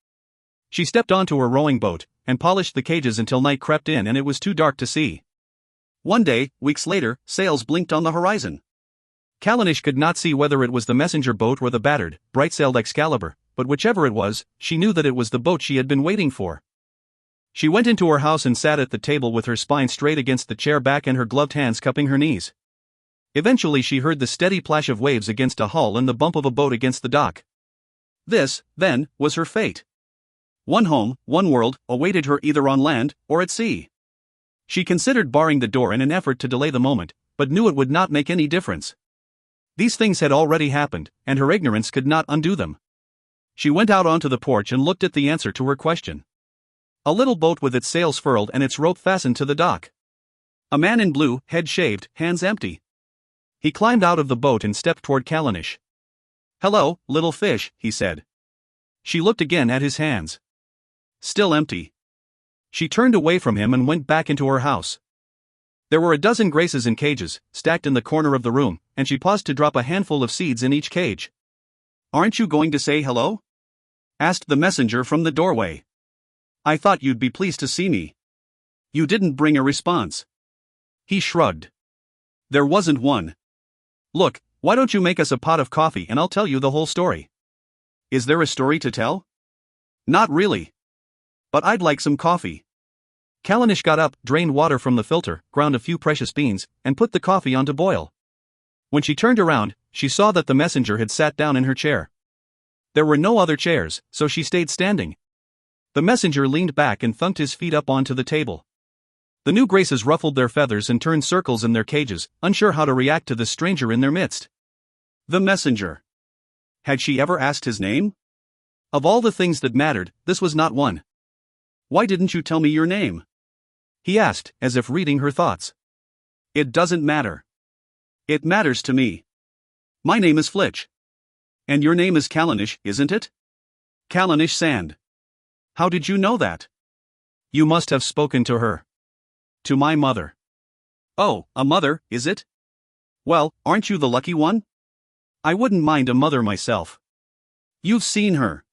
She stepped onto her rowing boat, and polished the cages until night crept in and it was too dark to see. One day, weeks later, sails blinked on the horizon. Callanish could not see whether it was the messenger boat or the battered, bright-sailed Excalibur, but whichever it was, she knew that it was the boat she had been waiting for. She went into her house and sat at the table with her spine straight against the chair back and her gloved hands cupping her knees. Eventually she heard the steady plash of waves against a hull and the bump of a boat against the dock. This, then, was her fate. One home, one world, awaited her either on land or at sea. She considered barring the door in an effort to delay the moment, but knew it would not make any difference. These things had already happened, and her ignorance could not undo them. She went out onto the porch and looked at the answer to her question. A little boat with its sails furled and its rope fastened to the dock. A man in blue, head shaved, hands empty. He climbed out of the boat and stepped toward Callanish. "Hello, little fish," he said. She looked again at his hands. Still empty. She turned away from him and went back into her house. There were a dozen Graces in cages, stacked in the corner of the room, and she paused to drop a handful of seeds in each cage. "Aren't you going to say hello?" asked the messenger from the doorway. "I thought you'd be pleased to see me." You didn't bring a response. He shrugged. There wasn't one. "Look, why don't you make us a pot of coffee and I'll tell you the whole story." "Is there a story to tell?" "Not really. But I'd like some coffee." Callanish got up, drained water from the filter, ground a few precious beans, and put the coffee on to boil. When she turned around, she saw that the messenger had sat down in her chair. There were no other chairs, so she stayed standing. The messenger leaned back and thunked his feet up onto the table. The new Graces ruffled their feathers and turned circles in their cages, unsure how to react to the stranger in their midst. The messenger. Had she ever asked his name? Of all the things that mattered, this was not one. Why didn't you tell me your name? He asked, as if reading her thoughts. It doesn't matter. It matters to me. My name is Flitch. And your name is Callanish, isn't it? Callanish Sand. How did you know that? You must have spoken to her. To my mother. Oh, a mother, is it? Well, aren't you the lucky one? I wouldn't mind a mother myself. You've seen her.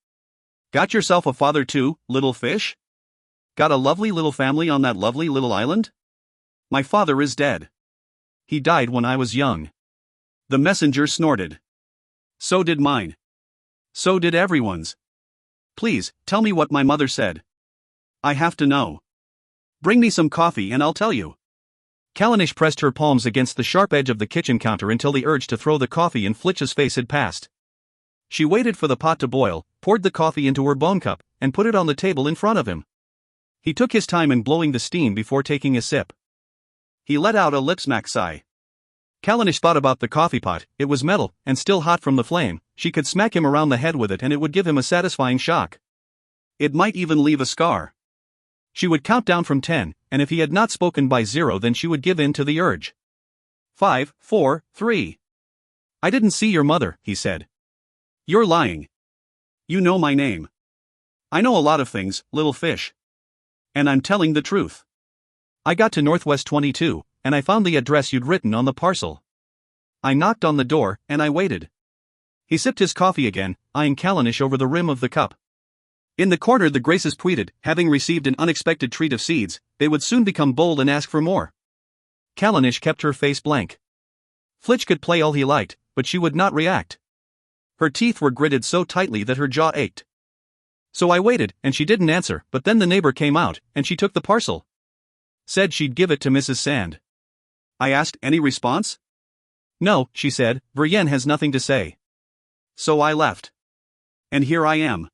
Got yourself a father too, little fish? Got a lovely little family on that lovely little island? My father is dead. He died when I was young. The messenger snorted. So did mine. So did everyone's. Please, tell me what my mother said. I have to know. Bring me some coffee and I'll tell you. Callanish pressed her palms against the sharp edge of the kitchen counter until the urge to throw the coffee in Flitch's face had passed. She waited for the pot to boil, poured the coffee into her bone cup, and put it on the table in front of him. He took his time in blowing the steam before taking a sip. He let out a lip-smack sigh. Callanish thought about the coffee pot. It was metal, and still hot from the flame. She could smack him around the head with it and it would give him a satisfying shock. It might even leave a scar. She would count down from 10, and if he had not spoken by 0 then she would give in to the urge. 5, 4, 3. I didn't see your mother, he said. You're lying. You know my name. I know a lot of things, little fish. And I'm telling the truth. I got to Northwest 22, and I found the address you'd written on the parcel. I knocked on the door, and I waited. He sipped his coffee again, eyeing Callanish over the rim of the cup. In the corner the Graces tweeted, having received an unexpected treat of seeds, they would soon become bold and ask for more. Callanish kept her face blank. Flitch could play all he liked, but she would not react. Her teeth were gritted so tightly that her jaw ached. So I waited, and she didn't answer, but then the neighbor came out, and she took the parcel. Said she'd give it to Mrs. Sand. I asked, any response? No, she said, Brienne has nothing to say. So I left. And here I am.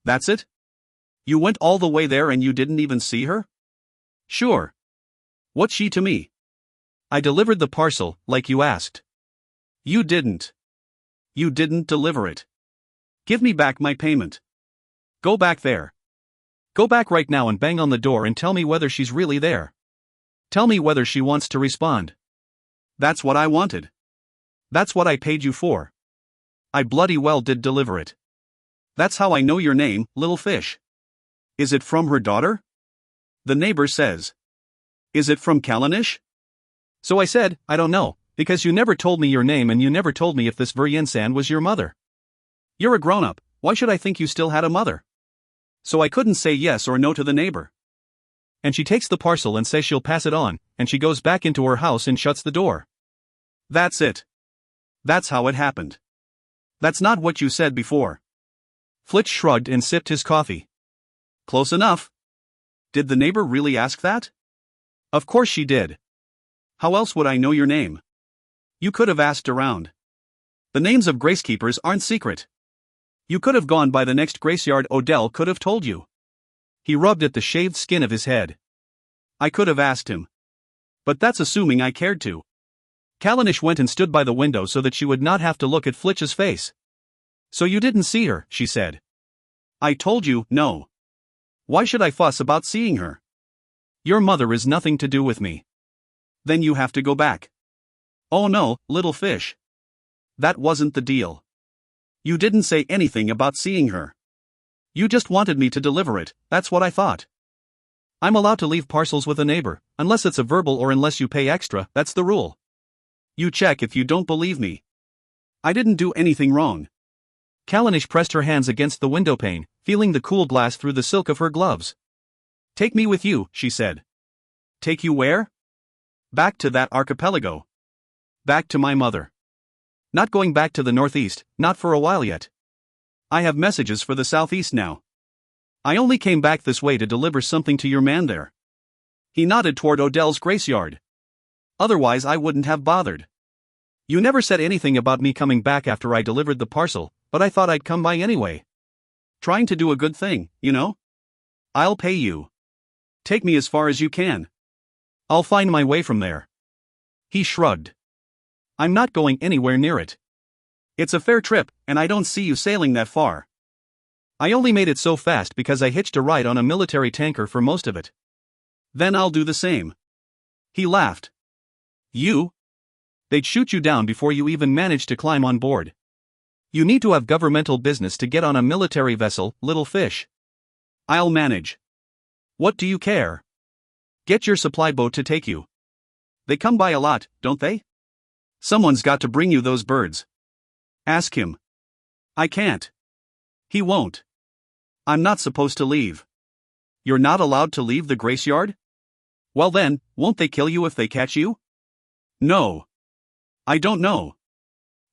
That's it? You went all the way there and you didn't even see her? Sure. What's she to me? I delivered the parcel, like you asked. You didn't. You didn't deliver it. Give me back my payment. Go back there. Go back right now and bang on the door and tell me whether she's really there. Tell me whether she wants to respond. That's what I wanted. That's what I paid you for. I bloody well did deliver it. That's how I know your name, little fish. Is it from her daughter? The neighbor says. Is it from Callanish? So I said, I don't know, because you never told me your name and you never told me if this Brienne Sand was your mother. You're a grown-up, why should I think you still had a mother? So I couldn't say yes or no to the neighbor. And she takes the parcel and says she'll pass it on, and she goes back into her house and shuts the door. That's it. That's how it happened. That's not what you said before. Flitch shrugged and sipped his coffee. Close enough. Did the neighbor really ask that? Of course she did. How else would I know your name? You could have asked around. The names of Gracekeepers aren't secret. You could have gone by the next Graceyard. Odell could have told you. He rubbed at the shaved skin of his head. I could have asked him. But that's assuming I cared to. Callanish went and stood by the window so that she would not have to look at Flitch's face. So you didn't see her, she said. I told you, no. Why should I fuss about seeing her? Your mother is nothing to do with me. Then you have to go back. Oh no, little fish. That wasn't the deal. You didn't say anything about seeing her. You just wanted me to deliver it, that's what I thought. I'm allowed to leave parcels with a neighbor, unless it's a verbal or unless you pay extra, that's the rule. You check if you don't believe me. I didn't do anything wrong. Callanish pressed her hands against the window pane, feeling the cool blast through the silk of her gloves. Take me with you, she said. Take you where? Back to that archipelago. Back to my mother. Not going back to the northeast, not for a while yet. I have messages for the southeast now. I only came back this way to deliver something to your man there. He nodded toward Odell's Graceyard. Otherwise I wouldn't have bothered. You never said anything about me coming back after I delivered the parcel, but I thought I'd come by anyway. Trying to do a good thing, you know? I'll pay you. Take me as far as you can. I'll find my way from there. He shrugged. I'm not going anywhere near it. It's a fair trip, and I don't see you sailing that far. I only made it so fast because I hitched a ride on a military tanker for most of it. Then I'll do the same. He laughed. You? They'd shoot you down before you even managed to climb on board. You need to have governmental business to get on a military vessel, little fish. I'll manage. What do you care? Get your supply boat to take you. They come by a lot, don't they? Someone's got to bring you those birds. Ask him. I can't. He won't. I'm not supposed to leave. You're not allowed to leave the Graceyard? Well then, won't they kill you if they catch you? No. I don't know.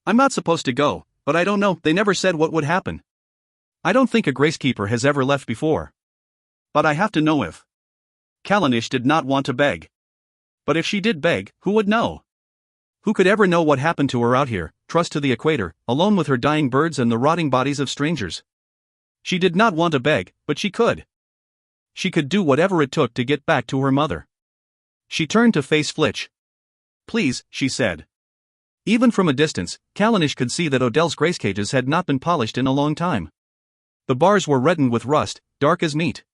I'm not supposed to go, but I don't know, they never said what would happen. I don't think a Gracekeeper has ever left before. But I have to know if. Callanish did not want to beg. But if she did beg, who would know? Who could ever know what happened to her out here, trussed to the equator, alone with her dying birds and the rotting bodies of strangers? She did not want to beg, but she could. She could do whatever it took to get back to her mother. She turned to face Flitch. Please, she said. Even from a distance, Callanish could see that Odell's grace cages had not been polished in a long time. The bars were reddened with rust, dark as meat.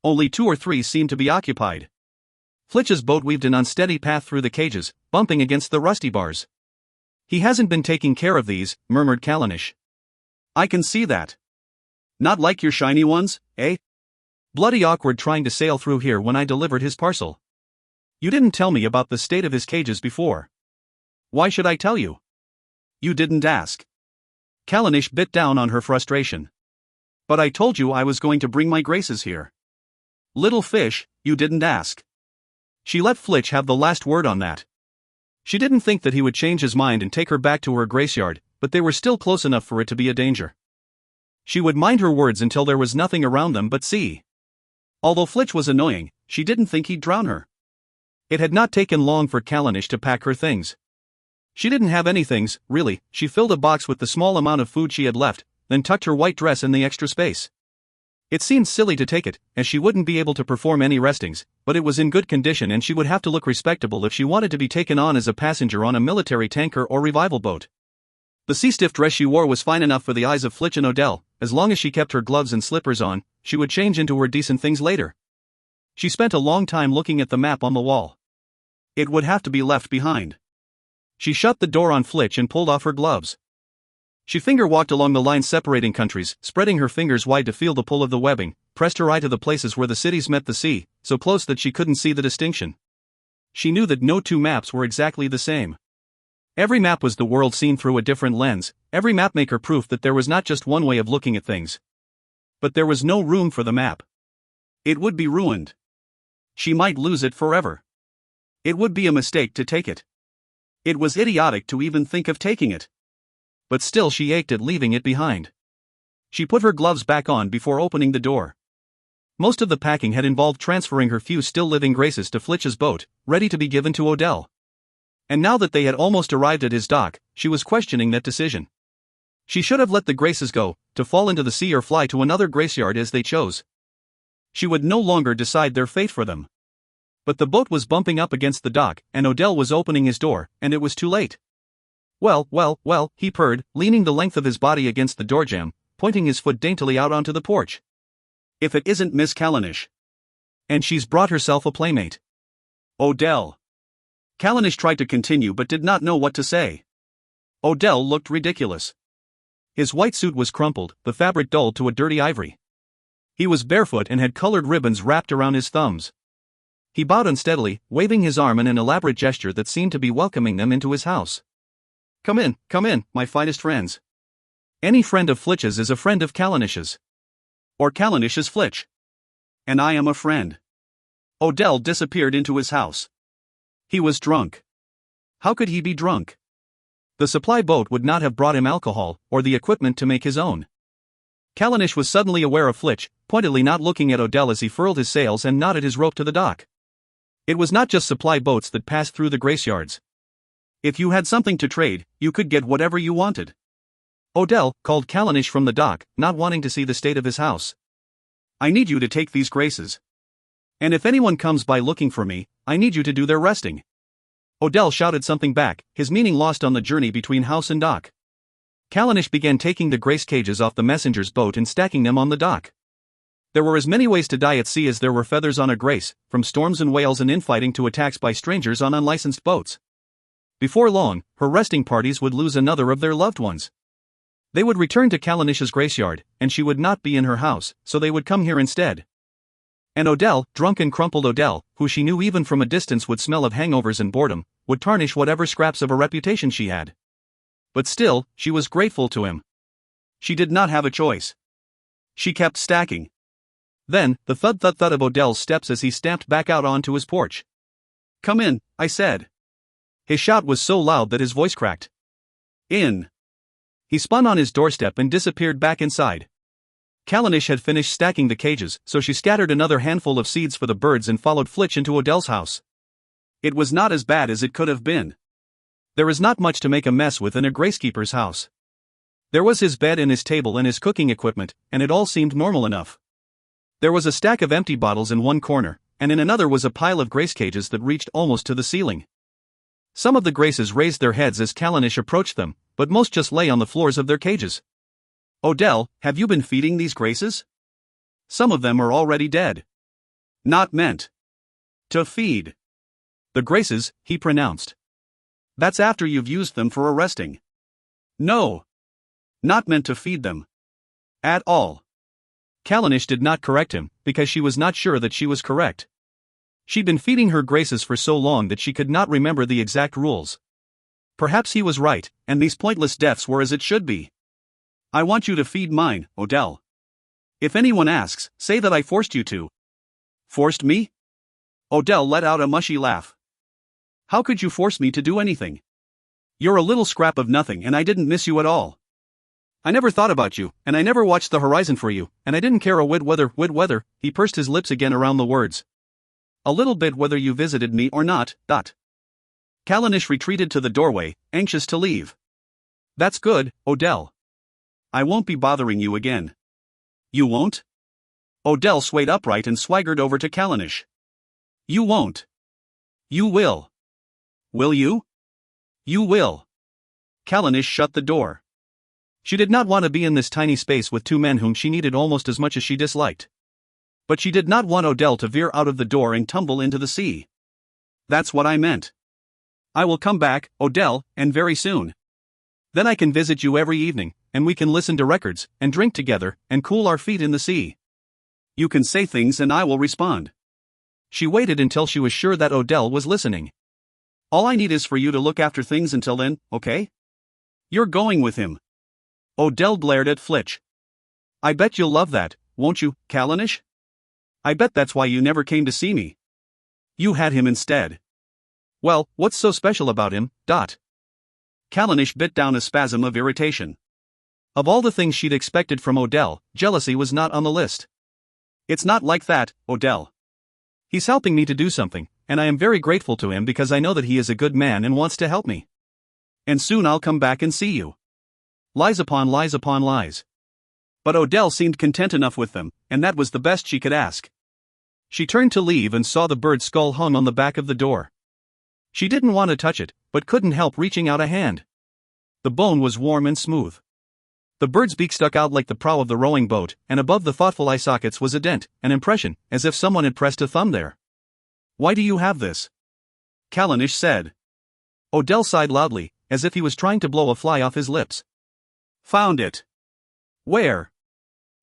Only 2 or 3 seemed to be occupied. Flitch's boat weaved an unsteady path through the cages, bumping against the rusty bars. He hasn't been taking care of these, murmured Callanish. I can see that. Not like your shiny ones, eh? Bloody awkward trying to sail through here when I delivered his parcel. You didn't tell me about the state of his cages before. Why should I tell you? You didn't ask. Callanish bit down on her frustration. But I told you I was going to bring my graces here. Little fish, you didn't ask. She let Flitch have the last word on that. She didn't think that he would change his mind and take her back to her Graceyard, but they were still close enough for it to be a danger. She would mind her words until there was nothing around them but sea. Although Flitch was annoying, she didn't think he'd drown her. It had not taken long for Callanish to pack her things. She didn't have any things, really. She filled a box with the small amount of food she had left, then tucked her white dress in the extra space. It seemed silly to take it, as she wouldn't be able to perform any restings, but it was in good condition and she would have to look respectable if she wanted to be taken on as a passenger on a military tanker or revival boat. The sea-stiff dress she wore was fine enough for the eyes of Flitch and Odell. As long as she kept her gloves and slippers on, she would change into her decent things later. She spent a long time looking at the map on the wall. It would have to be left behind. She shut the door on Flitch and pulled off her gloves. She finger-walked along the line separating countries, spreading her fingers wide to feel the pull of the webbing, pressed her eye to the places where the cities met the sea, so close that she couldn't see the distinction. She knew that no two maps were exactly the same. Every map was the world seen through a different lens, every mapmaker proof that there was not just one way of looking at things. But there was no room for the map. It would be ruined. She might lose it forever. It would be a mistake to take it. It was idiotic to even think of taking it. But still she ached at leaving it behind. She put her gloves back on before opening the door. Most of the packing had involved transferring her few still living graces to Flitch's boat, ready to be given to Odell. And now that they had almost arrived at his dock, she was questioning that decision. She should have let the graces go, to fall into the sea or fly to another Graceyard as they chose. She would no longer decide their fate for them. But the boat was bumping up against the dock, and Odell was opening his door, and it was too late. Well, he purred, leaning the length of his body against the doorjamb, pointing his foot daintily out onto the porch. If it isn't Miss Callanish. And she's brought herself a playmate. Odell. Callanish tried to continue but did not know what to say. Odell looked ridiculous. His white suit was crumpled, the fabric dulled to a dirty ivory. He was barefoot and had colored ribbons wrapped around his thumbs. He bowed unsteadily, waving his arm in an elaborate gesture that seemed to be welcoming them into his house. Come in, my finest friends. Any friend of Flitch's is a friend of Callanish's. Or Callanish's Flitch. And I am a friend. Odell disappeared into his house. He was drunk. How could he be drunk? The supply boat would not have brought him alcohol, or the equipment to make his own. Callanish was suddenly aware of Flitch, pointedly not looking at Odell as he furled his sails and knotted his rope to the dock. It was not just supply boats that passed through the Graceyards. If you had something to trade, you could get whatever you wanted. Odell called Callanish from the dock, not wanting to see the state of his house. I need you to take these graces. And if anyone comes by looking for me, I need you to do their resting. Odell shouted something back, his meaning lost on the journey between house and dock. Callanish began taking the Grace cages off the messenger's boat and stacking them on the dock. There were as many ways to die at sea as there were feathers on a Grace, from storms and whales and infighting to attacks by strangers on unlicensed boats. Before long, her resting parties would lose another of their loved ones. They would return to Callanish's Graceyard, and she would not be in her house, so they would come here instead. And Odell, drunk and crumpled Odell, who she knew even from a distance would smell of hangovers and boredom, would tarnish whatever scraps of a reputation she had. But still, she was grateful to him. She did not have a choice. She kept stacking. Then, the thud-thud-thud of Odell's steps as he stamped back out onto his porch. "Come in," I said. His shout was so loud that his voice cracked. "In." He spun on his doorstep and disappeared back inside. Callanish had finished stacking the cages, so she scattered another handful of seeds for the birds and followed Flitch into Odell's house. It was not as bad as it could have been. There is not much to make a mess with in a Gracekeeper's house. There was his bed and his table and his cooking equipment, and it all seemed normal enough. There was a stack of empty bottles in one corner, and in another was a pile of Grace cages that reached almost to the ceiling. Some of the Graces raised their heads as Callanish approached them, but most just lay on the floors of their cages. "Odell, have you been feeding these Graces? Some of them are already dead." "Not meant to feed the Graces," he pronounced. "That's after you've used them for a resting." "No. Not meant to feed them. At all." Callanish did not correct him, because she was not sure that she was correct. She'd been feeding her Graces for so long that she could not remember the exact rules. Perhaps he was right, and these pointless deaths were as it should be. "I want you to feed mine, Odell. If anyone asks, say that I forced you to." "Forced me?" Odell let out a mushy laugh. "How could you force me to do anything? You're a little scrap of nothing and I didn't miss you at all. I never thought about you, and I never watched the horizon for you, and I didn't care a whit whether, he pursed his lips again around the words. "A little bit whether you visited me or not, dot." Callanish retreated to the doorway, anxious to leave. "That's good, Odell. I won't be bothering you again." "You won't?" Odell swayed upright and swaggered over to Callanish. "You won't." "You will." "Will you?" "You will." Callanish shut the door. She did not want to be in this tiny space with two men whom she needed almost as much as she disliked. But she did not want Odell to veer out of the door and tumble into the sea. "That's what I meant. I will come back, Odell, and very soon. Then I can visit you every evening, and we can listen to records, and drink together, and cool our feet in the sea. You can say things and I will respond." She waited until she was sure that Odell was listening. "All I need is for you to look after things until then, okay? You're going with him." Odell glared at Flitch. "I bet you'll love that, won't you, Callanish? I bet that's why you never came to see me. You had him instead." "Well, what's so special about him, dot?" Callanish bit down a spasm of irritation. Of all the things she'd expected from Odell, jealousy was not on the list. "It's not like that, Odell. He's helping me to do something, and I am very grateful to him because I know that he is a good man and wants to help me. And soon I'll come back and see you." Lies upon lies upon lies. But Odell seemed content enough with them, and that was the best she could ask. She turned to leave and saw the bird's skull hung on the back of the door. She didn't want to touch it, but couldn't help reaching out a hand. The bone was warm and smooth. The bird's beak stuck out like the prow of the rowing boat, and above the thoughtful eye sockets was a dent, an impression, as if someone had pressed a thumb there. "Why do you have this?" Callanish said. Odell sighed loudly, as if he was trying to blow a fly off his lips. "Found it." "Where?"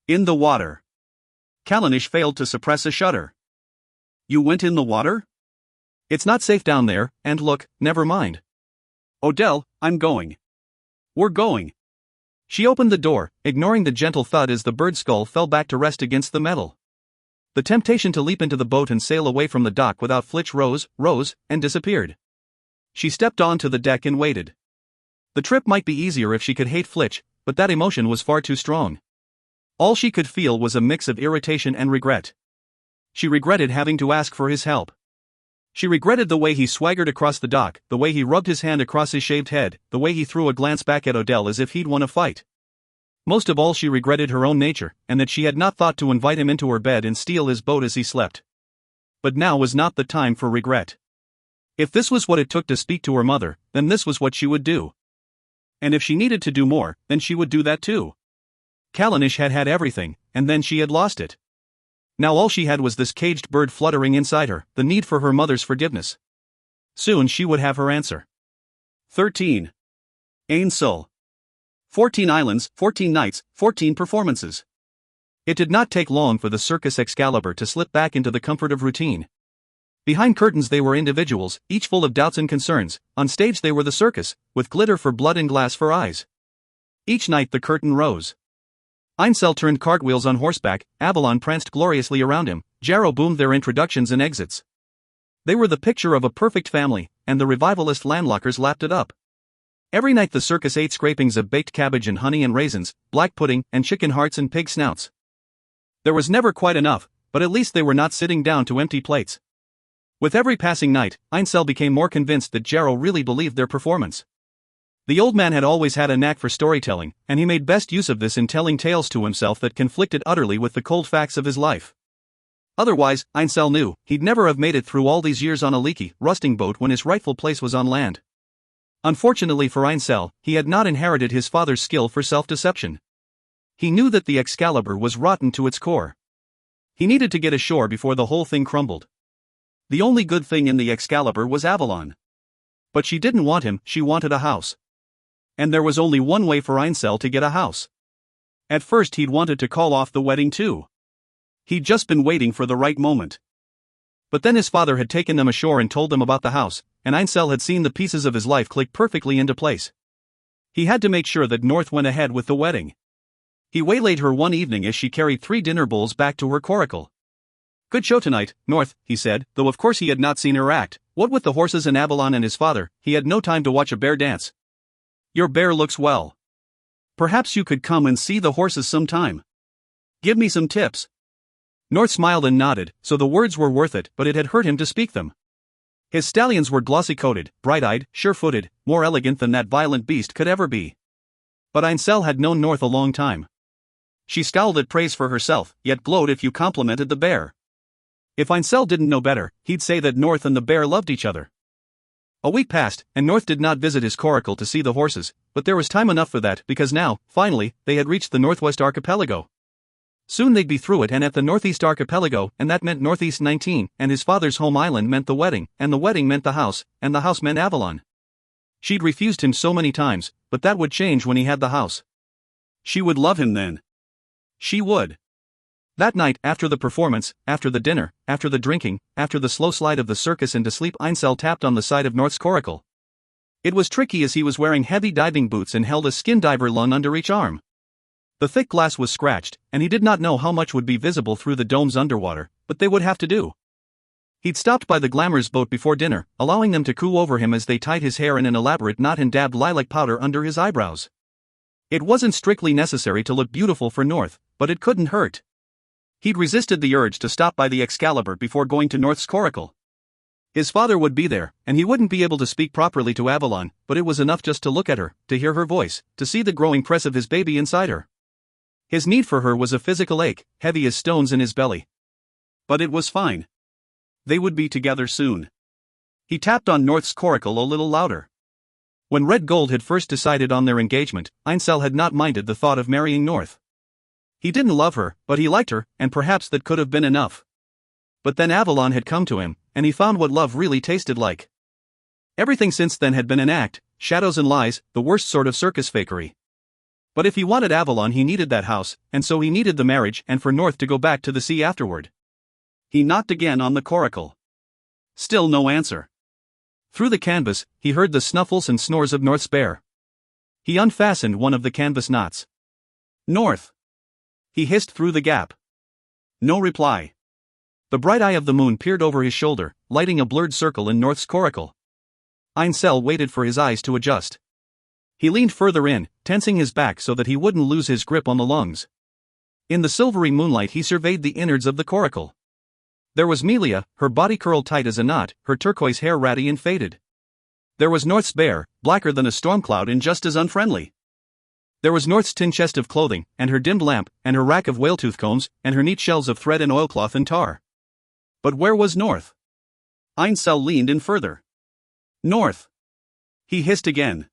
"In the water." Callanish failed to suppress a shudder. "You went in the water?" "It's not safe down there, and look, never mind." "Odell, I'm going." "We're going." She opened the door, ignoring the gentle thud as the bird's skull fell back to rest against the metal. The temptation to leap into the boat and sail away from the dock without Flitch rose, and disappeared. She stepped onto the deck and waited. The trip might be easier if she could hate Flitch, but that emotion was far too strong. All she could feel was a mix of irritation and regret. She regretted having to ask for his help. She regretted the way he swaggered across the dock, the way he rubbed his hand across his shaved head, the way he threw a glance back at Odell as if he'd won a fight. Most of all, she regretted her own nature, and that she had not thought to invite him into her bed and steal his boat as he slept. But now was not the time for regret. If this was what it took to speak to her mother, then this was what she would do. And if she needed to do more, then she would do that too. Callanish had had everything, and then she had lost it. Now all she had was this caged bird fluttering inside her, the need for her mother's forgiveness. Soon she would have her answer. 13. Ain Sul. 14 islands, 14 nights, 14 performances. It did not take long for the Circus Excalibur to slip back into the comfort of routine. Behind curtains they were individuals, each full of doubts and concerns. On stage they were the circus, with glitter for blood and glass for eyes. Each night the curtain rose. Ainsel turned cartwheels on horseback, Avalon pranced gloriously around him, Jarrow boomed their introductions and exits. They were the picture of a perfect family, and the revivalist landlockers lapped it up. Every night the circus ate scrapings of baked cabbage and honey and raisins, black pudding and chicken hearts and pig snouts. There was never quite enough, but at least they were not sitting down to empty plates. With every passing night, Ainsel became more convinced that Jarrow really believed their performance. The old man had always had a knack for storytelling, and he made best use of this in telling tales to himself that conflicted utterly with the cold facts of his life. Otherwise, Ainsel knew, he'd never have made it through all these years on a leaky, rusting boat when his rightful place was on land. Unfortunately for Ainsel, he had not inherited his father's skill for self-deception. He knew that the Excalibur was rotten to its core. He needed to get ashore before the whole thing crumbled. The only good thing in the Excalibur was Avalon. But she didn't want him, she wanted a house. And there was only one way for Ainsel to get a house. At first he'd wanted to call off the wedding too. He'd just been waiting for the right moment. But then his father had taken them ashore and told them about the house, and Ainsel had seen the pieces of his life click perfectly into place. He had to make sure that North went ahead with the wedding. He waylaid her one evening as she carried 3 dinner bowls back to her coracle. "Good show tonight, North," he said, though of course he had not seen her act. What with the horses and Avalon and his father, he had no time to watch a bear dance. "Your bear looks well. Perhaps you could come and see the horses sometime. Give me some tips." North smiled and nodded, so the words were worth it, but it had hurt him to speak them. His stallions were glossy-coated, bright-eyed, sure-footed, more elegant than that violent beast could ever be. But Ainsel had known North a long time. She scowled at praise for herself, yet glowed if you complimented the bear. If Ainsel didn't know better, he'd say that North and the bear loved each other. A week passed, and North did not visit his coracle to see the horses, but there was time enough for that because now, finally, they had reached the Northwest Archipelago. Soon they'd be through it and at the Northeast Archipelago, and that meant Northeast 19, and his father's home island meant the wedding, and the wedding meant the house, and the house meant Avalon. She'd refused him so many times, but that would change when he had the house. She would love him then. She would. That night, after the performance, after the dinner, after the drinking, after the slow slide of the circus into sleep, Ainsel tapped on the side of North's coracle. It was tricky as he was wearing heavy diving boots and held a skin diver lung under each arm. The thick glass was scratched, and he did not know how much would be visible through the domes underwater, but they would have to do. He'd stopped by the Glamour's boat before dinner, allowing them to coo over him as they tied his hair in an elaborate knot and dabbed lilac powder under his eyebrows. It wasn't strictly necessary to look beautiful for North, but it couldn't hurt. He'd resisted the urge to stop by the Excalibur before going to North's coracle. His father would be there, and he wouldn't be able to speak properly to Avalon, but it was enough just to look at her, to hear her voice, to see the growing press of his baby inside her. His need for her was a physical ache, heavy as stones in his belly. But it was fine. They would be together soon. He tapped on North's coracle a little louder. When Red Gold had first decided on their engagement, Ainsel had not minded the thought of marrying North. He didn't love her, but he liked her, and perhaps that could have been enough. But then Avalon had come to him, and he found what love really tasted like. Everything since then had been an act, shadows and lies, the worst sort of circus fakery. But if he wanted Avalon, he needed that house, and so he needed the marriage and for North to go back to the sea afterward. He knocked again on the coracle. Still no answer. Through the canvas, he heard the snuffles and snores of North's bear. He unfastened one of the canvas knots. "North!" He hissed through the gap. No reply. The bright eye of the moon peered over his shoulder, lighting a blurred circle in North's coracle. Ainsel waited for his eyes to adjust. He leaned further in, tensing his back so that he wouldn't lose his grip on the lungs. In the silvery moonlight he surveyed the innards of the coracle. There was Melia, her body curled tight as a knot, her turquoise hair ratty and faded. There was North's bear, blacker than a storm cloud and just as unfriendly. There was North's tin chest of clothing, and her dimmed lamp, and her rack of whale-tooth combs, and her neat shelves of thread and oilcloth and tar. But where was North? Ainsel leaned in further. "North!" He hissed again.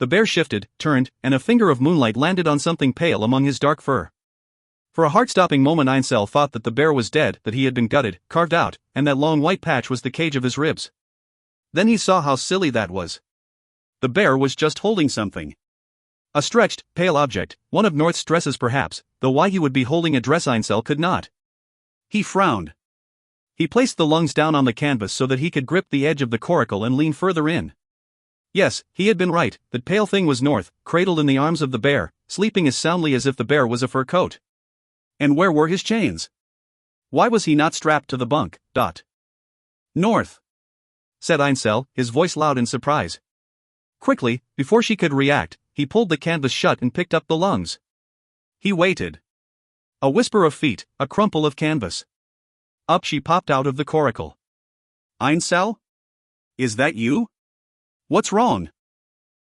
the bear shifted, turned, and a finger of moonlight landed on something pale among his dark fur. For a heart-stopping moment Einsel thought that the bear was dead, that he had been gutted, carved out, and that long white patch was the cage of his ribs. Then he saw how silly that was. The bear was just holding something. A stretched, pale object, one of North's dresses perhaps, though why he would be holding a dress Einsel could not. He frowned. He placed the lungs down on the canvas so that he could grip the edge of the coracle and lean further in. Yes, he had been right, that pale thing was North, cradled in the arms of the bear, sleeping as soundly as if the bear was a fur coat. And where were his chains? Why was he not strapped to the bunk? North, said Einsel, his voice loud in surprise. Quickly, before she could react, he pulled the canvas shut and picked up the lungs. He waited. A whisper of feet, a crumple of canvas. Up she popped out of the coracle. Einsel? Is that you? What's wrong?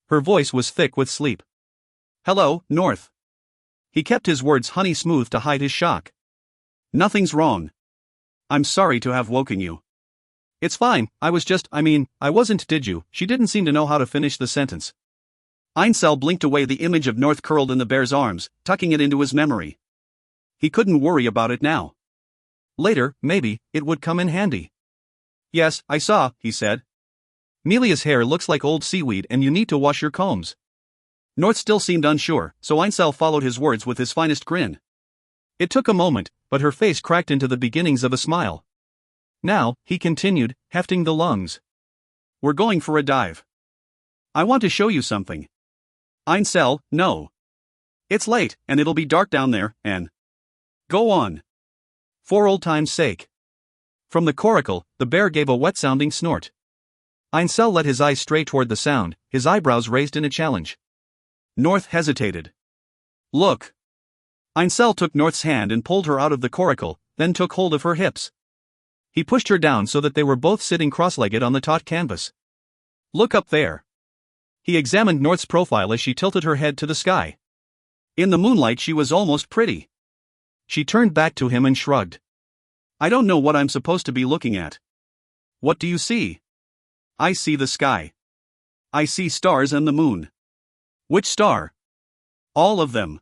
Her voice was thick with sleep. Hello, North. He kept his words honey smooth to hide his shock. Nothing's wrong. I'm sorry to have woken you. It's fine, I wasn't did you? She didn't seem to know how to finish the sentence. Einsel blinked away the image of North curled in the bear's arms, tucking it into his memory. He couldn't worry about it now. Later, maybe, it would come in handy. Yes, I saw, he said. Melia's hair looks like old seaweed and you need to wash your combs. North still seemed unsure, so Einsel followed his words with his finest grin. It took a moment, but her face cracked into the beginnings of a smile. Now, he continued, hefting the lungs. We're going for a dive. I want to show you something. Einsel, no. It's late, and it'll be dark down there, and... Go on. For old time's sake. From the coracle, the bear gave a wet-sounding snort. Einsel let his eyes stray toward the sound, his eyebrows raised in a challenge. North hesitated. Look. Einsel took North's hand and pulled her out of the coracle, then took hold of her hips. He pushed her down so that they were both sitting cross-legged on the taut canvas. Look up there. He examined North's profile as she tilted her head to the sky. In the moonlight she was almost pretty. She turned back to him and shrugged. I don't know what I'm supposed to be looking at. What do you see? I see the sky. I see stars and the moon. Which star? All of them.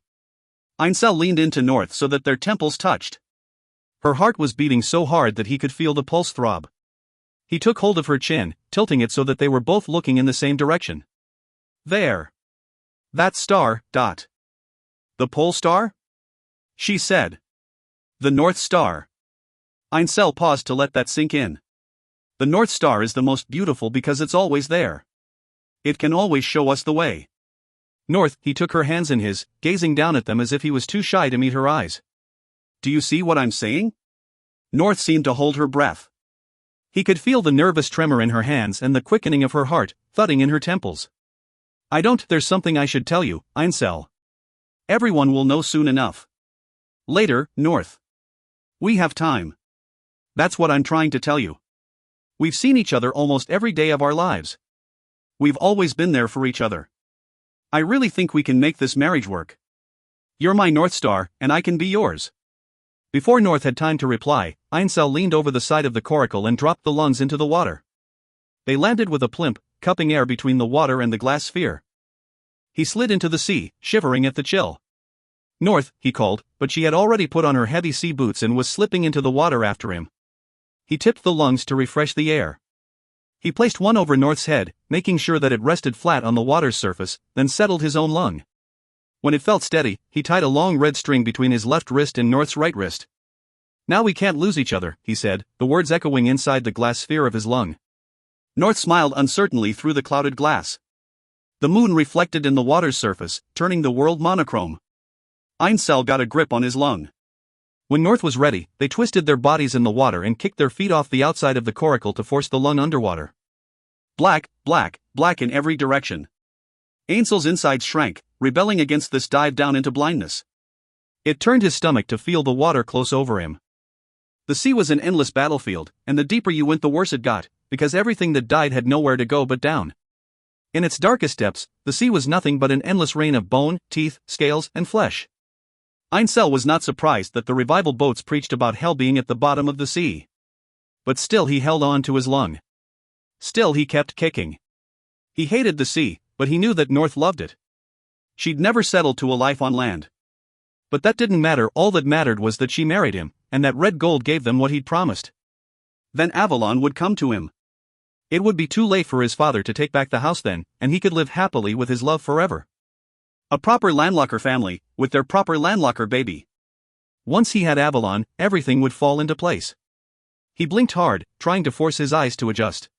Einsel leaned into North so that their temples touched. Her heart was beating so hard that he could feel the pulse throb. He took hold of her chin, tilting it so that they were both looking in the same direction. There. That star, The pole star? She said. The North Star. Einsel paused to let that sink in. The North Star is the most beautiful because it's always there. It can always show us the way. North, he took her hands in his, gazing down at them as if he was too shy to meet her eyes. Do you see what I'm saying? North seemed to hold her breath. He could feel the nervous tremor in her hands and the quickening of her heart, thudding in her temples. There's something I should tell you, Einsel. Everyone will know soon enough. Later, North. We have time. That's what I'm trying to tell you. We've seen each other almost every day of our lives. We've always been there for each other. I really think we can make this marriage work. You're my North Star, and I can be yours. Before North had time to reply, Einsel leaned over the side of the coracle and dropped the lungs into the water. They landed with a plimp, cupping air between the water and the glass sphere. He slid into the sea, shivering at the chill. North, he called, but she had already put on her heavy sea boots and was slipping into the water after him. He tipped the lungs to refresh the air. He placed one over North's head, making sure that it rested flat on the water's surface, then settled his own lung. When it felt steady, he tied a long red string between his left wrist and North's right wrist. Now we can't lose each other, he said, the words echoing inside the glass sphere of his lung. North smiled uncertainly through the clouded glass. The moon reflected in the water's surface, turning the world monochrome. Einsel got a grip on his lung. When North was ready, they twisted their bodies in the water and kicked their feet off the outside of the coracle to force the lung underwater. Black, black, black in every direction. Einsel's insides shrank, rebelling against this dive down into blindness. It turned his stomach to feel the water close over him. The sea was an endless battlefield, and the deeper you went the worse it got, because everything that died had nowhere to go but down. In its darkest depths, the sea was nothing but an endless rain of bone, teeth, scales, and flesh. Einsel was not surprised that the revival boats preached about hell being at the bottom of the sea. But still he held on to his lung. Still he kept kicking. He hated the sea, but he knew that North loved it. She'd never settled to a life on land. But that didn't matter, all that mattered was that she married him, and that red gold gave them what he'd promised. Then Avalon would come to him. It would be too late for his father to take back the house then, and he could live happily with his love forever. A proper landlocker family, with their proper landlocker baby. Once he had Avalon, everything would fall into place. He blinked hard, trying to force his eyes to adjust.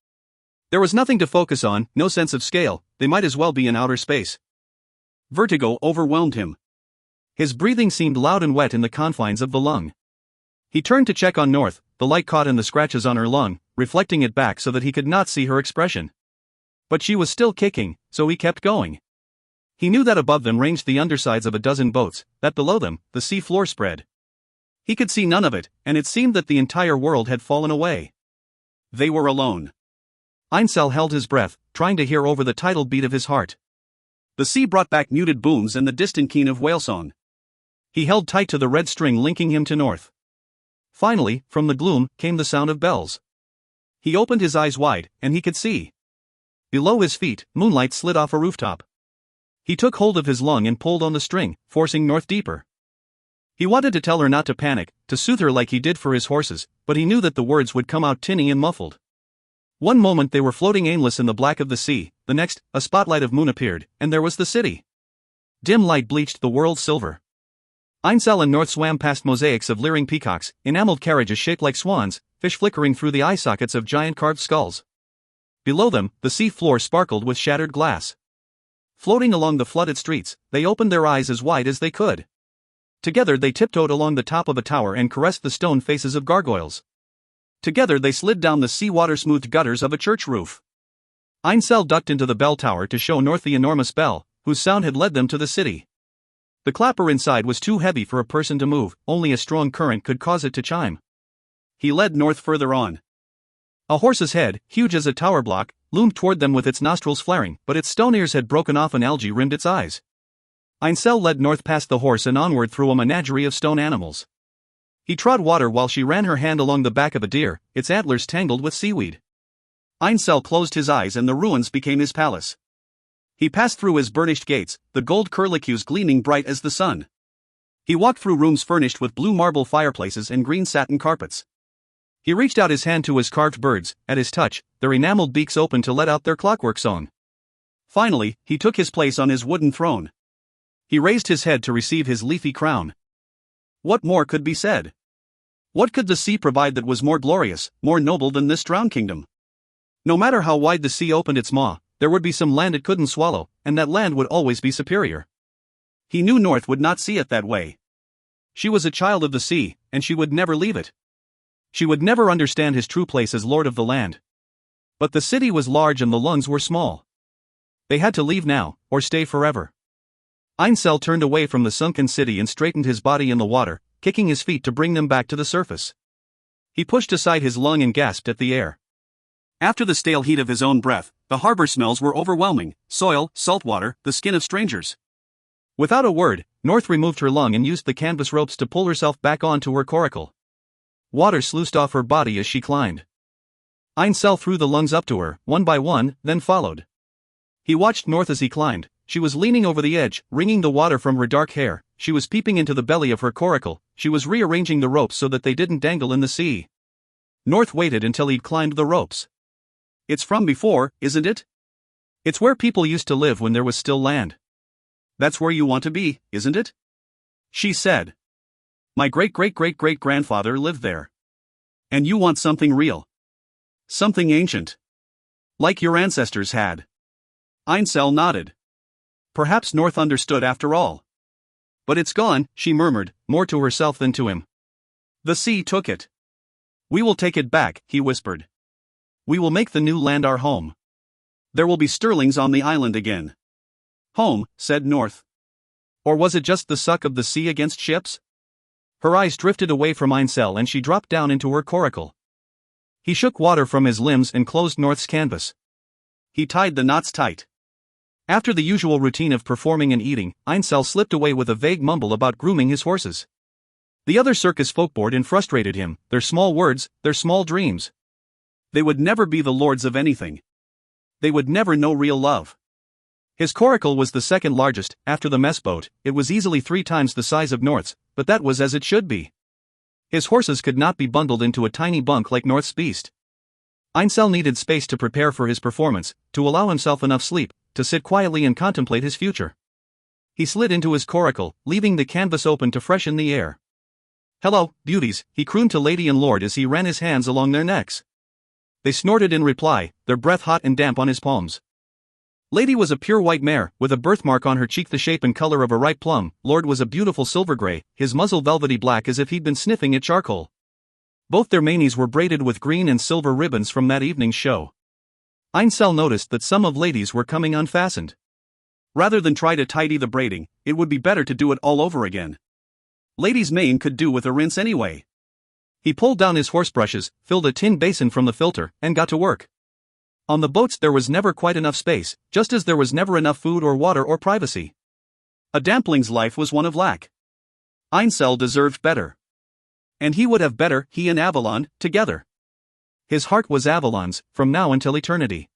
There was nothing to focus on, no sense of scale, they might as well be in outer space. Vertigo overwhelmed him. His breathing seemed loud and wet in the confines of the lung. He turned to check on North, the light caught in the scratches on her lung, reflecting it back so that he could not see her expression. But she was still kicking, so he kept going. He knew that above them ranged the undersides of a dozen boats, that below them, the sea floor spread. He could see none of it, and it seemed that the entire world had fallen away. They were alone. Einsel held his breath, trying to hear over the tidal beat of his heart. The sea brought back muted booms and the distant keen of whalesong. He held tight to the red string linking him to North. Finally, from the gloom, came the sound of bells. He opened his eyes wide, and he could see. Below his feet, moonlight slid off a rooftop. He took hold of his lung and pulled on the string, forcing North deeper. He wanted to tell her not to panic, to soothe her like he did for his horses, but he knew that the words would come out tinny and muffled. One moment they were floating aimless in the black of the sea, the next, a spotlight of moon appeared, and there was the city. Dim light bleached the world silver. Einsel and North swam past mosaics of leering peacocks, enameled carriages shaped like swans, fish flickering through the eye sockets of giant carved skulls. Below them, the sea floor sparkled with shattered glass. Floating along the flooded streets, they opened their eyes as wide as they could. Together they tiptoed along the top of a tower and caressed the stone faces of gargoyles. Together they slid down the seawater-smoothed gutters of a church roof. Einsel ducked into the bell tower to show North the enormous bell, whose sound had led them to the city. The clapper inside was too heavy for a person to move, only a strong current could cause it to chime. He led North further on. A horse's head, huge as a tower block, loomed toward them with its nostrils flaring, but its stone ears had broken off and algae rimmed its eyes. Einsel led North past the horse and onward through a menagerie of stone animals. He trod water while she ran her hand along the back of a deer, its antlers tangled with seaweed. Einsel closed his eyes and the ruins became his palace. He passed through his burnished gates, the gold curlicues gleaming bright as the sun. He walked through rooms furnished with blue marble fireplaces and green satin carpets. He reached out his hand to his carved birds, at his touch, their enameled beaks open to let out their clockwork song. Finally, he took his place on his wooden throne. He raised his head to receive his leafy crown. What more could be said? What could the sea provide that was more glorious, more noble than this drowned kingdom? No matter how wide the sea opened its maw, there would be some land it couldn't swallow, and that land would always be superior. He knew North would not see it that way. She was a child of the sea, and she would never leave it. She would never understand his true place as lord of the land. But the city was large and the lungs were small. They had to leave now, or stay forever. Einsel turned away from the sunken city and straightened his body in the water, kicking his feet to bring them back to the surface. He pushed aside his lung and gasped at the air. After the stale heat of his own breath, the harbor smells were overwhelming: soil, salt water, the skin of strangers. Without a word, North removed her lung and used the canvas ropes to pull herself back onto her coracle. Water sluiced off her body as she climbed. Einsel threw the lungs up to her, one by one, then followed. He watched North as he climbed. She was leaning over the edge, wringing the water from her dark hair. She was peeping into the belly of her coracle. She was rearranging the ropes so that they didn't dangle in the sea. North waited until he'd climbed the ropes. It's from before, isn't it? It's where people used to live when there was still land. That's where you want to be, isn't it? She said. My great-great-great-great-grandfather lived there. And you want something real. Something ancient. Like your ancestors had. Einsel nodded. Perhaps North understood after all. But it's gone, she murmured, more to herself than to him. The sea took it. We will take it back, he whispered. We will make the new land our home. There will be sterlings on the island again. Home, said North. Or was it just the suck of the sea against ships? Her eyes drifted away from Einsel and she dropped down into her coracle. He shook water from his limbs and closed North's canvas. He tied the knots tight. After the usual routine of performing and eating, Einsel slipped away with a vague mumble about grooming his horses. The other circus folk bored and frustrated him, their small words, their small dreams. They would never be the lords of anything. They would never know real love. His coracle was the second largest, after the mess boat. It was easily 3 times the size of North's, but that was as it should be. His horses could not be bundled into a tiny bunk like North's beast. Einsel needed space to prepare for his performance, to allow himself enough sleep, to sit quietly and contemplate his future. He slid into his coracle, leaving the canvas open to freshen the air. "Hello, beauties," he crooned to Lady and Lord as he ran his hands along their necks. They snorted in reply, their breath hot and damp on his palms. Lady was a pure white mare, with a birthmark on her cheek the shape and color of a ripe plum. Lord was a beautiful silver gray, his muzzle velvety black as if he'd been sniffing at charcoal. Both their manes were braided with green and silver ribbons from that evening's show. Einsel noticed that some of Lady's were coming unfastened. Rather than try to tidy the braiding, it would be better to do it all over again. Lady's mane could do with a rinse anyway. He pulled down his horse brushes, filled a tin basin from the filter, and got to work. On the boats there was never quite enough space, just as there was never enough food or water or privacy. A dampling's life was one of lack. Einsel deserved better. And he would have better, he and Avalon, together. His heart was Avalon's, from now until eternity.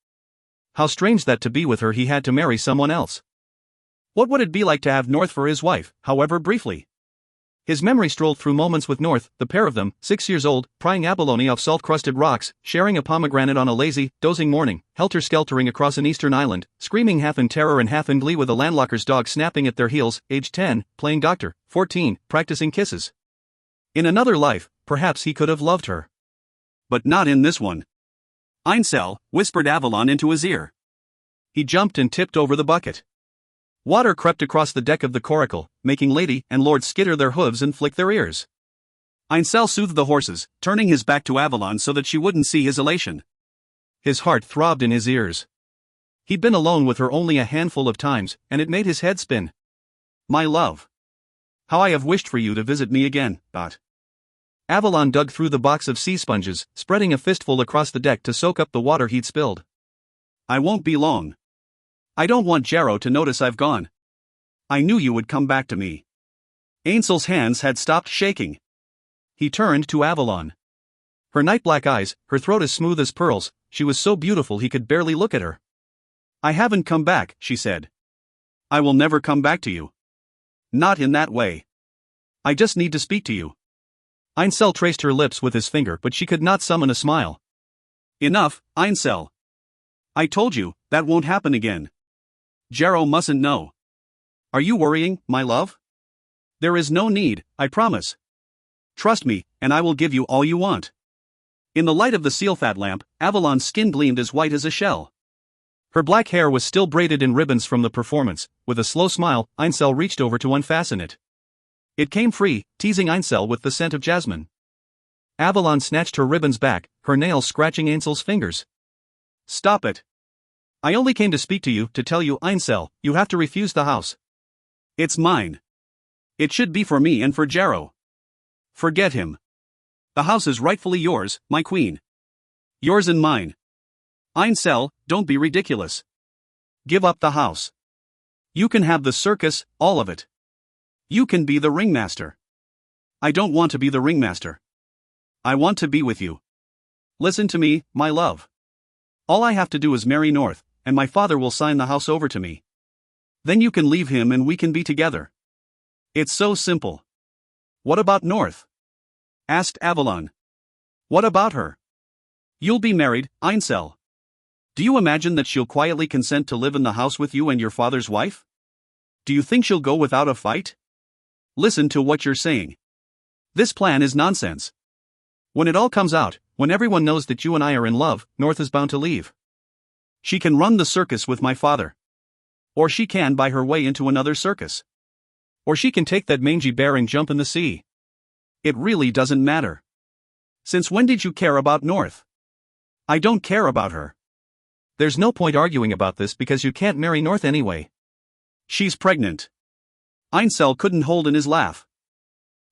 How strange that to be with her he had to marry someone else. What would it be like to have North for his wife, however briefly? His memory strolled through moments with North, the pair of them, 6 years old, prying abalone off salt-crusted rocks, sharing a pomegranate on a lazy, dozing morning, helter-skeltering across an eastern island, screaming half in terror and half in glee with a landlocker's dog snapping at their heels, age 10, playing doctor, 14, practicing kisses. In another life, perhaps he could have loved her. But not in this one. "Einsel," whispered Avalon into his ear. He jumped and tipped over the bucket. Water crept across the deck of the coracle, making Lady and Lord skitter their hooves and flick their ears. Einsel soothed the horses, turning his back to Avalon so that she wouldn't see his elation. His heart throbbed in his ears. He'd been alone with her only a handful of times, and it made his head spin. "My love. How I have wished for you to visit me again, but..." Avalon dug through the box of sea sponges, spreading a fistful across the deck to soak up the water he'd spilled. "I won't be long. I don't want Jarrow to notice I've gone. I knew you would come back to me." Ainsel's hands had stopped shaking. He turned to Avalon. Her night-black eyes, her throat as smooth as pearls, she was so beautiful he could barely look at her. "I haven't come back," she said. "I will never come back to you. Not in that way. I just need to speak to you." Einsel traced her lips with his finger, but she could not summon a smile. "Enough, Einsel. I told you, that won't happen again. Jarrow mustn't know. Are you worrying, my love? There is no need, I promise. Trust me, and I will give you all you want." In the light of the seal-fat lamp, Avalon's skin gleamed as white as a shell. Her black hair was still braided in ribbons from the performance. With a slow smile, Einsel reached over to unfasten it. It came free, teasing Einsel with the scent of jasmine. Avalon snatched her ribbons back, her nails scratching Ainsel's fingers. "Stop it. I only came to speak to you, to tell you, Einsel, you have to refuse the house. It's mine. It should be for me and for Jarrow. Forget him. The house is rightfully yours, my queen. Yours and mine. Einsel, don't be ridiculous. Give up the house. You can have the circus, all of it. You can be the ringmaster." "I don't want to be the ringmaster. I want to be with you. Listen to me, my love. All I have to do is marry North, and my father will sign the house over to me. Then you can leave him and we can be together. It's so simple." "What about North?" asked Avalon. "What about her? You'll be married, Einsel. Do you imagine that she'll quietly consent to live in the house with you and your father's wife? Do you think she'll go without a fight? Listen to what you're saying. This plan is nonsense. When it all comes out, when everyone knows that you and I are in love, North is bound to leave. She can run the circus with my father. Or she can buy her way into another circus. Or she can take that mangy bear and jump in the sea. It really doesn't matter. Since when did you care about North? I don't care about her. There's no point arguing about this because you can't marry North anyway. She's pregnant." Einsel couldn't hold in his laugh.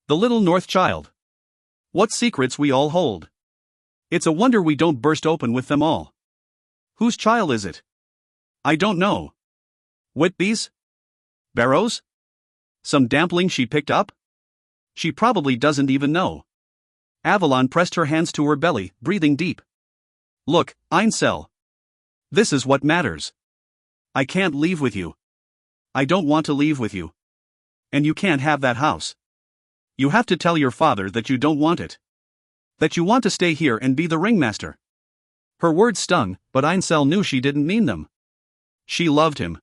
The little North child. What secrets we all hold. It's a wonder we don't burst open with them all. Whose child is it? I don't know. Whitby's? Barrow's? Some dampling she picked up? She probably doesn't even know. Avalon pressed her hands to her belly, breathing deep. "Look, Einsel. This is what matters. I can't leave with you. I don't want to leave with you. And you can't have that house. You have to tell your father that you don't want it. That you want to stay here and be the ringmaster. Her words stung, but Ainsel knew she didn't mean them. She loved him.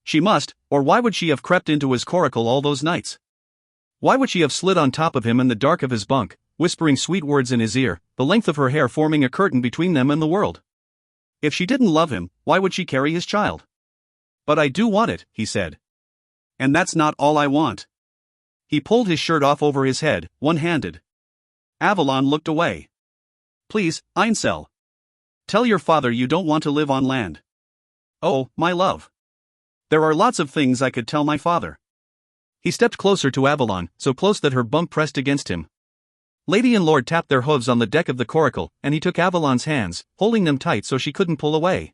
She must, or why would she have crept into his coracle all those nights? Why would she have slid on top of him in the dark of his bunk, whispering sweet words in his ear, the length of her hair forming a curtain between them and the world? If she didn't love him, why would she carry his child? But I do want it, he said. And that's not all I want. He pulled his shirt off over his head, one-handed. Avalon looked away. Please, Ainsel. Tell your father you don't want to live on land. Oh, my love. There are lots of things I could tell my father. He stepped closer to Avalon, so close that her bump pressed against him. Lady and Lord tapped their hooves on the deck of the coracle, and he took Avalon's hands, holding them tight so she couldn't pull away.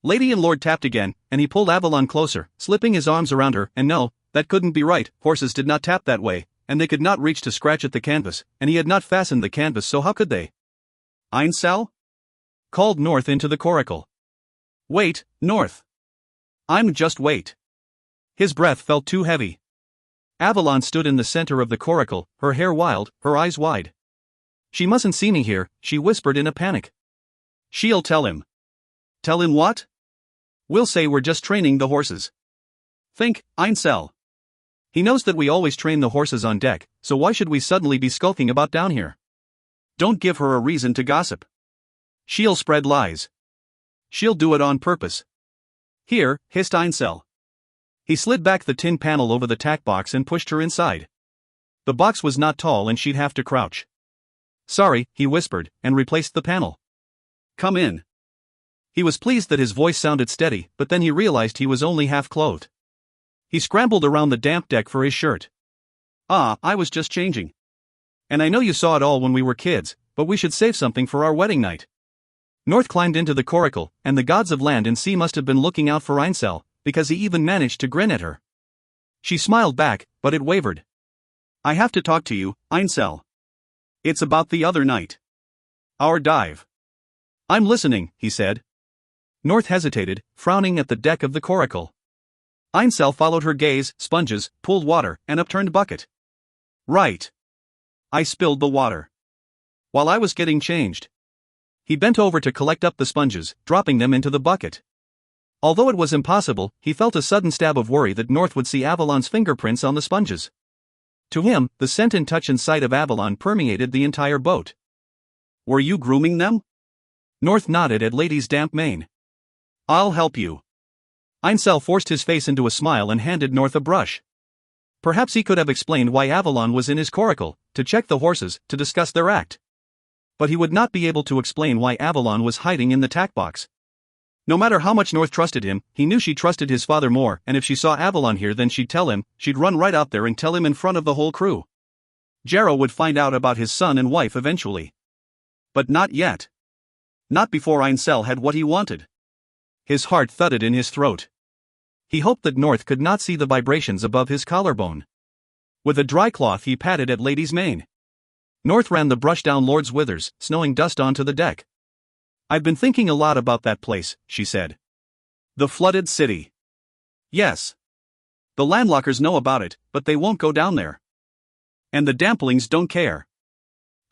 Lady and Lord tapped again, and he pulled Avalon closer, slipping his arms around her, and no, that couldn't be right, horses did not tap that way, and they could not reach to scratch at the canvas, and he had not fastened the canvas, so how could they? Ainsel? Called North into the coracle. Wait, North. I'm just wait. His breath felt too heavy. Avalon stood in the center of the coracle, her hair wild, her eyes wide. She mustn't see me here, she whispered in a panic. She'll tell him. Tell him what? We'll say we're just training the horses. Think, Ainsel. He knows that we always train the horses on deck, so why should we suddenly be skulking about down here? Don't give her a reason to gossip. She'll spread lies. She'll do it on purpose. Here, hissed Ainsel. He slid back the tin panel over the tack box and pushed her inside. The box was not tall and she'd have to crouch. Sorry, he whispered, and replaced the panel. Come in. He was pleased that his voice sounded steady, but then he realized he was only half clothed. He scrambled around the damp deck for his shirt. I was just changing. And I know you saw it all when we were kids, but we should save something for our wedding night. North climbed into the coracle, and the gods of land and sea must have been looking out for Ainsel, because he even managed to grin at her. She smiled back, but it wavered. I have to talk to you, Ainsel. It's about the other night. Our dive. I'm listening, he said. North hesitated, frowning at the deck of the coracle. Ainsel followed her gaze, sponges, pooled water, and upturned bucket. Right. I spilled the water. While I was getting changed. He bent over to collect up the sponges, dropping them into the bucket. Although it was impossible, he felt a sudden stab of worry that North would see Avalon's fingerprints on the sponges. To him, the scent and touch and sight of Avalon permeated the entire boat. Were you grooming them? North nodded at Lady's damp mane. I'll help you. Ainsel forced his face into a smile and handed North a brush. Perhaps he could have explained why Avalon was in his coracle, to check the horses, to discuss their act. But he would not be able to explain why Avalon was hiding in the tack box. No matter how much North trusted him, he knew she trusted his father more, and if she saw Avalon here then she'd tell him, she'd run right out there and tell him in front of the whole crew. Jarrow would find out about his son and wife eventually. But not yet. Not before Ainsel had what he wanted. His heart thudded in his throat. He hoped that North could not see the vibrations above his collarbone. With a dry cloth he patted at Lady's mane. North ran the brush down Lord's withers, snowing dust onto the deck. I've been thinking a lot about that place, she said. The flooded city. Yes. The landlockers know about it, but they won't go down there. And the damplings don't care.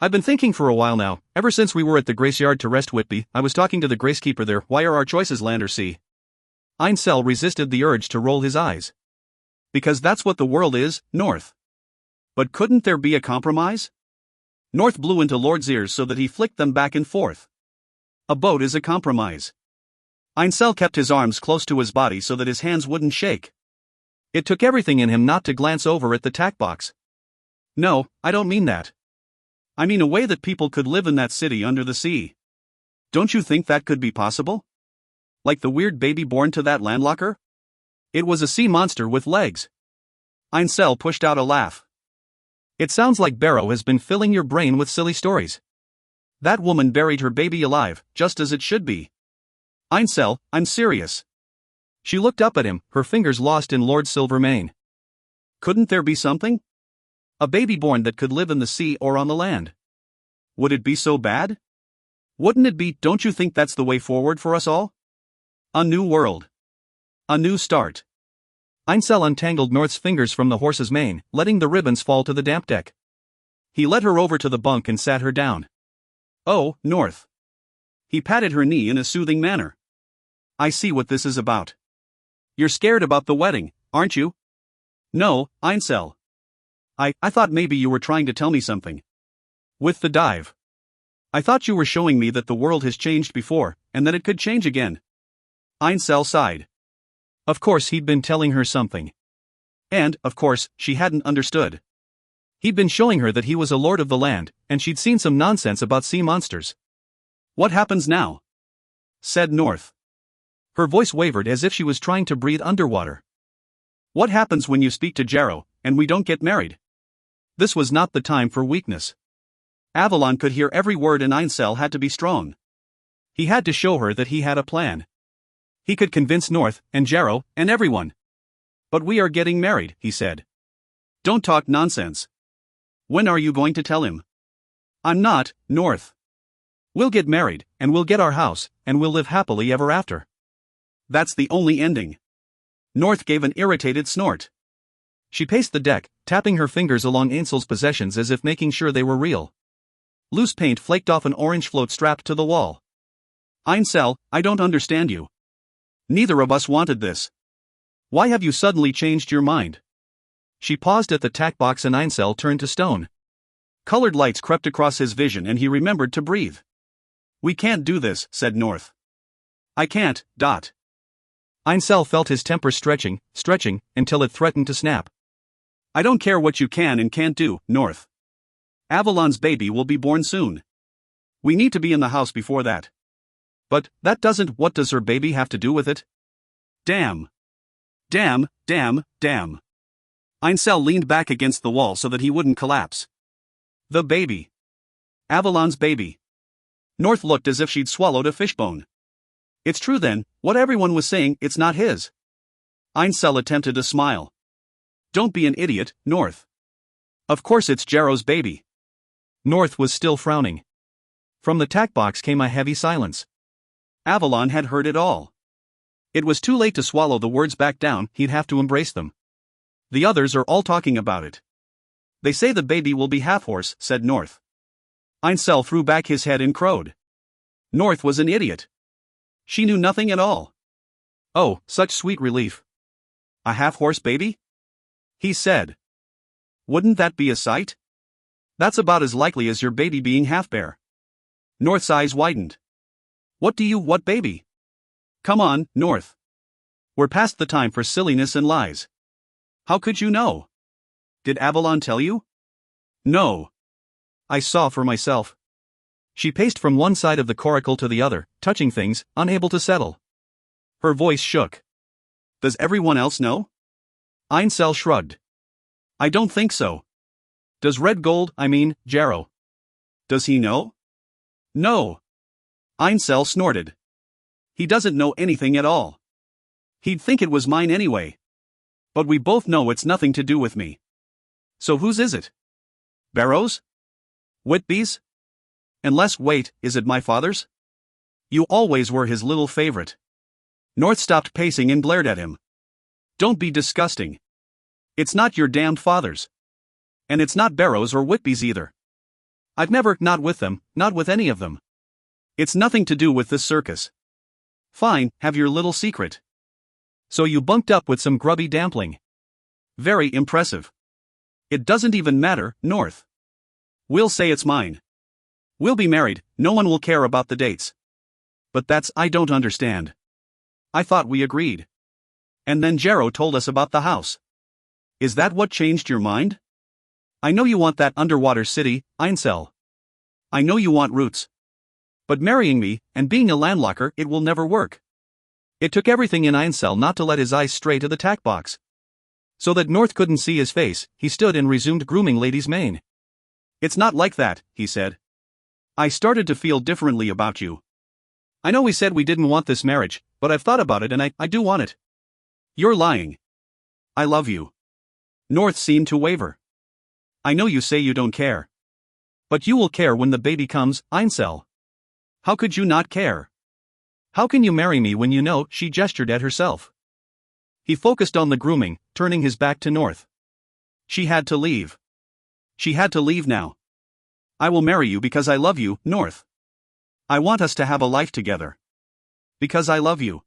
I've been thinking for a while now, ever since we were at the Graceyard to rest Whitby, I was talking to the Gracekeeper there, why are our choices land or sea? Ainsel resisted the urge to roll his eyes. Because that's what the world is, North. But couldn't there be a compromise? North blew into Lord's ears so that he flicked them back and forth. A boat is a compromise. Ainsel kept his arms close to his body so that his hands wouldn't shake. It took everything in him not to glance over at the tack box. No, I don't mean that. I mean a way that people could live in that city under the sea. Don't you think that could be possible? Like the weird baby born to that landlocker? It was a sea monster with legs. Ainsel pushed out a laugh. It sounds like Barrow has been filling your brain with silly stories. That woman buried her baby alive, just as it should be. Ainsel, I'm serious. She looked up at him, her fingers lost in Lord's silver mane. Couldn't there be something? A baby born that could live in the sea or on the land. Would it be so bad? Wouldn't it be, don't you think that's the way forward for us all? A new world. A new start. Einsel untangled North's fingers from the horse's mane, letting the ribbons fall to the damp deck. He led her over to the bunk and sat her down. Oh, North. He patted her knee in a soothing manner. I see what this is about. You're scared about the wedding, aren't you? No, Einsel. I thought maybe you were trying to tell me something. With the dive. I thought you were showing me that the world has changed before, and that it could change again. Einsel sighed. Of course he'd been telling her something. And, of course, she hadn't understood. He'd been showing her that he was a lord of the land, and she'd seen some nonsense about sea monsters. What happens now? Said North. Her voice wavered as if she was trying to breathe underwater. What happens when you speak to Jarrow, and we don't get married? This was not the time for weakness. Avalon could hear every word and Einsel had to be strong. He had to show her that he had a plan. He could convince North, and Jarrow, and everyone. But we are getting married, he said. Don't talk nonsense. When are you going to tell him? I'm not, North. We'll get married, and we'll get our house, and we'll live happily ever after. That's the only ending. North gave an irritated snort. She paced the deck, tapping her fingers along Einsel's possessions as if making sure they were real. Loose paint flaked off an orange float strapped to the wall. Einsel, I don't understand you. Neither of us wanted this. Why have you suddenly changed your mind? She paused at the tack box and Einsel turned to stone. Colored lights crept across his vision and he remembered to breathe. We can't do this, said North. I can't, Dot. Einsel felt his temper stretching, until it threatened to snap. I don't care what you can and can't do, North. Avalon's baby will be born soon. We need to be in the house before that. But, what does her baby have to do with it? Damn. Damn. Einsel leaned back against the wall so that he wouldn't collapse. The baby. Avalon's baby. North looked as if she'd swallowed a fishbone. It's true then, what everyone was saying, it's not his. Einsel attempted to smile. Don't be an idiot, North. Of course it's Jarrow's baby. North was still frowning. From the tack box came a heavy silence. Avalon had heard it all. It was too late to swallow the words back down, he'd have to embrace them. The others are all talking about it. They say the baby will be half-horse, said North. Einsel threw back his head and crowed. North was an idiot. She knew nothing at all. Oh, such sweet relief. A half-horse baby? He said. Wouldn't that be a sight? That's about as likely as your baby being half-bear. North's eyes widened. What baby? Come on, North. We're past the time for silliness and lies. How could you know? Did Avalon tell you? No. I saw for myself. She paced from one side of the coracle to the other, touching things, unable to settle. Her voice shook. Does everyone else know? Einsel shrugged. I don't think so. Does Jarrow? Does he know? No. Einsel snorted. He doesn't know anything at all. He'd think it was mine anyway. But we both know it's nothing to do with me. So whose is it? Barrow's? Whitby's? Unless, wait, is it my father's? You always were his little favorite. North stopped pacing and glared at him. Don't be disgusting. It's not your damned father's. And it's not Barrow's or Whitby's either. I've never, not with them, not with any of them. It's nothing to do with this circus. Fine, have your little secret. So you bunked up with some grubby dampling. Very impressive. It doesn't even matter, North. We'll say it's mine. We'll be married, no one will care about the dates. But I don't understand. I thought we agreed. And then Jarrow told us about the house. Is that what changed your mind? I know you want that underwater city, Einsel. I know you want roots. But marrying me, and being a landlocker, it will never work. It took everything in Einsel not to let his eyes stray to the tack box. So that North couldn't see his face, he stood and resumed grooming Lady's mane. It's not like that, he said. I started to feel differently about you. I know we said we didn't want this marriage, but I've thought about it and I do want it. You're lying. I love you. North seemed to waver. I know you say you don't care. But you will care when the baby comes, Einsel. How could you not care? How can you marry me when you know? She gestured at herself. He focused on the grooming, turning his back to North. She had to leave. She had to leave now. I will marry you because I love you, North. I want us to have a life together. Because I love you.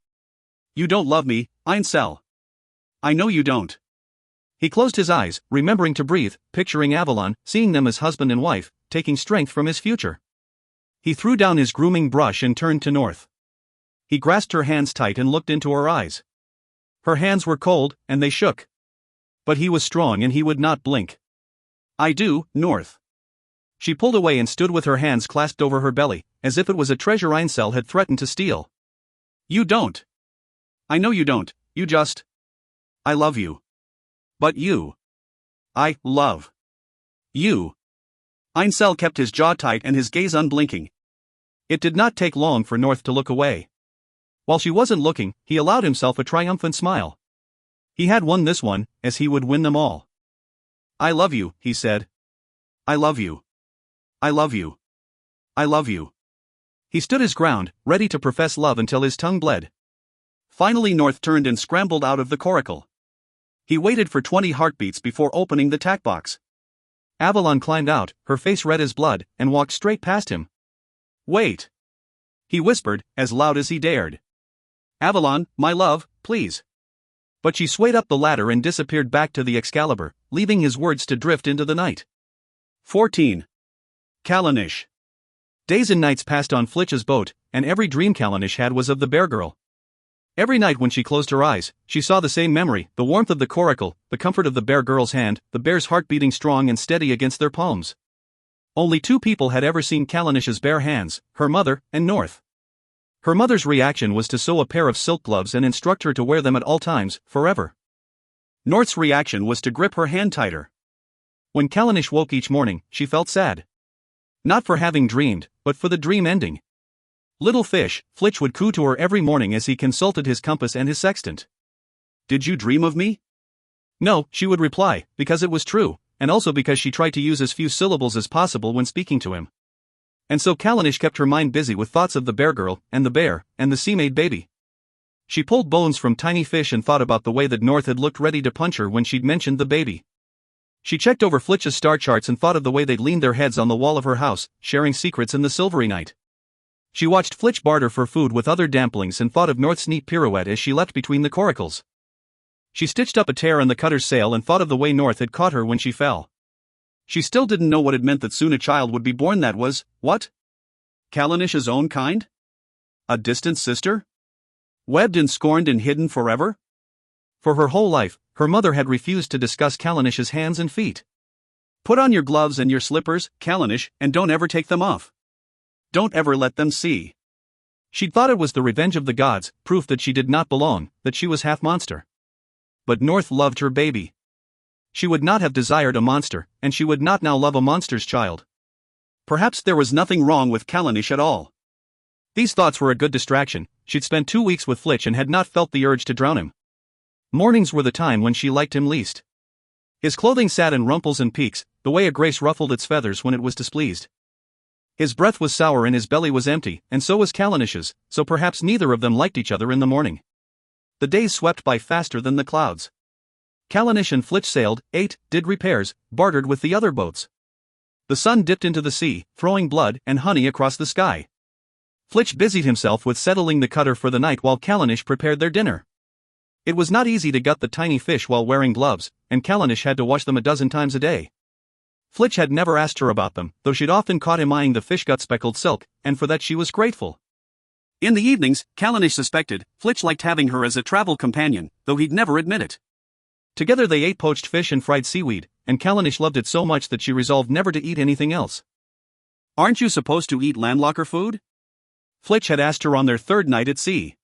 You don't love me, Einsel. I know you don't. He closed his eyes, remembering to breathe, picturing Avalon, seeing them as husband and wife, taking strength from his future. He threw down his grooming brush and turned to North. He grasped her hands tight and looked into her eyes. Her hands were cold, and they shook. But he was strong and he would not blink. I do, North. She pulled away and stood with her hands clasped over her belly, as if it was a treasure Einsel had threatened to steal. You don't. I know you don't, you just. I love you. But you. I love you. Einsel kept his jaw tight and his gaze unblinking. It did not take long for North to look away. While she wasn't looking, he allowed himself a triumphant smile. He had won this one, as he would win them all. I love you, he said. I love you. I love you. I love you. He stood his ground, ready to profess love until his tongue bled. Finally North turned and scrambled out of the coracle. He waited for 20 heartbeats before opening the tack box. Avalon climbed out, her face red as blood, and walked straight past him. Wait. He whispered, as loud as he dared. Avalon, my love, please. But she swayed up the ladder and disappeared back to the Excalibur, leaving his words to drift into the night. 14. Callanish. Days and nights passed on Flitch's boat, and every dream Callanish had was of the bear girl. Every night when she closed her eyes, she saw the same memory, the warmth of the coracle, the comfort of the bear girl's hand, the bear's heart beating strong and steady against their palms. Only 2 people had ever seen Callanish's bare hands, her mother and North. Her mother's reaction was to sew a pair of silk gloves and instruct her to wear them at all times, forever. North's reaction was to grip her hand tighter. When Callanish woke each morning, she felt sad. Not for having dreamed, but for the dream ending. Little fish, Flitch would coo to her every morning as he consulted his compass and his sextant. Did you dream of me? No, she would reply, because it was true, and also because she tried to use as few syllables as possible when speaking to him. And so Callanish kept her mind busy with thoughts of the bear girl, and the bear, and the sea-maid baby. She pulled bones from tiny fish and thought about the way that North had looked ready to punch her when she'd mentioned the baby. She checked over Flitch's star charts and thought of the way they'd leaned their heads on the wall of her house, sharing secrets in the silvery night. She watched Flitch barter for food with other damplings and thought of North's neat pirouette as she leapt between the coracles. She stitched up a tear in the cutter's sail and thought of the way North had caught her when she fell. She still didn't know what it meant that soon a child would be born that was, what? Callanish's own kind? A distant sister? Webbed and scorned and hidden forever? For her whole life, her mother had refused to discuss Callanish's hands and feet. Put on your gloves and your slippers, Callanish, and don't ever take them off. Don't ever let them see. She'd thought it was the revenge of the gods, proof that she did not belong, that she was half monster. But North loved her baby. She would not have desired a monster, and she would not now love a monster's child. Perhaps there was nothing wrong with Callanish at all. These thoughts were a good distraction. She'd spent 2 weeks with Flitch and had not felt the urge to drown him. Mornings were the time when she liked him least. His clothing sat in rumples and peaks, the way a grace ruffled its feathers when it was displeased. His breath was sour and his belly was empty, and so was Callanish's, so perhaps neither of them liked each other in the morning. The days swept by faster than the clouds. Callanish and Flitch sailed, ate, did repairs, bartered with the other boats. The sun dipped into the sea, throwing blood and honey across the sky. Flitch busied himself with settling the cutter for the night while Callanish prepared their dinner. It was not easy to gut the tiny fish while wearing gloves, and Callanish had to wash them a dozen times a day. Flitch had never asked her about them, though she'd often caught him eyeing the fish-gut-speckled silk, and for that she was grateful. In the evenings, Callanish suspected, Flitch liked having her as a travel companion, though he'd never admit it. Together they ate poached fish and fried seaweed, and Callanish loved it so much that she resolved never to eat anything else. Aren't you supposed to eat landlocker food? Flitch had asked her on their 3rd night at sea.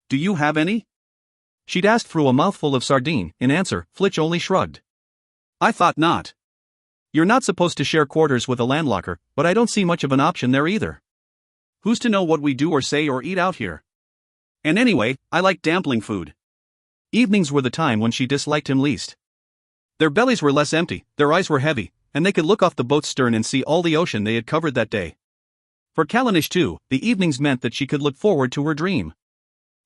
Do you have any? She'd asked through a mouthful of sardine. In answer, Flitch only shrugged. I thought not. You're not supposed to share quarters with a landlocker, but I don't see much of an option there either. Who's to know what we do or say or eat out here? And anyway, I like dumpling food. Evenings were the time when she disliked him least. Their bellies were less empty, their eyes were heavy, and they could look off the boat's stern and see all the ocean they had covered that day. For Callanish too, the evenings meant that she could look forward to her dream.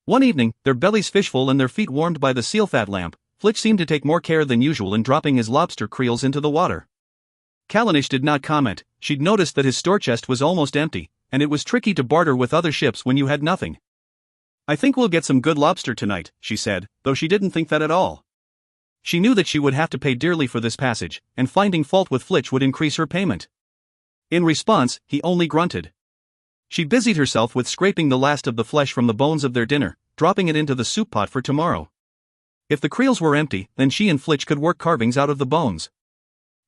One evening, their bellies fishful and their feet warmed by the seal fat lamp, Flitch seemed to take more care than usual in dropping his lobster creels into the water. Callanish did not comment. She'd noticed that his store chest was almost empty, and it was tricky to barter with other ships when you had nothing. "I think we'll get some good lobster tonight," she said, though she didn't think that at all. She knew that she would have to pay dearly for this passage, and finding fault with Flitch would increase her payment. In response, he only grunted. She busied herself with scraping the last of the flesh from the bones of their dinner, dropping it into the soup pot for tomorrow. If the creels were empty, then she and Flitch could work carvings out of the bones.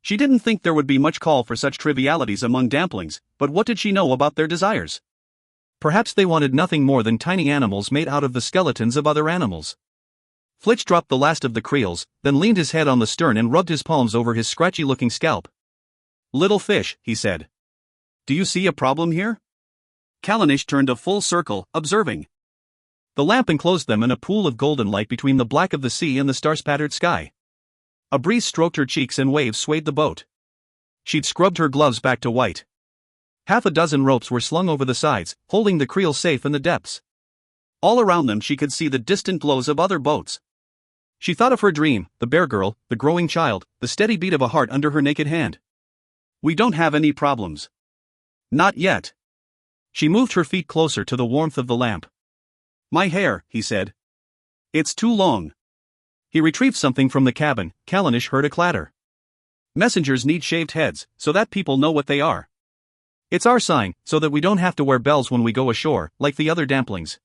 She didn't think there would be much call for such trivialities among damplings, but what did she know about their desires? Perhaps they wanted nothing more than tiny animals made out of the skeletons of other animals. Flitch dropped the last of the creels, then leaned his head on the stern and rubbed his palms over his scratchy-looking scalp. "Little fish," he said. "Do you see a problem here?" Callanish turned a full circle, observing. The lamp enclosed them in a pool of golden light between the black of the sea and the star-spattered sky. A breeze stroked her cheeks and waves swayed the boat. She'd scrubbed her gloves back to white. Half a dozen ropes were slung over the sides, holding the creel safe in the depths. All around them she could see the distant glows of other boats. She thought of her dream, the bear girl, the growing child, the steady beat of a heart under her naked hand. "We don't have any problems." "Not yet." She moved her feet closer to the warmth of the lamp. "My hair," he said. "It's too long." He retrieved something from the cabin. Callanish heard a clatter. "Messengers need shaved heads, so that people know what they are. It's our sign, so that we don't have to wear bells when we go ashore, like the other damplings."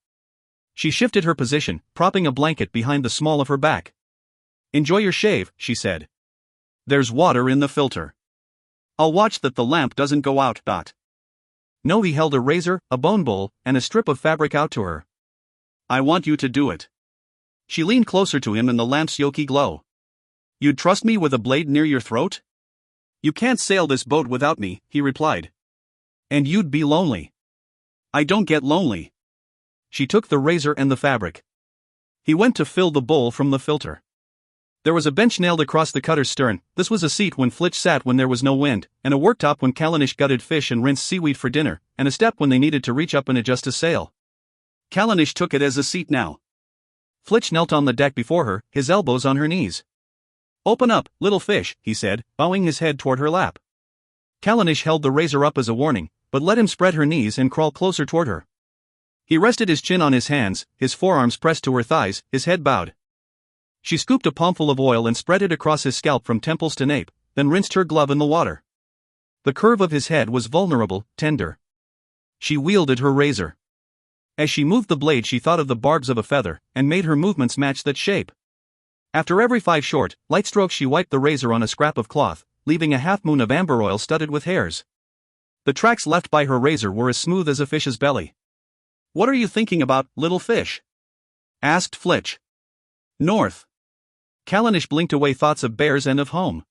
She shifted her position, propping a blanket behind the small of her back. "Enjoy your shave," she said. "There's water in the filter. I'll watch that the lamp doesn't go out." No, he held a razor, a bone bowl, and a strip of fabric out to her. "I want you to do it." She leaned closer to him in the lamp's yolky glow. "You'd trust me with a blade near your throat?" "You can't sail this boat without me," he replied. "And you'd be lonely." "I don't get lonely." She took the razor and the fabric. He went to fill the bowl from the filter. There was a bench nailed across the cutter's stern. This was a seat when Flitch sat when there was no wind, and a worktop when Callanish gutted fish and rinsed seaweed for dinner, and a step when they needed to reach up and adjust a sail. Callanish took it as a seat now. Flitch knelt on the deck before her, his elbows on her knees. "Open up, little fish," he said, bowing his head toward her lap. Callanish held the razor up as a warning, but let him spread her knees and crawl closer toward her. He rested his chin on his hands, his forearms pressed to her thighs, his head bowed. She scooped a palmful of oil and spread it across his scalp from temples to nape, then rinsed her glove in the water. The curve of his head was vulnerable, tender. She wielded her razor. As she moved the blade, she thought of the barbs of a feather, and made her movements match that shape. After every 5 short, light strokes, she wiped the razor on a scrap of cloth, leaving a half-moon of amber oil studded with hairs. The tracks left by her razor were as smooth as a fish's belly. "What are you thinking about, little fish?" asked Flitch. "North." Callanish blinked away thoughts of bears and of home.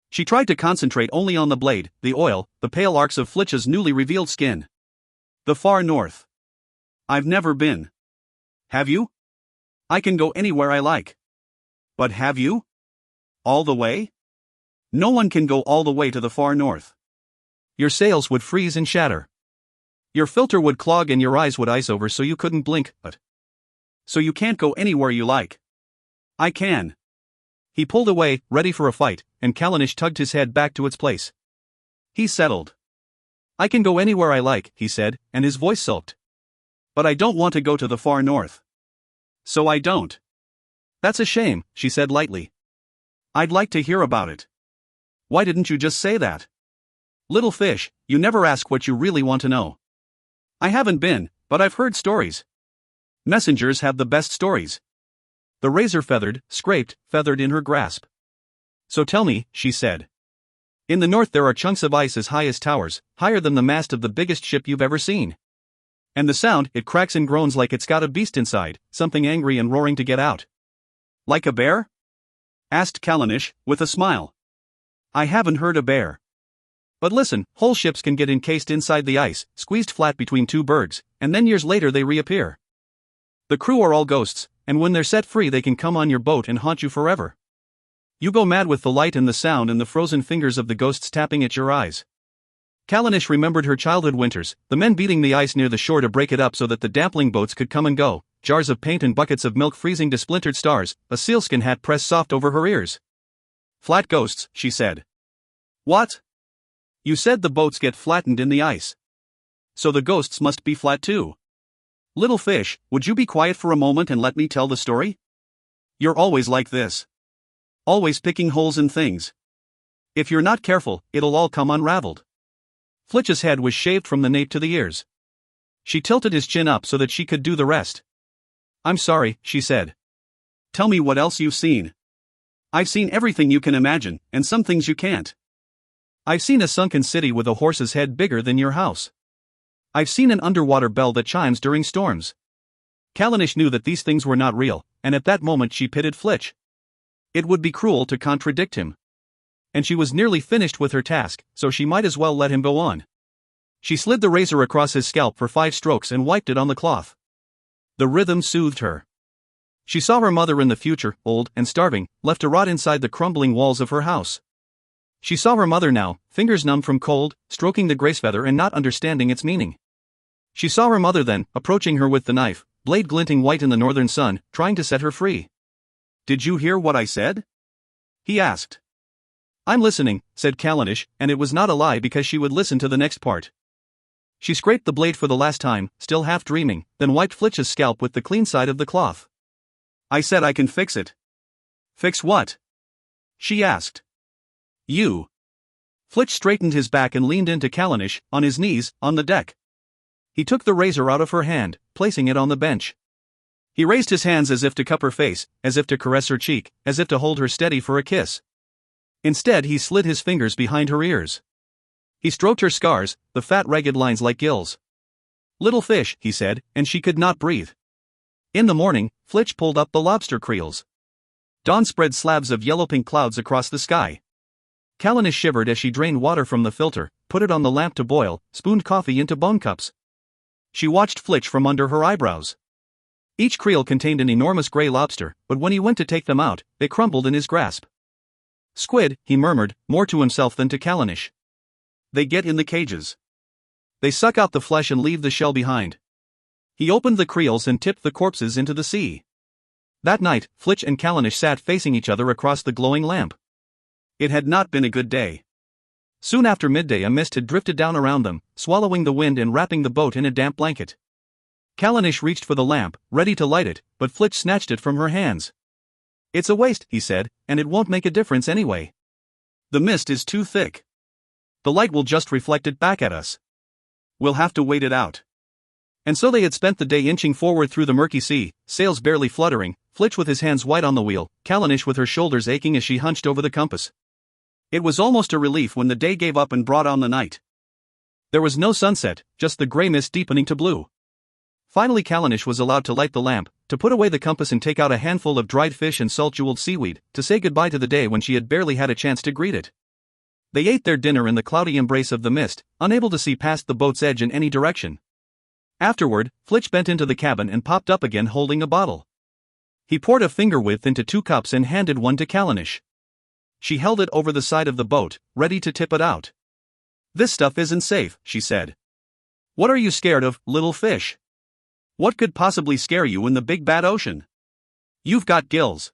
She tried to concentrate only on the blade, the oil, the pale arcs of Flitch's newly revealed skin. "The far north. I've never been." "Have you?" "I can go anywhere I like." "But have you? All the way?" "No one can go all the way to the far north. Your sails would freeze and shatter. Your filter would clog and your eyes would ice over so you couldn't blink, but... So you can't go anywhere you like." "I can." He pulled away, ready for a fight, and Callanish tugged his head back to its place. He settled. "I can go anywhere I like," he said, and his voice sulked. "But I don't want to go to the far north." "So I don't." "That's a shame," she said lightly. "I'd like to hear about it." "Why didn't you just say that?" "Little fish, you never ask what you really want to know." "I haven't been, but I've heard stories. Messengers have the best stories." The razor feathered, scraped, feathered in her grasp. "So tell me," she said. "In the north there are chunks of ice as high as towers, higher than the mast of the biggest ship you've ever seen. And the sound, it cracks and groans like it's got a beast inside, something angry and roaring to get out." "Like a bear?" asked Callanish, with a smile. "I haven't heard a bear. But listen, whole ships can get encased inside the ice, squeezed flat between 2 bergs, and then years later they reappear. The crew are all ghosts, and when they're set free they can come on your boat and haunt you forever. You go mad with the light and the sound and the frozen fingers of the ghosts tapping at your eyes." Callanish remembered her childhood winters, the men beating the ice near the shore to break it up so that the dampling boats could come and go, jars of paint and buckets of milk freezing to splintered stars, a sealskin hat pressed soft over her ears. Flat ghosts, she said. What? You said the boats get flattened in the ice. So the ghosts must be flat too. Little fish, would you be quiet for a moment and let me tell the story? You're always like this. Always picking holes in things. If you're not careful, it'll all come unraveled. Flitch's head was shaved from the nape to the ears. She tilted his chin up so that she could do the rest. I'm sorry, she said. Tell me what else you've seen. I've seen everything you can imagine, and some things you can't. I've seen a sunken city with a horse's head bigger than your house. I've seen an underwater bell that chimes during storms. Callanish knew that these things were not real, and at that moment she pitied Flitch. It would be cruel to contradict him. And she was nearly finished with her task, so she might as well let him go on. She slid the razor across his scalp for 5 strokes and wiped it on the cloth. The rhythm soothed her. She saw her mother in the future, old and starving, left to rot inside the crumbling walls of her house. She saw her mother now, fingers numb from cold, stroking the grace feather and not understanding its meaning. She saw her mother then, approaching her with the knife, blade glinting white in the northern sun, trying to set her free. Did you hear what I said? He asked. I'm listening, said Callanish, and it was not a lie because she would listen to the next part. She scraped the blade for the last time, still half dreaming, then wiped Flitch's scalp with the clean side of the cloth. I said I can fix it. Fix what? She asked. You. Flitch straightened his back and leaned into Callanish, on his knees, on the deck. He took the razor out of her hand, placing it on the bench. He raised his hands as if to cup her face, as if to caress her cheek, as if to hold her steady for a kiss. Instead, he slid his fingers behind her ears. He stroked her scars, the fat ragged lines like gills. Little fish, he said, and she could not breathe. In the morning, Flitch pulled up the lobster creels. Dawn spread slabs of yellow-pink clouds across the sky. Callanish shivered as she drained water from the filter, put it on the lamp to boil, spooned coffee into bone cups. She watched Flitch from under her eyebrows. Each creel contained an enormous gray lobster, but when he went to take them out, they crumbled in his grasp. Squid, he murmured, more to himself than to Callanish. They get in the cages. They suck out the flesh and leave the shell behind. He opened the creels and tipped the corpses into the sea. That night, Flitch and Callanish sat facing each other across the glowing lamp. It had not been a good day. Soon after midday a mist had drifted down around them, swallowing the wind and wrapping the boat in a damp blanket. Callanish reached for the lamp, ready to light it, but Flitch snatched it from her hands. It's a waste, he said, and it won't make a difference anyway. The mist is too thick. The light will just reflect it back at us. We'll have to wait it out. And so they had spent the day inching forward through the murky sea, sails barely fluttering, Flitch with his hands white on the wheel, Callanish with her shoulders aching as she hunched over the compass. It was almost a relief when the day gave up and brought on the night. There was no sunset, just the gray mist deepening to blue. Finally Callanish was allowed to light the lamp, to put away the compass and take out a handful of dried fish and salt-jeweled seaweed, to say goodbye to the day when she had barely had a chance to greet it. They ate their dinner in the cloudy embrace of the mist, unable to see past the boat's edge in any direction. Afterward, Flitch bent into the cabin and popped up again holding a bottle. He poured a finger width into 2 cups and handed one to Callanish. She held it over the side of the boat, ready to tip it out. This stuff isn't safe, she said. What are you scared of, little fish? What could possibly scare you in the big bad ocean? You've got gills.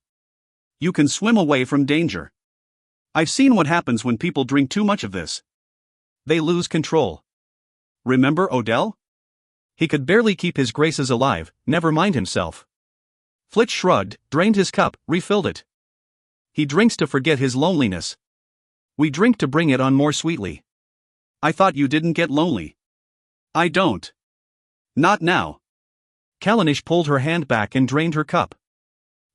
You can swim away from danger. I've seen what happens when people drink too much of this. They lose control. Remember Odell? He could barely keep his graces alive, never mind himself. Flitch shrugged, drained his cup, refilled it. He drinks to forget his loneliness. We drink to bring it on more sweetly. I thought you didn't get lonely. I don't. Not now. Callanish pulled her hand back and drained her cup.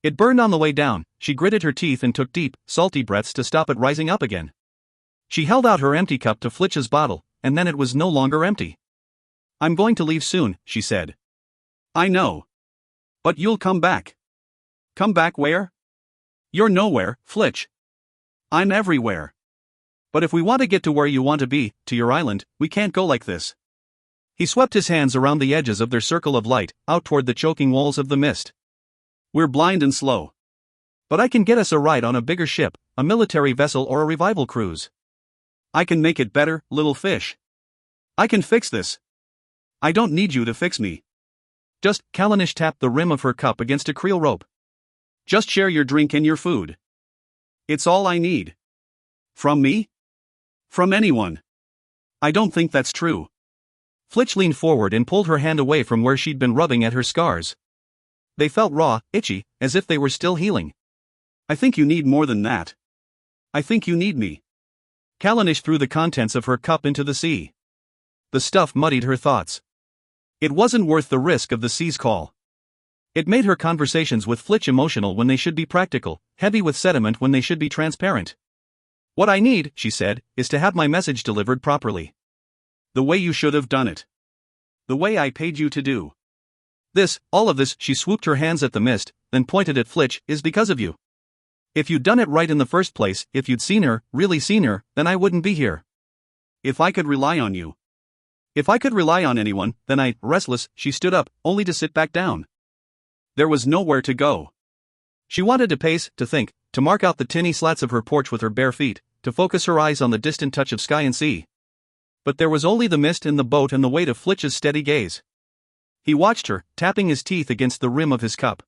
It burned on the way down. She gritted her teeth and took deep, salty breaths to stop it rising up again. She held out her empty cup to Flitch's bottle, and then it was no longer empty. I'm going to leave soon, she said. I know. But you'll come back. Come back where? You're nowhere, Flitch. I'm everywhere. But if we want to get to where you want to be, to your island, we can't go like this. He swept his hands around the edges of their circle of light, out toward the choking walls of the mist. We're blind and slow. But I can get us a ride on a bigger ship, a military vessel or a revival cruise. I can make it better, little fish. I can fix this. I don't need you to fix me. Callanish tapped the rim of her cup against a creel rope. Just share your drink and your food. It's all I need. From me? From anyone. I don't think that's true. Flitch leaned forward and pulled her hand away from where she'd been rubbing at her scars. They felt raw, itchy, as if they were still healing. I think you need more than that. I think you need me. Callanish threw the contents of her cup into the sea. The stuff muddied her thoughts. It wasn't worth the risk of the sea's call. It made her conversations with Flitch emotional when they should be practical, heavy with sentiment when they should be transparent. "What I need," she said, "is to have my message delivered properly. The way you should have done it. The way I paid you to do. All of this," she swooped her hands at the mist, then pointed at Flitch, "is because of you. If you'd done it right in the first place, if you'd seen her, really seen her, then I wouldn't be here. If I could rely on you. If I could rely on anyone, then restless, she stood up, only to sit back down. There was nowhere to go. She wanted to pace, to think, to mark out the tinny slats of her porch with her bare feet, to focus her eyes on the distant touch of sky and sea. But there was only the mist and the boat and the weight of Flitch's steady gaze. He watched her, tapping his teeth against the rim of his cup.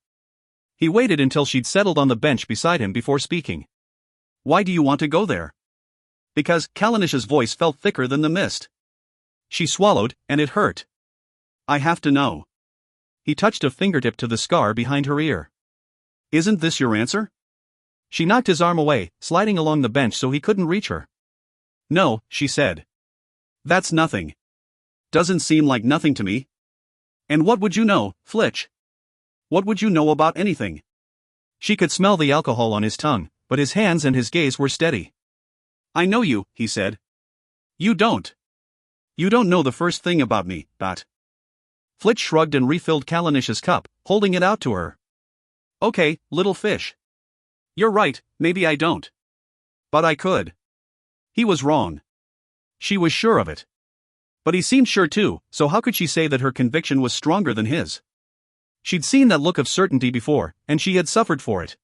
He waited until she'd settled on the bench beside him before speaking. "Why do you want to go there?" "Because," Callanish's voice felt thicker than the mist. She swallowed, and it hurt. "I have to know." He touched a fingertip to the scar behind her ear. "Isn't this your answer?" She knocked his arm away, sliding along the bench so he couldn't reach her. "No," she said. "That's nothing. Doesn't seem like nothing to me. And what would you know, Flitch? What would you know about anything?" She could smell the alcohol on his tongue, but his hands and his gaze were steady. "I know you," he said. "You don't. You don't know the first thing about me, but." Flitch shrugged and refilled Callanish's cup, holding it out to her. "Okay, little fish. You're right, maybe I don't. But I could." He was wrong. She was sure of it. But he seemed sure too, so how could she say that her conviction was stronger than his? She'd seen that look of certainty before, and she had suffered for it.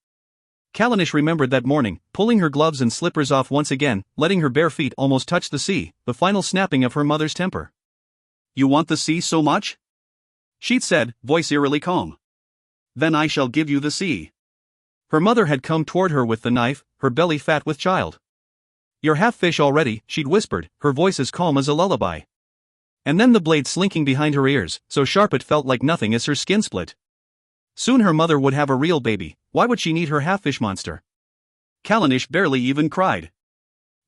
Callanish remembered that morning, pulling her gloves and slippers off once again, letting her bare feet almost touch the sea, the final snapping of her mother's temper. "You want the sea so much?" she'd said, voice eerily calm. "Then I shall give you the sea." Her mother had come toward her with the knife, her belly fat with child. "You're half fish already," she'd whispered, her voice as calm as a lullaby. And then the blade slinking behind her ears, so sharp it felt like nothing as her skin split. Soon her mother would have a real baby, why would she need her half-fish monster? Callanish barely even cried.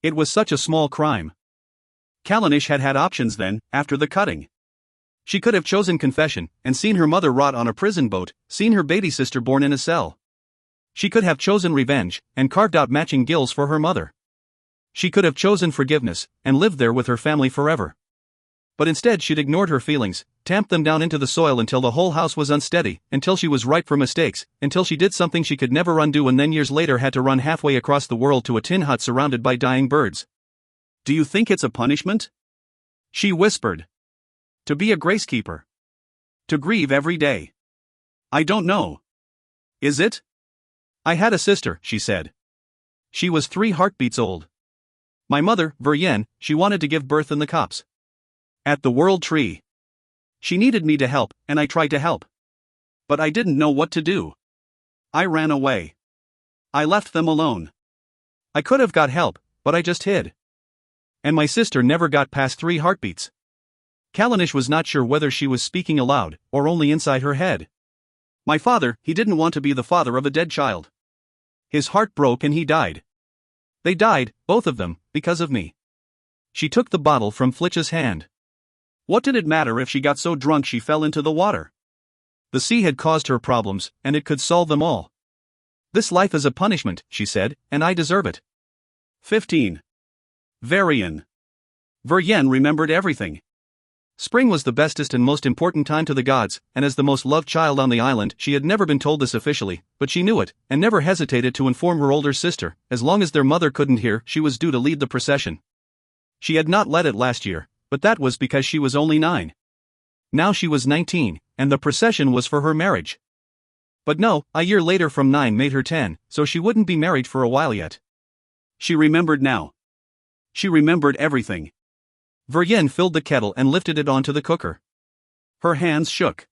It was such a small crime. Callanish had had options then, after the cutting. She could have chosen confession, and seen her mother rot on a prison boat, seen her baby sister born in a cell. She could have chosen revenge, and carved out matching gills for her mother. She could have chosen forgiveness, and lived there with her family forever. But instead she'd ignored her feelings, tamped them down into the soil until the whole house was unsteady, until she was ripe for mistakes, until she did something she could never undo and then years later had to run halfway across the world to a tin hut surrounded by dying birds. "Do you think it's a punishment?" she whispered. "To be a gracekeeper? To grieve every day? I don't know. Is it?" "I had a sister," she said. "She was 3 heartbeats old. My mother, Veryen, she wanted to give birth in the copse. At the World Tree. She needed me to help, and I tried to help. But I didn't know what to do. I ran away. I left them alone. I could have got help, but I just hid. And my sister never got past 3 heartbeats." Callanish was not sure whether she was speaking aloud, or only inside her head. "My father, he didn't want to be the father of a dead child. His heart broke and he died. They died, both of them, because of me." She took the bottle from Flitch's hand. What did it matter if she got so drunk she fell into the water? The sea had caused her problems, and it could solve them all. "This life is a punishment," she said, "and I deserve it." 15. Veryen remembered everything. Spring was the bestest and most important time to the gods, and as the most loved child on the island, she had never been told this officially, but she knew it, and never hesitated to inform her older sister. As long as their mother couldn't hear, she was due to lead the procession. She had not led it last year, but that was because she was only 9. Now she was 19, and the procession was for her marriage. But no, a year later from 9 made her 10, so she wouldn't be married for a while yet. She remembered now. She remembered everything. Veryen filled the kettle and lifted it onto the cooker. Her hands shook.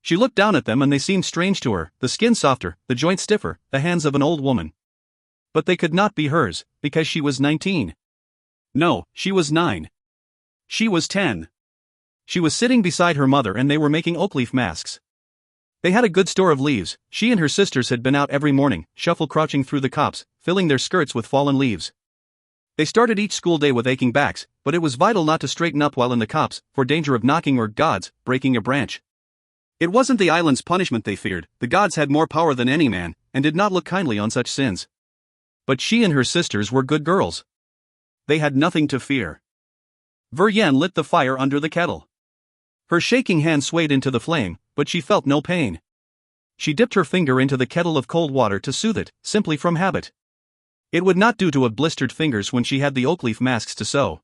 She looked down at them and they seemed strange to her, the skin softer, the joints stiffer, the hands of an old woman. But they could not be hers, because she was 19. No, she was 9. She was 10. She was sitting beside her mother and they were making oak leaf masks. They had a good store of leaves. She and her sisters had been out every morning, shuffle crouching through the copse, filling their skirts with fallen leaves. They started each school day with aching backs, but it was vital not to straighten up while in the copse, for danger of knocking or, gods, breaking a branch. It wasn't the island's punishment they feared, the gods had more power than any man, and did not look kindly on such sins. But she and her sisters were good girls. They had nothing to fear. Veryen lit the fire under the kettle. Her shaking hand swayed into the flame, but she felt no pain. She dipped her finger into the kettle of cold water to soothe it, simply from habit. It would not do to have blistered fingers when she had the oak leaf masks to sew.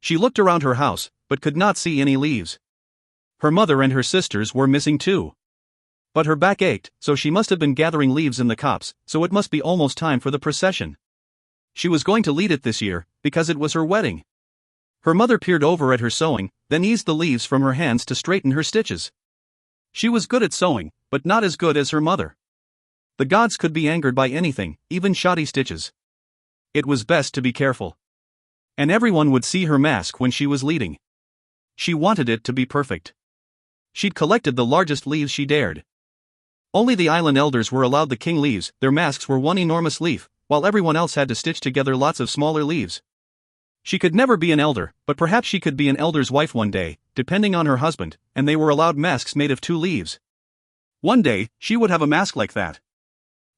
She looked around her house, but could not see any leaves. Her mother and her sisters were missing too. But her back ached, so she must have been gathering leaves in the copse, so it must be almost time for the procession. She was going to lead it this year, because it was her wedding. Her mother peered over at her sewing, then eased the leaves from her hands to straighten her stitches. She was good at sewing, but not as good as her mother. The gods could be angered by anything, even shoddy stitches. It was best to be careful. And everyone would see her mask when she was leading. She wanted it to be perfect. She'd collected the largest leaves she dared. Only the island elders were allowed the king leaves, their masks were one enormous leaf, while everyone else had to stitch together lots of smaller leaves. She could never be an elder, but perhaps she could be an elder's wife one day, depending on her husband, and they were allowed masks made of 2 leaves. One day, she would have a mask like that.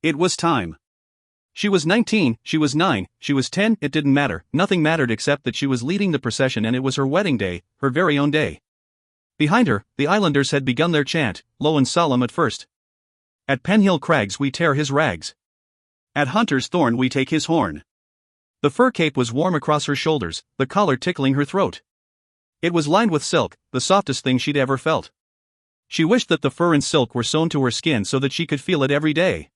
It was time. She was 19, she was 9, she was 10, it didn't matter, nothing mattered except that she was leading the procession and it was her wedding day, her very own day. Behind her, the islanders had begun their chant, low and solemn at first. At Penhill Crags we tear his rags. At Hunter's Thorn we take his horn. The fur cape was warm across her shoulders, the collar tickling her throat. It was lined with silk, the softest thing she'd ever felt. She wished that the fur and silk were sewn to her skin so that she could feel it every day.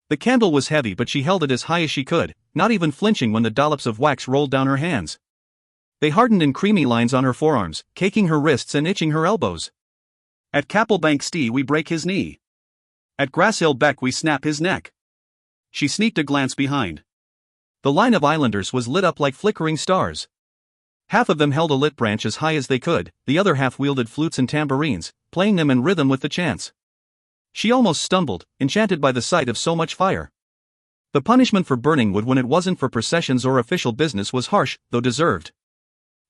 The candle was heavy but she held it as high as she could, not even flinching when the dollops of wax rolled down her hands. They hardened in creamy lines on her forearms, caking her wrists and itching her elbows. At Capplebank Stee we break his knee. At Grasshill Beck we snap his neck. She sneaked a glance behind. The line of islanders was lit up like flickering stars. Half of them held a lit branch as high as they could, the other half wielded flutes and tambourines, playing them in rhythm with the chants. She almost stumbled, enchanted by the sight of so much fire. The punishment for burning wood when it wasn't for processions or official business was harsh, though deserved.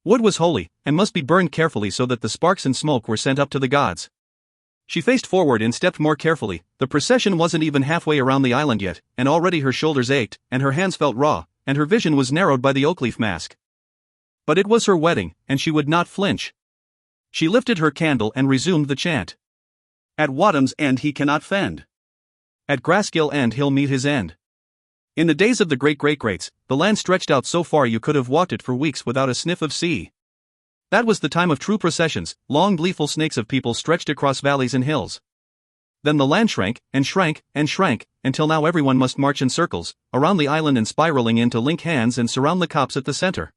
Wood was holy, and must be burned carefully so that the sparks and smoke were sent up to the gods. She faced forward and stepped more carefully. The procession wasn't even halfway around the island yet, and already her shoulders ached, and her hands felt raw, and her vision was narrowed by the oak leaf mask. But it was her wedding, and she would not flinch. She lifted her candle and resumed the chant. At Wadham's end he cannot fend. At Graskill end he'll meet his end. In the days of the great-great-greats, the land stretched out so far you could have walked it for weeks without a sniff of sea. That was the time of true processions, long gleeful snakes of people stretched across valleys and hills. Then the land shrank, and shrank, and shrank, until now everyone must march in circles, around the island and spiraling in to link hands and surround the copse at the center.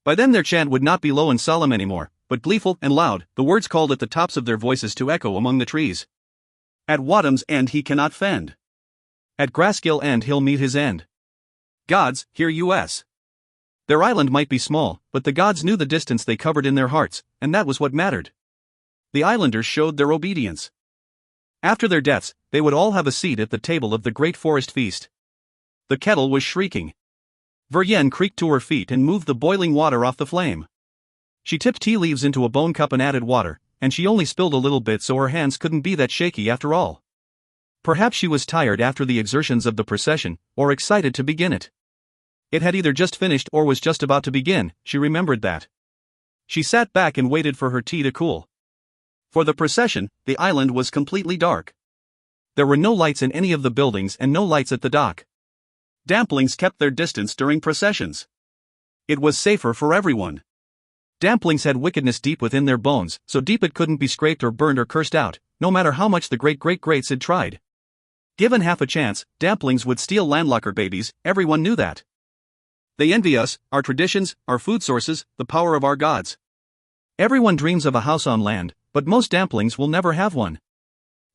By then their chant would not be low and solemn anymore, but gleeful and loud, the words called at the tops of their voices to echo among the trees. At Wadham's end he cannot fend. At Graskill end he'll meet his end. Gods, hear us. Their island might be small, but the gods knew the distance they covered in their hearts, and that was what mattered. The islanders showed their obedience. After their deaths, they would all have a seat at the table of the great forest feast. The kettle was shrieking. Veryen creaked to her feet and moved the boiling water off the flame. She tipped tea leaves into a bone cup and added water, and she only spilled a little bit so her hands couldn't be that shaky after all. Perhaps she was tired after the exertions of the procession, or excited to begin it. It had either just finished or was just about to begin, she remembered that. She sat back and waited for her tea to cool. For the procession, the island was completely dark. There were no lights in any of the buildings and no lights at the dock. Damplings kept their distance during processions. It was safer for everyone. Damplings had wickedness deep within their bones, so deep it couldn't be scraped or burned or cursed out, no matter how much the great-great-greats had tried. Given half a chance, Damplings would steal landlocker babies, everyone knew that. They envy us, our traditions, our food sources, the power of our gods. Everyone dreams of a house on land, but most damplings will never have one.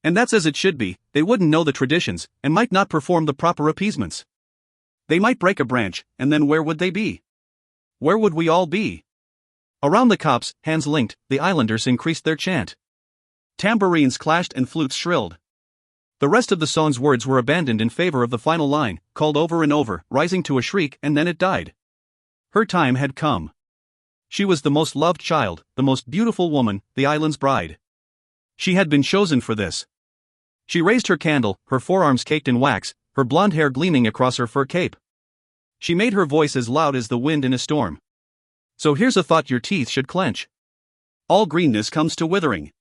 And that's as it should be. They wouldn't know the traditions, and might not perform the proper appeasements. They might break a branch, and then where would they be? Where would we all be? Around the copse, hands linked, the islanders increased their chant. Tambourines clashed and flutes shrilled. The rest of the song's words were abandoned in favor of the final line, called over and over, rising to a shriek, and then it died. Her time had come. She was the most loved child, the most beautiful woman, the island's bride. She had been chosen for this. She raised her candle, her forearms caked in wax, her blonde hair gleaming across her fur cape. She made her voice as loud as the wind in a storm. So here's a thought your teeth should clench. All greenness comes to withering.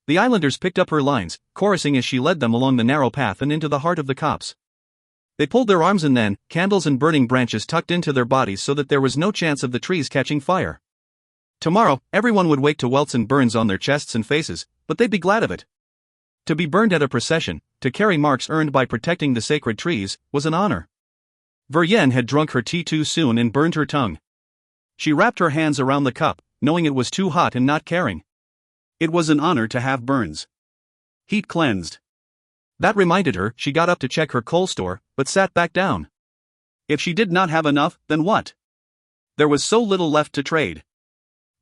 The islanders picked up her lines, chorusing as she led them along the narrow path and into the heart of the copse. They pulled their arms and then, candles and burning branches tucked into their bodies so that there was no chance of the trees catching fire. Tomorrow, everyone would wake to welts and burns on their chests and faces, but they'd be glad of it. To be burned at a procession, to carry marks earned by protecting the sacred trees, was an honor. Veryen had drunk her tea too soon and burned her tongue. She wrapped her hands around the cup, knowing it was too hot and not caring. It was an honor to have burns. Heat cleansed. That reminded her. She got up to check her coal store, but sat back down. If she did not have enough, then what? There was so little left to trade.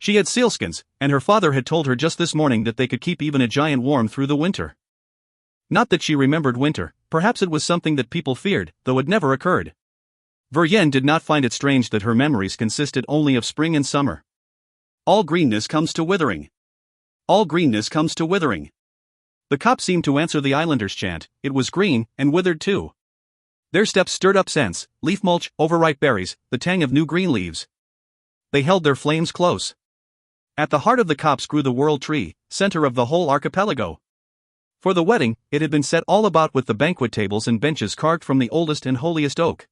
She had sealskins, and her father had told her just this morning that they could keep even a giant warm through the winter. Not that she remembered winter, perhaps it was something that people feared, though it never occurred. Veryen did not find it strange that her memories consisted only of spring and summer. All greenness comes to withering. All greenness comes to withering. The copse seemed to answer the islanders' chant. It was green, and withered too. Their steps stirred up scents, leaf mulch, overripe berries, the tang of new green leaves. They held their flames close. At the heart of the copse grew the world tree, center of the whole archipelago. For the wedding, it had been set all about with the banquet tables and benches carved from the oldest and holiest oak.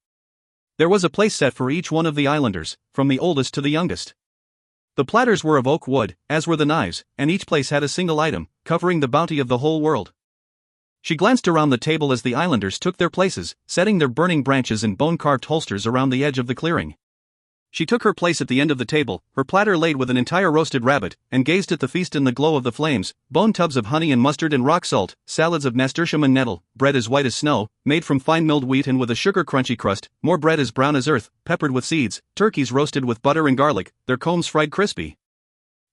There was a place set for each one of the islanders, from the oldest to the youngest. The platters were of oak wood, as were the knives, and each place had a single item, covering the bounty of the whole world. She glanced around the table as the islanders took their places, setting their burning branches in bone-carved holsters around the edge of the clearing. She took her place at the end of the table, her platter laid with an entire roasted rabbit, and gazed at the feast in the glow of the flames, bone tubs of honey and mustard and rock salt, salads of nasturtium and nettle, bread as white as snow, made from fine milled wheat and with a sugar-crunchy crust, more bread as brown as earth, peppered with seeds, turkeys roasted with butter and garlic, their combs fried crispy.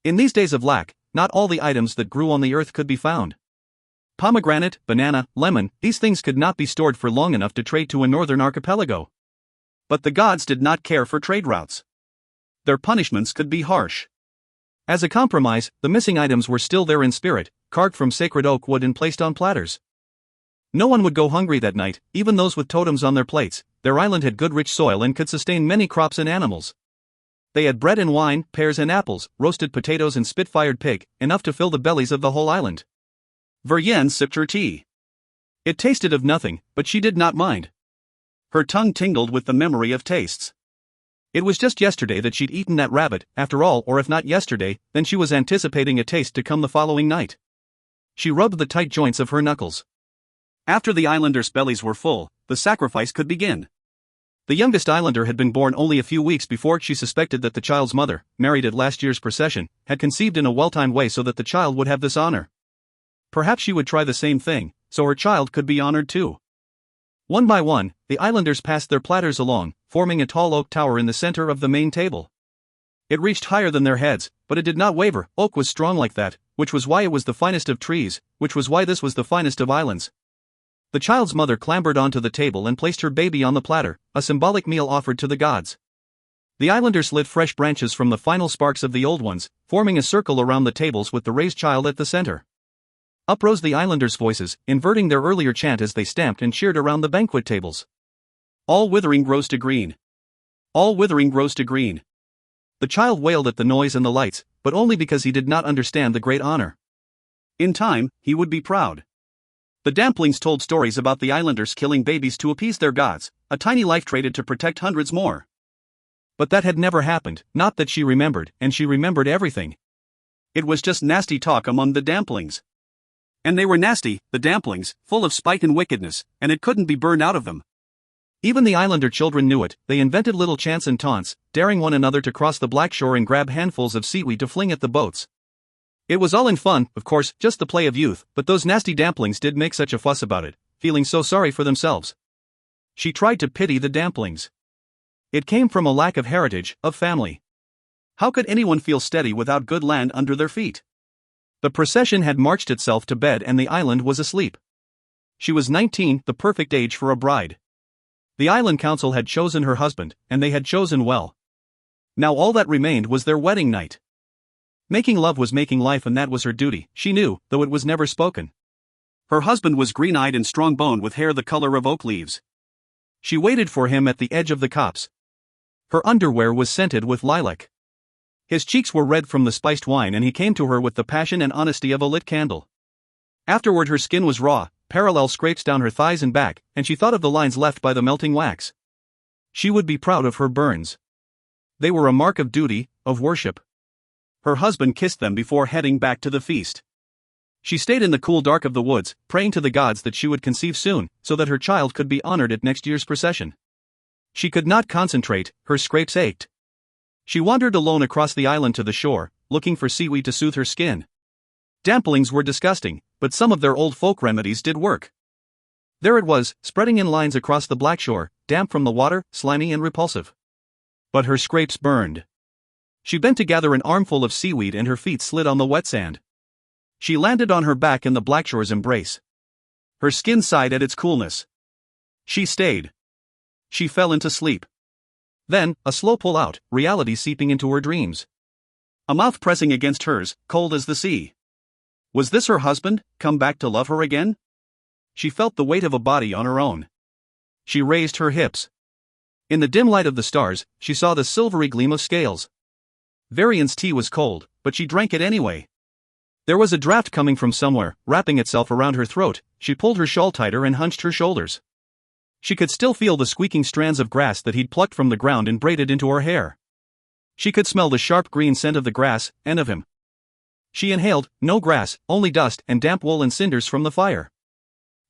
In these days of lack, not all the items that grew on the earth could be found. Pomegranate, banana, lemon, these things could not be stored for long enough to trade to a northern archipelago. But the gods did not care for trade routes. Their punishments could be harsh. As a compromise, the missing items were still there in spirit, carved from sacred oak wood and placed on platters. No one would go hungry that night, even those with totems on their plates. Their island had good rich soil and could sustain many crops and animals. They had bread and wine, pears and apples, roasted potatoes and spit-fired pig, enough to fill the bellies of the whole island. Veryen sipped her tea. It tasted of nothing, but she did not mind. Her tongue tingled with the memory of tastes. It was just yesterday that she'd eaten that rabbit, after all, or if not yesterday, then she was anticipating a taste to come the following night. She rubbed the tight joints of her knuckles. After the islanders' bellies were full, the sacrifice could begin. The youngest islander had been born only a few weeks before. She suspected that the child's mother, married at last year's procession, had conceived in a well-timed way so that the child would have this honor. Perhaps she would try the same thing, so her child could be honored too. One by one, the islanders passed their platters along, forming a tall oak tower in the center of the main table. It reached higher than their heads, but it did not waver. Oak was strong like that, which was why it was the finest of trees, which was why this was the finest of islands. The child's mother clambered onto the table and placed her baby on the platter, a symbolic meal offered to the gods. The islanders lit fresh branches from the final sparks of the old ones, forming a circle around the tables with the raised child at the center. Up rose the islanders' voices, inverting their earlier chant as they stamped and cheered around the banquet tables. All withering grows to green. All withering grows to green. The child wailed at the noise and the lights, but only because he did not understand the great honor. In time, he would be proud. The damplings told stories about the islanders killing babies to appease their gods, a tiny life traded to protect hundreds more. But that had never happened, not that she remembered, and she remembered everything. It was just nasty talk among the damplings. And they were nasty, the damplings, full of spite and wickedness, and it couldn't be burned out of them. Even the islander children knew it. They invented little chants and taunts, daring one another to cross the black shore and grab handfuls of seaweed to fling at the boats. It was all in fun, of course, just the play of youth, but those nasty damplings did make such a fuss about it, feeling so sorry for themselves. She tried to pity the damplings. It came from a lack of heritage, of family. How could anyone feel steady without good land under their feet? The procession had marched itself to bed and the island was asleep. She was 19, the perfect age for a bride. The island council had chosen her husband, and they had chosen well. Now all that remained was their wedding night. Making love was making life, and that was her duty, she knew, though it was never spoken. Her husband was green-eyed and strong-boned with hair the color of oak leaves. She waited for him at the edge of the copse. Her underwear was scented with lilac. His cheeks were red from the spiced wine, and he came to her with the passion and honesty of a lit candle. Afterward her skin was raw, parallel scrapes down her thighs and back, and she thought of the lines left by the melting wax. She would be proud of her burns. They were a mark of duty, of worship. Her husband kissed them before heading back to the feast. She stayed in the cool dark of the woods, praying to the gods that she would conceive soon, so that her child could be honored at next year's procession. She could not concentrate, her scrapes ached. She wandered alone across the island to the shore, looking for seaweed to soothe her skin. Damplings were disgusting, but some of their old folk remedies did work. There it was, spreading in lines across the black shore, damp from the water, slimy and repulsive. But her scrapes burned. She bent to gather an armful of seaweed and her feet slid on the wet sand. She landed on her back in the blackshore's embrace. Her skin sighed at its coolness. She stayed. She fell into sleep. Then, a slow pull out, reality seeping into her dreams. A mouth pressing against hers, cold as the sea. Was this her husband, come back to love her again? She felt the weight of a body on her own. She raised her hips. In the dim light of the stars, she saw the silvery gleam of scales. Varian's tea was cold, but she drank it anyway. There was a draft coming from somewhere, wrapping itself around her throat. She pulled her shawl tighter and hunched her shoulders. She could still feel the squeaking strands of grass that he'd plucked from the ground and braided into her hair. She could smell the sharp green scent of the grass, and of him. She inhaled, no grass, only dust and damp wool and cinders from the fire.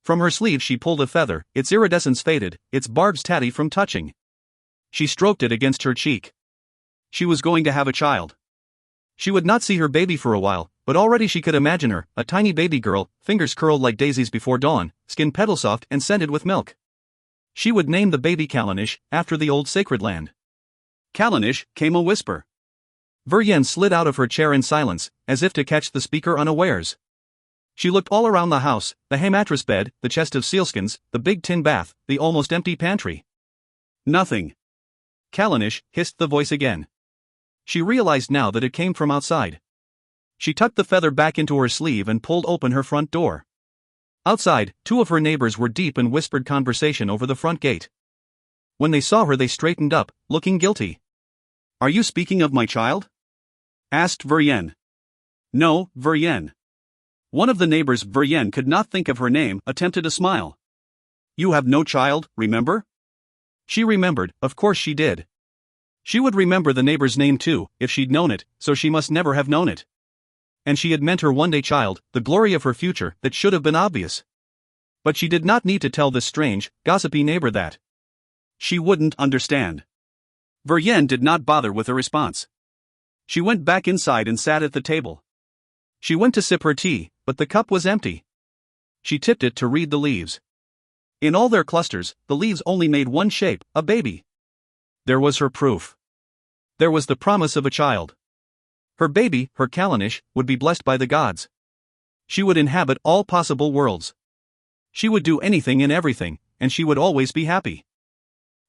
From her sleeve she pulled a feather, its iridescence faded, its barbs tatty from touching. She stroked it against her cheek. She was going to have a child. She would not see her baby for a while, but already she could imagine her, a tiny baby girl, fingers curled like daisies before dawn, skin petal soft and scented with milk. She would name the baby Callanish, after the old sacred land. Callanish, came a whisper. Veryen slid out of her chair in silence, as if to catch the speaker unawares. She looked all around the house, the hay mattress bed, the chest of sealskins, the big tin bath, the almost empty pantry. Nothing. Callanish, hissed the voice again. She realized now that it came from outside. She tucked the feather back into her sleeve and pulled open her front door. Outside, two of her neighbors were deep in whispered conversation over the front gate. When they saw her they straightened up, looking guilty. "Are you speaking of my child?" asked Veryen. "No, Veryen." One of the neighbors, Veryen could not think of her name, attempted a smile. "You have no child, remember?" She remembered, of course she did. She would remember the neighbor's name too, if she'd known it, so she must never have known it. And she had meant her one-day child, the glory of her future, that should have been obvious. But she did not need to tell this strange, gossipy neighbor that. She wouldn't understand. Veryen did not bother with a response. She went back inside and sat at the table. She went to sip her tea, but the cup was empty. She tipped it to read the leaves. In all their clusters, the leaves only made one shape, a baby. There was her proof. There was the promise of a child. Her baby, her Callanish, would be blessed by the gods. She would inhabit all possible worlds. She would do anything and everything, and she would always be happy.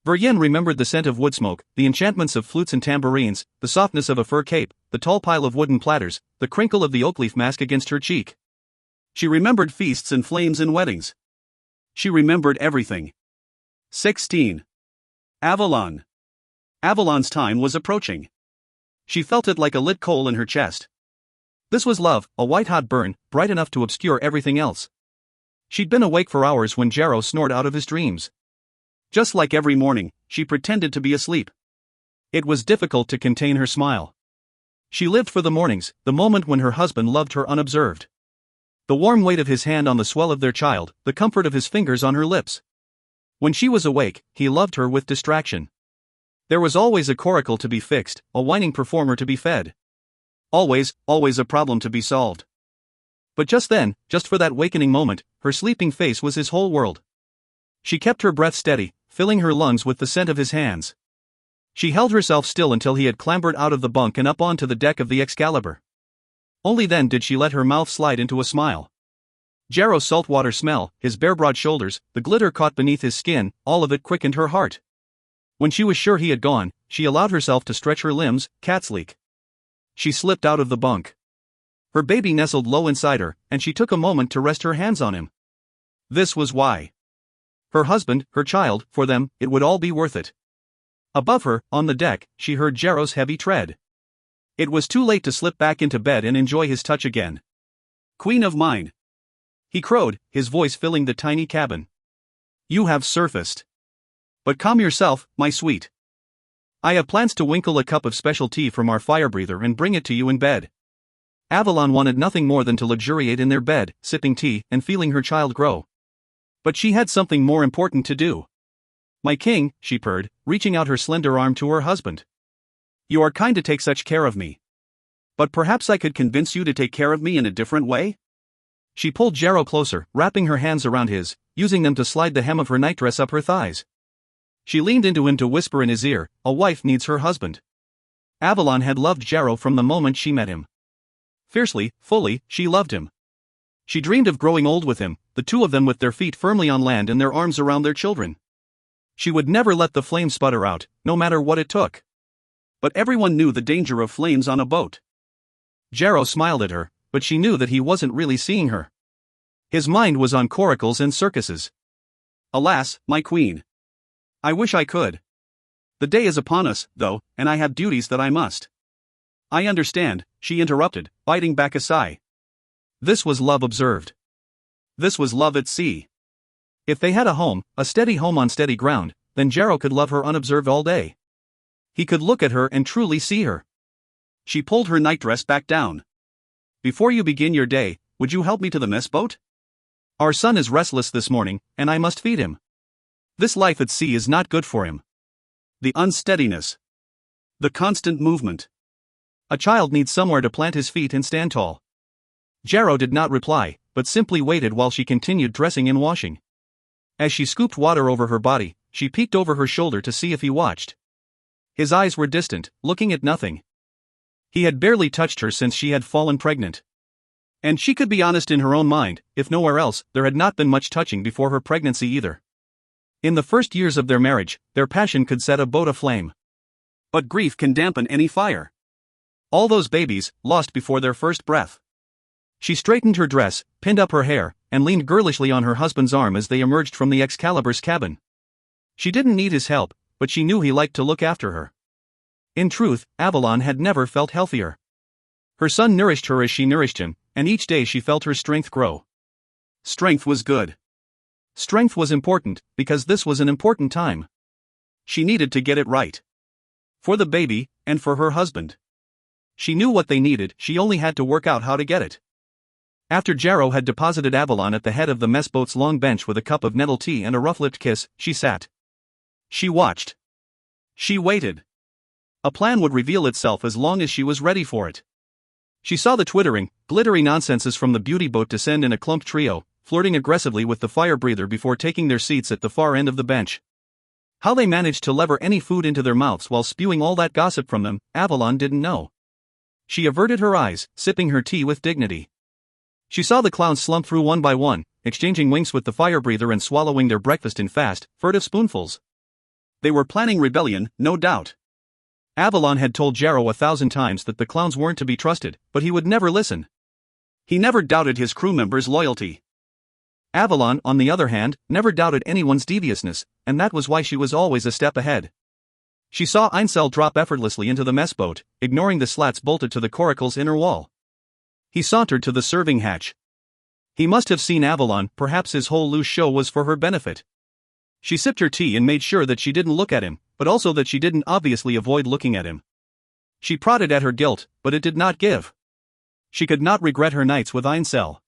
Veryen remembered the scent of wood smoke, the enchantments of flutes and tambourines, the softness of a fur cape, the tall pile of wooden platters, the crinkle of the oak leaf mask against her cheek. She remembered feasts and flames and weddings. She remembered everything. 16. Avalon. Avalon's time was approaching. She felt it like a lit coal in her chest. This was love, a white-hot burn, bright enough to obscure everything else. She'd been awake for hours when Jarrow snored out of his dreams. Just like every morning, she pretended to be asleep. It was difficult to contain her smile. She lived for the mornings, the moment when her husband loved her unobserved. The warm weight of his hand on the swell of their child, the comfort of his fingers on her lips. When she was awake, he loved her with distraction. There was always a coracle to be fixed, a whining performer to be fed. Always a problem to be solved. But just then, just for that wakening moment, her sleeping face was his whole world. She kept her breath steady, filling her lungs with the scent of his hands. She held herself still until he had clambered out of the bunk and up onto the deck of the Excalibur. Only then did she let her mouth slide into a smile. Jarrow's saltwater smell, his bare broad shoulders, the glitter caught beneath his skin, all of it quickened her heart. When she was sure he had gone, she allowed herself to stretch her limbs, cat's leak. She slipped out of the bunk. Her baby nestled low inside her, and she took a moment to rest her hands on him. This was why. Her husband, her child, for them, it would all be worth it. Above her, on the deck, she heard Jarrow's heavy tread. It was too late to slip back into bed and enjoy his touch again. "Queen of mine," he crowed, his voice filling the tiny cabin. "You have surfaced. But calm yourself, my sweet. I have plans to winkle a cup of special tea from our fire breather and bring it to you in bed." Avalon wanted nothing more than to luxuriate in their bed, sipping tea, and feeling her child grow. But she had something more important to do. "My king," she purred, reaching out her slender arm to her husband. "You are kind to take such care of me. But perhaps I could convince you to take care of me in a different way?" She pulled Jarrow closer, wrapping her hands around his, using them to slide the hem of her nightdress up her thighs. She leaned into him to whisper in his ear, "A wife needs her husband." Avalon had loved Jarrow from the moment she met him. Fiercely, fully, she loved him. She dreamed of growing old with him, the two of them with their feet firmly on land and their arms around their children. She would never let the flame sputter out, no matter what it took. But everyone knew the danger of flames on a boat. Jarrow smiled at her, but she knew that he wasn't really seeing her. His mind was on coracles and circuses. "Alas, my queen. I wish I could. The day is upon us, though, and I have duties that I must." "I understand," she interrupted, biting back a sigh. This was love observed. This was love at sea. If they had a home on steady ground, then Jarrow could love her unobserved all day. He could look at her and truly see her. She pulled her nightdress back down. "Before you begin your day, would you help me to the mess boat? Our son is restless this morning, and I must feed him. This life at sea is not good for him. The unsteadiness. The constant movement. A child needs somewhere to plant his feet and stand tall." Jarrow did not reply, but simply waited while she continued dressing and washing. As she scooped water over her body, she peeked over her shoulder to see if he watched. His eyes were distant, looking at nothing. He had barely touched her since she had fallen pregnant. And she could be honest in her own mind, if nowhere else, there had not been much touching before her pregnancy either. In the first years of their marriage, their passion could set a boat aflame. But grief can dampen any fire. All those babies, lost before their first breath. She straightened her dress, pinned up her hair, and leaned girlishly on her husband's arm as they emerged from the Excalibur's cabin. She didn't need his help, but she knew he liked to look after her. In truth, Avalon had never felt healthier. Her son nourished her as she nourished him, and each day she felt her strength grow. Strength was good. Strength was important, because this was an important time. She needed to get it right. For the baby, and for her husband. She knew what they needed, she only had to work out how to get it. After Jarrow had deposited Avalon at the head of the mess boat's long bench with a cup of nettle tea and a rough-lipped kiss, she sat. She watched. She waited. A plan would reveal itself as long as she was ready for it. She saw the twittering, glittery nonsenses from the beauty boat descend in a clump trio, flirting aggressively with the fire breather before taking their seats at the far end of the bench. How they managed to lever any food into their mouths while spewing all that gossip from them, Avalon didn't know. She averted her eyes, sipping her tea with dignity. She saw the clowns slump through one by one, exchanging winks with the fire breather and swallowing their breakfast in fast, furtive spoonfuls. They were planning rebellion, no doubt. Avalon had told Jarrow 1,000 times that the clowns weren't to be trusted, but he would never listen. He never doubted his crew members' loyalty. Avalon, on the other hand, never doubted anyone's deviousness, and that was why she was always a step ahead. She saw Einsel drop effortlessly into the mess boat, ignoring the slats bolted to the coracle's inner wall. He sauntered to the serving hatch. He must have seen Avalon, perhaps his whole loose show was for her benefit. She sipped her tea and made sure that she didn't look at him, but also that she didn't obviously avoid looking at him. She prodded at her guilt, but it did not give. She could not regret her nights with Einsel.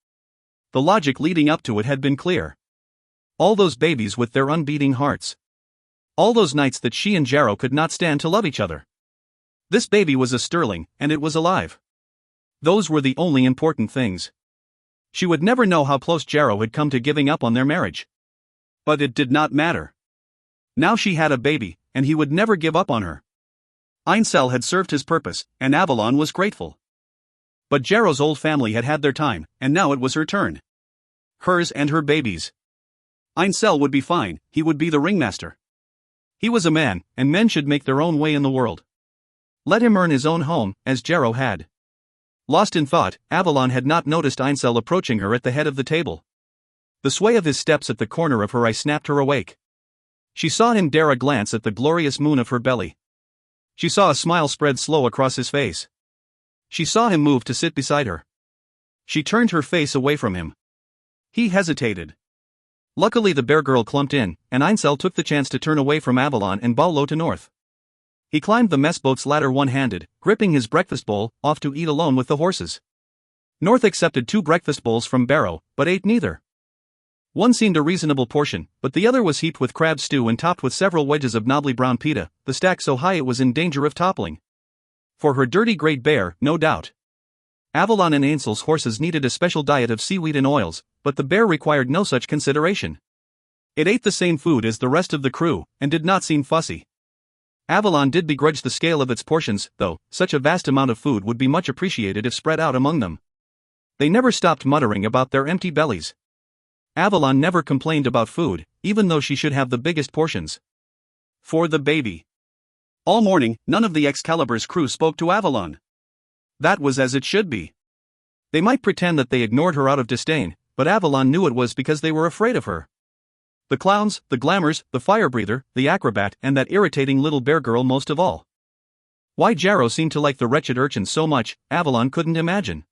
The logic leading up to it had been clear. All those babies with their unbeating hearts. All those nights that she and Jarrow could not stand to love each other. This baby was a sterling, and it was alive. Those were the only important things. She would never know how close Jarrow had come to giving up on their marriage. But it did not matter. Now she had a baby, and he would never give up on her. Ainsel had served his purpose, and Avalon was grateful. But Jarrow's old family had had their time, and now it was her turn. Hers and her baby's. Ainsel would be fine, he would be the ringmaster. He was a man, and men should make their own way in the world. Let him earn his own home, as Jarrow had. Lost in thought, Avalon had not noticed Ainsel approaching her at the head of the table. The sway of his steps at the corner of her eye snapped her awake. She saw him dare a glance at the glorious moon of her belly. She saw a smile spread slow across his face. She saw him move to sit beside her. She turned her face away from him. He hesitated. Luckily the bear girl clumped in, and Ainsel took the chance to turn away from Avalon and bow low to North. He climbed the mess boat's ladder one-handed, gripping his breakfast bowl, off to eat alone with the horses. North accepted 2 breakfast bowls from Barrow, but ate neither. One seemed a reasonable portion, but the other was heaped with crab stew and topped with several wedges of knobbly brown pita, the stack so high it was in danger of toppling. For her dirty great bear, no doubt. Avalon and Ainsel's horses needed a special diet of seaweed and oils, but the bear required no such consideration. It ate the same food as the rest of the crew, and did not seem fussy. Avalon did begrudge the scale of its portions, though. Such a vast amount of food would be much appreciated if spread out among them. They never stopped muttering about their empty bellies. Avalon never complained about food, even though she should have the biggest portions. For the baby. All morning, none of the Excalibur's crew spoke to Avalon. That was as it should be. They might pretend that they ignored her out of disdain, but Avalon knew it was because they were afraid of her. The clowns, the glamours, the fire breather, the acrobat, and that irritating little bear girl most of all. Why Jarrow seemed to like the wretched urchin so much, Avalon couldn't imagine.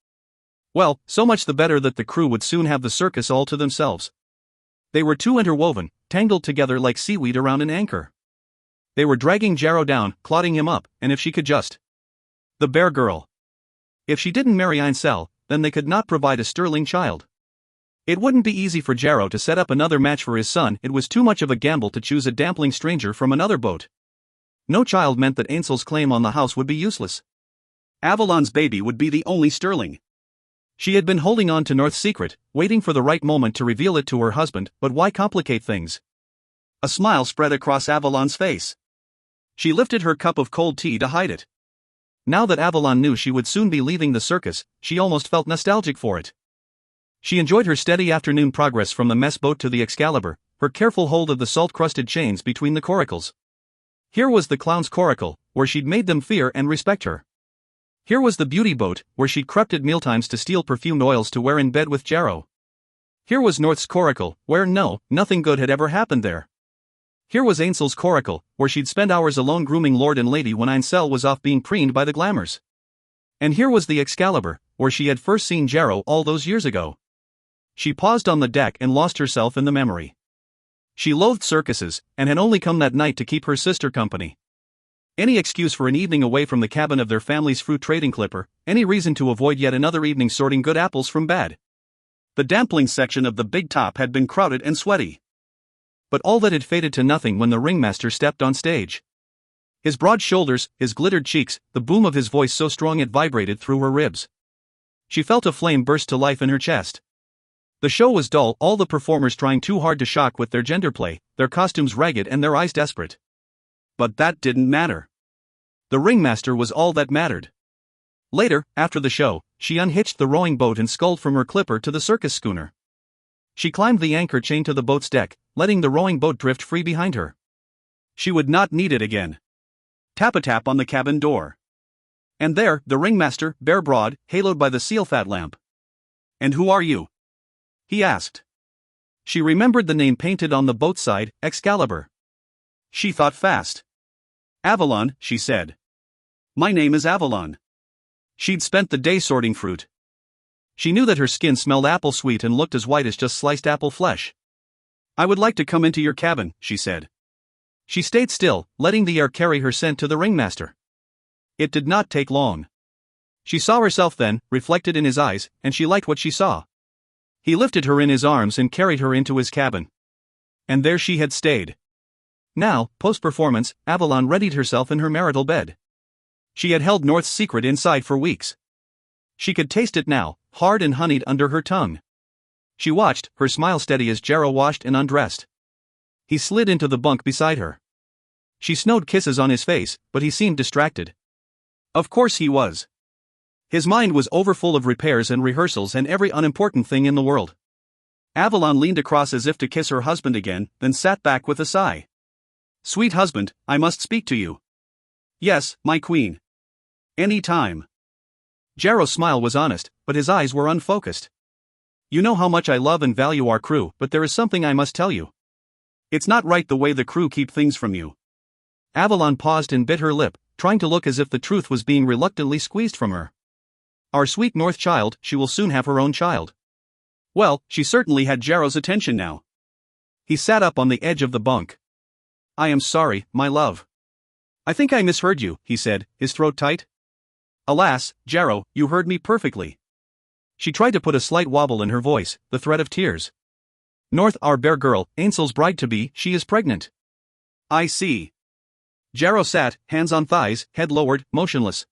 Well, so much the better that the crew would soon have the circus all to themselves. They were too interwoven, tangled together like seaweed around an anchor. They were dragging Jarrow down, clodding him up, and if she could just. The bear girl. If she didn't marry Ainsel, then they could not provide a sterling child. It wouldn't be easy for Jarrow to set up another match for his son. It was too much of a gamble to choose a dampling stranger from another boat. No child meant that Ainsel's claim on the house would be useless. Avalon's baby would be the only sterling. She had been holding on to North's secret, waiting for the right moment to reveal it to her husband, but why complicate things? A smile spread across Avalon's face. She lifted her cup of cold tea to hide it. Now that Avalon knew she would soon be leaving the circus, she almost felt nostalgic for it. She enjoyed her steady afternoon progress from the mess boat to the Excalibur, her careful hold of the salt-crusted chains between the coracles. Here was the clown's coracle, where she'd made them fear and respect her. Here was the beauty boat, where she'd crept at mealtimes to steal perfumed oils to wear in bed with Jarrow. Here was North's coracle, where nothing good had ever happened there. Here was Ainsel's coracle, where she'd spend hours alone grooming Lord and Lady when Ainsel was off being preened by the glamours. And here was the Excalibur, where she had first seen Jarrow all those years ago. She paused on the deck and lost herself in the memory. She loathed circuses, and had only come that night to keep her sister company. Any excuse for an evening away from the cabin of their family's fruit trading clipper, any reason to avoid yet another evening sorting good apples from bad. The dumpling section of the big top had been crowded and sweaty. But all that had faded to nothing when the ringmaster stepped on stage. His broad shoulders, his glittered cheeks, the boom of his voice so strong it vibrated through her ribs. She felt a flame burst to life in her chest. The show was dull, all the performers trying too hard to shock with their gender play, their costumes ragged and their eyes desperate. But that didn't matter. The ringmaster was all that mattered. Later, after the show, she unhitched the rowing boat and sculled from her clipper to the circus schooner. She climbed the anchor chain to the boat's deck, letting the rowing boat drift free behind her. She would not need it again. Tap-a-tap on the cabin door. And there, the ringmaster, bare broad, haloed by the seal-fat lamp. "And who are you?" he asked. She remembered the name painted on the boat's side, Excalibur. She thought fast. "Avalon," she said. "My name is Avalon." She'd spent the day sorting fruit. She knew that her skin smelled apple sweet and looked as white as just sliced apple flesh. "I would like to come into your cabin," she said. She stayed still, letting the air carry her scent to the ringmaster. It did not take long. She saw herself then, reflected in his eyes, and she liked what she saw. He lifted her in his arms and carried her into his cabin. And there she had stayed. Now, post-performance, Avalon readied herself in her marital bed. She had held North's secret inside for weeks. She could taste it now, hard and honeyed under her tongue. She watched, her smile steady as Jarrow washed and undressed. He slid into the bunk beside her. She snowed kisses on his face, but he seemed distracted. Of course he was. His mind was overfull of repairs and rehearsals and every unimportant thing in the world. Avalon leaned across as if to kiss her husband again, then sat back with a sigh. Sweet husband, I must speak to you. Yes, my queen. Any time. Jarrow's smile was honest, but his eyes were unfocused. You know how much I love and value our crew, but there is something I must tell you. It's not right the way the crew keep things from you. Avalon paused and bit her lip, trying to look as if the truth was being reluctantly squeezed from her. Our sweet North child, she will soon have her own child. Well, she certainly had Jarrow's attention now. He sat up on the edge of the bunk. I am sorry, my love. I think I misheard you, he said, his throat tight. Alas, Jarrow, you heard me perfectly. She tried to put a slight wobble in her voice, the threat of tears. North, our bear girl, Ainsl's bride-to-be, she is pregnant. I see. Jarrow sat, hands on thighs, head lowered, motionless.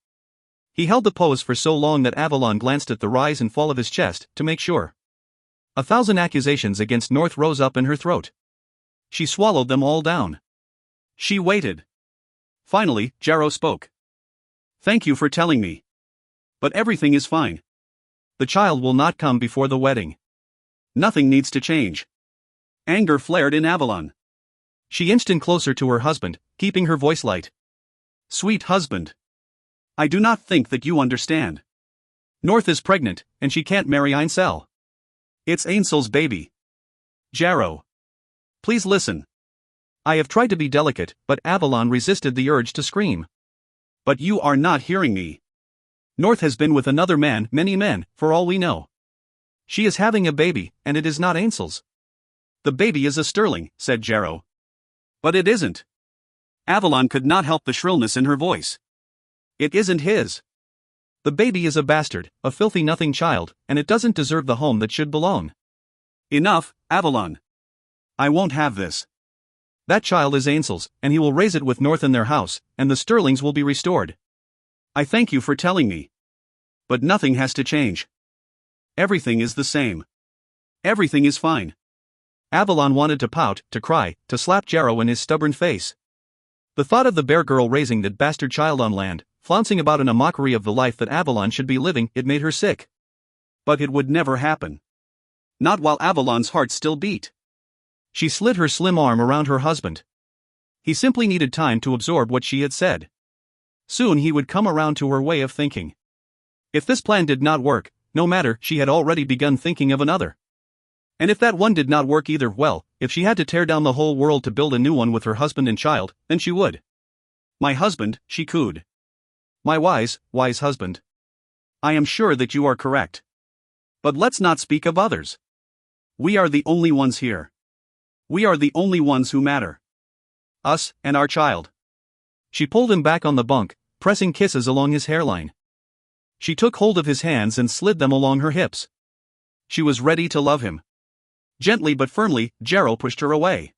He held the pose for so long that Avalon glanced at the rise and fall of his chest, to make sure. 1,000 accusations against North rose up in her throat. She swallowed them all down. She waited. Finally, Jarrow spoke. Thank you for telling me. But everything is fine. The child will not come before the wedding. Nothing needs to change. Anger flared in Avalon. She inched in closer to her husband, keeping her voice light. Sweet husband. I do not think that you understand. North is pregnant, and she can't marry Ainsel. It's Ainsl's baby. Jarrow. Please listen. I have tried to be delicate, but Avalon resisted the urge to scream. But you are not hearing me. North has been with another man, many men, for all we know. She is having a baby, and it is not Ainsl's. The baby is a Sterling, said Jarrow. But it isn't. Avalon could not help the shrillness in her voice. It isn't his. The baby is a bastard, a filthy nothing child, and it doesn't deserve the home that should belong. Enough, Avalon. I won't have this. That child is Ainsl's, and he will raise it with North in their house, and the Sterlings will be restored. I thank you for telling me. But nothing has to change. Everything is the same. Everything is fine. Avalon wanted to pout, to cry, to slap Jarrow in his stubborn face. The thought of the bear girl raising that bastard child on land, flouncing about in a mockery of the life that Avalon should be living, it made her sick. But it would never happen. Not while Avalon's heart still beat. She slid her slim arm around her husband. He simply needed time to absorb what she had said. Soon he would come around to her way of thinking. If this plan did not work, no matter, she had already begun thinking of another. And if that one did not work either, well, if she had to tear down the whole world to build a new one with her husband and child, then she would. My husband, she cooed. My wise husband. I am sure that you are correct. But let's not speak of others. We are the only ones here. We are the only ones who matter. Us, and our child. She pulled him back on the bunk, pressing kisses along his hairline. She took hold of his hands and slid them along her hips. She was ready to love him. Gently but firmly, Jarrow pushed her away.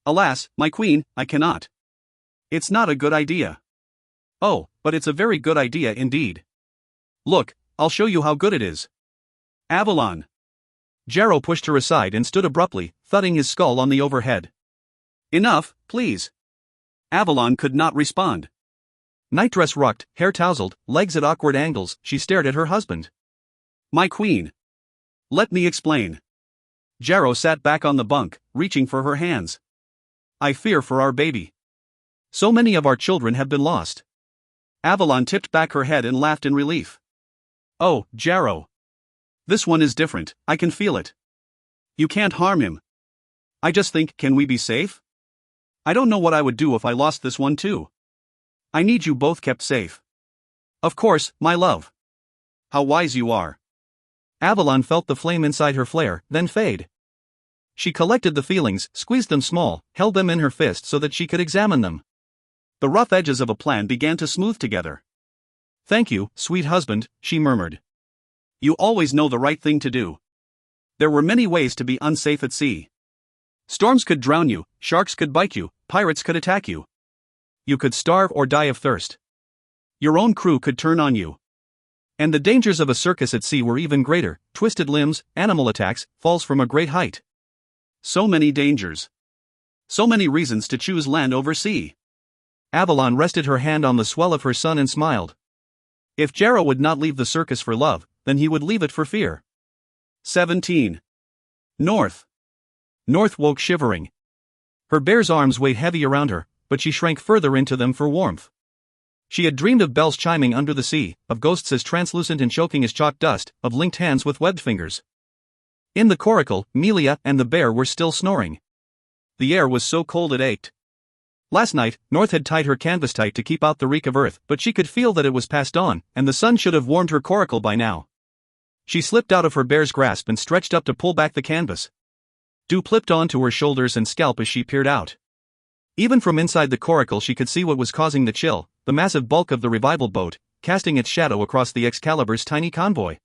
Alas, my queen, I cannot. It's not a good idea. Oh, but it's a very good idea indeed. Look, I'll show you how good it is. Avalon. Jarrow pushed her aside and stood abruptly, thudding his skull on the overhead. Enough, please. Avalon could not respond. Nightdress rocked, hair tousled, legs at awkward angles, she stared at her husband. My queen. Let me explain. Jarrow sat back on the bunk, reaching for her hands. I fear for our baby. So many of our children have been lost. Avalon tipped back her head and laughed in relief. Oh, Jarrow. This one is different, I can feel it. You can't harm him. I just think, can we be safe? I don't know what I would do if I lost this one too. I need you both kept safe. Of course, my love. How wise you are. Avalon felt the flame inside her flare, then fade. She collected the feelings, squeezed them small, held them in her fist so that she could examine them. The rough edges of a plan began to smooth together. Thank you, sweet husband, she murmured. You always know the right thing to do. There were many ways to be unsafe at sea. Storms could drown you, sharks could bite you, pirates could attack you. You could starve or die of thirst. Your own crew could turn on you. And the dangers of a circus at sea were even greater: twisted limbs, animal attacks, falls from a great height. So many dangers. So many reasons to choose land over sea. Avalon rested her hand on the swell of her sun and smiled. If Jarrah would not leave the circus for love, then he would leave it for fear. 17. North. North woke shivering. Her bear's arms weighed heavy around her, but she shrank further into them for warmth. She had dreamed of bells chiming under the sea, of ghosts as translucent and choking as chalk dust, of linked hands with webbed fingers. In the coracle, Melia and the bear were still snoring. The air was so cold it ached. Last night, North had tied her canvas tight to keep out the reek of earth, but she could feel that it was past dawn, and the sun should have warmed her coracle by now. She slipped out of her bear's grasp and stretched up to pull back the canvas. Dew plipped onto her shoulders and scalp as she peered out. Even from inside the coracle she could see what was causing the chill: the massive bulk of the revival boat, casting its shadow across the Excalibur's tiny convoy.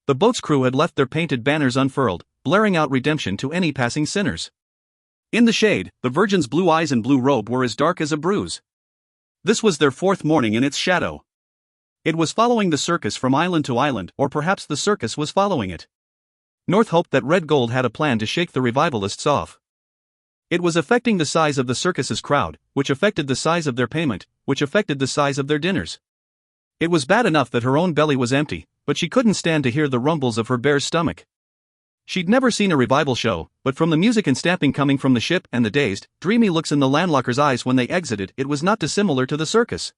The boat's crew had left their painted banners unfurled, blaring out redemption to any passing sinners. In the shade, the Virgin's blue eyes and blue robe were as dark as a bruise. This was their fourth morning in its shadow. It was following the circus from island to island, or perhaps the circus was following it. North hoped that Red Gold had a plan to shake the revivalists off. It was affecting the size of the circus's crowd, which affected the size of their payment, which affected the size of their dinners. It was bad enough that her own belly was empty, but she couldn't stand to hear the rumbles of her bear's stomach. She'd never seen a revival show, but from the music and stamping coming from the ship and the dazed, dreamy looks in the landlockers' eyes when they exited, it was not dissimilar to the circus.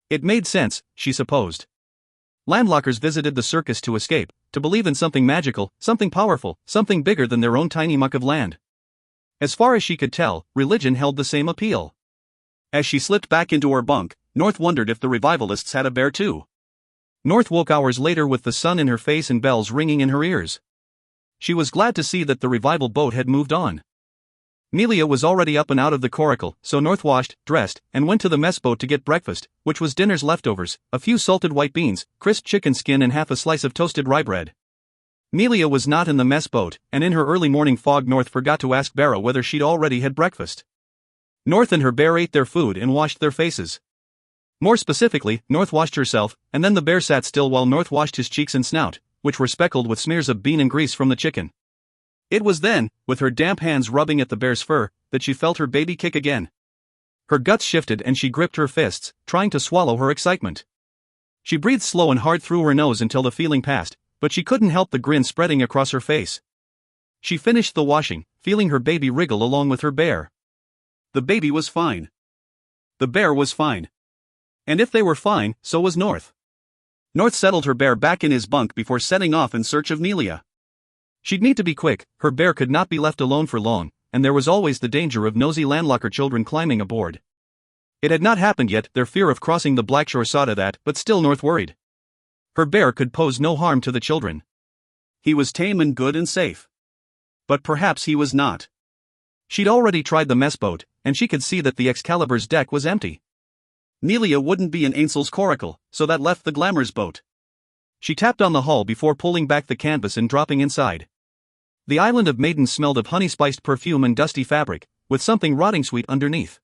It made sense, she supposed. Landlockers visited the circus to escape, to believe in something magical, something powerful, something bigger than their own tiny muck of land. As far as she could tell, religion held the same appeal. As she slipped back into her bunk, North wondered if the revivalists had a bear too. North woke hours later with the sun in her face and bells ringing in her ears. She was glad to see that the revival boat had moved on. Melia was already up and out of the coracle, so North washed, dressed, and went to the mess boat to get breakfast, which was dinner's leftovers: a few salted white beans, crisp chicken skin and half a slice of toasted rye bread. Melia was not in the mess boat, and in her early morning fog North forgot to ask Barra whether she'd already had breakfast. North and her bear ate their food and washed their faces. More specifically, North washed herself, and then the bear sat still while North washed his cheeks and snout, which were speckled with smears of bean and grease from the chicken. It was then, with her damp hands rubbing at the bear's fur, that she felt her baby kick again. Her guts shifted and she gripped her fists, trying to swallow her excitement. She breathed slow and hard through her nose until the feeling passed, but she couldn't help the grin spreading across her face. She finished the washing, feeling her baby wriggle along with her bear. The baby was fine. The bear was fine. And if they were fine, so was North. North settled her bear back in his bunk before setting off in search of Melia. She'd need to be quick, her bear could not be left alone for long, and there was always the danger of nosy landlocker children climbing aboard. It had not happened yet, their fear of crossing the Blackshore saw to that, but still North worried. Her bear could pose no harm to the children. He was tame and good and safe. But perhaps he was not. She'd already tried the mess boat, and she could see that the Excalibur's deck was empty. Melia wouldn't be in Ainsl's coracle, so that left the Glamour's boat. She tapped on the hull before pulling back the canvas and dropping inside. The island of Maidens smelled of honey-spiced perfume and dusty fabric, with something rotting sweet underneath.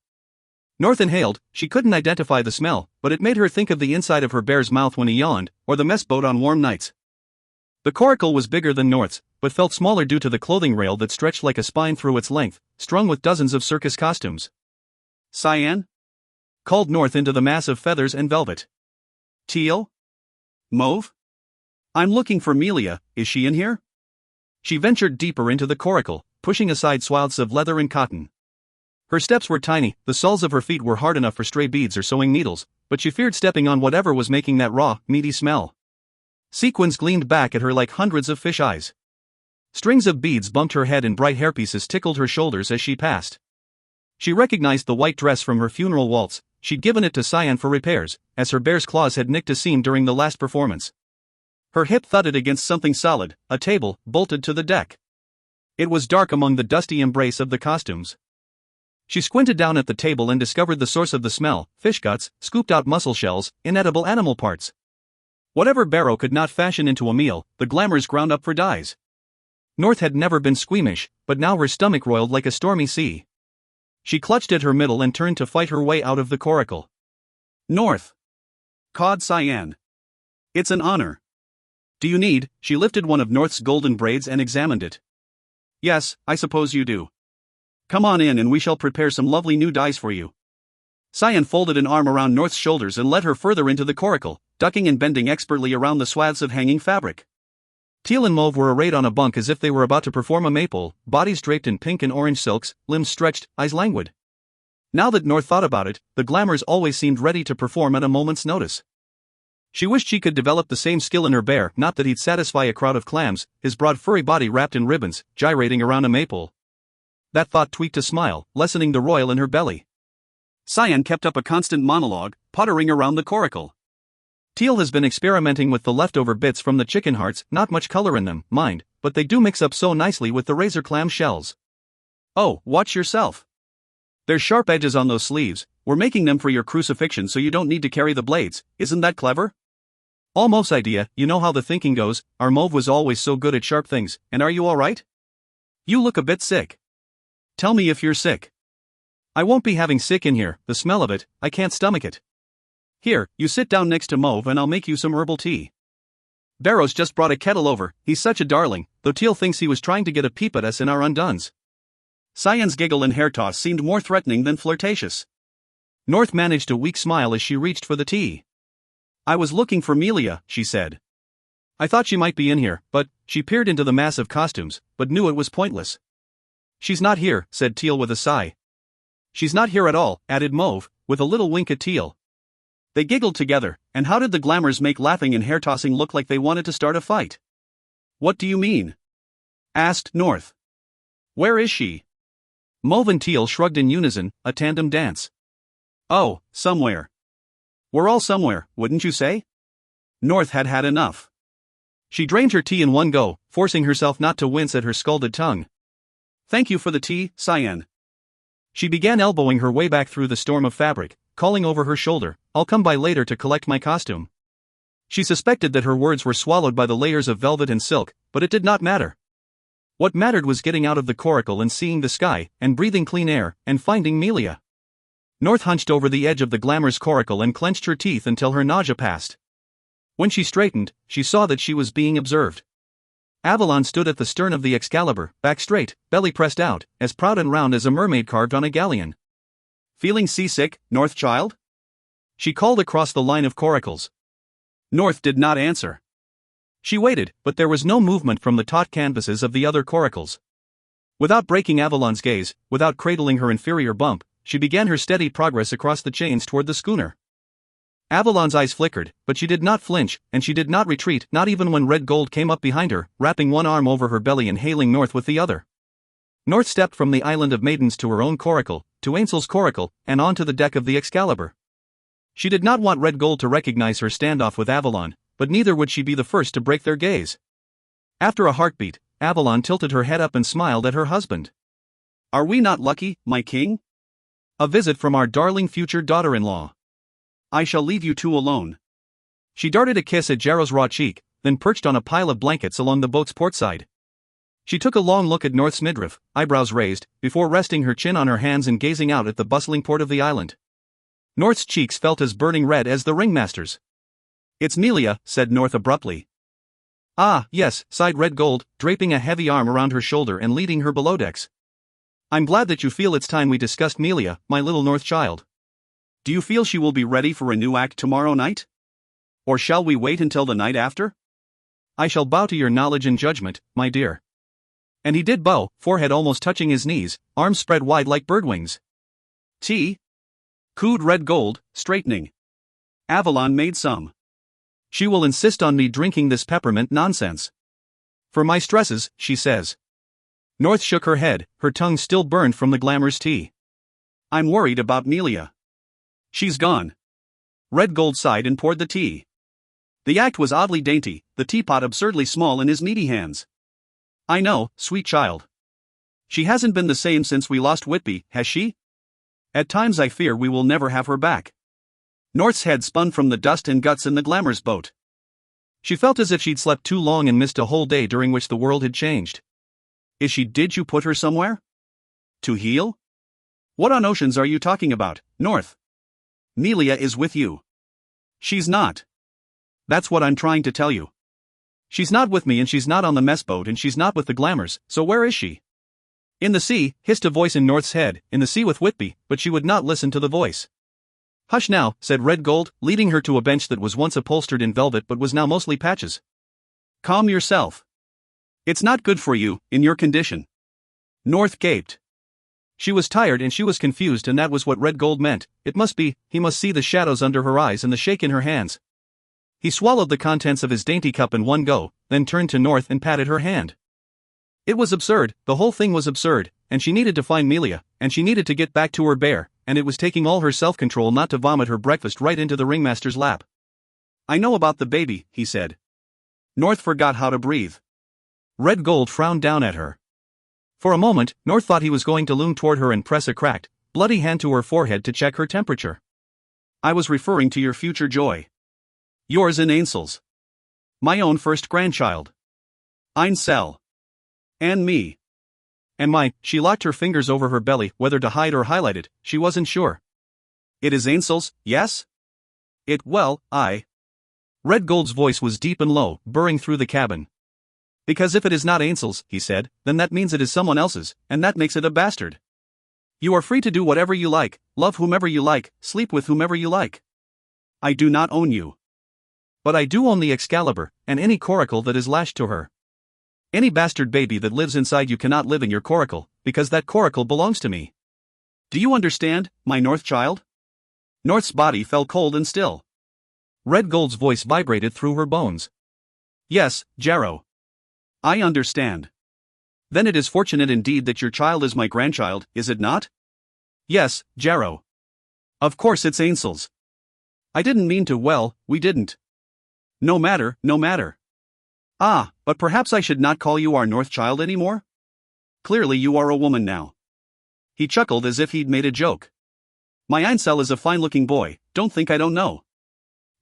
North inhaled. She couldn't identify the smell, but it made her think of the inside of her bear's mouth when he yawned, or the mess boat on warm nights. The coracle was bigger than North's, but felt smaller due to the clothing rail that stretched like a spine through its length, strung with dozens of circus costumes. Cyan? Called North into the mass of feathers and velvet. Teal? Mauve? I'm looking for Melia, is she in here? She ventured deeper into the coracle, pushing aside swaths of leather and cotton. Her steps were tiny, the soles of her feet were hard enough for stray beads or sewing needles, but she feared stepping on whatever was making that raw, meaty smell. Sequins gleamed back at her like hundreds of fish eyes. Strings of beads bumped her head and bright hairpieces tickled her shoulders as she passed. She recognized the white dress from her funeral waltz. She'd given it to Cyan for repairs, as her bear's claws had nicked a seam during the last performance. Her hip thudded against something solid, a table, bolted to the deck. It was dark among the dusty embrace of the costumes. She squinted down at the table and discovered the source of the smell: fish guts, scooped out mussel shells, inedible animal parts. Whatever Barrow could not fashion into a meal, the Glamours ground up for dyes. North had never been squeamish, but now her stomach roiled like a stormy sea. She clutched at her middle and turned to fight her way out of the coracle. North! Cawed Cyan. It's an honor. Do you need? She lifted one of North's golden braids and examined it. Yes, I suppose you do. Come on in and we shall prepare some lovely new dyes for you. Cyan folded an arm around North's shoulders and led her further into the coracle, ducking and bending expertly around the swaths of hanging fabric. Teal and Mauve were arrayed on a bunk as if they were about to perform a maypole, bodies draped in pink and orange silks, limbs stretched, eyes languid. Now that North thought about it, the glamours always seemed ready to perform at a moment's notice. She wished she could develop the same skill in her bear, not that he'd satisfy a crowd of clams, his broad furry body wrapped in ribbons, gyrating around a maypole. That thought tweaked a smile, lessening the royal in her belly. Cyan kept up a constant monologue, pottering around the coracle. Teal has been experimenting with the leftover bits from the chicken hearts, not much color in them, mind, but they do mix up so nicely with the razor clam shells. Oh, watch yourself. There's sharp edges on those sleeves, we're making them for your crucifixion so you don't need to carry the blades, isn't that clever? Almost idea, you know how the thinking goes, our Mauve was always so good at sharp things, and are you alright? You look a bit sick. Tell me if you're sick. I won't be having sick in here, the smell of it, I can't stomach it. Here, you sit down next to Mauve and I'll make you some herbal tea. Barrows just brought a kettle over, he's such a darling, though Teal thinks he was trying to get a peep at us in our undones. Cyan's giggle and hair toss seemed more threatening than flirtatious. North managed a weak smile as she reached for the tea. I was looking for Melia, she said. I thought she might be in here, but, she peered into the mass of costumes, but knew it was pointless. She's not here, said Teal with a sigh. She's not here at all, added Mauve, with a little wink at Teal. They giggled together, and how did the glamours make laughing and hair tossing look like they wanted to start a fight? What do you mean? Asked North. Where is she? Mauve and Teal shrugged in unison, a tandem dance. Oh, somewhere. We're all somewhere, wouldn't you say? North had had enough. She drained her tea in one go, forcing herself not to wince at her scalded tongue. Thank you for the tea, Cyan. She began elbowing her way back through the storm of fabric, calling over her shoulder, I'll come by later to collect my costume. She suspected that her words were swallowed by the layers of velvet and silk, but it did not matter. What mattered was getting out of the coracle and seeing the sky, and breathing clean air, and finding Melia. North hunched over the edge of the glamour's coracle and clenched her teeth until her nausea passed. When she straightened, she saw that she was being observed. Avalon stood at the stern of the Excalibur, back straight, belly pressed out, as proud and round as a mermaid carved on a galleon. Feeling seasick, North child? She called across the line of coracles. North did not answer. She waited, but there was no movement from the taut canvases of the other coracles. Without breaking Avalon's gaze, without cradling her inferior bump, she began her steady progress across the chains toward the schooner. Avalon's eyes flickered, but she did not flinch, and she did not retreat, not even when Red Gold came up behind her, wrapping one arm over her belly and hailing North with the other. North stepped from the Island of Maidens to her own coracle, to Ainsl's coracle, and onto the deck of the Excalibur. She did not want Red Gold to recognize her standoff with Avalon, but neither would she be the first to break their gaze. After a heartbeat, Avalon tilted her head up and smiled at her husband. Are we not lucky, my king? A visit from our darling future daughter-in-law. I shall leave you two alone. She darted a kiss at Jarrow's raw cheek, then perched on a pile of blankets along the boat's port side. She took a long look at North's midriff, eyebrows raised, before resting her chin on her hands and gazing out at the bustling port of the island. North's cheeks felt as burning red as the ringmaster's. It's Melia, said North abruptly. Ah, yes, sighed Red Gold, draping a heavy arm around her shoulder and leading her below decks. I'm glad that you feel it's time we discussed Melia, my little North child. Do you feel she will be ready for a new act tomorrow night? Or shall we wait until the night after? I shall bow to your knowledge and judgment, my dear. And he did bow, forehead almost touching his knees, arms spread wide like bird wings. Tea? Cooed Red Gold, straightening. Avalon made some. She will insist on me drinking this peppermint nonsense. For my stresses, she says. North shook her head, her tongue still burned from the glamour's tea. I'm worried about Melia. She's gone. Red Gold sighed and poured the tea. The act was oddly dainty, the teapot absurdly small in his needy hands. I know, sweet child. She hasn't been the same since we lost Whitby, has she? At times I fear we will never have her back. North's head spun from the dust and guts in the glamour's boat. She felt as if she'd slept too long and missed a whole day during which the world had changed. Is she? Did you put her somewhere? To heal? What on oceans are you talking about, North? Melia is with you. She's not. That's what I'm trying to tell you. She's not with me and she's not on the mess boat and she's not with the glamours, so where is she? In the sea, hissed a voice in North's head, in the sea with Whitby, but she would not listen to the voice. Hush now, said Red Gold, leading her to a bench that was once upholstered in velvet but was now mostly patches. Calm yourself. It's not good for you, in your condition. North gaped. She was tired and she was confused, and that was what Red Gold meant. It must be, he must see the shadows under her eyes and the shake in her hands. He swallowed the contents of his dainty cup in one go, then turned to North and patted her hand. It was absurd, the whole thing was absurd, and she needed to find Melia, and she needed to get back to her bear, and it was taking all her self-control not to vomit her breakfast right into the ringmaster's lap. I know about the baby, he said. North forgot how to breathe. Red Gold frowned down at her. For a moment, North thought he was going to loom toward her and press a cracked, bloody hand to her forehead to check her temperature. I was referring to your future joy. Yours and Ainsl's. My own first grandchild. Einsel. And me. And my, she locked her fingers over her belly, whether to hide or highlight it, she wasn't sure. It is Ainsl's, yes? Red Gold's voice was deep and low, burring through the cabin. Because if it is not Ainsl's, he said, then that means it is someone else's, and that makes it a bastard. You are free to do whatever you like, love whomever you like, sleep with whomever you like. I do not own you. But I do own the Excalibur, and any coracle that is lashed to her. Any bastard baby that lives inside you cannot live in your coracle, because that coracle belongs to me. Do you understand, my North child? North's body fell cold and still. Red Gold's voice vibrated through her bones. Yes, Jarrow. I understand. Then it is fortunate indeed that your child is my grandchild, is it not? Yes, Jarrow. Of course it's Ainsl's. I didn't mean to, we didn't. No matter. Ah, but perhaps I should not call you our North child anymore? Clearly you are a woman now. He chuckled as if he'd made a joke. My Einsel is a fine-looking boy, don't think I don't know.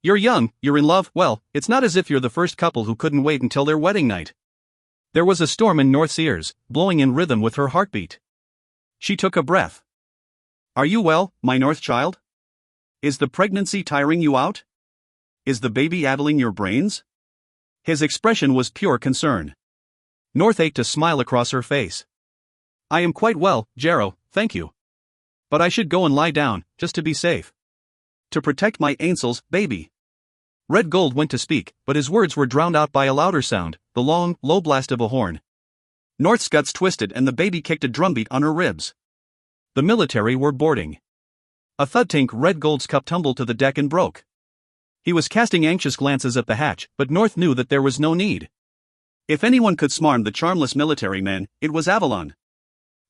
You're young, you're in love, well, it's not as if you're the first couple who couldn't wait until their wedding night. There was a storm in North's ears, blowing in rhythm with her heartbeat. She took a breath. Are you well, my North child? Is the pregnancy tiring you out? Is the baby addling your brains? His expression was pure concern. North ached a smile across her face. I am quite well, Jarrow, thank you. But I should go and lie down, just to be safe. To protect my Ainsl's baby. Red Gold went to speak, but his words were drowned out by a louder sound, the long, low blast of a horn. North's guts twisted and the baby kicked a drumbeat on her ribs. The military were boarding. A thud-tink, Red Gold's cup tumbled to the deck and broke. He was casting anxious glances at the hatch, but North knew that there was no need. If anyone could smarm the charmless military men, it was Avalon.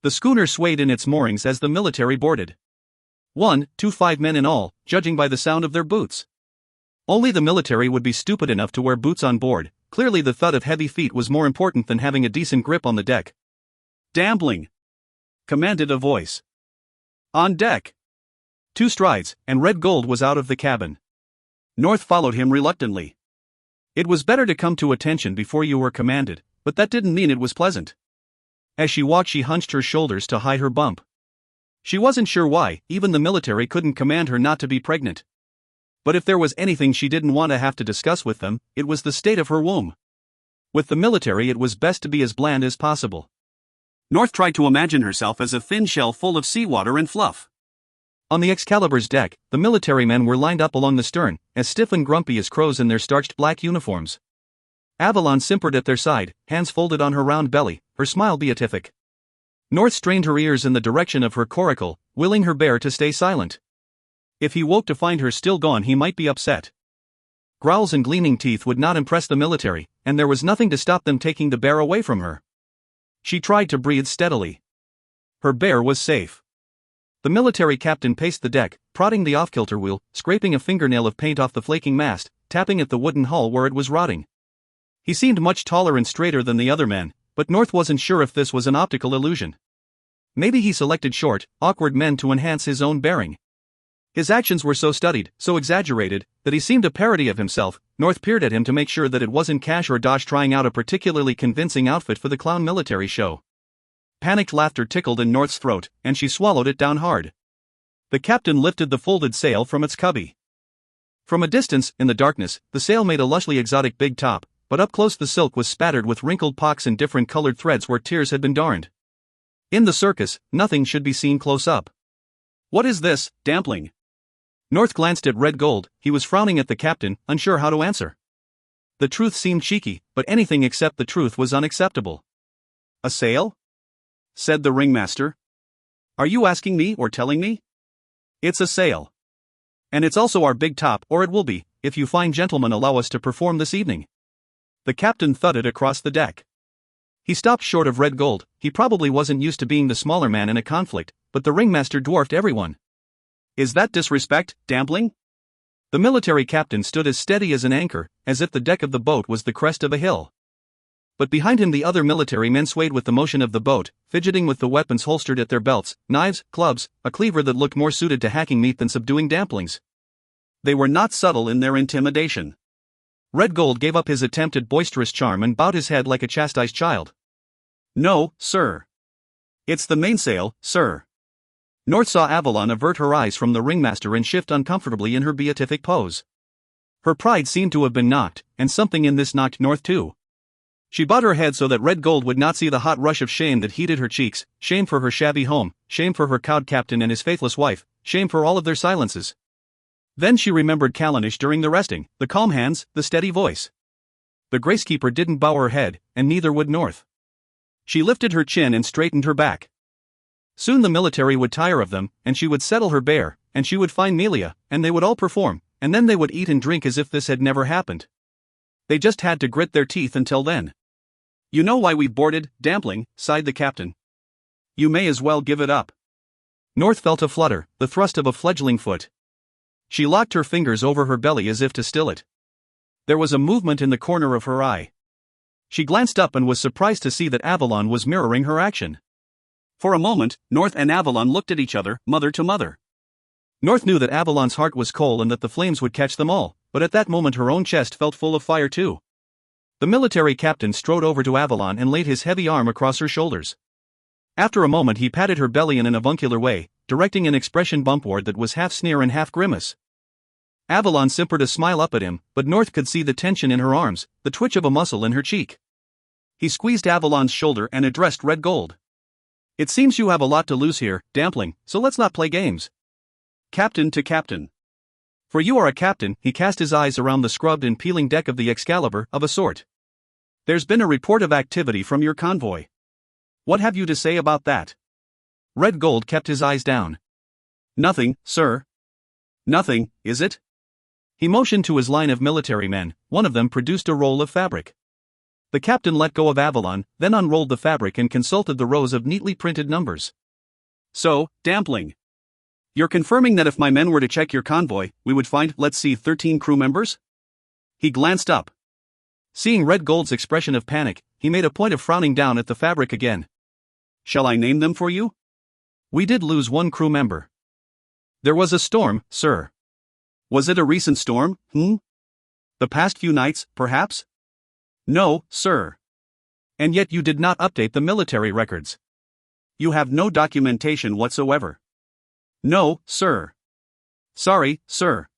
The schooner swayed in its moorings as the military boarded. 5 men in all, judging by the sound of their boots. Only the military would be stupid enough to wear boots on board. Clearly the thud of heavy feet was more important than having a decent grip on the deck. Dambling! Commanded a voice. On deck! 2 strides, and Red Gold was out of the cabin. North followed him reluctantly. It was better to come to attention before you were commanded, but that didn't mean it was pleasant. As she walked, she hunched her shoulders to hide her bump. She wasn't sure why, even the military couldn't command her not to be pregnant. But if there was anything she didn't want to have to discuss with them, it was the state of her womb. With the military, it was best to be as bland as possible. North tried to imagine herself as a thin shell full of seawater and fluff. On the Excalibur's deck, the military men were lined up along the stern, as stiff and grumpy as crows in their starched black uniforms. Avalon simpered at their side, hands folded on her round belly, her smile beatific. North strained her ears in the direction of her coracle, willing her bear to stay silent. If he woke to find her still gone, he might be upset. Growls and gleaming teeth would not impress the military, and there was nothing to stop them taking the bear away from her. She tried to breathe steadily. Her bear was safe. The military captain paced the deck, prodding the off-kilter wheel, scraping a fingernail of paint off the flaking mast, tapping at the wooden hull where it was rotting. He seemed much taller and straighter than the other men, but North wasn't sure if this was an optical illusion. Maybe he selected short, awkward men to enhance his own bearing. His actions were so studied, so exaggerated, that he seemed a parody of himself. North peered at him to make sure that it wasn't Cash or Dosh trying out a particularly convincing outfit for the clown military show. Panicked laughter tickled in North's throat, and she swallowed it down hard. The captain lifted the folded sail from its cubby. From a distance, in the darkness, the sail made a lushly exotic big top, but up close the silk was spattered with wrinkled pocks and different colored threads where tears had been darned. In the circus, nothing should be seen close up. What is this, Dampling? North glanced at Red Gold. He was frowning at the captain, unsure how to answer. The truth seemed cheeky, but anything except the truth was unacceptable. A sail? Said the ringmaster. Are you asking me or telling me? It's a sail. And it's also our big top, or it will be, if you fine gentlemen allow us to perform this evening. The captain thudded across the deck. He stopped short of Red Gold. He probably wasn't used to being the smaller man in a conflict, but the ringmaster dwarfed everyone. Is that disrespect, Dampling? The military captain stood as steady as an anchor, as if the deck of the boat was the crest of a hill. But behind him the other military men swayed with the motion of the boat, fidgeting with the weapons holstered at their belts, knives, clubs, a cleaver that looked more suited to hacking meat than subduing Damplings. They were not subtle in their intimidation. Red Gold gave up his attempt at boisterous charm and bowed his head like a chastised child. No, sir. It's the mainsail, sir. North saw Avalon avert her eyes from the ringmaster and shift uncomfortably in her beatific pose. Her pride seemed to have been knocked, and something in this knocked North too. She bowed her head so that Red Gold would not see the hot rush of shame that heated her cheeks, shame for her shabby home, shame for her cowed captain and his faithless wife, shame for all of their silences. Then she remembered Callanish during the resting, the calm hands, the steady voice. The Gracekeeper didn't bow her head, and neither would North. She lifted her chin and straightened her back. Soon the military would tire of them, and she would settle her bear, and she would find Melia, and they would all perform, and then they would eat and drink as if this had never happened. They just had to grit their teeth until then. You know why we boarded, Dampling, sighed the captain. You may as well give it up. North felt a flutter, the thrust of a fledgling foot. She locked her fingers over her belly as if to still it. There was a movement in the corner of her eye. She glanced up and was surprised to see that Avalon was mirroring her action. For a moment, North and Avalon looked at each other, mother to mother. North knew that Avalon's heart was coal and that the flames would catch them all, but at that moment her own chest felt full of fire too. The military captain strode over to Avalon and laid his heavy arm across her shoulders. After a moment he patted her belly in an avuncular way, directing an expression bumpward that was half sneer and half grimace. Avalon simpered a smile up at him, but North could see the tension in her arms, the twitch of a muscle in her cheek. He squeezed Avalon's shoulder and addressed Red Gold. It seems you have a lot to lose here, Dampling, so let's not play games. Captain to captain. For you are a captain, he cast his eyes around the scrubbed and peeling deck of the Excalibur, of a sort. There's been a report of activity from your convoy. What have you to say about that? Red Gold kept his eyes down. Nothing, sir. Nothing, is it? He motioned to his line of military men. One of them produced a roll of fabric. The captain let go of Avalon, then unrolled the fabric and consulted the rows of neatly printed numbers. So, Dampling, you're confirming that if my men were to check your convoy, we would find, let's see, 13 crew members? He glanced up. Seeing Red Gold's expression of panic, he made a point of frowning down at the fabric again. Shall I name them for you? We did lose one crew member. There was a storm, sir. Was it a recent storm, The past few nights, perhaps? No, sir. And yet you did not update the military records. You have no documentation whatsoever. No, sir. Sorry, sir.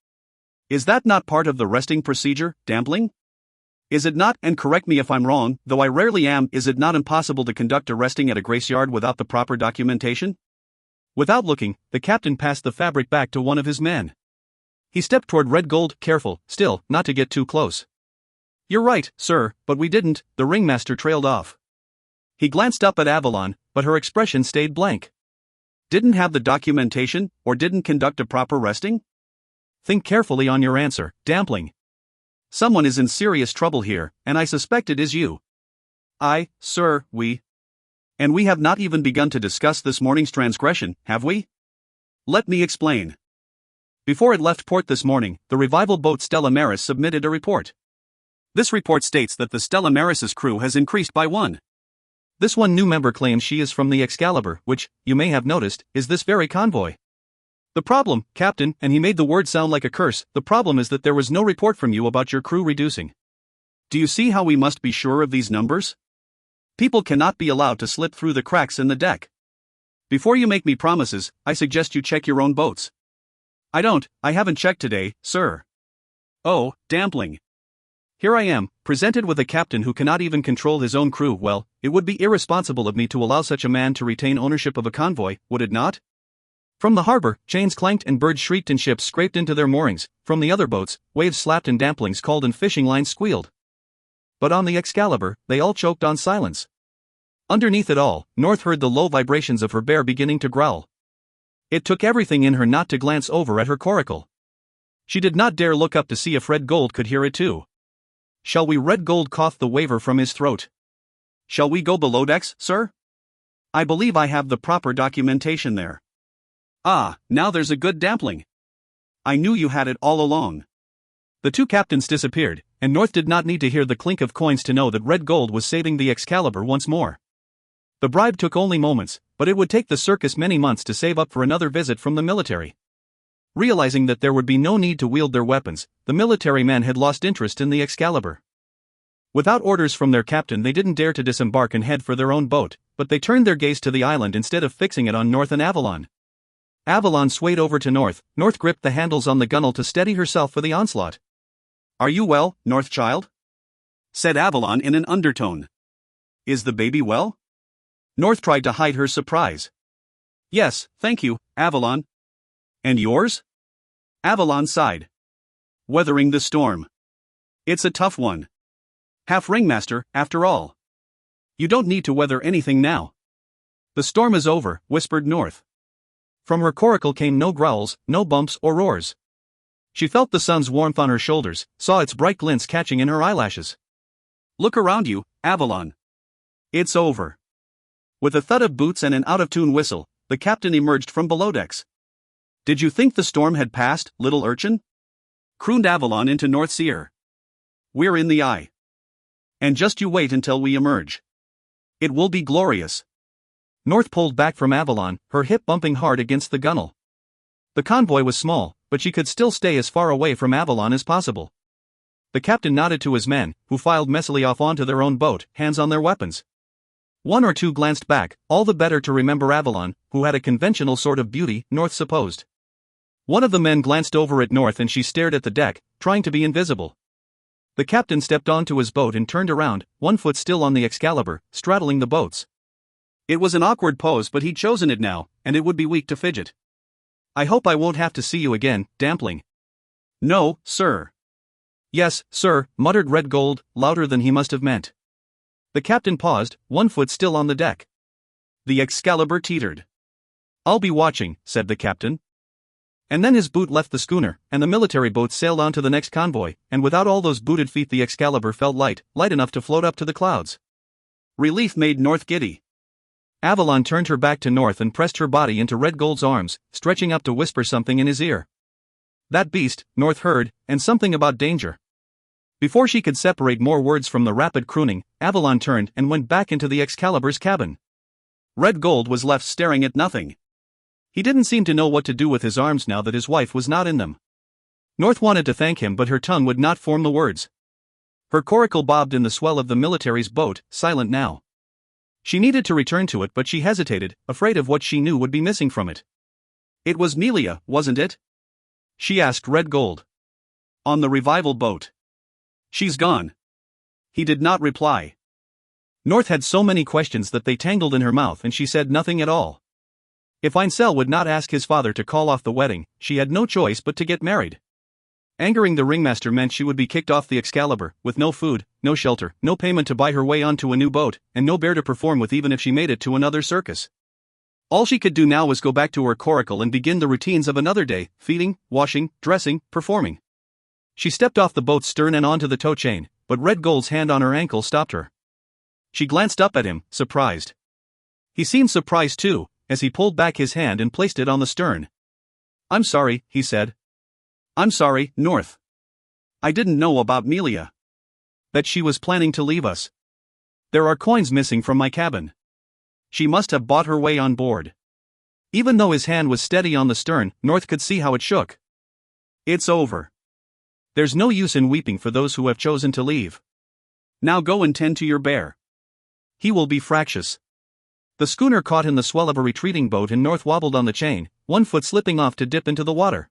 Is that not part of the resting procedure, Dampling? Is it not, and correct me if I'm wrong, though I rarely am, is it not impossible to conduct a resting at a graceyard without the proper documentation? Without looking, the captain passed the fabric back to one of his men. He stepped toward Red Gold, careful, still, not to get too close. You're right, sir, but we didn't, the ringmaster trailed off. He glanced up at Avalon, but her expression stayed blank. Didn't have the documentation, or didn't conduct a proper resting? Think carefully on your answer, Dampling. Someone is in serious trouble here, and I suspect it is you. Sir, we. And we have not even begun to discuss this morning's transgression, have we? Let me explain. Before it left port this morning, the revival boat Stella Maris submitted a report. This report states that the Stella Maris's crew has increased by 1. This one new member claims she is from the Excalibur, which, you may have noticed, is this very convoy. The problem, Captain, and he made the word sound like a curse, the problem is that there was no report from you about your crew reducing. Do you see how we must be sure of these numbers? People cannot be allowed to slip through the cracks in the deck. Before you make me promises, I suggest you check your own boats. I haven't checked today, sir. Oh, Dampling. Here I am, presented with a captain who cannot even control his own crew. Well, it would be irresponsible of me to allow such a man to retain ownership of a convoy, would it not? From the harbor, chains clanked and birds shrieked and ships scraped into their moorings. From the other boats, waves slapped and Damplings called and fishing lines squealed. But on the Excalibur, they all choked on silence. Underneath it all, North heard the low vibrations of her bear beginning to growl. It took everything in her not to glance over at her coracle. She did not dare look up to see if Red Gold could hear it too. Shall we? Red Gold coughed the waver from his throat. Shall we go below decks, sir? I believe I have the proper documentation there. Ah, now there's a good Dampling. I knew you had it all along. The two captains disappeared, and North did not need to hear the clink of coins to know that Red Gold was saving the Excalibur once more. The bribe took only moments, but it would take the circus many months to save up for another visit from the military. Realizing that there would be no need to wield their weapons, the military men had lost interest in the Excalibur. Without orders from their captain, they didn't dare to disembark and head for their own boat, but they turned their gaze to the island instead of fixing it on North and Avalon. Avalon swayed over to North. North gripped the handles on the gunwale to steady herself for the onslaught. Are you well, North child? Said Avalon in an undertone. Is the baby well? North tried to hide her surprise. Yes, thank you, Avalon. And yours? Avalon sighed. Weathering the storm. It's a tough one. Half ringmaster, after all. You don't need to weather anything now. The storm is over, whispered North. From her coracle came no growls, no bumps or roars. She felt the sun's warmth on her shoulders, saw its bright glints catching in her eyelashes. Look around you, Avalon. It's over. With a thud of boots and an out-of-tune whistle, the captain emerged from below decks. Did you think the storm had passed, little urchin? Crooned Avalon into North's ear. We're in the eye. And just you wait until we emerge. It will be glorious. North pulled back from Avalon, her hip bumping hard against the gunwale. The convoy was small, but she could still stay as far away from Avalon as possible. The captain nodded to his men, who filed messily off onto their own boat, hands on their weapons. One or two glanced back, all the better to remember Avalon, who had a conventional sort of beauty, North supposed. One of the men glanced over at North and she stared at the deck, trying to be invisible. The captain stepped onto his boat and turned around, one foot still on the Excalibur, straddling the boats. It was an awkward pose, but he'd chosen it now, and it would be weak to fidget. I hope I won't have to see you again, Dampling. No, sir. Yes, sir, muttered Red Gold, louder than he must have meant. The captain paused, one foot still on the deck. The Excalibur teetered. I'll be watching, said the captain. And then his boot left the schooner, and the military boat sailed on to the next convoy, and without all those booted feet the Excalibur felt light enough to float up to the clouds. Relief made North giddy. Avalon turned her back to North and pressed her body into Red Gold's arms, stretching up to whisper something in his ear. That beast, North heard, and something about danger. Before she could separate more words from the rapid crooning, Avalon turned and went back into the Excalibur's cabin. Red Gold was left staring at nothing. He didn't seem to know what to do with his arms now that his wife was not in them. North wanted to thank him, but her tongue would not form the words. Her coracle bobbed in the swell of the military's boat, silent now. She needed to return to it, but she hesitated, afraid of what she knew would be missing from it. It was Melia, wasn't it? She asked Red Gold. On the revival boat. She's gone. He did not reply. North had so many questions that they tangled in her mouth and she said nothing at all. If Einsel would not ask his father to call off the wedding, she had no choice but to get married. Angering the ringmaster meant she would be kicked off the Excalibur, with no food, no shelter, no payment to buy her way onto a new boat, and no bear to perform with even if she made it to another circus. All she could do now was go back to her coracle and begin the routines of another day, feeding, washing, dressing, performing. She stepped off the boat's stern and onto the tow chain, but Red Gold's hand on her ankle stopped her. She glanced up at him, surprised. He seemed surprised too, as he pulled back his hand and placed it on the stern. I'm sorry, he said. I'm sorry, North. I didn't know about Melia. That she was planning to leave us. There are coins missing from my cabin. She must have bought her way on board. Even though his hand was steady on the stern, North could see how it shook. It's over. There's no use in weeping for those who have chosen to leave. Now go and tend to your bear. He will be fractious. The schooner caught in the swell of a retreating boat and North wobbled on the chain, one foot slipping off to dip into the water.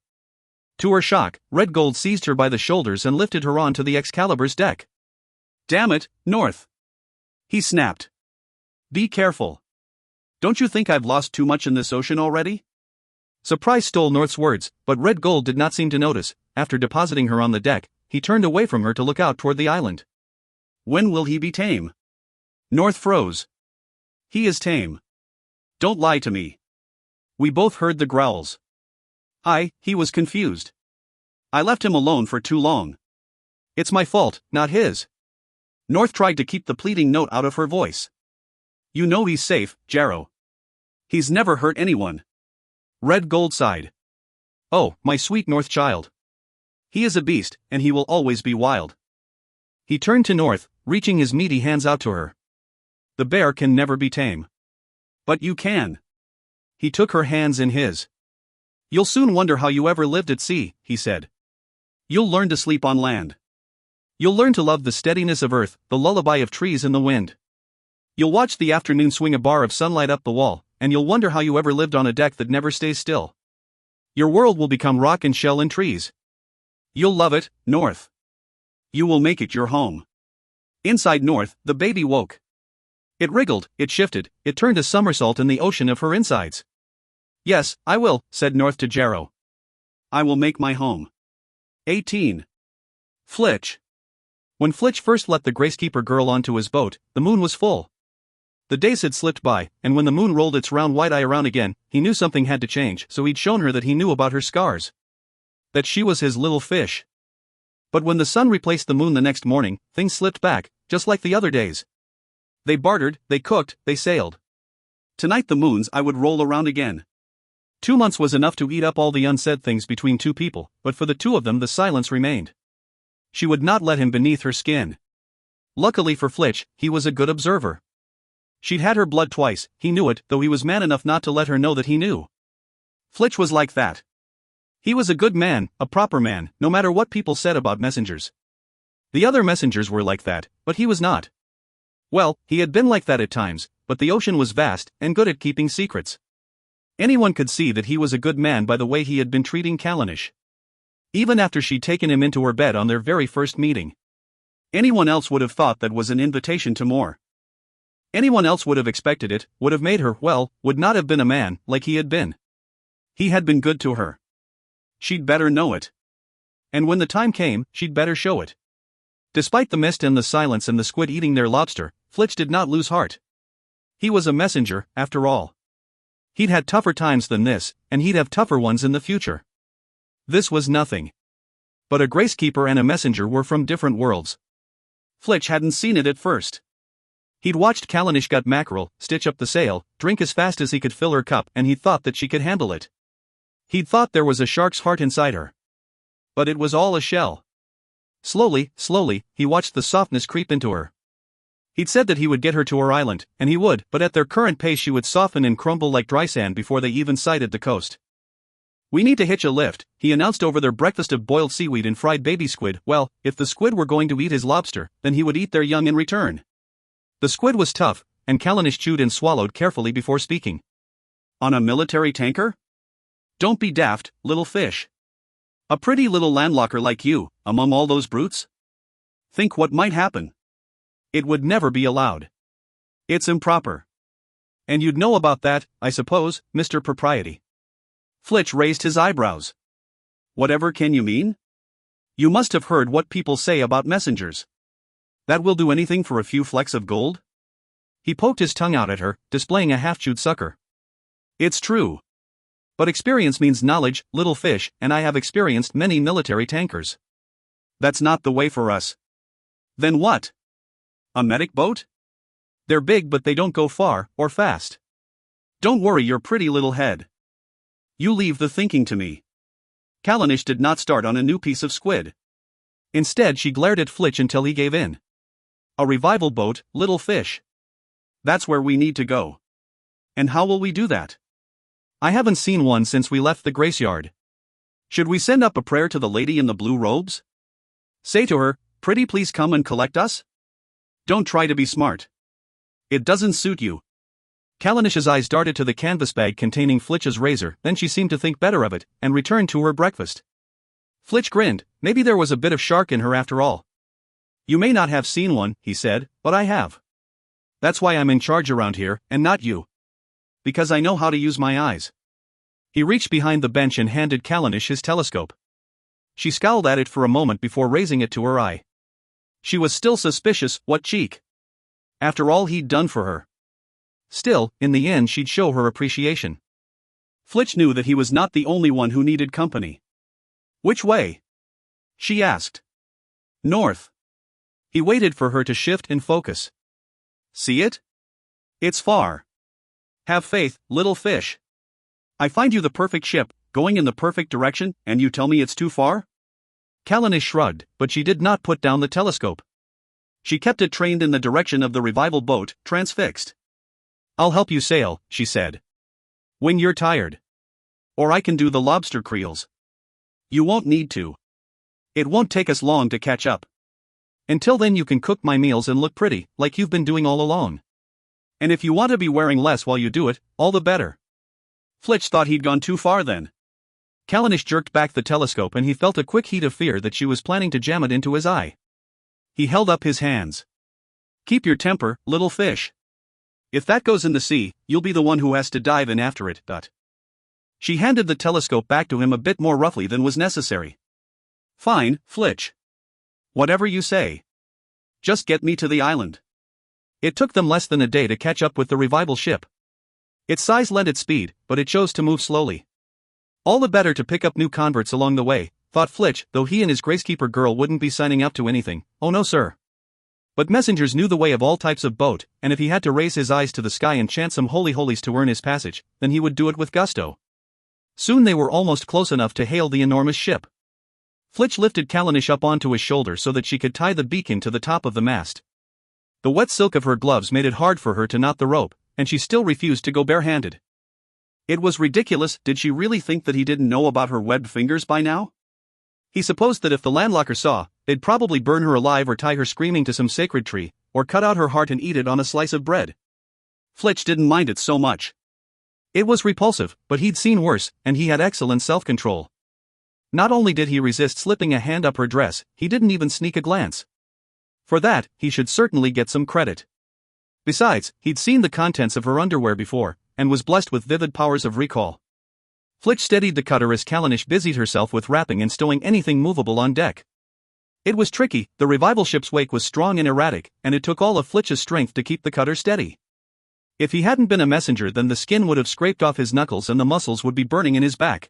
To her shock, Red Gold seized her by the shoulders and lifted her onto the Excalibur's deck. Damn it, North! He snapped. Be careful. Don't you think I've lost too much in this ocean already? Surprise stole North's words, but Red Gold did not seem to notice. After depositing her on the deck, he turned away from her to look out toward the island. When will he be tame? North froze. He is tame. Don't lie to me. We both heard the growls. He was confused. I left him alone for too long. It's my fault, not his. North tried to keep the pleading note out of her voice. You know he's safe, Jarrow. He's never hurt anyone. Red Gold sighed. Oh, my sweet North child. He is a beast, and he will always be wild. He turned to North, reaching his meaty hands out to her. The bear can never be tame. But you can. He took her hands in his. You'll soon wonder how you ever lived at sea, he said. You'll learn to sleep on land. You'll learn to love the steadiness of earth, the lullaby of trees and the wind. You'll watch the afternoon swing a bar of sunlight up the wall, and you'll wonder how you ever lived on a deck that never stays still. Your world will become rock and shell and trees. You'll love it, North. You will make it your home. Inside North, the baby woke. It wriggled, it shifted, it turned a somersault in the ocean of her insides. Yes, I will, said North to Jarrow. I will make my home. 18. Flitch. When Flitch first let the Gracekeeper girl onto his boat, the moon was full. The days had slipped by, and when the moon rolled its round white eye around again, he knew something had to change, so he'd shown her that he knew about her scars. That she was his little fish. But when the sun replaced the moon the next morning, things slipped back, just like the other days. They bartered, they cooked, they sailed. Tonight the moons I would roll around again. 2 months was enough to eat up all the unsaid things between two people, but for the two of them the silence remained. She would not let him beneath her skin. Luckily for Flitch, he was a good observer. She'd had her blood twice, he knew it, though he was man enough not to let her know that he knew. Flitch was like that. He was a good man, a proper man, no matter what people said about messengers. The other messengers were like that, but he was not. Well, he had been like that at times, but the ocean was vast, and good at keeping secrets. Anyone could see that he was a good man by the way he had been treating Callanish. Even after she'd taken him into her bed on their very first meeting. Anyone else would have thought that was an invitation to more. Anyone else would have expected it, would have made her, well, would not have been a man, like he had been. He had been good to her. She'd better know it. And when the time came, she'd better show it. Despite the mist and the silence and the squid eating their lobster, Flitch did not lose heart. He was a messenger, after all. He'd had tougher times than this, and he'd have tougher ones in the future. This was nothing. But a Gracekeeper and a messenger were from different worlds. Flitch hadn't seen it at first. He'd watched Callanish gut mackerel, stitch up the sail, drink as fast as he could fill her cup, and he thought that she could handle it. He'd thought there was a shark's heart inside her. But it was all a shell. Slowly, he watched the softness creep into her. He'd said that he would get her to her island, and he would, but at their current pace she would soften and crumble like dry sand before they even sighted the coast. We need to hitch a lift, he announced over their breakfast of boiled seaweed and fried baby squid. Well, if the squid were going to eat his lobster, then he would eat their young in return. The squid was tough, and Callanish chewed and swallowed carefully before speaking. On a military tanker? Don't be daft, little fish. A pretty little landlocker like you, among all those brutes? Think what might happen. It would never be allowed. It's improper. And you'd know about that, I suppose, Mr. Propriety. Flitch raised his eyebrows. Whatever can you mean? You must have heard what people say about messengers. That will do anything for a few flecks of gold? He poked his tongue out at her, displaying a half-chewed sucker. It's true. But experience means knowledge, little fish, and I have experienced many military tankers. That's not the way for us. Then what? A medic boat? They're big but they don't go far, or fast. Don't worry your pretty little head. You leave the thinking to me. Callanish did not start on a new piece of squid. Instead she glared at Flitch until he gave in. A revival boat, little fish. That's where we need to go. And how will we do that? I haven't seen one since we left the Graceyard. Should we send up a prayer to the lady in the blue robes? Say to her, pretty please come and collect us? Don't try to be smart. It doesn't suit you. Callanish's eyes darted to the canvas bag containing Flitch's razor, then she seemed to think better of it, and returned to her breakfast. Flitch grinned. Maybe there was a bit of shark in her after all. You may not have seen one, he said, but I have. That's why I'm in charge around here, and not you. Because I know how to use my eyes. He reached behind the bench and handed Callanish his telescope. She scowled at it for a moment before raising it to her eye. She was still suspicious. What cheek? After all he'd done for her. Still, in the end she'd show her appreciation. Flitch knew that he was not the only one who needed company. Which way? She asked. North. He waited for her to shift in focus. See it? It's far. Have faith, little fish. I find you the perfect ship, going in the perfect direction, and you tell me it's too far? Callanish shrugged, but she did not put down the telescope. She kept it trained in the direction of the revival boat, transfixed. I'll help you sail, she said. When you're tired. Or I can do the lobster creels. You won't need to. It won't take us long to catch up. Until then you can cook my meals and look pretty, like you've been doing all along. And if you want to be wearing less while you do it, all the better. Flitch thought he'd gone too far then. Callanish jerked back the telescope and he felt a quick heat of fear that she was planning to jam it into his eye. He held up his hands. Keep your temper, little fish. If that goes in the sea, you'll be the one who has to dive in after it. She handed the telescope back to him a bit more roughly than was necessary. Fine, Flitch. Whatever you say. Just get me to the island. It took them less than a day to catch up with the revival ship. Its size lent it speed, but it chose to move slowly. All the better to pick up new converts along the way, thought Flitch, though he and his Gracekeeper girl wouldn't be signing up to anything. Oh no sir. But messengers knew the way of all types of boat, and if he had to raise his eyes to the sky and chant some holy holies to earn his passage, then he would do it with gusto. Soon they were almost close enough to hail the enormous ship. Flitch lifted Callanish up onto his shoulder so that she could tie the beacon to the top of the mast. The wet silk of her gloves made it hard for her to knot the rope, and she still refused to go barehanded. It was ridiculous. Did she really think that he didn't know about her webbed fingers by now? He supposed that if the landlockers saw, they'd probably burn her alive or tie her screaming to some sacred tree, or cut out her heart and eat it on a slice of bread. Flitch didn't mind it so much. It was repulsive, but he'd seen worse, and he had excellent self-control. Not only did he resist slipping a hand up her dress, he didn't even sneak a glance. For that, he should certainly get some credit. Besides, he'd seen the contents of her underwear before, and was blessed with vivid powers of recall. Flitch steadied the cutter as Callanish busied herself with wrapping and stowing anything movable on deck. It was tricky. The revival ship's wake was strong and erratic, and it took all of Flitch's strength to keep the cutter steady. If he hadn't been a messenger, then the skin would have scraped off his knuckles and the muscles would be burning in his back.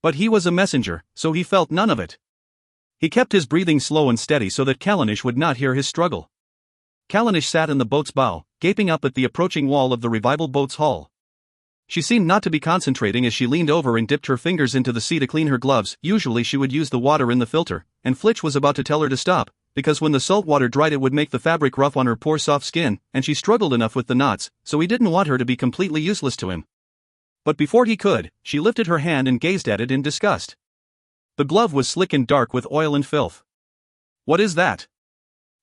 But he was a messenger, so he felt none of it. He kept his breathing slow and steady so that Callanish would not hear his struggle. Callanish sat in the boat's bow, gaping up at the approaching wall of the revival boat's hull. She seemed not to be concentrating as she leaned over and dipped her fingers into the sea to clean her gloves. Usually she would use the water in the filter, and Flitch was about to tell her to stop, because when the salt water dried it would make the fabric rough on her poor soft skin, and she struggled enough with the knots, so he didn't want her to be completely useless to him. But before he could, she lifted her hand and gazed at it in disgust. The glove was slick and dark with oil and filth. What is that?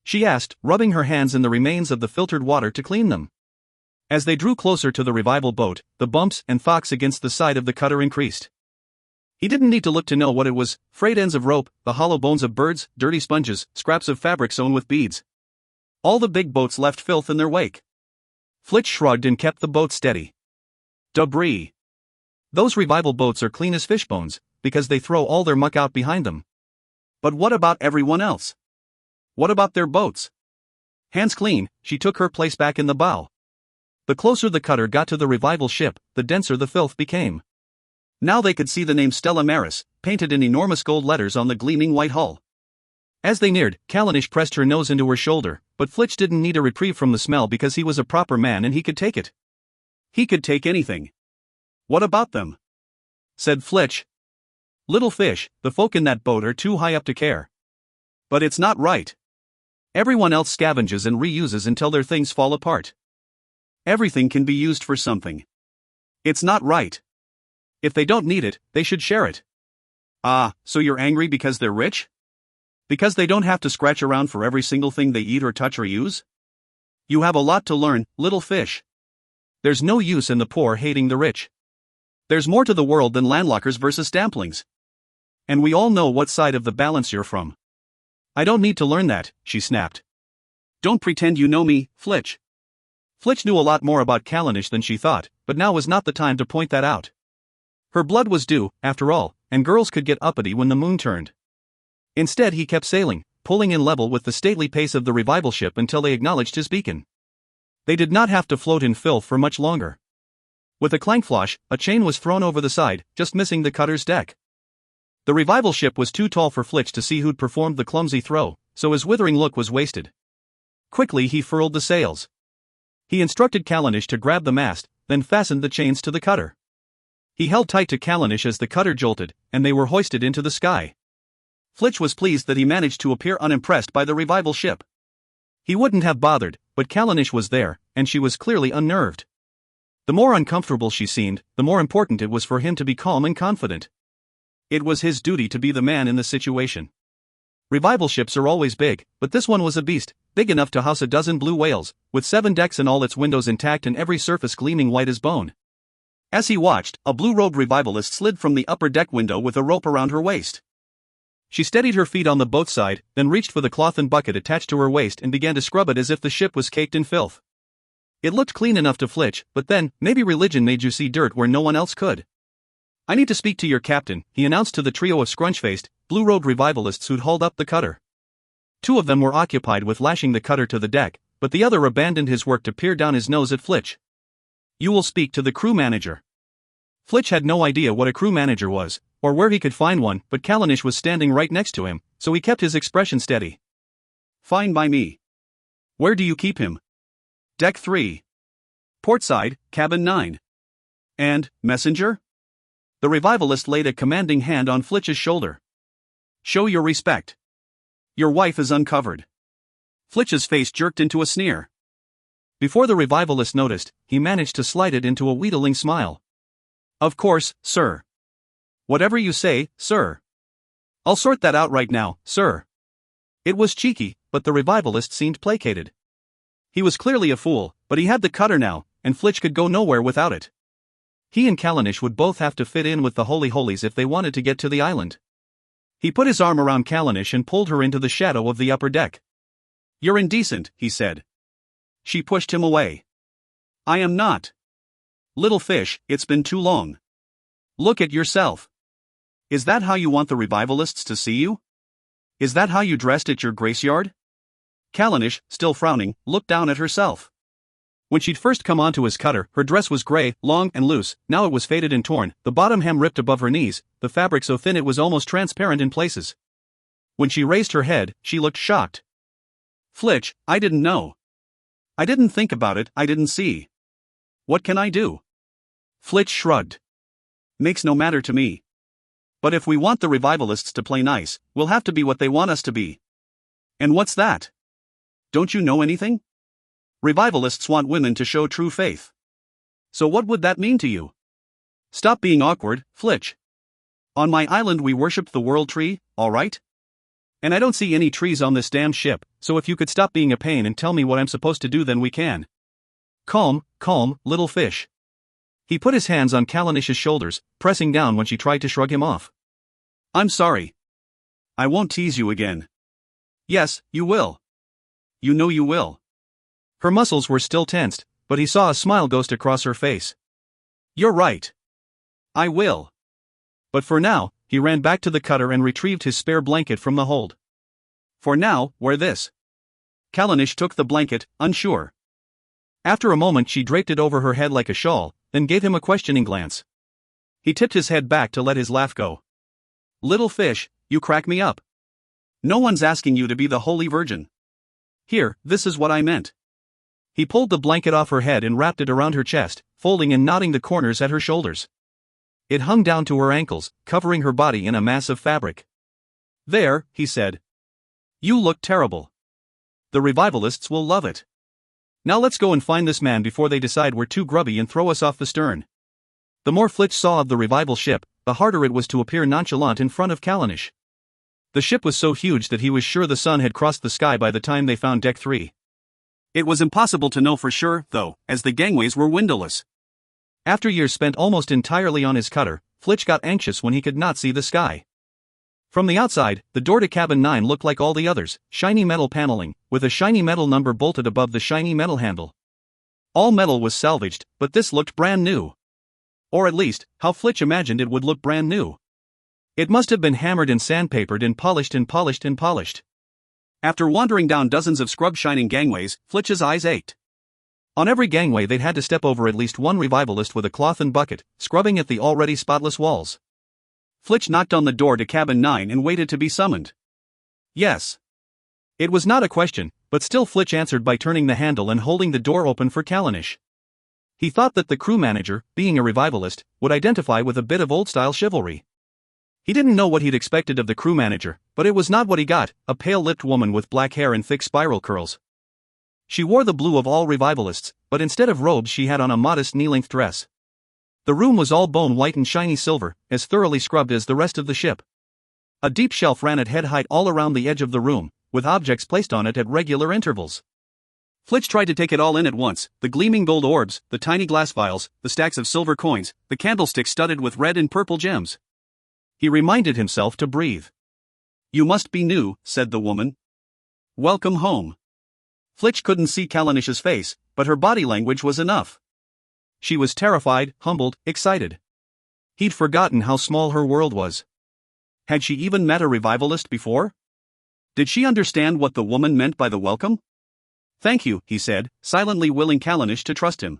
She asked, rubbing her hands in the remains of the filtered water to clean them. As they drew closer to the revival boat, the bumps and thocks against the side of the cutter increased. He didn't need to look to know what it was: frayed ends of rope, the hollow bones of birds, dirty sponges, scraps of fabric sewn with beads. All the big boats left filth in their wake. Flitch shrugged and kept the boat steady. Debris. Those revival boats are clean as fish bones, because they throw all their muck out behind them. But what about everyone else? What about their boats? Hands clean, she took her place back in the bow. The closer the cutter got to the revival ship, the denser the filth became. Now they could see the name Stella Maris, painted in enormous gold letters on the gleaming white hull. As they neared, Callanish pressed her nose into her shoulder, but Flitch didn't need a reprieve from the smell because he was a proper man and he could take it. He could take anything. What about them? Said Flitch. Little fish, the folk in that boat are too high up to care. But it's not right. Everyone else scavenges and reuses until their things fall apart. Everything can be used for something. It's not right. If they don't need it, they should share it. Ah, so you're angry because they're rich? Because they don't have to scratch around for every single thing they eat or touch or use? You have a lot to learn, little fish. There's no use in the poor hating the rich. There's more to the world than landlockers versus stamplings. And we all know what side of the balance you're from. I don't need to learn that, she snapped. Don't pretend you know me, Flitch. Flitch knew a lot more about Callanish than she thought, but now was not the time to point that out. Her blood was due, after all, and girls could get uppity when the moon turned. Instead he kept sailing, pulling in level with the stately pace of the revival ship until they acknowledged his beacon. They did not have to float in filth for much longer. With a clankflosh, a chain was thrown over the side, just missing the cutter's deck. The revival ship was too tall for Flitch to see who'd performed the clumsy throw, so his withering look was wasted. Quickly he furled the sails. He instructed Callanish to grab the mast, then fastened the chains to the cutter. He held tight to Callanish as the cutter jolted, and they were hoisted into the sky. Flitch was pleased that he managed to appear unimpressed by the revival ship. He wouldn't have bothered, but Callanish was there, and she was clearly unnerved. The more uncomfortable she seemed, the more important it was for him to be calm and confident. It was his duty to be the man in the situation. Revival ships are always big, but this one was a beast, big enough to house a dozen blue whales, with 7 decks and all its windows intact and every surface gleaming white as bone. As he watched, a blue-robed revivalist slid from the upper deck window with a rope around her waist. She steadied her feet on the boat side, then reached for the cloth and bucket attached to her waist and began to scrub it as if the ship was caked in filth. It looked clean enough to Flitch, but then, maybe religion made you see dirt where no one else could. I need to speak to your captain, he announced to the trio of scrunch-faced, blue-robed revivalists who'd hauled up the cutter. 2 of them were occupied with lashing the cutter to the deck, but the other abandoned his work to peer down his nose at Flitch. You will speak to the crew manager. Flitch had no idea what a crew manager was, or where he could find one, but Callanish was standing right next to him, so he kept his expression steady. Fine by me. Where do you keep him? Deck 3. Portside, cabin 9. And, messenger? The revivalist laid a commanding hand on Flitch's shoulder. Show your respect. Your wife is uncovered. Flitch's face jerked into a sneer. Before the revivalist noticed, he managed to slide it into a wheedling smile. Of course, sir. Whatever you say, sir. I'll sort that out right now, sir. It was cheeky, but the revivalist seemed placated. He was clearly a fool, but he had the cutter now, and Flitch could go nowhere without it. He and Callanish would both have to fit in with the Holy Holies if they wanted to get to the island. He put his arm around Callanish and pulled her into the shadow of the upper deck. You're indecent, he said. She pushed him away. I am not. Little fish, it's been too long. Look at yourself. Is that how you want the revivalists to see you? Is that how you dressed at your graceyard? Callanish, still frowning, looked down at herself. When she'd first come onto his cutter, her dress was gray, long and loose. Now it was faded and torn, the bottom hem ripped above her knees, the fabric so thin it was almost transparent in places. When she raised her head, she looked shocked. Flitch, I didn't know. I didn't think about it, I didn't see. What can I do? Flitch shrugged. Makes no matter to me. But if we want the revivalists to play nice, we'll have to be what they want us to be. And what's that? Don't you know anything? Revivalists want women to show true faith. So what would that mean to you? Stop being awkward, Flitch. On my island we worshipped the world tree, all right? And I don't see any trees on this damn ship, so if you could stop being a pain and tell me what I'm supposed to do then we can. Calm, little fish. He put his hands on Callanish's shoulders, pressing down when she tried to shrug him off. I'm sorry. I won't tease you again. Yes, you will. You know you will. Her muscles were still tensed, but he saw a smile ghost across her face. You're right. I will. But for now, he ran back to the cutter and retrieved his spare blanket from the hold. For now, wear this. Callanish took the blanket, unsure. After a moment she draped it over her head like a shawl, then gave him a questioning glance. He tipped his head back to let his laugh go. Little fish, you crack me up. No one's asking you to be the Holy Virgin. Here, this is what I meant. He pulled the blanket off her head and wrapped it around her chest, folding and knotting the corners at her shoulders. It hung down to her ankles, covering her body in a mass of fabric. There, he said. You look terrible. The revivalists will love it. Now let's go and find this man before they decide we're too grubby and throw us off the stern. The more Flitch saw of the revival ship, the harder it was to appear nonchalant in front of Callanish. The ship was so huge that he was sure the sun had crossed the sky by the time they found Deck 3. It was impossible to know for sure, though, as the gangways were windowless. After years spent almost entirely on his cutter, Flitch got anxious when he could not see the sky. From the outside, the door to cabin 9 looked like all the others, shiny metal paneling, with a shiny metal number bolted above the shiny metal handle. All metal was salvaged, but this looked brand new. Or at least, how Flitch imagined it would look brand new. It must have been hammered and sandpapered and polished and polished and polished. After wandering down dozens of scrub-shining gangways, Flitch's eyes ached. On every gangway they'd had to step over at least one revivalist with a cloth and bucket, scrubbing at the already spotless walls. Flitch knocked on the door to cabin 9 and waited to be summoned. Yes. It was not a question, but still Flitch answered by turning the handle and holding the door open for Callanish. He thought that the crew manager, being a revivalist, would identify with a bit of old-style chivalry. He didn't know what he'd expected of the crew manager, but it was not what he got, a pale-lipped woman with black hair and thick spiral curls. She wore the blue of all revivalists, but instead of robes she had on a modest knee-length dress. The room was all bone white and shiny silver, as thoroughly scrubbed as the rest of the ship. A deep shelf ran at head height all around the edge of the room, with objects placed on it at regular intervals. Flitch tried to take it all in at once, the gleaming gold orbs, the tiny glass vials, the stacks of silver coins, the candlesticks studded with red and purple gems. He reminded himself to breathe. "You must be new," said the woman. "Welcome home." Flitch couldn't see Callanish's face, but her body language was enough. She was terrified, humbled, excited. He'd forgotten how small her world was. Had she even met a revivalist before? Did she understand what the woman meant by the welcome? "Thank you," he said, silently willing Callanish to trust him.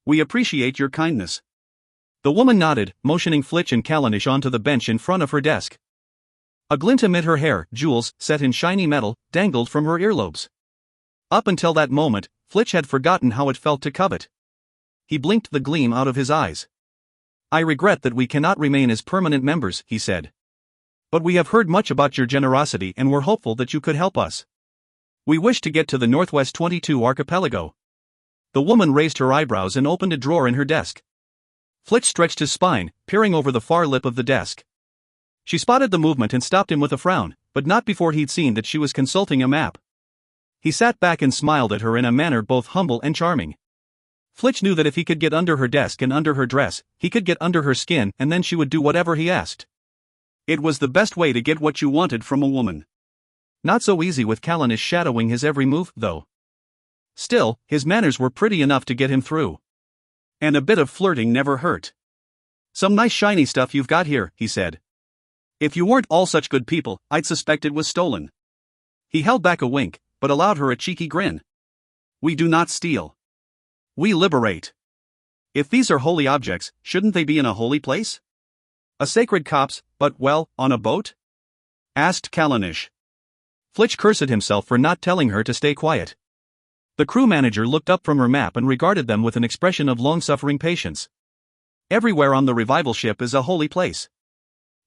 "We appreciate your kindness." The woman nodded, motioning Flitch and Callanish onto the bench in front of her desk. A glint amid her hair, jewels, set in shiny metal, dangled from her earlobes. Up until that moment, Flitch had forgotten how it felt to covet. He blinked the gleam out of his eyes. "I regret that we cannot remain as permanent members," he said. "But we have heard much about your generosity and were hopeful that you could help us. We wish to get to the Northwest 22 archipelago." The woman raised her eyebrows and opened a drawer in her desk. Flitch stretched his spine, peering over the far lip of the desk. She spotted the movement and stopped him with a frown, but not before he'd seen that she was consulting a map. He sat back and smiled at her in a manner both humble and charming. Flitch knew that if he could get under her desk and under her dress, he could get under her skin and then she would do whatever he asked. It was the best way to get what you wanted from a woman. Not so easy with Callanish shadowing his every move, though. Still, his manners were pretty enough to get him through. And a bit of flirting never hurt. "Some nice shiny stuff you've got here," he said. "If you weren't all such good people, I'd suspect it was stolen." He held back a wink, but allowed her a cheeky grin. "We do not steal. We liberate. If these are holy objects, shouldn't they be in a holy place? A sacred copse, but, well, on a boat?" asked Callanish. Flitch cursed himself for not telling her to stay quiet. The crew manager looked up from her map and regarded them with an expression of long-suffering patience. Everywhere on the revival ship is a holy place.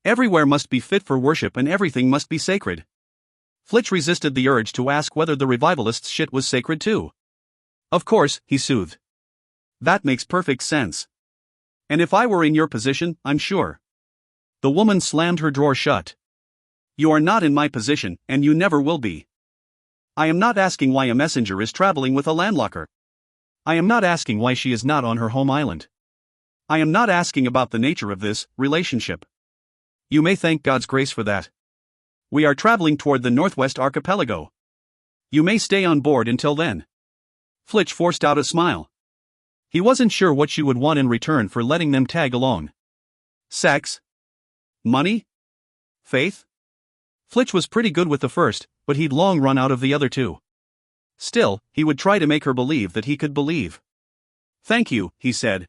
Everywhere must be fit for worship and everything must be sacred. Flitch resisted the urge to ask whether the revivalist's shit was sacred too. "Of course," he soothed. "That makes perfect sense. And if I were in your position, I'm sure." The woman slammed her drawer shut. "You are not in my position, and you never will be. I am not asking why a messenger is traveling with a landlocker. I am not asking why she is not on her home island. I am not asking about the nature of this relationship. You may thank God's grace for that. We are traveling toward the Northwest archipelago. You may stay on board until then." Flitch forced out a smile. He wasn't sure what she would want in return for letting them tag along. Sex? Money? Faith? Flitch was pretty good with the first, but he'd long run out of the other two. Still, he would try to make her believe that he could believe. "Thank you," he said.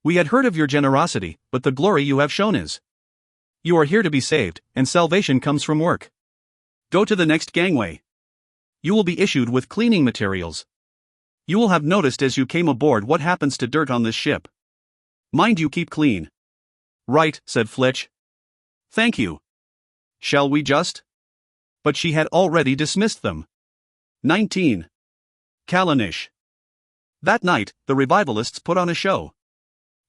"We had heard of your generosity, but the glory you have shown is. You are here to be saved, and salvation comes from work. Go to the next gangway. You will be issued with cleaning materials. You will have noticed as you came aboard what happens to dirt on this ship. Mind you keep clean." "Right," said Flitch. "Thank you. Shall we just?" But she had already dismissed them. 19. Callanish. That night, the revivalists put on a show.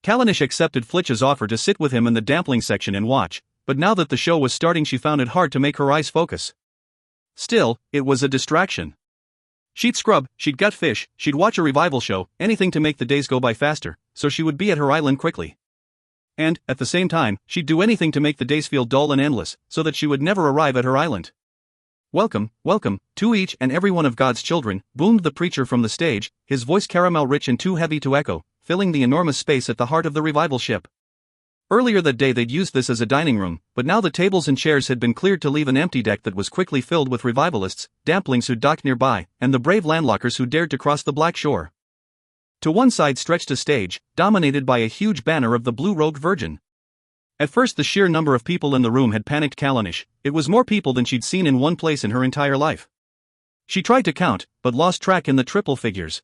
Callanish accepted Flitch's offer to sit with him in the dampling section and watch, but now that the show was starting she found it hard to make her eyes focus. Still, it was a distraction. She'd scrub, she'd gut fish, she'd watch a revival show, anything to make the days go by faster, so she would be at her island quickly. And, at the same time, she'd do anything to make the days feel dull and endless, so that she would never arrive at her island. "Welcome, welcome, to each and every one of God's children," boomed the preacher from the stage, his voice caramel rich and too heavy to echo, filling the enormous space at the heart of the revival ship. Earlier that day they'd used this as a dining room, but now the tables and chairs had been cleared to leave an empty deck that was quickly filled with revivalists, damplings who docked nearby, and the brave landlockers who dared to cross the black shore. To one side stretched a stage, dominated by a huge banner of the blue-robed Virgin. At first the sheer number of people in the room had panicked Callanish. It was more people than she'd seen in one place in her entire life. She tried to count, but lost track in the triple figures.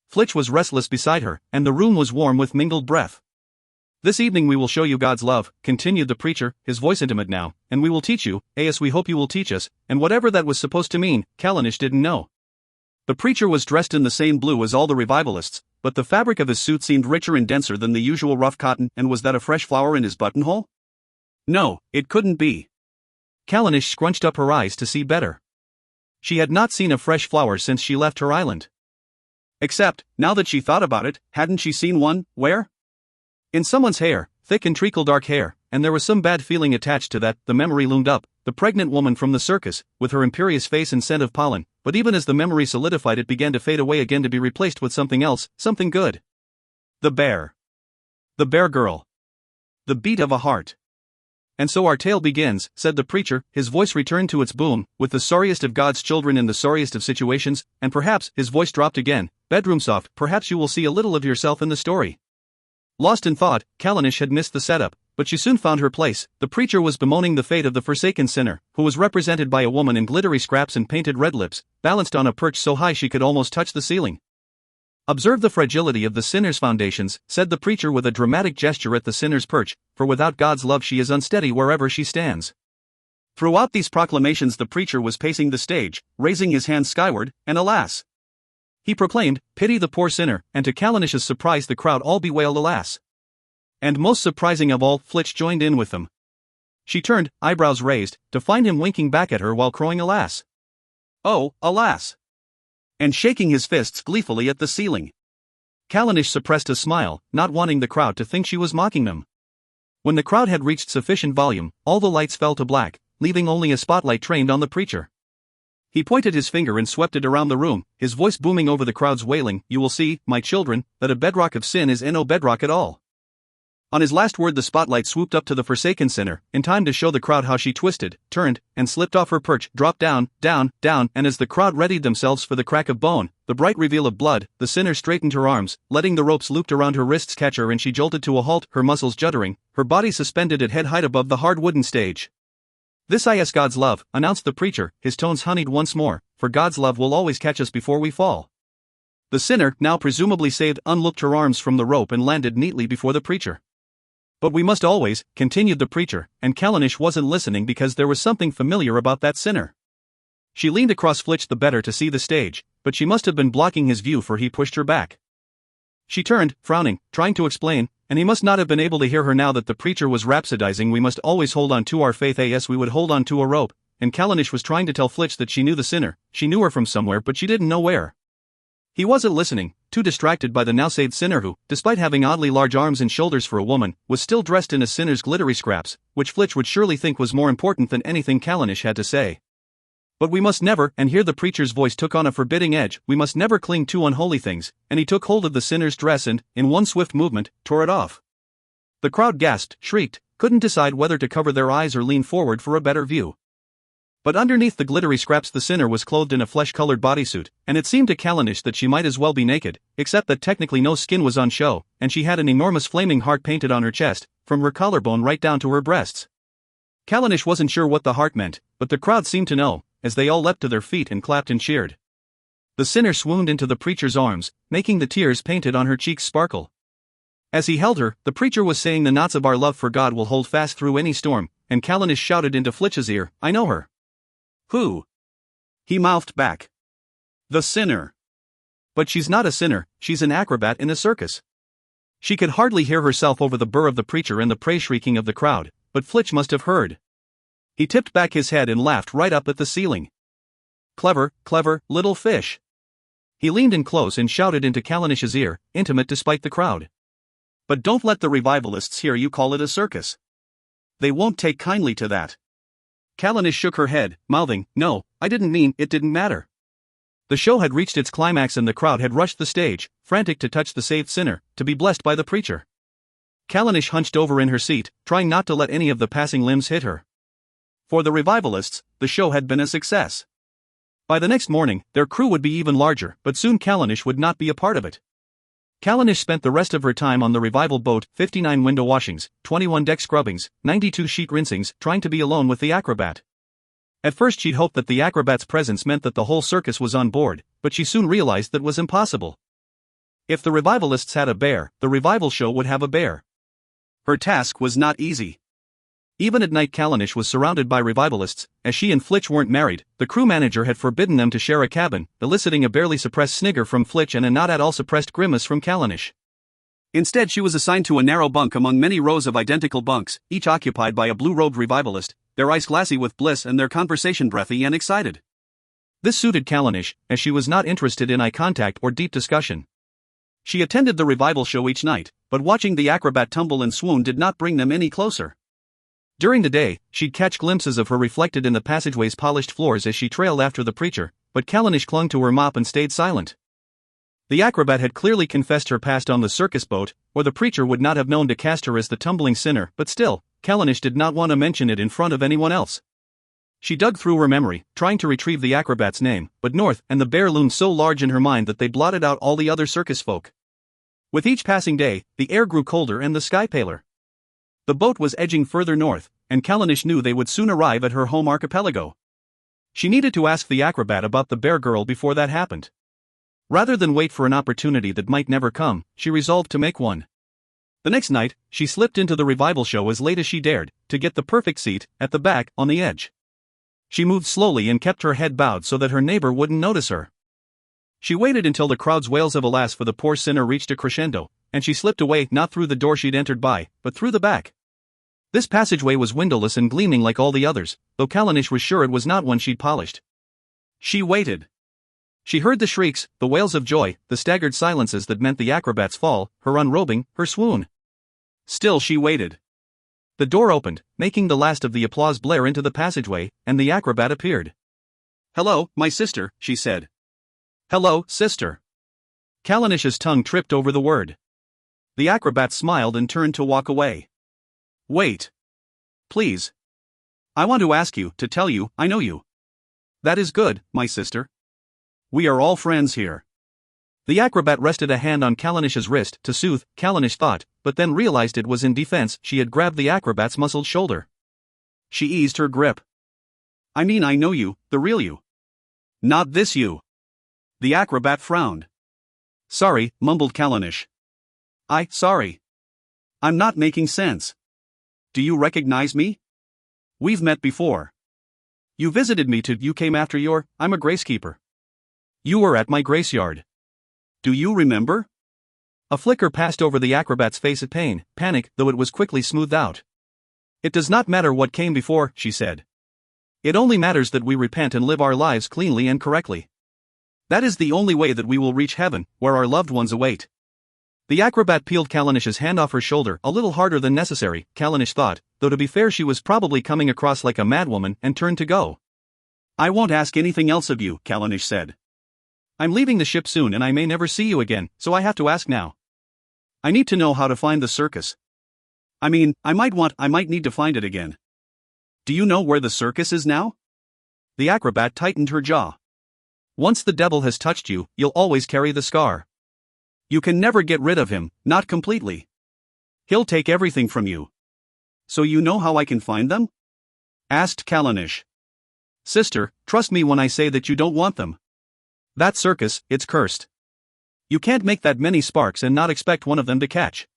Flitch was restless beside her, and the room was warm with mingled breath. "This evening we will show you God's love," continued the preacher, his voice intimate now, "and we will teach you, as we hope you will teach us," and whatever that was supposed to mean, Callanish didn't know. The preacher was dressed in the same blue as all the revivalists, but the fabric of his suit seemed richer and denser than the usual rough cotton, and was that a fresh flower in his buttonhole? No, it couldn't be. Callanish scrunched up her eyes to see better. She had not seen a fresh flower since she left her island. Except, now that she thought about it, hadn't she seen one, where? In someone's hair, thick and treacle-dark hair, and there was some bad feeling attached to that. The memory loomed up, the pregnant woman from the circus, with her imperious face and scent of pollen, but even as the memory solidified it began to fade away again to be replaced with something else, something good. The bear. The bear girl. The beat of a heart. "And so our tale begins," said the preacher, his voice returned to its boom, "with the sorriest of God's children in the sorriest of situations, and perhaps," his voice dropped again, "bedroom soft, perhaps you will see a little of yourself in the story." Lost in thought, Callanish had missed the setup, but she soon found her place. The preacher was bemoaning the fate of the forsaken sinner, who was represented by a woman in glittery scraps and painted red lips, balanced on a perch so high she could almost touch the ceiling. "Observe the fragility of the sinner's foundations," said the preacher with a dramatic gesture at the sinner's perch, "for without God's love she is unsteady wherever she stands." Throughout these proclamations the preacher was pacing the stage, raising his hands skyward, and alas! He proclaimed, "Pity the poor sinner," and to Callanish's surprise the crowd all bewailed alas. And most surprising of all, Flitch joined in with them. She turned, eyebrows raised, to find him winking back at her while crowing alas. "Oh, alas!" and shaking his fists gleefully at the ceiling. Callanish suppressed a smile, not wanting the crowd to think she was mocking them. When the crowd had reached sufficient volume, all the lights fell to black, leaving only a spotlight trained on the preacher. He pointed his finger and swept it around the room, his voice booming over the crowd's wailing, "You will see, my children, that a bedrock of sin is no bedrock at all." On his last word the spotlight swooped up to the forsaken sinner, in time to show the crowd how she twisted, turned, and slipped off her perch, dropped down, down, down, and as the crowd readied themselves for the crack of bone, the bright reveal of blood, the sinner straightened her arms, letting the ropes looped around her wrists catch her, and she jolted to a halt, her muscles juddering, her body suspended at head height above the hard wooden stage. "This is God's love," announced the preacher, his tones honeyed once more, "for God's love will always catch us before we fall." The sinner, now presumably saved, unlooped her arms from the rope and landed neatly before the preacher. "But we must always," continued the preacher, and Callanish wasn't listening because there was something familiar about that sinner. She leaned across Flitch the better to see the stage, but she must have been blocking his view for he pushed her back. She turned, frowning, trying to explain, and he must not have been able to hear her now that the preacher was rhapsodizing, "We must always hold on to our faith as we would hold on to a rope," and Callanish was trying to tell Flitch that she knew the sinner, she knew her from somewhere but she didn't know where. He wasn't listening, too distracted by the now saved sinner who, despite having oddly large arms and shoulders for a woman, was still dressed in a sinner's glittery scraps, which Flitch would surely think was more important than anything Callanish had to say. "But we must never," and here the preacher's voice took on a forbidding edge, "we must never cling to unholy things," and he took hold of the sinner's dress and, in one swift movement, tore it off. The crowd gasped, shrieked, couldn't decide whether to cover their eyes or lean forward for a better view. But underneath the glittery scraps the sinner was clothed in a flesh-colored bodysuit, and it seemed to Callanish that she might as well be naked, except that technically no skin was on show, and she had an enormous flaming heart painted on her chest, from her collarbone right down to her breasts. Callanish wasn't sure what the heart meant, but the crowd seemed to know, as they all leapt to their feet and clapped and cheered. The sinner swooned into the preacher's arms, making the tears painted on her cheeks sparkle. As he held her, the preacher was saying, "The knots of our love for God will hold fast through any storm," and Callanish shouted into Flitch's ear, "I know her." "Who?" He mouthed back. "The sinner." "But she's not a sinner, she's an acrobat in a circus." She could hardly hear herself over the burr of the preacher and the praise shrieking of the crowd, but Flitch must have heard. He tipped back his head and laughed right up at the ceiling. "Clever, clever, little fish." He leaned in close and shouted into Callanish's ear, intimate despite the crowd. But don't let the revivalists hear you call it a circus. They won't take kindly to that. Callanish shook her head, mouthing, "No, I didn't mean, it didn't matter." The show had reached its climax and the crowd had rushed the stage, frantic to touch the saved sinner, to be blessed by the preacher. Callanish hunched over in her seat, trying not to let any of the passing limbs hit her. For the revivalists, the show had been a success. By the next morning, their crew would be even larger, but soon Callanish would not be a part of it. Callanish spent the rest of her time on the revival boat, 59 window washings, 21 deck scrubbings, 92 sheet rinsings, trying to be alone with the acrobat. At first she'd hoped that the acrobat's presence meant that the whole circus was on board, but she soon realized that was impossible. If the revivalists had a bear, the revival show would have a bear. Her task was not easy. Even at night Callanish was surrounded by revivalists. As she and Flitch weren't married, the crew manager had forbidden them to share a cabin, eliciting a barely suppressed snigger from Flitch and a not at all suppressed grimace from Callanish. Instead she was assigned to a narrow bunk among many rows of identical bunks, each occupied by a blue-robed revivalist, their eyes glassy with bliss and their conversation breathy and excited. This suited Callanish, as she was not interested in eye contact or deep discussion. She attended the revival show each night, but watching the acrobat tumble and swoon did not bring them any closer. During the day, she'd catch glimpses of her reflected in the passageway's polished floors as she trailed after the preacher, but Callanish clung to her mop and stayed silent. The acrobat had clearly confessed her past on the circus boat, or the preacher would not have known to cast her as the tumbling sinner, but still, Callanish did not want to mention it in front of anyone else. She dug through her memory, trying to retrieve the acrobat's name, but North and the bear loomed so large in her mind that they blotted out all the other circus folk. With each passing day, the air grew colder and the sky paler. The boat was edging further north, and Callanish knew they would soon arrive at her home archipelago. She needed to ask the acrobat about the bear girl before that happened. Rather than wait for an opportunity that might never come, she resolved to make one. The next night, she slipped into the revival show as late as she dared, to get the perfect seat, at the back, on the edge. She moved slowly and kept her head bowed so that her neighbor wouldn't notice her. She waited until the crowd's wails of alas for the poor sinner reached a crescendo, and she slipped away not through the door she'd entered by, but through the back. This passageway was windowless and gleaming like all the others, though Callanish was sure it was not one she'd polished. She waited. She heard the shrieks, the wails of joy, the staggered silences that meant the acrobat's fall, her unrobing, her swoon. Still she waited. The door opened, making the last of the applause blare into the passageway, and the acrobat appeared. "Hello, my sister," she said. "Hello, sister." Callanish's tongue tripped over the word. The acrobat smiled and turned to walk away. "Wait. Please. I want to ask you, to tell you, I know you." "That is good, my sister. We are all friends here." The acrobat rested a hand on Callanish's wrist to soothe, Callanish thought, but then realized it was in defense. She had grabbed the acrobat's muscled shoulder. She eased her grip. "I mean, I know you, the real you. Not this you." The acrobat frowned. "Sorry," mumbled Callanish. Sorry. I'm not making sense. Do you recognize me? We've met before. You visited me you came after I'm a gracekeeper. You were at my graceyard. Do you remember?" A flicker passed over the acrobat's face at pain, panic, though it was quickly smoothed out. "It does not matter what came before," she said. "It only matters that we repent and live our lives cleanly and correctly. That is the only way that we will reach heaven, where our loved ones await." The acrobat peeled Callanish's hand off her shoulder a little harder than necessary, Callanish thought, though to be fair she was probably coming across like a madwoman, and turned to go. "I won't ask anything else of you," Callanish said. "I'm leaving the ship soon and I may never see you again, so I have to ask now. I need to know how to find the circus. I mean, I might need to find it again. Do you know where the circus is now?" The acrobat tightened her jaw. "Once the devil has touched you, you'll always carry the scar. You can never get rid of him, not completely. He'll take everything from you. So you know how I can find them?" asked Callanish. "Sister, trust me when I say that you don't want them. That circus, it's cursed. You can't make that many sparks and not expect one of them to catch.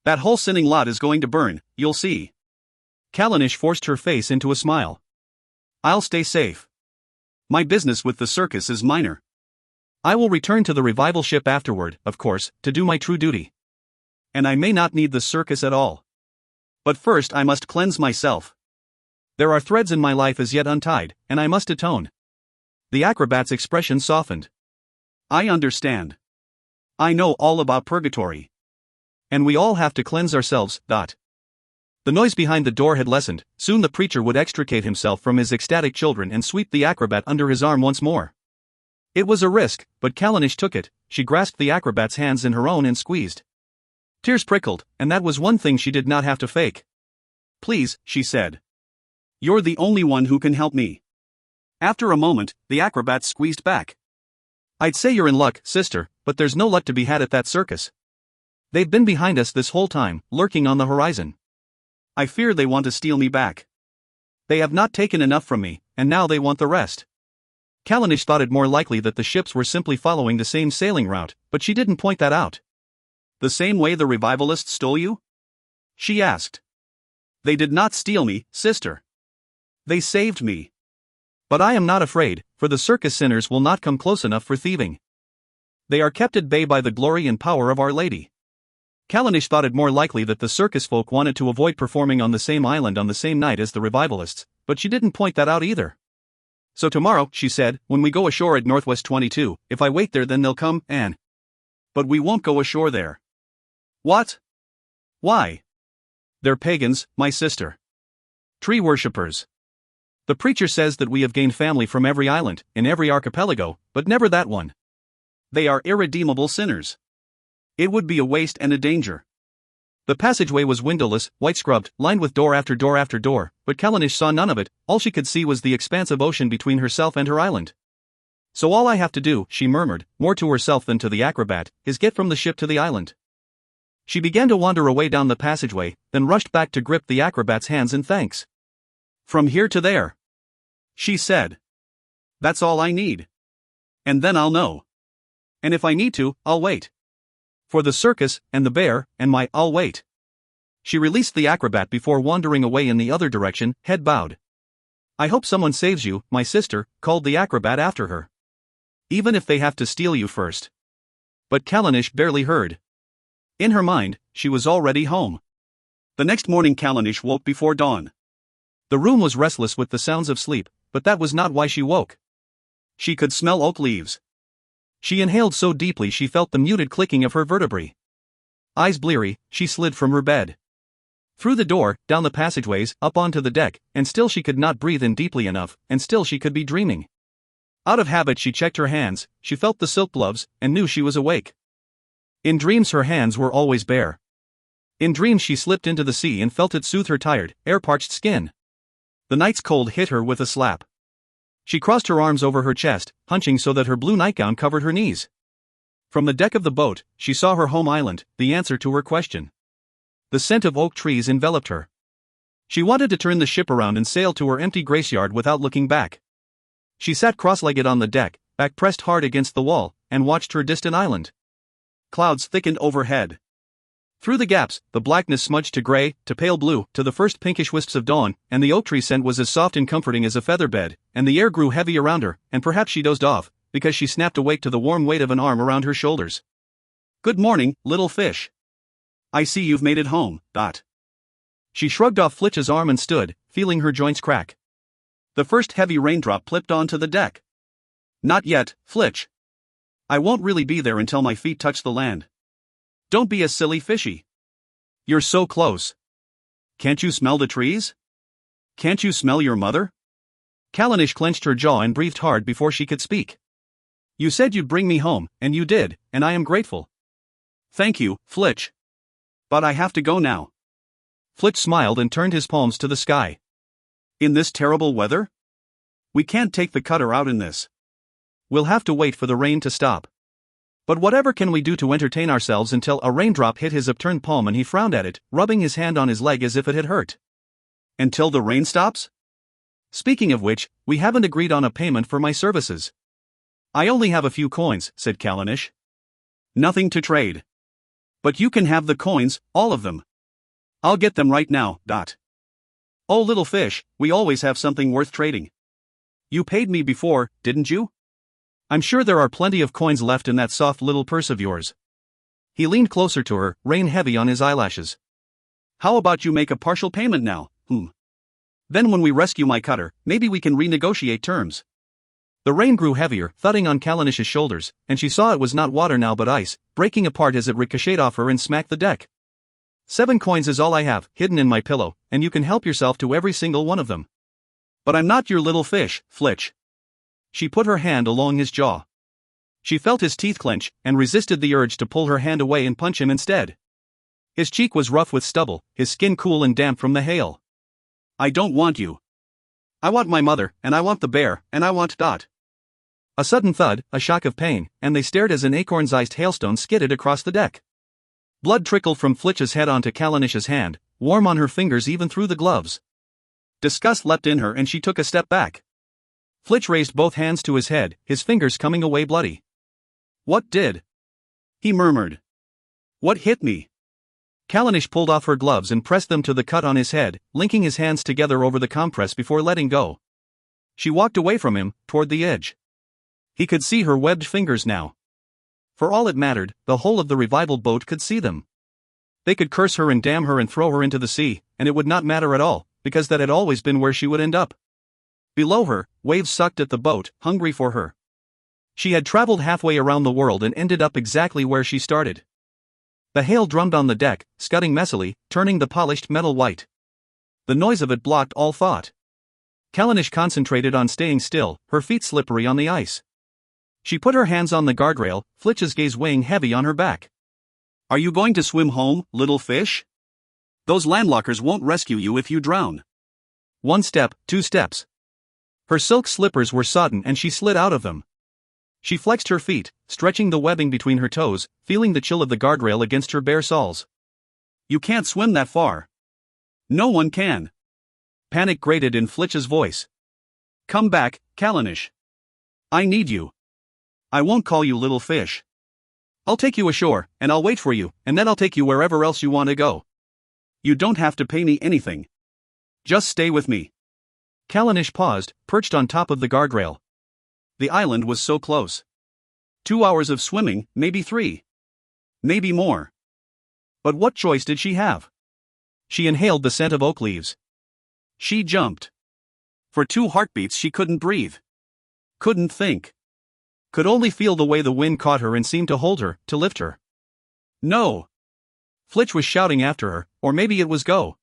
That whole sinning lot is going to burn, you'll see." Callanish forced her face into a smile. "I'll stay safe. My business with the circus is minor. I will return to the revival ship afterward, of course, to do my true duty. And I may not need the circus at all. But first I must cleanse myself. There are threads in my life as yet untied, and I must atone." The acrobat's expression softened. "I understand. I know all about purgatory. And we all have to cleanse ourselves. The noise behind the door had lessened. Soon the preacher would extricate himself from his ecstatic children and sweep the acrobat under his arm once more. It was a risk, but Callanish took it. She grasped the acrobat's hands in her own and squeezed. Tears prickled, and that was one thing she did not have to fake. "Please," she said. "You're the only one who can help me." After a moment, the acrobat squeezed back. "I'd say you're in luck, sister, but there's no luck to be had at that circus. They've been behind us this whole time, lurking on the horizon. I fear they want to steal me back. They have not taken enough from me, and now they want the rest." Callanish thought it more likely that the ships were simply following the same sailing route, but she didn't point that out. "The same way the revivalists stole you?" she asked. "They did not steal me, sister. They saved me." "But I am not afraid, for the circus sinners will not come close enough for thieving. They are kept at bay by the glory and power of Our Lady." Callanish thought it more likely that the circus folk wanted to avoid performing on the same island on the same night as the revivalists, but she didn't point that out either. "So tomorrow," she said, "when we go ashore at Northwest 22, if I wait there then they'll come, and—" "But we won't go ashore there." "What? Why?" "They're pagans, my sister. Tree worshippers. The preacher says that we have gained family from every island, in every archipelago, but never that one. They are irredeemable sinners. It would be a waste and a danger." The passageway was windowless, white-scrubbed, lined with door after door after door, but Callanish saw none of it. All she could see was the expansive ocean between herself and her island. "So all I have to do," she murmured, more to herself than to the acrobat, "is get from the ship to the island." She began to wander away down the passageway, then rushed back to grip the acrobat's hands in thanks. "From here to there," she said. "That's all I need. And then I'll know. And if I need to, I'll wait. For the circus, and the bear, and I'll wait." She released the acrobat before wandering away in the other direction, head bowed. "I hope someone saves you, my sister," called the acrobat after her. "Even if they have to steal you first." But Callanish barely heard. In her mind, she was already home. The next morning Callanish woke before dawn. The room was restless with the sounds of sleep, but that was not why she woke. She could smell oak leaves. She inhaled so deeply she felt the muted clicking of her vertebrae. Eyes bleary, she slid from her bed. Through the door, down the passageways, up onto the deck, and still she could not breathe in deeply enough, and still she could be dreaming. Out of habit she checked her hands, she felt the silk gloves, and knew she was awake. In dreams her hands were always bare. In dreams she slipped into the sea and felt it soothe her tired, air-parched skin. The night's cold hit her with a slap. She crossed her arms over her chest, hunching so that her blue nightgown covered her knees. From the deck of the boat, she saw her home island, the answer to her question. The scent of oak trees enveloped her. She wanted to turn the ship around and sail to her empty graceyard without looking back. She sat cross-legged on the deck, back pressed hard against the wall, and watched her distant island. Clouds thickened overhead. Through the gaps, the blackness smudged to gray, to pale blue, to the first pinkish wisps of dawn, and the oak tree scent was as soft and comforting as a feather bed, and the air grew heavy around her, and perhaps she dozed off, because she snapped awake to the warm weight of an arm around her shoulders. "Good morning, little fish. I see you've made it home." She shrugged off Flitch's arm and stood, feeling her joints crack. The first heavy raindrop plipped onto the deck. "Not yet, Flitch. I won't really be there until my feet touch the land. Don't be a silly fishy. You're so close. Can't you smell the trees? Can't you smell your mother?" Callanish clenched her jaw and breathed hard before she could speak. "You said you'd bring me home, and you did, and I am grateful." "Thank you, Flitch. But I have to go now." Flitch smiled and turned his palms to the sky. "In this terrible weather? We can't take the cutter out in this. We'll have to wait for the rain to stop. But whatever can we do to entertain ourselves?" Until a raindrop hit his upturned palm and he frowned at it, rubbing his hand on his leg as if it had hurt. "Until the rain stops? Speaking of which, we haven't agreed on a payment for my services." "I only have a few coins," said Callanish. "Nothing to trade. But you can have the coins, all of them. I'll get them right now." "Oh little fish, we always have something worth trading. You paid me before, didn't you? I'm sure there are plenty of coins left in that soft little purse of yours." He leaned closer to her, rain heavy on his eyelashes. "How about you make a partial payment now? Then when we rescue my cutter, maybe we can renegotiate terms." The rain grew heavier, thudding on Callanish's shoulders, and she saw it was not water now but ice, breaking apart as it ricocheted off her and smacked the deck. 7 coins is all I have, hidden in my pillow, and you can help yourself to every single one of them. But I'm not your little fish, Flitch. She put her hand along his jaw. She felt his teeth clench, and resisted the urge to pull her hand away and punch him instead. His cheek was rough with stubble, his skin cool and damp from the hail. I don't want you. I want my mother, and I want the bear, and I want Dot. A sudden thud, a shock of pain, and they stared as an acorn-sized hailstone skidded across the deck. Blood trickled from Flitch's head onto Callanish's hand, warm on her fingers even through the gloves. Disgust leapt in her and she took a step back. Flitch raised both hands to his head, his fingers coming away bloody. What did? He murmured. What hit me? Callanish pulled off her gloves and pressed them to the cut on his head, linking his hands together over the compress before letting go. She walked away from him, toward the edge. He could see her webbed fingers now. For all it mattered, the whole of the revival boat could see them. They could curse her and damn her and throw her into the sea, and it would not matter at all, because that had always been where she would end up. Below her, waves sucked at the boat, hungry for her. She had traveled halfway around the world and ended up exactly where she started. The hail drummed on the deck, scudding messily, turning the polished metal white. The noise of it blocked all thought. Callanish concentrated on staying still, her feet slippery on the ice. She put her hands on the guardrail, Flitch's gaze weighing heavy on her back. Are you going to swim home, little fish? Those landlockers won't rescue you if you drown. 1 step, 2 steps. Her silk slippers were sodden and she slid out of them. She flexed her feet, stretching the webbing between her toes, feeling the chill of the guardrail against her bare soles. You can't swim that far. No one can. Panic grated in Flitch's voice. Come back, Callanish. I need you. I won't call you little fish. I'll take you ashore, and I'll wait for you, and then I'll take you wherever else you want to go. You don't have to pay me anything. Just stay with me. Callanish paused, perched on top of the guardrail. The island was so close. 2 hours of swimming, maybe 3. Maybe more. But what choice did she have? She inhaled the scent of oak leaves. She jumped. For 2 heartbeats she couldn't breathe. Couldn't think. Could only feel the way the wind caught her and seemed to hold her, to lift her. No! Flitch was shouting after her, or maybe it was go.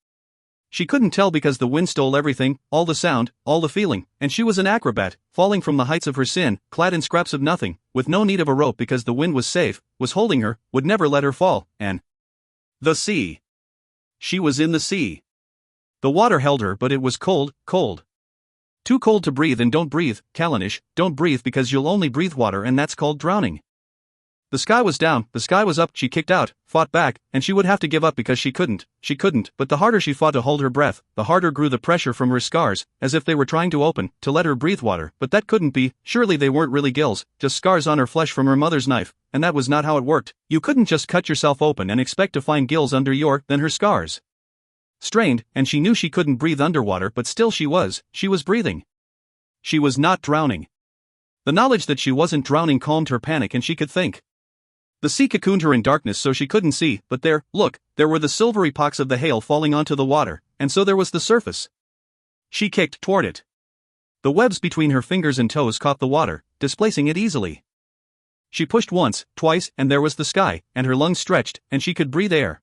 She couldn't tell because the wind stole everything, all the sound, all the feeling, and she was an acrobat, falling from the heights of her sin, clad in scraps of nothing, with no need of a rope because the wind was safe, was holding her, would never let her fall, and... The sea. She was in the sea. The water held her but it was cold, cold. Too cold to breathe and don't breathe, Callanish, don't breathe because you'll only breathe water and that's called drowning. The sky was down, the sky was up, she kicked out, fought back, and she would have to give up because she couldn't, but the harder she fought to hold her breath, the harder grew the pressure from her scars, as if they were trying to open, to let her breathe water, but that couldn't be, surely they weren't really gills, just scars on her flesh from her mother's knife, and that was not how it worked, you couldn't just cut yourself open and expect to find gills under then her scars. Strained, and she knew she couldn't breathe underwater but still she was breathing. She was not drowning. The knowledge that she wasn't drowning calmed her panic and she could think. The sea cocooned her in darkness so she couldn't see, but there were the silvery pocks of the hail falling onto the water, and so there was the surface. She kicked toward it. The webs between her fingers and toes caught the water, displacing it easily. She pushed once, twice, and there was the sky, and her lungs stretched, and she could breathe air.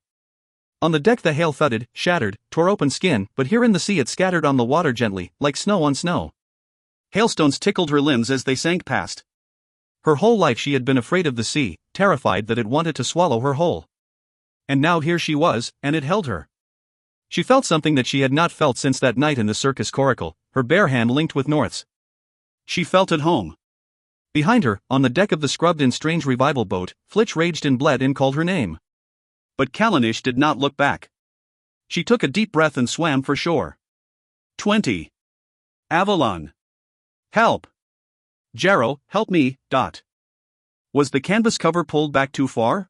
On the deck the hail thudded, shattered, tore open skin, but here in the sea it scattered on the water gently, like snow on snow. Hailstones tickled her limbs as they sank past. Her whole life she had been afraid of the sea, terrified that it wanted to swallow her whole. And now here she was, and it held her. She felt something that she had not felt since that night in the circus coracle, her bare hand linked with North's. She felt at home. Behind her, on the deck of the scrubbed-in strange revival boat, Flitch raged and bled and called her name. But Callanish did not look back. She took a deep breath and swam for shore. 20. Avalon. Help! Jarrow, help me, Dot. Was the canvas cover pulled back too far?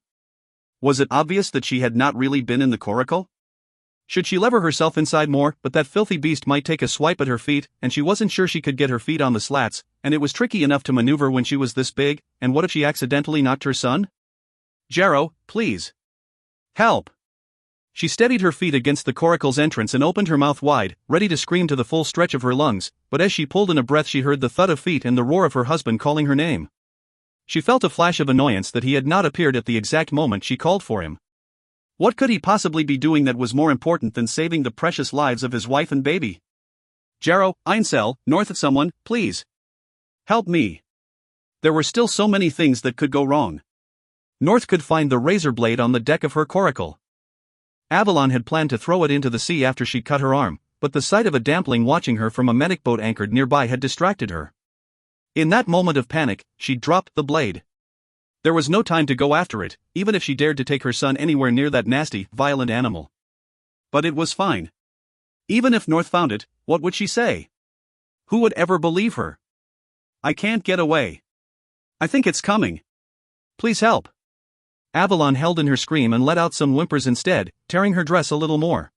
Was it obvious that she had not really been in the coracle? Should she lever herself inside more, but that filthy beast might take a swipe at her feet, and she wasn't sure she could get her feet on the slats, and it was tricky enough to maneuver when she was this big, and what if she accidentally knocked her son? Jarrow, please. Help! She steadied her feet against the coracle's entrance and opened her mouth wide, ready to scream to the full stretch of her lungs, but as she pulled in a breath she heard the thud of feet and the roar of her husband calling her name. She felt a flash of annoyance that he had not appeared at the exact moment she called for him. What could he possibly be doing that was more important than saving the precious lives of his wife and baby? Jarrow, Einsel, North, someone, please. Help me. There were still so many things that could go wrong. North could find the razor blade on the deck of her coracle. Avalon had planned to throw it into the sea after she'd cut her arm, but the sight of a dampling watching her from a medic boat anchored nearby had distracted her. In that moment of panic, she dropped the blade. There was no time to go after it, even if she dared to take her son anywhere near that nasty, violent animal. But it was fine. Even if North found it, what would she say? Who would ever believe her? I can't get away. I think it's coming. Please help. Avalon held in her scream and let out some whimpers instead, tearing her dress a little more.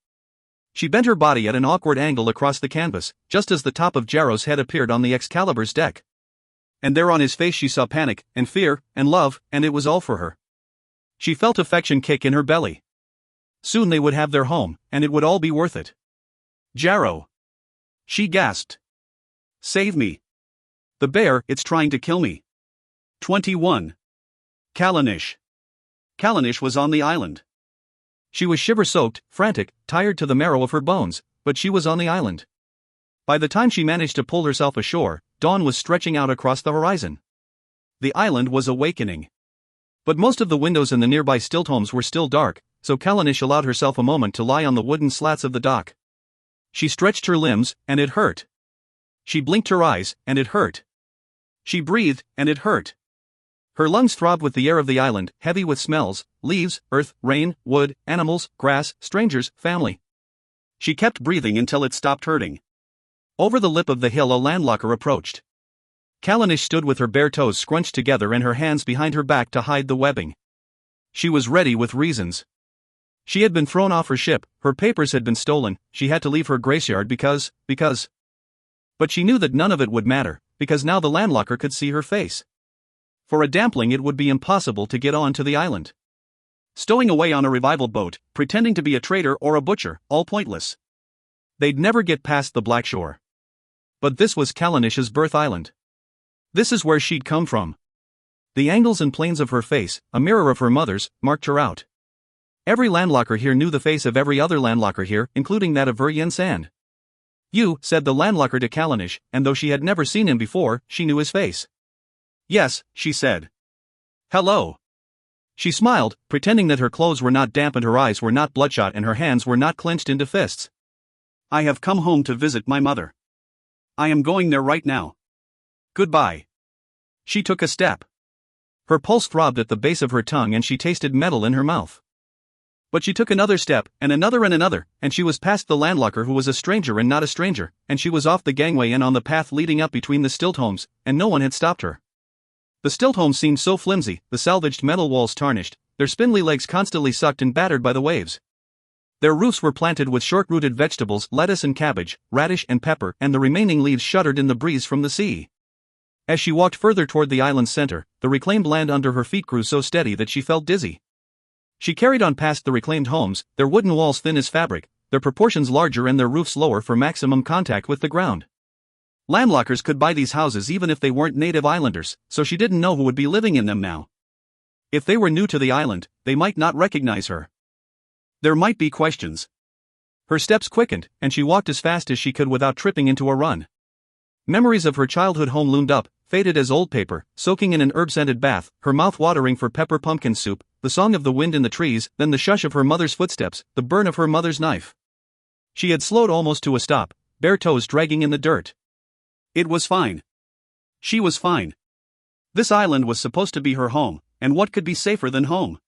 She bent her body at an awkward angle across the canvas, just as the top of Jarrow's head appeared on the Excalibur's deck. And there on his face she saw panic, and fear, and love, and it was all for her. She felt affection kick in her belly. Soon they would have their home, and it would all be worth it. Jarrow! She gasped. Save me. The bear, it's trying to kill me. 21. Callanish. Callanish was on the island. She was shiver-soaked, frantic, tired to the marrow of her bones, but she was on the island. By the time she managed to pull herself ashore, dawn was stretching out across the horizon. The island was awakening. But most of the windows in the nearby stilt homes were still dark, so Callanish allowed herself a moment to lie on the wooden slats of the dock. She stretched her limbs, and it hurt. She blinked her eyes, and it hurt. She breathed, and it hurt. Her lungs throbbed with the air of the island, heavy with smells, leaves, earth, rain, wood, animals, grass, strangers, family. She kept breathing until it stopped hurting. Over the lip of the hill a landlocker approached. Callanish stood with her bare toes scrunched together and her hands behind her back to hide the webbing. She was ready with reasons. She had been thrown off her ship, her papers had been stolen, she had to leave her graceyard because. But she knew that none of it would matter, because now the landlocker could see her face. For a dampling it would be impossible to get on to the island. Stowing away on a revival boat, pretending to be a trader or a butcher, all pointless. They'd never get past the Black Shore. But this was Callanish's birth island. This is where she'd come from. The angles and planes of her face, a mirror of her mother's, marked her out. Every landlocker here knew the face of every other landlocker here, including that of Veryen Sand. You, said the landlocker to Callanish, and though she had never seen him before, she knew his face. Yes, she said. Hello. She smiled, pretending that her clothes were not damp and her eyes were not bloodshot and her hands were not clenched into fists. I have come home to visit my mother. I am going there right now. Goodbye. She took a step. Her pulse throbbed at the base of her tongue and she tasted metal in her mouth. But she took another step, and another, and she was past the landlocker who was a stranger and not a stranger, and she was off the gangway and on the path leading up between the stilt homes, and no one had stopped her. The stilt homes seemed so flimsy, the salvaged metal walls tarnished, their spindly legs constantly sucked and battered by the waves. Their roofs were planted with short-rooted vegetables, lettuce and cabbage, radish and pepper, and the remaining leaves shuddered in the breeze from the sea. As she walked further toward the island's center, the reclaimed land under her feet grew so steady that she felt dizzy. She carried on past the reclaimed homes, their wooden walls thin as fabric, their proportions larger and their roofs lower for maximum contact with the ground. Landlockers could buy these houses even if they weren't native islanders, so she didn't know who would be living in them now. If they were new to the island, they might not recognize her. There might be questions. Her steps quickened, and she walked as fast as she could without tripping into a run. Memories of her childhood home loomed up, faded as old paper, soaking in an herb-scented bath, her mouth watering for pepper pumpkin soup, the song of the wind in the trees, then the shush of her mother's footsteps, the burn of her mother's knife. She had slowed almost to a stop, bare toes dragging in the dirt. It was fine. She was fine. This island was supposed to be her home, and what could be safer than home?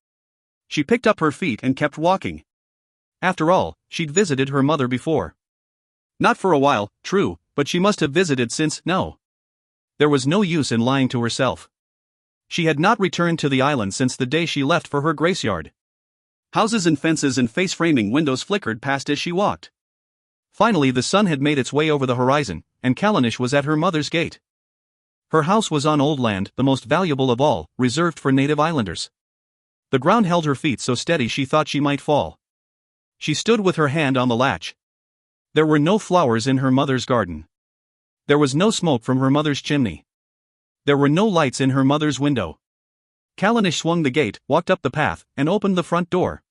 She picked up her feet and kept walking. After all, she'd visited her mother before. Not for a while, true, but she must have visited since. No. There was no use in lying to herself. She had not returned to the island since the day she left for her graceyard. Houses and fences and face-framing windows flickered past as she walked. Finally the sun had made its way over the horizon, and Callanish was at her mother's gate. Her house was on old land, the most valuable of all, reserved for native islanders. The ground held her feet so steady she thought she might fall. She stood with her hand on the latch. There were no flowers in her mother's garden. There was no smoke from her mother's chimney. There were no lights in her mother's window. Callanish swung the gate, walked up the path, and opened the front door.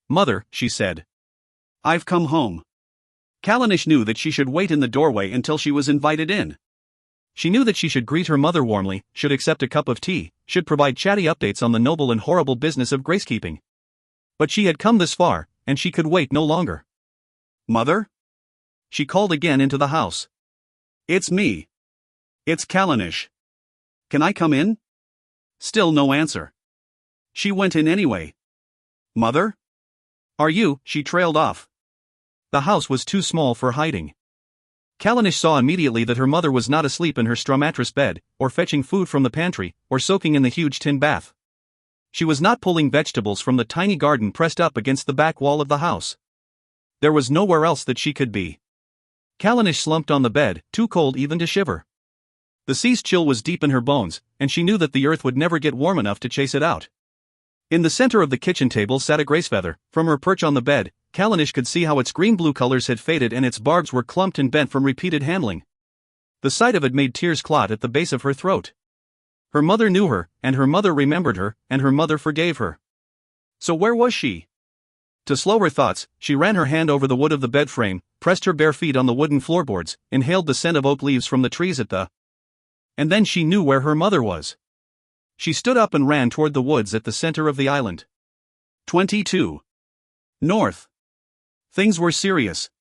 "Mother," she said. "I've come home." Callanish knew that she should wait in the doorway until she was invited in. She knew that she should greet her mother warmly, should accept a cup of tea, should provide chatty updates on the noble and horrible business of gracekeeping. But she had come this far, and she could wait no longer. "Mother?" She called again into the house. "It's me. It's Callanish. Can I come in?" Still no answer. She went in anyway. "Mother? Are you?" She trailed off. The house was too small for hiding. Callanish saw immediately that her mother was not asleep in her straw mattress bed, or fetching food from the pantry, or soaking in the huge tin bath. She was not pulling vegetables from the tiny garden pressed up against the back wall of the house. There was nowhere else that she could be. Callanish slumped on the bed, too cold even to shiver. The sea's chill was deep in her bones, and she knew that the earth would never get warm enough to chase it out. In the center of the kitchen table sat a gracefeather. From her perch on the bed, Callanish could see how its green-blue colors had faded and its barbs were clumped and bent from repeated handling. The sight of it made tears clot at the base of her throat. Her mother knew her, and her mother remembered her, and her mother forgave her. So where was she? To slow her thoughts, she ran her hand over the wood of the bed frame, pressed her bare feet on the wooden floorboards, inhaled the scent of oak leaves from the trees at the... And then she knew where her mother was. She stood up and ran toward the woods at the center of the island. 22. North. Things were serious.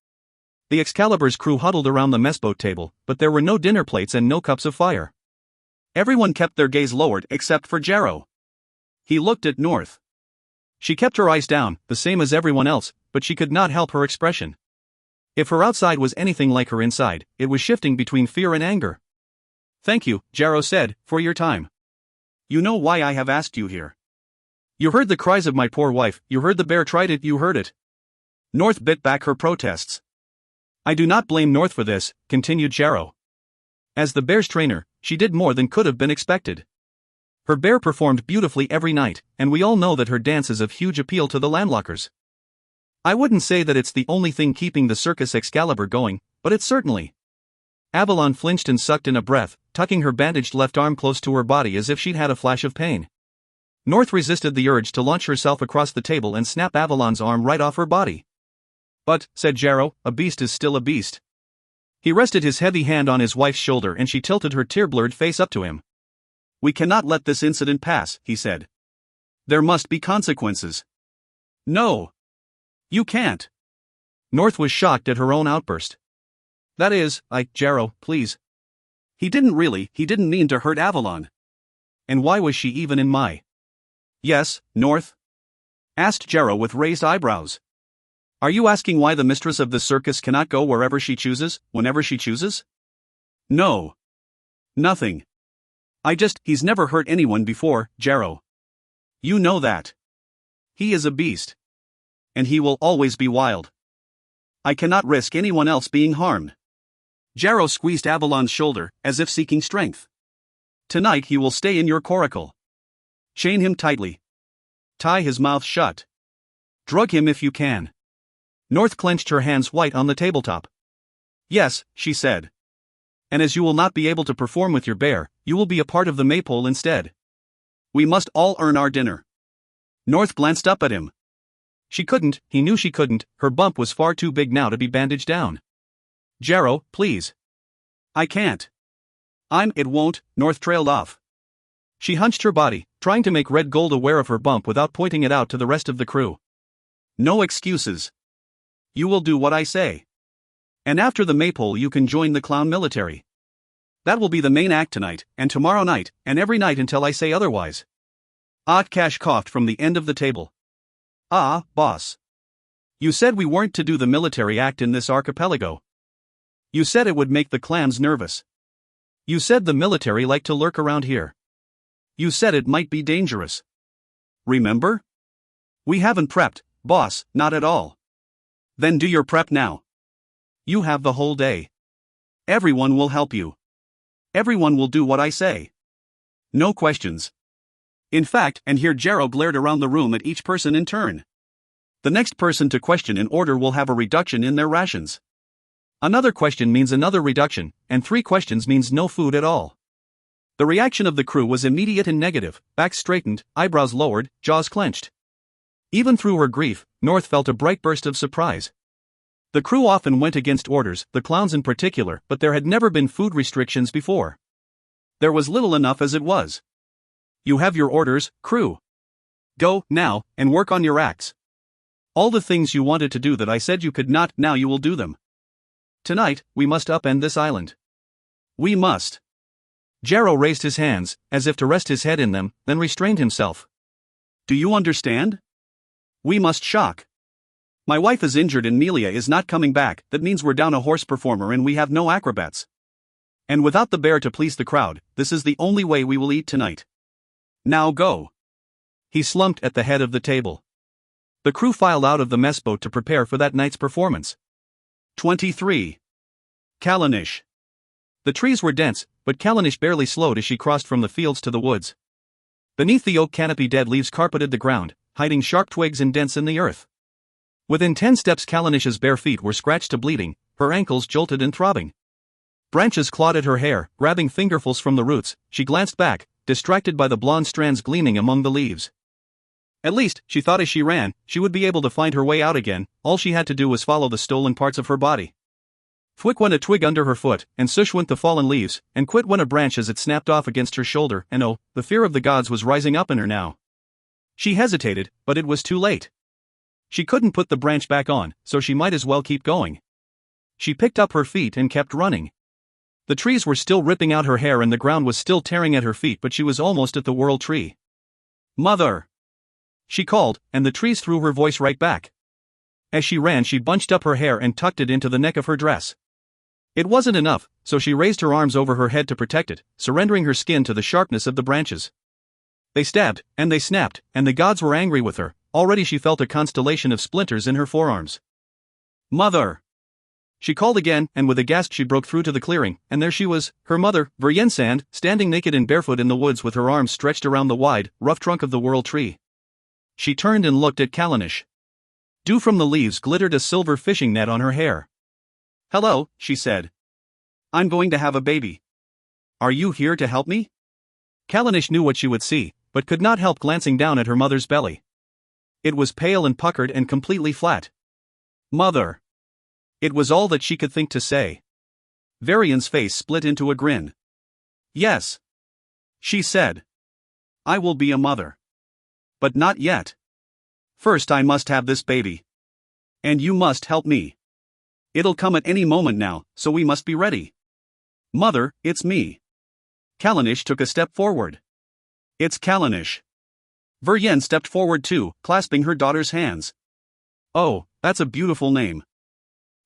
The Excalibur's crew huddled around the messboat table, but there were no dinner plates and no cups of fire. Everyone kept their gaze lowered except for Jarrow. He looked at North. She kept her eyes down, the same as everyone else, but she could not help her expression. If her outside was anything like her inside, it was shifting between fear and anger. "Thank you," Jarrow said, "for your time. You know why I have asked you here. You heard the cries of my poor wife, you heard the bear tried it, you heard it." North bit back her protests. "I do not blame North for this," continued Jarrow. As the bear's trainer, she did more than could have been expected. Her bear performed beautifully every night, and we all know that her dance is of huge appeal to the landlockers. I wouldn't say that it's the only thing keeping the Circus Excalibur going, but it's certainly. Avalon flinched and sucked in a breath, tucking her bandaged left arm close to her body as if she'd had a flash of pain. North resisted the urge to launch herself across the table and snap Avalon's arm right off her body. "But," said Jarrow, "a beast is still a beast." He rested his heavy hand on his wife's shoulder and she tilted her tear-blurred face up to him. "We cannot let this incident pass," he said. "There must be consequences." "No. You can't." North was shocked at her own outburst. "That is, Jarrow, please." He didn't mean to hurt Avalon. And why was she even in my... "Yes, North?" asked Jarrow with raised eyebrows. "Are you asking why the mistress of the circus cannot go wherever she chooses, whenever she chooses?" "No. Nothing. He's never hurt anyone before, Jarrow. You know that. He is a beast. And he will always be wild. I cannot risk anyone else being harmed." Jarrow squeezed Avalon's shoulder, as if seeking strength. "Tonight he will stay in your coracle. Chain him tightly. Tie his mouth shut. Drug him if you can." North clenched her hands white on the tabletop. "Yes," she said. "And as you will not be able to perform with your bear, you will be a part of the maypole instead. We must all earn our dinner." North glanced up at him. She couldn't, he knew she couldn't, her bump was far too big now to be bandaged down. "Jarrow, please." "I can't. It won't," North trailed off. She hunched her body, trying to make Red Gold aware of her bump without pointing it out to the rest of the crew. "No excuses. You will do what I say. And after the maypole you can join the clown military. That will be the main act tonight, and tomorrow night, and every night until I say otherwise." Cash coughed from the end of the table. Boss. You said we weren't to do the military act in this archipelago. You said it would make the clans nervous. You said the military liked to lurk around here. You said it might be dangerous. Remember? We haven't prepped, boss, not at all. Then do your prep now. You have the whole day. Everyone will help you. Everyone will do what I say. No questions. In fact, and here Jarrow glared around the room at each person in turn. The next person to question in order will have a reduction in their rations. Another question means another reduction, and 3 questions means no food at all. The reaction of the crew was immediate and negative, backs straightened, eyebrows lowered, jaws clenched. Even through her grief, North felt a bright burst of surprise. The crew often went against orders, the clowns in particular, but there had never been food restrictions before. There was little enough as it was. You have your orders, crew. Go, now, and work on your acts. All the things you wanted to do that I said you could not, now you will do them. Tonight, we must upend this island. We must. Jarrow raised his hands, as if to rest his head in them, then restrained himself. Do you understand? We must shock. My wife is injured and Nelia is not coming back, that means we're down a horse performer and we have no acrobats. And without the bear to please the crowd, this is the only way we will eat tonight. Now go. He slumped at the head of the table. The crew filed out of the mess boat to prepare for that night's performance. 23. Callanish. The trees were dense, but Callanish barely slowed as she crossed from the fields to the woods. Beneath the oak canopy dead leaves carpeted the ground, hiding sharp twigs and dents in the earth. Within 10 steps Callanish's bare feet were scratched to bleeding, her ankles jolted and throbbing. Branches clawed at her hair, grabbing fingerfuls from the roots. She glanced back, distracted by the blonde strands gleaming among the leaves. At least, she thought as she ran, she would be able to find her way out again. All she had to do was follow the stolen parts of her body. Thwick went a twig under her foot, and Sush went the fallen leaves, and Quit went a branch as it snapped off against her shoulder, and oh, the fear of the gods was rising up in her now. She hesitated, but it was too late. She couldn't put the branch back on, so she might as well keep going. She picked up her feet and kept running. The trees were still ripping out her hair and the ground was still tearing at her feet, but she was almost at the world tree. Mother! She called, and the trees threw her voice right back. As she ran, she bunched up her hair and tucked it into the neck of her dress. It wasn't enough, so she raised her arms over her head to protect it, surrendering her skin to the sharpness of the branches. They stabbed, and they snapped, and the gods were angry with her. Already she felt a constellation of splinters in her forearms. Mother! She called again, and with a gasp she broke through to the clearing, and there she was, her mother, Verjensand, standing naked and barefoot in the woods with her arms stretched around the wide, rough trunk of the world tree. She turned and looked at Callanish. Dew from the leaves glittered a silver fishing net on her hair. Hello, she said. I'm going to have a baby. Are you here to help me? Callanish knew what she would see, but could not help glancing down at her mother's belly. It was pale and puckered and completely flat. Mother! It was all that she could think to say. Varian's face split into a grin. Yes. She said. I will be a mother. But not yet. First I must have this baby. And you must help me. It'll come at any moment now, so we must be ready. Mother, it's me. Callanish took a step forward. It's Callanish. Veryen stepped forward too, clasping her daughter's hands. Oh, that's a beautiful name.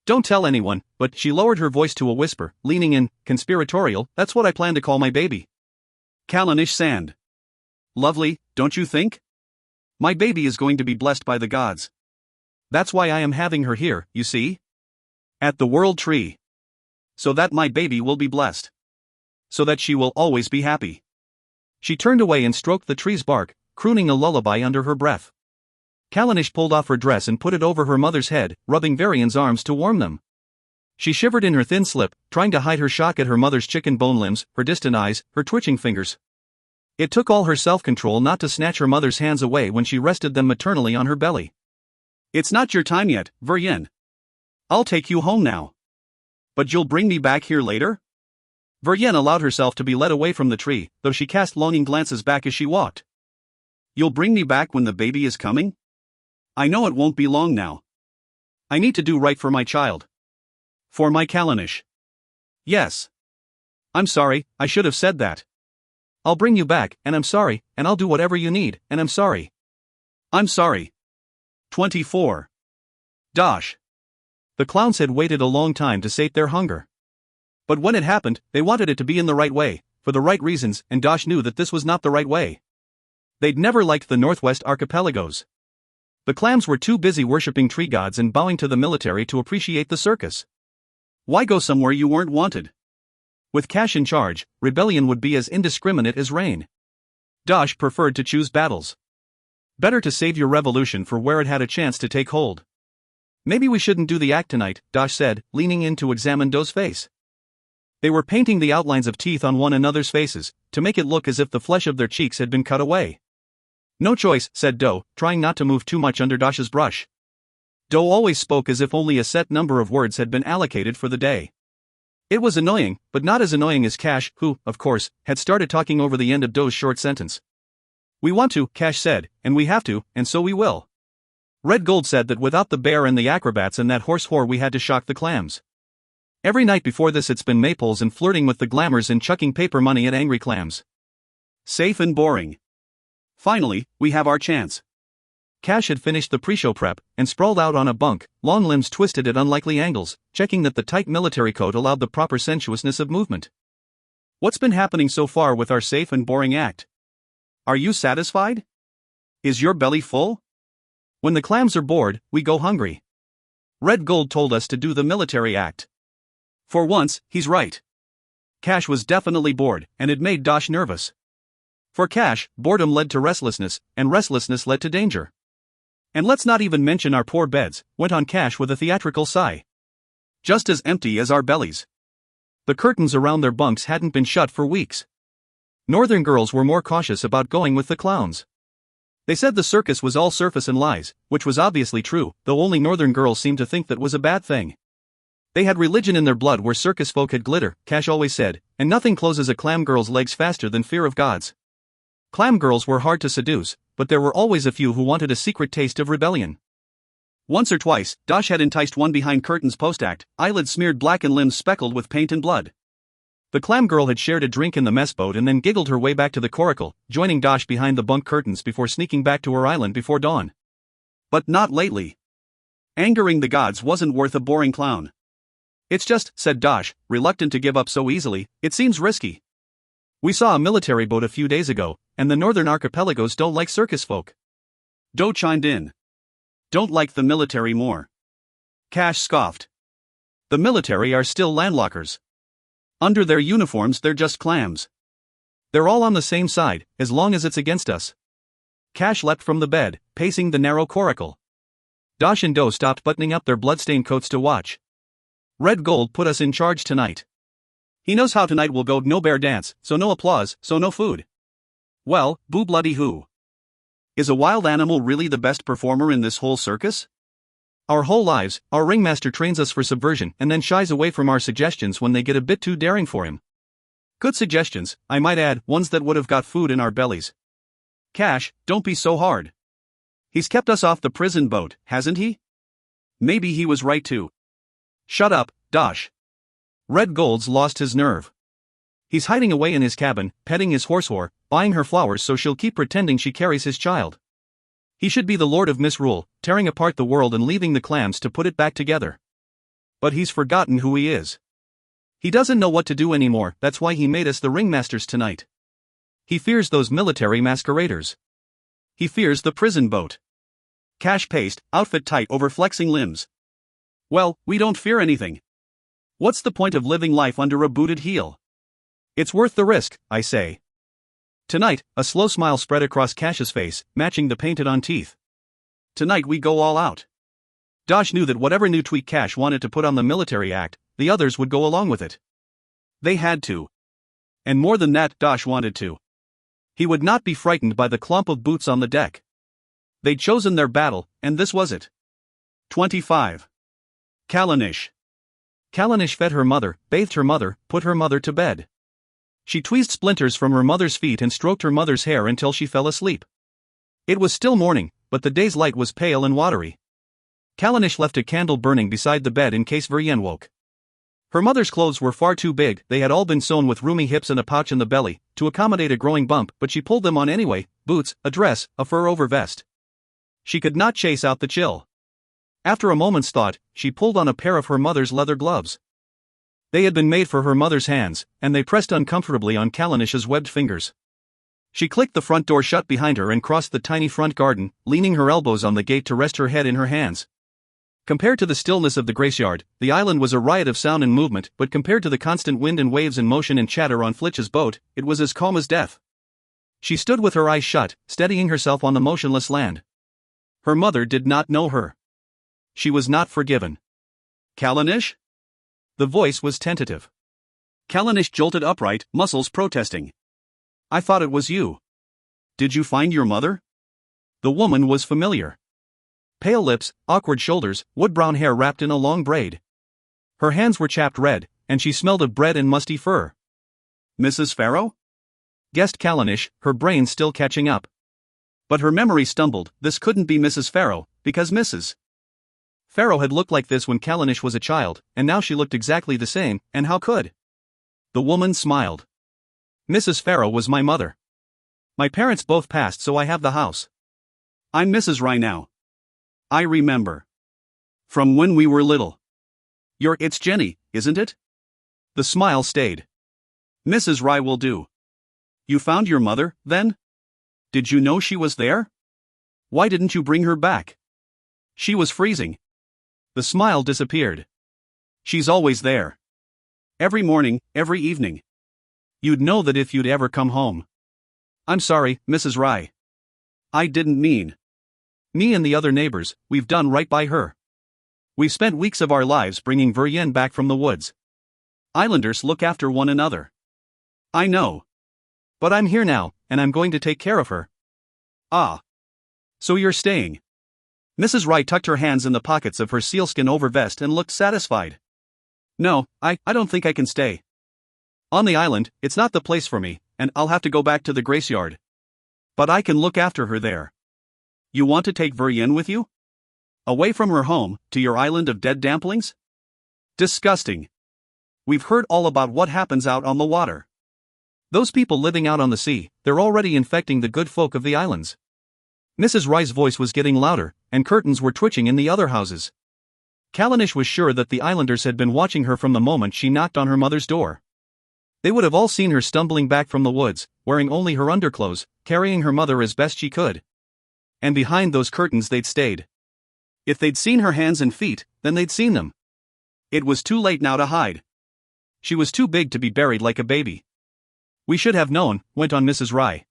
Don't tell anyone, but she lowered her voice to a whisper, leaning in, conspiratorial, that's what I plan to call my baby. Callanish Sand. Lovely, don't you think? My baby is going to be blessed by the gods. That's why I am having her here, you see? At the world tree. So that my baby will be blessed. So that she will always be happy. She turned away and stroked the tree's bark, crooning a lullaby under her breath. Callanish pulled off her dress and put it over her mother's head, rubbing Varian's arms to warm them. She shivered in her thin slip, trying to hide her shock at her mother's chicken bone limbs, her distant eyes, her twitching fingers. It took all her self-control not to snatch her mother's hands away when she rested them maternally on her belly. It's not your time yet, Veryen. I'll take you home now. But you'll bring me back here later? Veryen allowed herself to be led away from the tree, though she cast longing glances back as she walked. You'll bring me back when the baby is coming? I know it won't be long now. I need to do right for my child. For my Callanish. Yes. I'm sorry, I should have said that. I'll bring you back, and I'm sorry, and I'll do whatever you need, and I'm sorry. I'm sorry. 24. Dosh. The clowns had waited a long time to sate their hunger. But when it happened, they wanted it to be in the right way, for the right reasons, and Dosh knew that this was not the right way. They'd never liked the Northwest Archipelagos. The clams were too busy worshipping tree gods and bowing to the military to appreciate the circus. Why go somewhere you weren't wanted? With cash in charge, rebellion would be as indiscriminate as rain. Dosh preferred to choose battles. Better to save your revolution for where it had a chance to take hold. Maybe we shouldn't do the act tonight, Dosh said, leaning in to examine Do's face. They were painting the outlines of teeth on one another's faces, to make it look as if the flesh of their cheeks had been cut away. No choice, said Doe, trying not to move too much under Dash's brush. Doe always spoke as if only a set number of words had been allocated for the day. It was annoying, but not as annoying as Cash, who, of course, had started talking over the end of Doe's short sentence. We want to, Cash said, and we have to, and so we will. Red Gold said that without the bear and the acrobats and that horse whore we had to shock the clams. Every night before this it's been maypoles and flirting with the glamours and chucking paper money at angry clams. Safe and boring. Finally, we have our chance. Cash had finished the pre-show prep and sprawled out on a bunk, long limbs twisted at unlikely angles, checking that the tight military coat allowed the proper sensuousness of movement. What's been happening so far with our safe and boring act? Are you satisfied? Is your belly full? When the clams are bored, we go hungry. Red Gold told us to do the military act. For once, he's right. Cash was definitely bored, and it made Dash nervous. For Cash, boredom led to restlessness, and restlessness led to danger. And let's not even mention our poor beds, went on Cash with a theatrical sigh. Just as empty as our bellies. The curtains around their bunks hadn't been shut for weeks. Northern girls were more cautious about going with the clowns. They said the circus was all surface and lies, which was obviously true, though only Northern girls seemed to think that was a bad thing. They had religion in their blood where circus folk had glitter, Cash always said, and nothing closes a clam girl's legs faster than fear of gods. Clam girls were hard to seduce, but there were always a few who wanted a secret taste of rebellion. Once or twice, Dash had enticed one behind curtains post-act, eyelids smeared black and limbs speckled with paint and blood. The clam girl had shared a drink in the mess boat and then giggled her way back to the coracle, joining Dash behind the bunk curtains before sneaking back to her island before dawn. But not lately. Angering the gods wasn't worth a boring clown. It's just, said Dash, reluctant to give up so easily, it seems risky. We saw a military boat a few days ago, and the northern archipelagos don't like circus folk. Doe chimed in. Don't like the military more. Cash scoffed. The military are still landlockers. Under their uniforms they're just clams. They're all on the same side, as long as it's against us. Cash leapt from the bed, pacing the narrow coracle. Dash and Doe stopped buttoning up their bloodstained coats to watch. Red Gold put us in charge tonight. He knows how tonight will go. No bear dance, so no applause, so no food. Well, boo bloody who. Is a wild animal really the best performer in this whole circus? Our whole lives, our ringmaster trains us for subversion and then shies away from our suggestions when they get a bit too daring for him. Good suggestions, I might add, ones that would have got food in our bellies. Cash, don't be so hard. He's kept us off the prison boat, hasn't he? Maybe he was right too. Shut up, Dash. Red Gold's lost his nerve. He's hiding away in his cabin, petting his horse whore, buying her flowers so she'll keep pretending she carries his child. He should be the Lord of Misrule, tearing apart the world and leaving the clams to put it back together. But he's forgotten who he is. He doesn't know what to do anymore, that's why he made us the ringmasters tonight. He fears those military masqueraders. He fears the prison boat. Cash paced, outfit tight over flexing limbs. Well, we don't fear anything. What's the point of living life under a booted heel? It's worth the risk, I say. Tonight, a slow smile spread across Cash's face, matching the painted-on teeth. Tonight we go all out. Dash knew that whatever new tweak Cash wanted to put on the military act, the others would go along with it. They had to. And more than that, Dash wanted to. He would not be frightened by the clump of boots on the deck. They'd chosen their battle, and this was it. 25. Callanish. Callanish fed her mother, bathed her mother, put her mother to bed. She tweezed splinters from her mother's feet and stroked her mother's hair until she fell asleep. It was still morning, but the day's light was pale and watery. Callanish left a candle burning beside the bed in case Verienne woke. Her mother's clothes were far too big, they had all been sewn with roomy hips and a pouch in the belly, to accommodate a growing bump, but she pulled them on anyway, boots, a dress, a fur-over vest. She could not chase out the chill. After a moment's thought, she pulled on a pair of her mother's leather gloves. They had been made for her mother's hands, and they pressed uncomfortably on Callanish's webbed fingers. She clicked the front door shut behind her and crossed the tiny front garden, leaning her elbows on the gate to rest her head in her hands. Compared to the stillness of the Graceyard, the island was a riot of sound and movement, but compared to the constant wind and waves and motion and chatter on Flitch's boat, it was as calm as death. She stood with her eyes shut, steadying herself on the motionless land. Her mother did not know her. She was not forgiven. Callanish? The voice was tentative. Callanish jolted upright, muscles protesting. I thought it was you. Did you find your mother? The woman was familiar. Pale lips, awkward shoulders, wood-brown hair wrapped in a long braid. Her hands were chapped red, and she smelled of bread and musty fur. Mrs. Farrow? Guessed Callanish, her brain still catching up. But her memory stumbled. This couldn't be Mrs. Farrow, because Mrs. Farrow had looked like this when Callanish was a child, and now she looked exactly the same, and how could? The woman smiled. Mrs. Farrow was my mother. My parents both passed, so I have the house. I'm Mrs. Rye now. I remember. From when we were little. It's Jenny, isn't it? The smile stayed. Mrs. Rye will do. You found your mother, then? Did you know she was there? Why didn't you bring her back? She was freezing. The smile disappeared. She's always there. Every morning, every evening. You'd know that if you'd ever come home. I'm sorry, Mrs. Rye. I didn't mean. Me and the other neighbors, we've done right by her. We've spent weeks of our lives bringing Veryen back from the woods. Islanders look after one another. I know. But I'm here now, and I'm going to take care of her. Ah. So you're staying? Mrs. Wright tucked her hands in the pockets of her sealskin overvest and looked satisfied. No, I don't think I can stay. On the island, it's not the place for me, and I'll have to go back to the Graceyard. But I can look after her there. You want to take Veryen with you? Away from her home, to your island of dead dumplings? Disgusting. We've heard all about what happens out on the water. Those people living out on the sea, they're already infecting the good folk of the islands. Mrs. Rye's voice was getting louder, and curtains were twitching in the other houses. Callanish was sure that the islanders had been watching her from the moment she knocked on her mother's door. They would have all seen her stumbling back from the woods, wearing only her underclothes, carrying her mother as best she could. And behind those curtains they'd stayed. If they'd seen her hands and feet, then they'd seen them. It was too late now to hide. She was too big to be buried like a baby. We should have known, went on Mrs. Rye.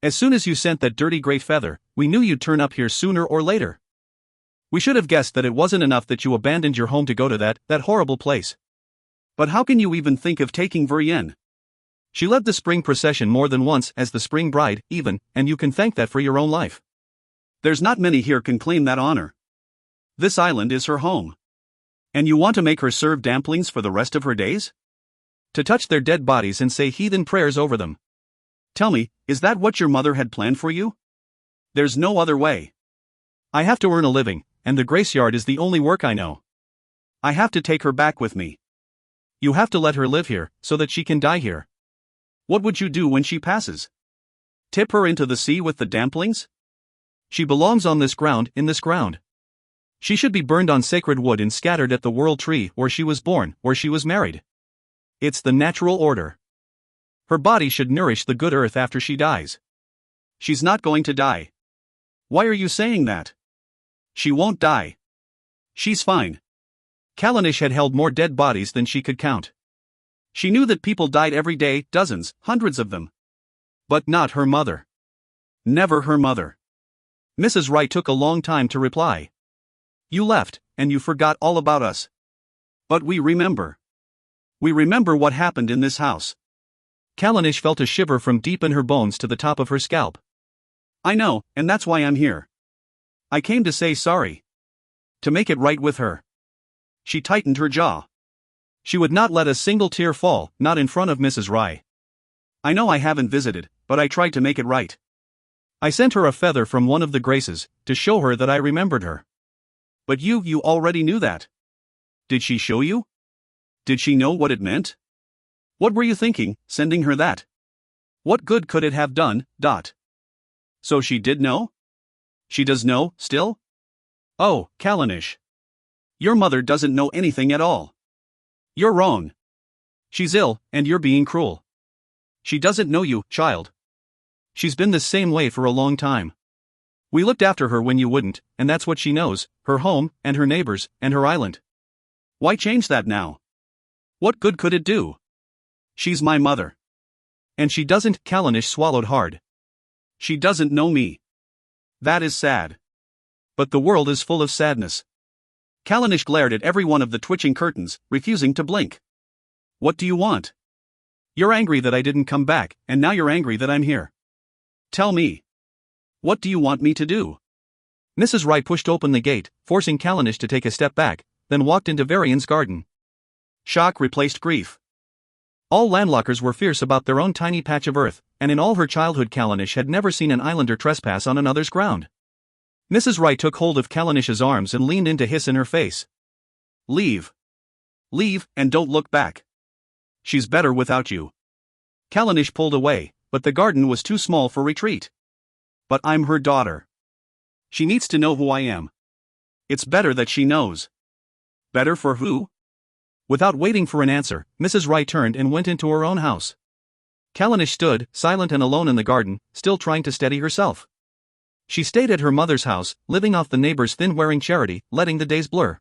As soon as you sent that dirty gray feather, we knew you'd turn up here sooner or later. We should have guessed that it wasn't enough that you abandoned your home to go to that horrible place. But how can you even think of taking Veryen? She led the spring procession more than once as the spring bride, even, and you can thank that for your own life. There's not many here can claim that honor. This island is her home. And you want to make her serve dumplings for the rest of her days? To touch their dead bodies and say heathen prayers over them. Tell me, is that what your mother had planned for you? There's no other way. I have to earn a living, and the Graceyard is the only work I know. I have to take her back with me. You have to let her live here, so that she can die here. What would you do when she passes? Tip her into the sea with the dumplings? She belongs on this ground, in this ground. She should be burned on sacred wood and scattered at the world tree where she was born, where she was married. It's the natural order. Her body should nourish the good earth after she dies. She's not going to die. Why are you saying that? She won't die. She's fine. Callanish had held more dead bodies than she could count. She knew that people died every day, dozens, hundreds of them. But not her mother. Never her mother. Mrs. Wright took a long time to reply. You left, and you forgot all about us. But we remember. We remember what happened in this house. Callanish felt a shiver from deep in her bones to the top of her scalp. I know, and that's why I'm here. I came to say sorry. To make it right with her. She tightened her jaw. She would not let a single tear fall, not in front of Mrs. Rye. I know I haven't visited, but I tried to make it right. I sent her a feather from one of the Graces, to show her that I remembered her. But you already knew that. Did she show you? Did she know what it meant? What were you thinking, sending her that? What good could it have done, ? So she did know? She does know, still? Oh, Callanish. Your mother doesn't know anything at all. You're wrong. She's ill, and you're being cruel. She doesn't know you, child. She's been the same way for a long time. We looked after her when you wouldn't, and that's what she knows, her home, and her neighbors, and her island. Why change that now? What good could it do? She's my mother. And she doesn't, Callanish swallowed hard. She doesn't know me. That is sad. But the world is full of sadness. Callanish glared at every one of the twitching curtains, refusing to blink. What do you want? You're angry that I didn't come back, and now you're angry that I'm here. Tell me. What do you want me to do? Mrs. Wright pushed open the gate, forcing Callanish to take a step back, then walked into Varian's garden. Shock replaced grief. All landlockers were fierce about their own tiny patch of earth, and in all her childhood Callanish had never seen an islander trespass on another's ground. Mrs. Wright took hold of Callanish's arms and leaned in to hiss in her face. Leave. Leave, and don't look back. She's better without you. Callanish pulled away, but the garden was too small for retreat. But I'm her daughter. She needs to know who I am. It's better that she knows. Better for who? Without waiting for an answer, Mrs. Wright turned and went into her own house. Callanish stood, silent and alone in the garden, still trying to steady herself. She stayed at her mother's house, living off the neighbors' thin-wearing charity, letting the days blur.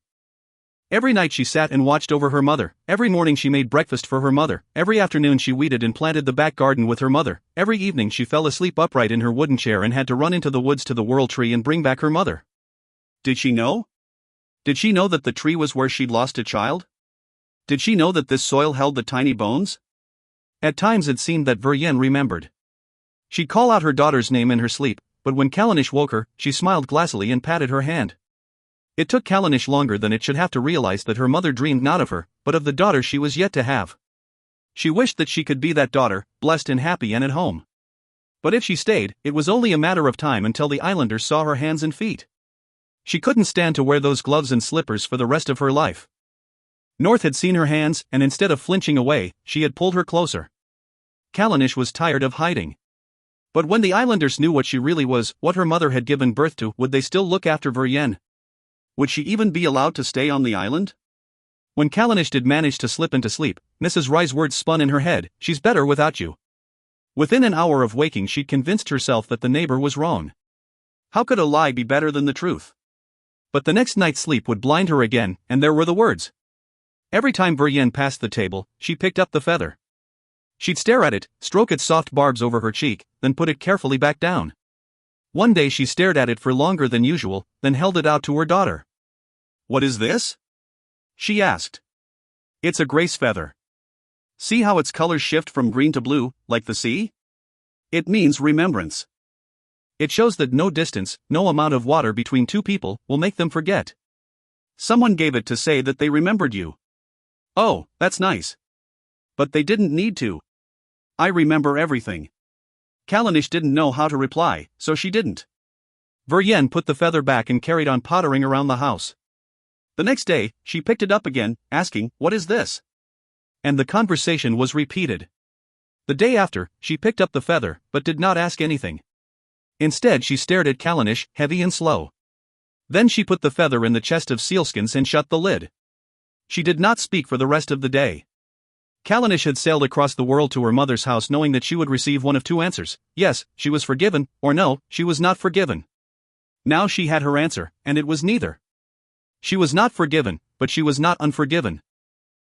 Every night she sat and watched over her mother, every morning she made breakfast for her mother, every afternoon she weeded and planted the back garden with her mother, every evening she fell asleep upright in her wooden chair and had to run into the woods to the whirl tree and bring back her mother. Did she know? Did she know that the tree was where she'd lost a child? Did she know that this soil held the tiny bones? At times it seemed that Varian remembered. She'd call out her daughter's name in her sleep, but when Callanish woke her, she smiled glassily and patted her hand. It took Callanish longer than it should have to realize that her mother dreamed not of her, but of the daughter she was yet to have. She wished that she could be that daughter, blessed and happy and at home. But if she stayed, it was only a matter of time until the islanders saw her hands and feet. She couldn't stand to wear those gloves and slippers for the rest of her life. North had seen her hands, and instead of flinching away, she had pulled her closer. Callanish was tired of hiding. But when the islanders knew what she really was, what her mother had given birth to, would they still look after Varian? Would she even be allowed to stay on the island? When Callanish did manage to slip into sleep, Mrs. Wright's words spun in her head, "She's better without you." Within an hour of waking she'd convinced herself that the neighbor was wrong. How could a lie be better than the truth? But the next night's sleep would blind her again, and there were the words. Every time Varian passed the table, she picked up the feather. She'd stare at it, stroke its soft barbs over her cheek, then put it carefully back down. One day she stared at it for longer than usual, then held it out to her daughter. "What is this?" she asked. "It's a grace feather. See how its colors shift from green to blue, like the sea? It means remembrance. It shows that no distance, no amount of water between two people, will make them forget. Someone gave it to say that they remembered you. Oh, that's nice. But they didn't need to. I remember everything." Callanish didn't know how to reply, so she didn't. Varian put the feather back and carried on pottering around the house. The next day, she picked it up again, asking, "What is this?" And the conversation was repeated. The day after, she picked up the feather, but did not ask anything. Instead she stared at Callanish, heavy and slow. Then she put the feather in the chest of sealskins and shut the lid. She did not speak for the rest of the day. Callanish had sailed across the world to her mother's house knowing that she would receive one of two answers: yes, she was forgiven, or no, she was not forgiven. Now she had her answer, and it was neither. She was not forgiven, but she was not unforgiven.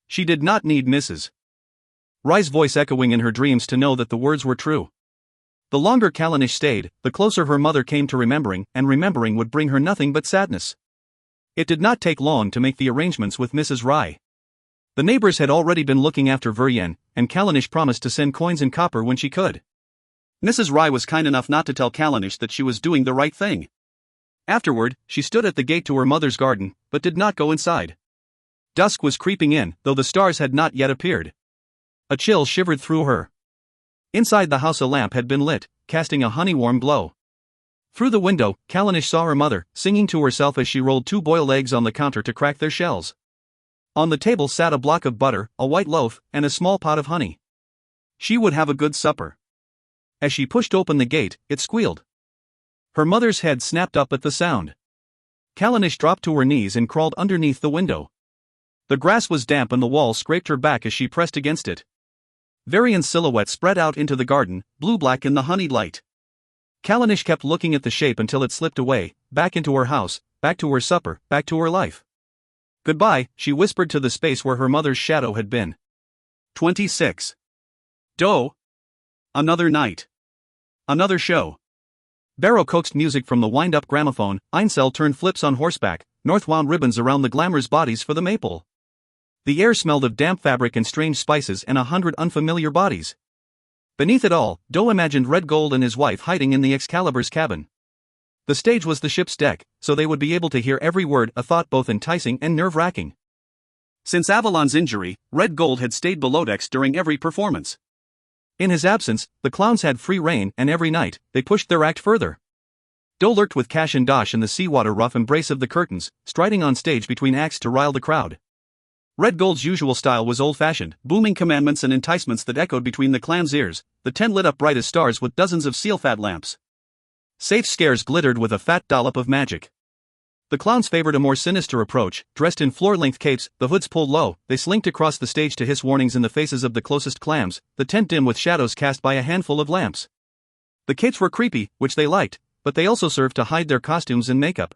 She did not need Mrs. Wright's voice echoing in her dreams to know that the words were true. The longer Callanish stayed, the closer her mother came to remembering, and remembering would bring her nothing but sadness. It did not take long to make the arrangements with Mrs. Wright. The neighbors had already been looking after Varian, and Callanish promised to send coins in copper when she could. Mrs. Wright was kind enough not to tell Callanish that she was doing the right thing. Afterward, she stood at the gate to her mother's garden, but did not go inside. Dusk was creeping in, though the stars had not yet appeared. A chill shivered through her. Inside the house a lamp had been lit, casting a honey-warm glow. Through the window, Callanish saw her mother, singing to herself as she rolled 2 boiled eggs on the counter to crack their shells. On the table sat a block of butter, a white loaf, and a small pot of honey. She would have a good supper. As she pushed open the gate, it squealed. Her mother's head snapped up at the sound. Callanish dropped to her knees and crawled underneath the window. The grass was damp and the wall scraped her back as she pressed against it. Varian's silhouette spread out into the garden, blue-black in the honeyed light. Callanish kept looking at the shape until it slipped away, back into her house, back to her supper, back to her life. "Goodbye," she whispered to the space where her mother's shadow had been. 26. Doe. Another night. Another show. Barrow coaxed music from the wind-up gramophone, Einsel turned flips on horseback, North wound ribbons around the glamour's bodies for the maple. The air smelled of damp fabric and strange spices and 100 unfamiliar bodies. Beneath it all, Doe imagined Red Gold and his wife hiding in the Excalibur's cabin. The stage was the ship's deck, so they would be able to hear every word, a thought both enticing and nerve-wracking. Since Avalon's injury, Red Gold had stayed below decks during every performance. In his absence, the clowns had free rein, and every night, they pushed their act further. Doe lurked with Cash and Dosh in the seawater rough embrace of the curtains, striding on stage between acts to rile the crowd. Red Gold's usual style was old-fashioned, booming commandments and enticements that echoed between the clams' ears, the tent lit up bright as stars with dozens of seal-fat lamps. Safe scares glittered with a fat dollop of magic. The clowns favored a more sinister approach. Dressed in floor-length capes, the hoods pulled low, they slinked across the stage to hiss warnings in the faces of the closest clams, the tent dim with shadows cast by a handful of lamps. The capes were creepy, which they liked, but they also served to hide their costumes and makeup.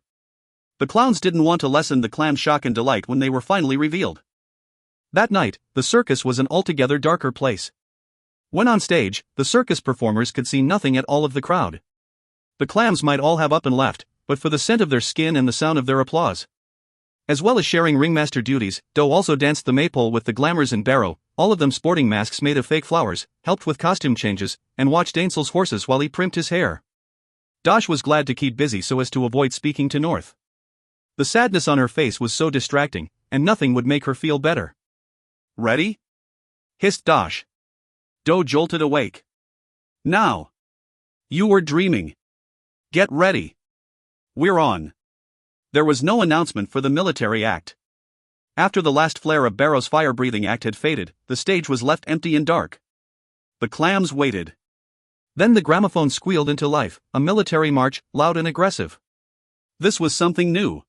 The clowns didn't want to lessen the clams' shock and delight when they were finally revealed. That night, the circus was an altogether darker place. When on stage, the circus performers could see nothing at all of the crowd. The clams might all have up and left, but for the scent of their skin and the sound of their applause. As well as sharing ringmaster duties, Doe also danced the maypole with the glamours and Barrow, all of them sporting masks made of fake flowers, helped with costume changes, and watched Ainsl's horses while he primped his hair. Dosh was glad to keep busy so as to avoid speaking to North. The sadness on her face was so distracting, and nothing would make her feel better. "Ready?" hissed Dosh. Doe jolted awake. "Now. You were dreaming. Get ready. We're on." There was no announcement for the military act. After the last flare of Barrow's fire-breathing act had faded, the stage was left empty and dark. The clams waited. Then the gramophone squealed into life, a military march, loud and aggressive. This was something new.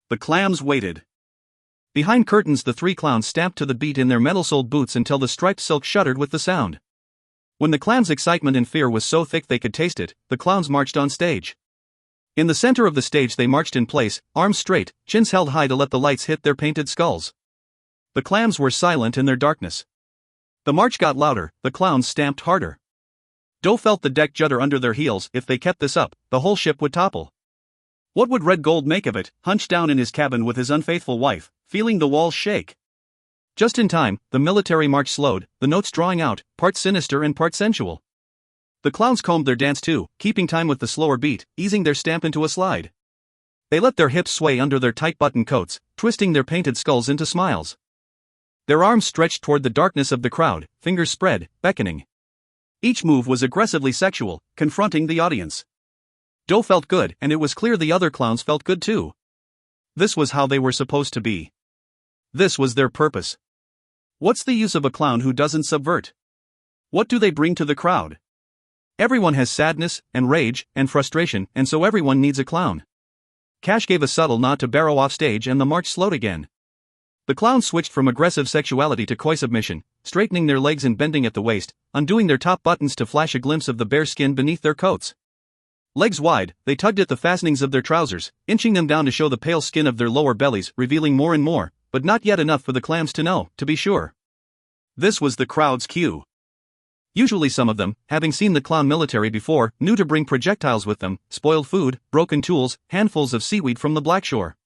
The clams waited. Behind curtains, the three clowns stamped to the beat in their metal-soled boots until the striped silk shuddered with the sound. When the clams' excitement and fear was so thick they could taste it, the clowns marched on stage. In the center of the stage they marched in place, arms straight, chins held high to let the lights hit their painted skulls. The clams were silent in their darkness. The march got louder, the clowns stamped harder. Doe felt the deck judder under their heels. If they kept this up, the whole ship would topple. What would Red Gold make of it, hunched down in his cabin with his unfaithful wife, feeling the walls shake? Just in time, the military march slowed, the notes drawing out, part sinister and part sensual. The clowns combed their dance too, keeping time with the slower beat, easing their stamp into a slide. They let their hips sway under their tight-buttoned coats, twisting their painted skulls into smiles. Their arms stretched toward the darkness of the crowd, fingers spread, beckoning. Each move was aggressively sexual, confronting the audience. Doe felt good, and it was clear the other clowns felt good too. This was how they were supposed to be. This was their purpose. What's the use of a clown who doesn't subvert? What do they bring to the crowd? Everyone has sadness, and rage, and frustration, and so everyone needs a clown. Cash gave a subtle nod to Barrow off stage and the march slowed again. The clowns switched from aggressive sexuality to coy submission, straightening their legs and bending at the waist, undoing their top buttons to flash a glimpse of the bare skin beneath their coats. Legs wide, they tugged at the fastenings of their trousers, inching them down to show the pale skin of their lower bellies, revealing more and more, but not yet enough for the clams to know, to be sure. This was the crowd's cue. Usually some of them, having seen the clown military before, knew to bring projectiles with them, spoiled food, broken tools, handfuls of seaweed from the Black Shore.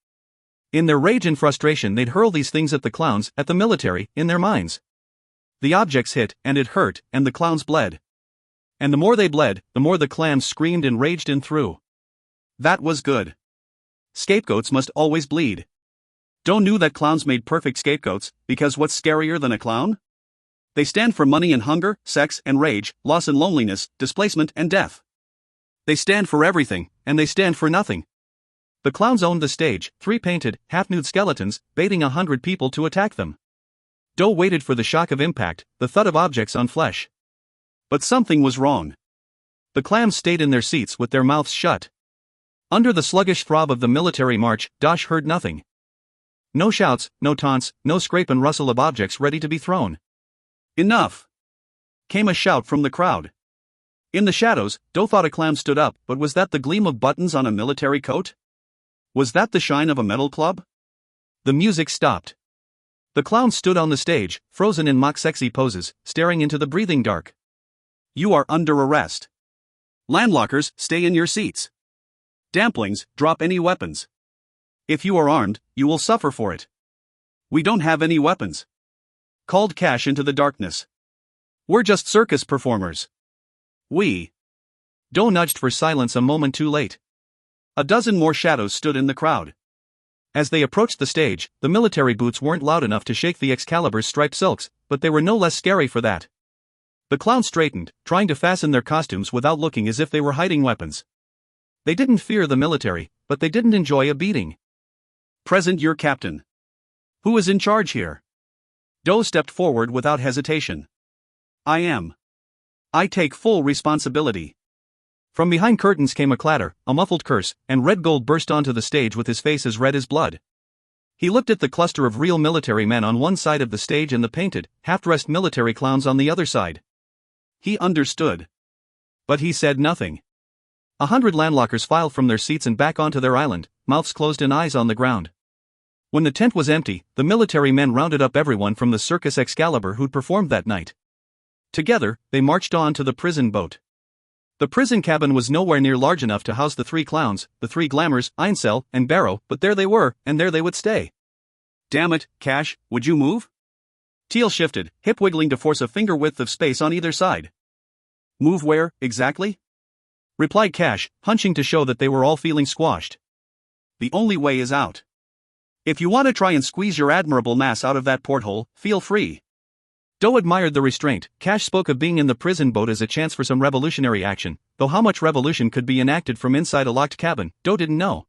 In their rage and frustration they'd hurl these things at the clowns, at the military, in their minds. The objects hit, and it hurt, and the clowns bled. And the more they bled, the more the clams screamed and raged and threw. That was good. Scapegoats must always bleed. Doe knew that clowns made perfect scapegoats, because what's scarier than a clown? They stand for money and hunger, sex and rage, loss and loneliness, displacement and death. They stand for everything, and they stand for nothing. The clowns owned the stage, 3 painted, half-nude skeletons, baiting 100 people to attack them. Doe waited for the shock of impact, the thud of objects on flesh. But something was wrong. The clams stayed in their seats with their mouths shut. Under the sluggish throb of the military march, Dosh heard nothing. No shouts, no taunts, no scrape and rustle of objects ready to be thrown. "Enough!" came a shout from the crowd. In the shadows, Doe thought a clam stood up, but was that the gleam of buttons on a military coat? Was that the shine of a metal club? The music stopped. The clowns stood on the stage, frozen in mock sexy poses, staring into the breathing dark. "You are under arrest. Landlockers, stay in your seats. Damplings, drop any weapons. If you are armed, you will suffer for it." "We don't have any weapons," called Cash into the darkness. "We're just circus performers." Doe nudged for silence a moment too late. A dozen more shadows stood in the crowd. As they approached the stage, the military boots weren't loud enough to shake the Excalibur's striped silks, but they were no less scary for that. The clowns straightened, trying to fasten their costumes without looking as if they were hiding weapons. They didn't fear the military, but they didn't enjoy a beating. "Present your captain. Who is in charge here?" Doe stepped forward without hesitation. "I am. I take full responsibility." From behind curtains came a clatter, a muffled curse, and Red Gold burst onto the stage with his face as red as blood. He looked at the cluster of real military men on one side of the stage and the painted, half-dressed military clowns on the other side. He understood. But he said nothing. 100 landlockers filed from their seats and back onto their island, mouths closed and eyes on the ground. When the tent was empty, the military men rounded up everyone from the Circus Excalibur who'd performed that night. Together, they marched on to the prison boat. The prison cabin was nowhere near large enough to house the 3 clowns, the 3 glamours, Einsel, and Barrow, but there they were, and there they would stay. "Damn it, Cash, would you move?" Teal shifted, hip wiggling to force a finger width of space on either side. "Move where, exactly?" replied Cash, hunching to show that they were all feeling squashed. "The only way is out. If you want to try and squeeze your admirable mass out of that porthole, feel free." Doe admired the restraint. Cash spoke of being in the prison boat as a chance for some revolutionary action, though how much revolution could be enacted from inside a locked cabin, Doe didn't know.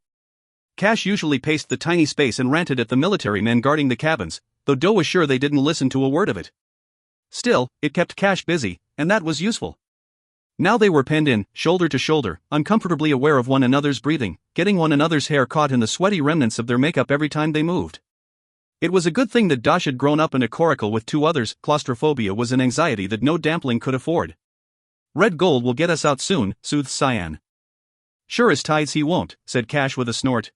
Cash usually paced the tiny space and ranted at the military men guarding the cabins, though Doe was sure they didn't listen to a word of it. Still, it kept Cash busy, and that was useful. Now they were penned in, shoulder to shoulder, uncomfortably aware of one another's breathing, getting one another's hair caught in the sweaty remnants of their makeup every time they moved. It was a good thing that Dosh had grown up in a coracle with 2 others. Claustrophobia was an anxiety that no dampling could afford. "Red Gold will get us out soon," soothed Cyan. "Sure as tides he won't," said Cash with a snort.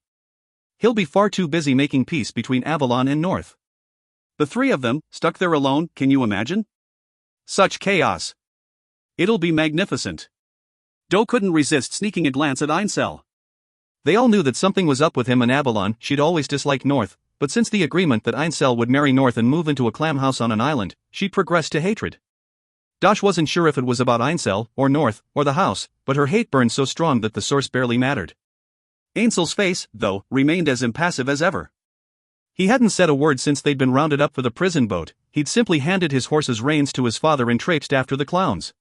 "He'll be far too busy making peace between Avalon and North." The 3 of them, stuck there alone, can you imagine? Such chaos. It'll be magnificent. Doe couldn't resist sneaking a glance at Einsel. They all knew that something was up with him and Avalon. She'd always disliked North, but since the agreement that Einsel would marry North and move into a clam house on an island, she'd progressed to hatred. Dosh wasn't sure if it was about Einsel, or North, or the house, but her hate burned so strong that the source barely mattered. Ainsel's face, though, remained as impassive as ever. He hadn't said a word since they'd been rounded up for the prison boat. He'd simply handed his horse's reins to his father and traipsed after the clowns.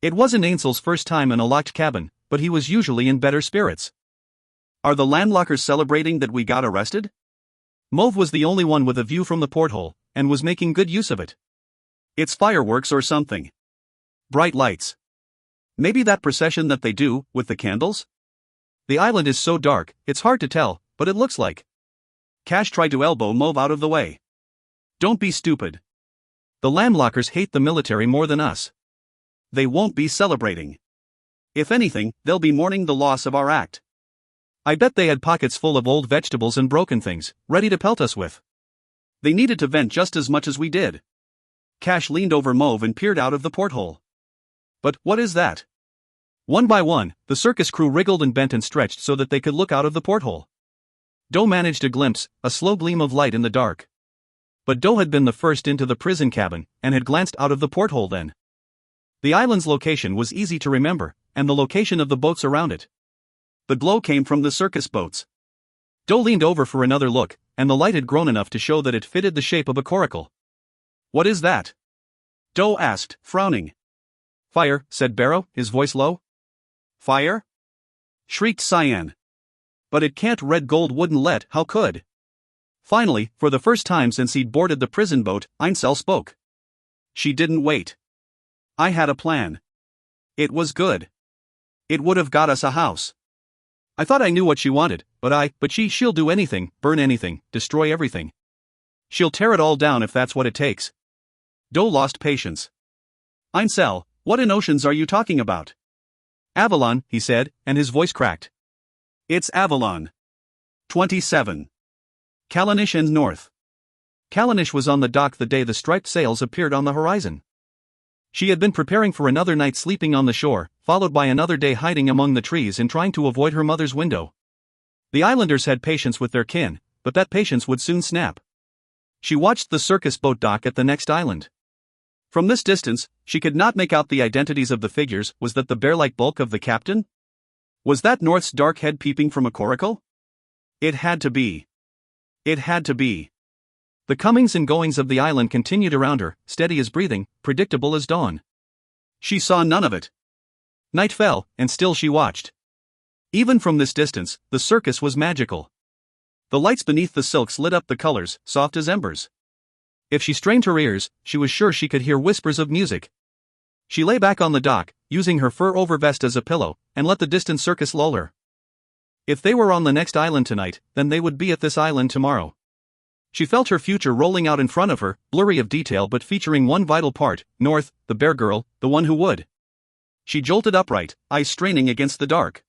It wasn't Ainsel's first time in a locked cabin, but he was usually in better spirits. "Are the landlockers celebrating that we got arrested?" Mauve was the only one with a view from the porthole, and was making good use of it. "It's fireworks or something. Bright lights. Maybe that procession that they do, with the candles? The island is so dark, it's hard to tell, but it looks like." Cash tried to elbow Mauve out of the way. "Don't be stupid. The landlockers hate the military more than us. They won't be celebrating. If anything, they'll be mourning the loss of our act. I bet they had pockets full of old vegetables and broken things, ready to pelt us with. They needed to vent just as much as we did." Cash leaned over Mauve and peered out of the porthole. "But what is that?" One by one, the circus crew wriggled and bent and stretched so that they could look out of the porthole. Doe managed a glimpse, a slow gleam of light in the dark. But Doe had been the first into the prison cabin, and had glanced out of the porthole then. The island's location was easy to remember, and the location of the boats around it. The glow came from the circus boats. Doe leaned over for another look, and the light had grown enough to show that it fitted the shape of a coracle. "What is that?" Doe asked, frowning. "Fire," said Barrow, his voice low. "Fire?" shrieked Cyan. "But it can't. Red Gold wouldn't let. How could?" Finally, for the first time since he'd boarded the prison boat, Einsel spoke. "She didn't wait. I had a plan. It was good. It would have got us a house. I thought I knew what she wanted, but she'll do anything, burn anything, destroy everything. She'll tear it all down if that's what it takes." Doe lost patience. "Einsel, what in oceans are you talking about?" "Avalon," he said, and his voice cracked. "It's Avalon. 27. Callanish and North." Callanish was on the dock the day the striped sails appeared on the horizon. She had been preparing for another night sleeping on the shore, followed by another day hiding among the trees and trying to avoid her mother's window. The islanders had patience with their kin, but that patience would soon snap. She watched the circus boat dock at the next island. From this distance, she could not make out the identities of the figures. Was that the bear-like bulk of the captain? Was that North's dark head peeping from a coracle? It had to be. It had to be. The comings and goings of the island continued around her, steady as breathing, predictable as dawn. She saw none of it. Night fell, and still she watched. Even from this distance, the circus was magical. The lights beneath the silks lit up the colors, soft as embers. If she strained her ears, she was sure she could hear whispers of music. She lay back on the dock, using her fur overvest as a pillow, and let the distant circus lull her. If they were on the next island tonight, then they would be at this island tomorrow. She felt her future rolling out in front of her, blurry of detail but featuring one vital part: North, the bear girl, the one who would. She jolted upright, eyes straining against the dark.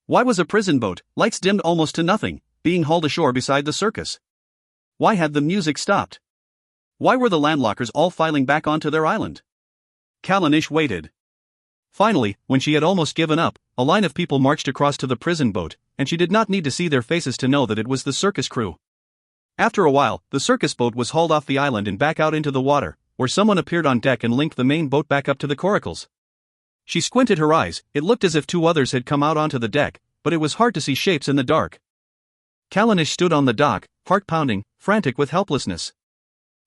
Why was a prison boat, lights dimmed almost to nothing, being hauled ashore beside the circus? Why had the music stopped? Why were the landlockers all filing back onto their island? Callanish waited. Finally, when she had almost given up, a line of people marched across to the prison boat, and she did not need to see their faces to know that it was the circus crew. After a while, the circus boat was hauled off the island and back out into the water, where someone appeared on deck and linked the main boat back up to the coracles. She squinted her eyes. It looked as if two others had come out onto the deck, but it was hard to see shapes in the dark. Callanish stood on the dock, heart pounding, frantic with helplessness.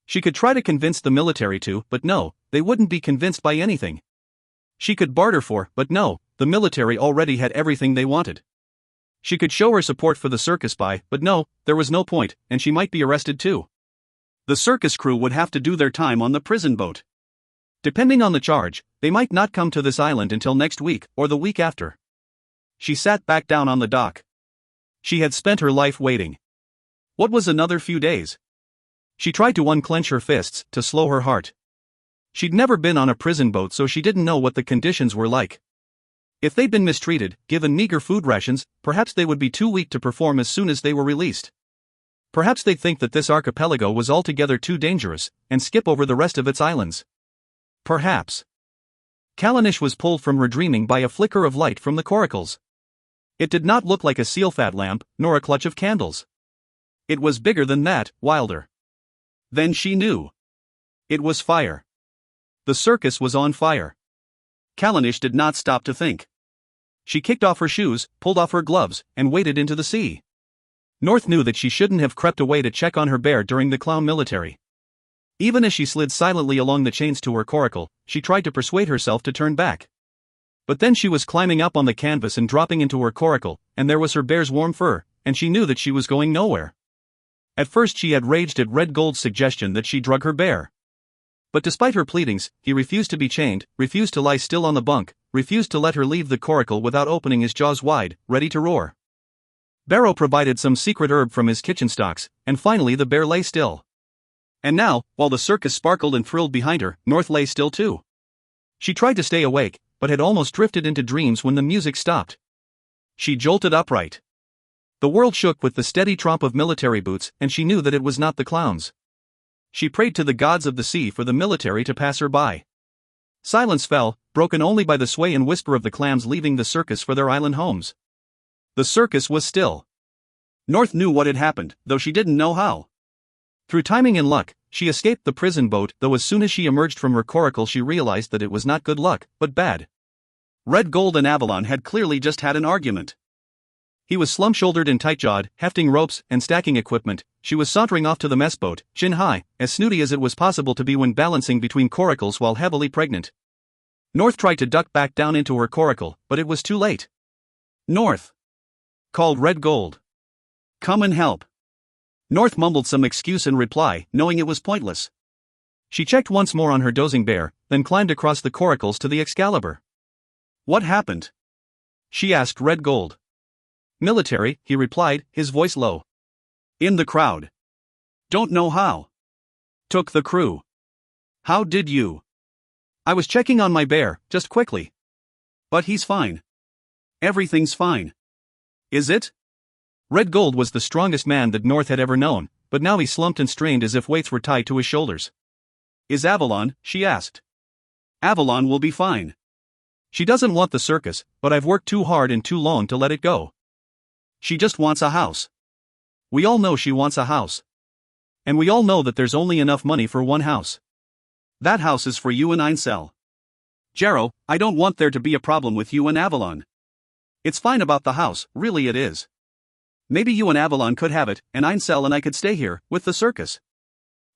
She could try to convince the military to, but no, they wouldn't be convinced by anything. She could barter for, but no, the military already had everything they wanted. She could show her support for the circus by, but no, there was no point, and she might be arrested too. The circus crew would have to do their time on the prison boat. Depending on the charge, they might not come to this island until next week, or the week after. She sat back down on the dock. She had spent her life waiting. What was another few days? She tried to unclench her fists, to slow her heart. She'd never been on a prison boat, so she didn't know what the conditions were like. If they'd been mistreated, given meager food rations, perhaps they would be too weak to perform as soon as they were released. Perhaps they'd think that this archipelago was altogether too dangerous, and skip over the rest of its islands. Perhaps. Callanish was pulled from her dreaming by a flicker of light from the coracles. It did not look like a seal-fat lamp, nor a clutch of candles. It was bigger than that, wilder. Then she knew. It was fire. The circus was on fire. Callanish did not stop to think. She kicked off her shoes, pulled off her gloves, and waded into the sea. North knew that she shouldn't have crept away to check on her bear during the clown military. Even as she slid silently along the chains to her coracle, she tried to persuade herself to turn back. But then she was climbing up on the canvas and dropping into her coracle, and there was her bear's warm fur, and she knew that she was going nowhere. At first she had raged at Red Gold's suggestion that she drug her bear. But despite her pleadings, he refused to be chained, refused to lie still on the bunk, refused to let her leave the coracle without opening his jaws wide, ready to roar. Barrow provided some secret herb from his kitchen stocks, and finally the bear lay still. And now, while the circus sparkled and thrilled behind her, North lay still too. She tried to stay awake, but had almost drifted into dreams when the music stopped. She jolted upright. The world shook with the steady tromp of military boots, and she knew that it was not the clowns. She prayed to the gods of the sea for the military to pass her by. Silence fell, broken only by the sway and whisper of the clams leaving the circus for their island homes. The circus was still. North knew what had happened, though she didn't know how. Through timing and luck, she escaped the prison boat, though as soon as she emerged from her coracle she realized that it was not good luck, but bad. Red Gold and Avalon had clearly just had an argument. He was slump-shouldered and tight-jawed, hefting ropes and stacking equipment. She was sauntering off to the mess boat, chin high, as snooty as it was possible to be when balancing between coracles while heavily pregnant. North tried to duck back down into her coracle, but it was too late. "North!" called Red Gold. "Come and help." North mumbled some excuse in reply, knowing it was pointless. She checked once more on her dozing bear, then climbed across the coracles to the Excalibur. "What happened?" she asked Red Gold. "Military," he replied, his voice low. "In the crowd. Don't know how. Took the crew." "How did you?" "I was checking on my bear, just quickly." "But he's fine." "Everything's fine." "Is it?" Red Gold was the strongest man that North had ever known, but now he slumped and strained as if weights were tied to his shoulders. "Is Avalon?" she asked. "Avalon will be fine. She doesn't want the circus, but I've worked too hard and too long to let it go. She just wants a house. We all know she wants a house. And we all know that there's only enough money for one house. That house is for you and Einsel. Jarrow, I don't want there to be a problem with you and Avalon. It's fine about the house, really it is. Maybe you and Avalon could have it, and Einsel and I could stay here, with the circus.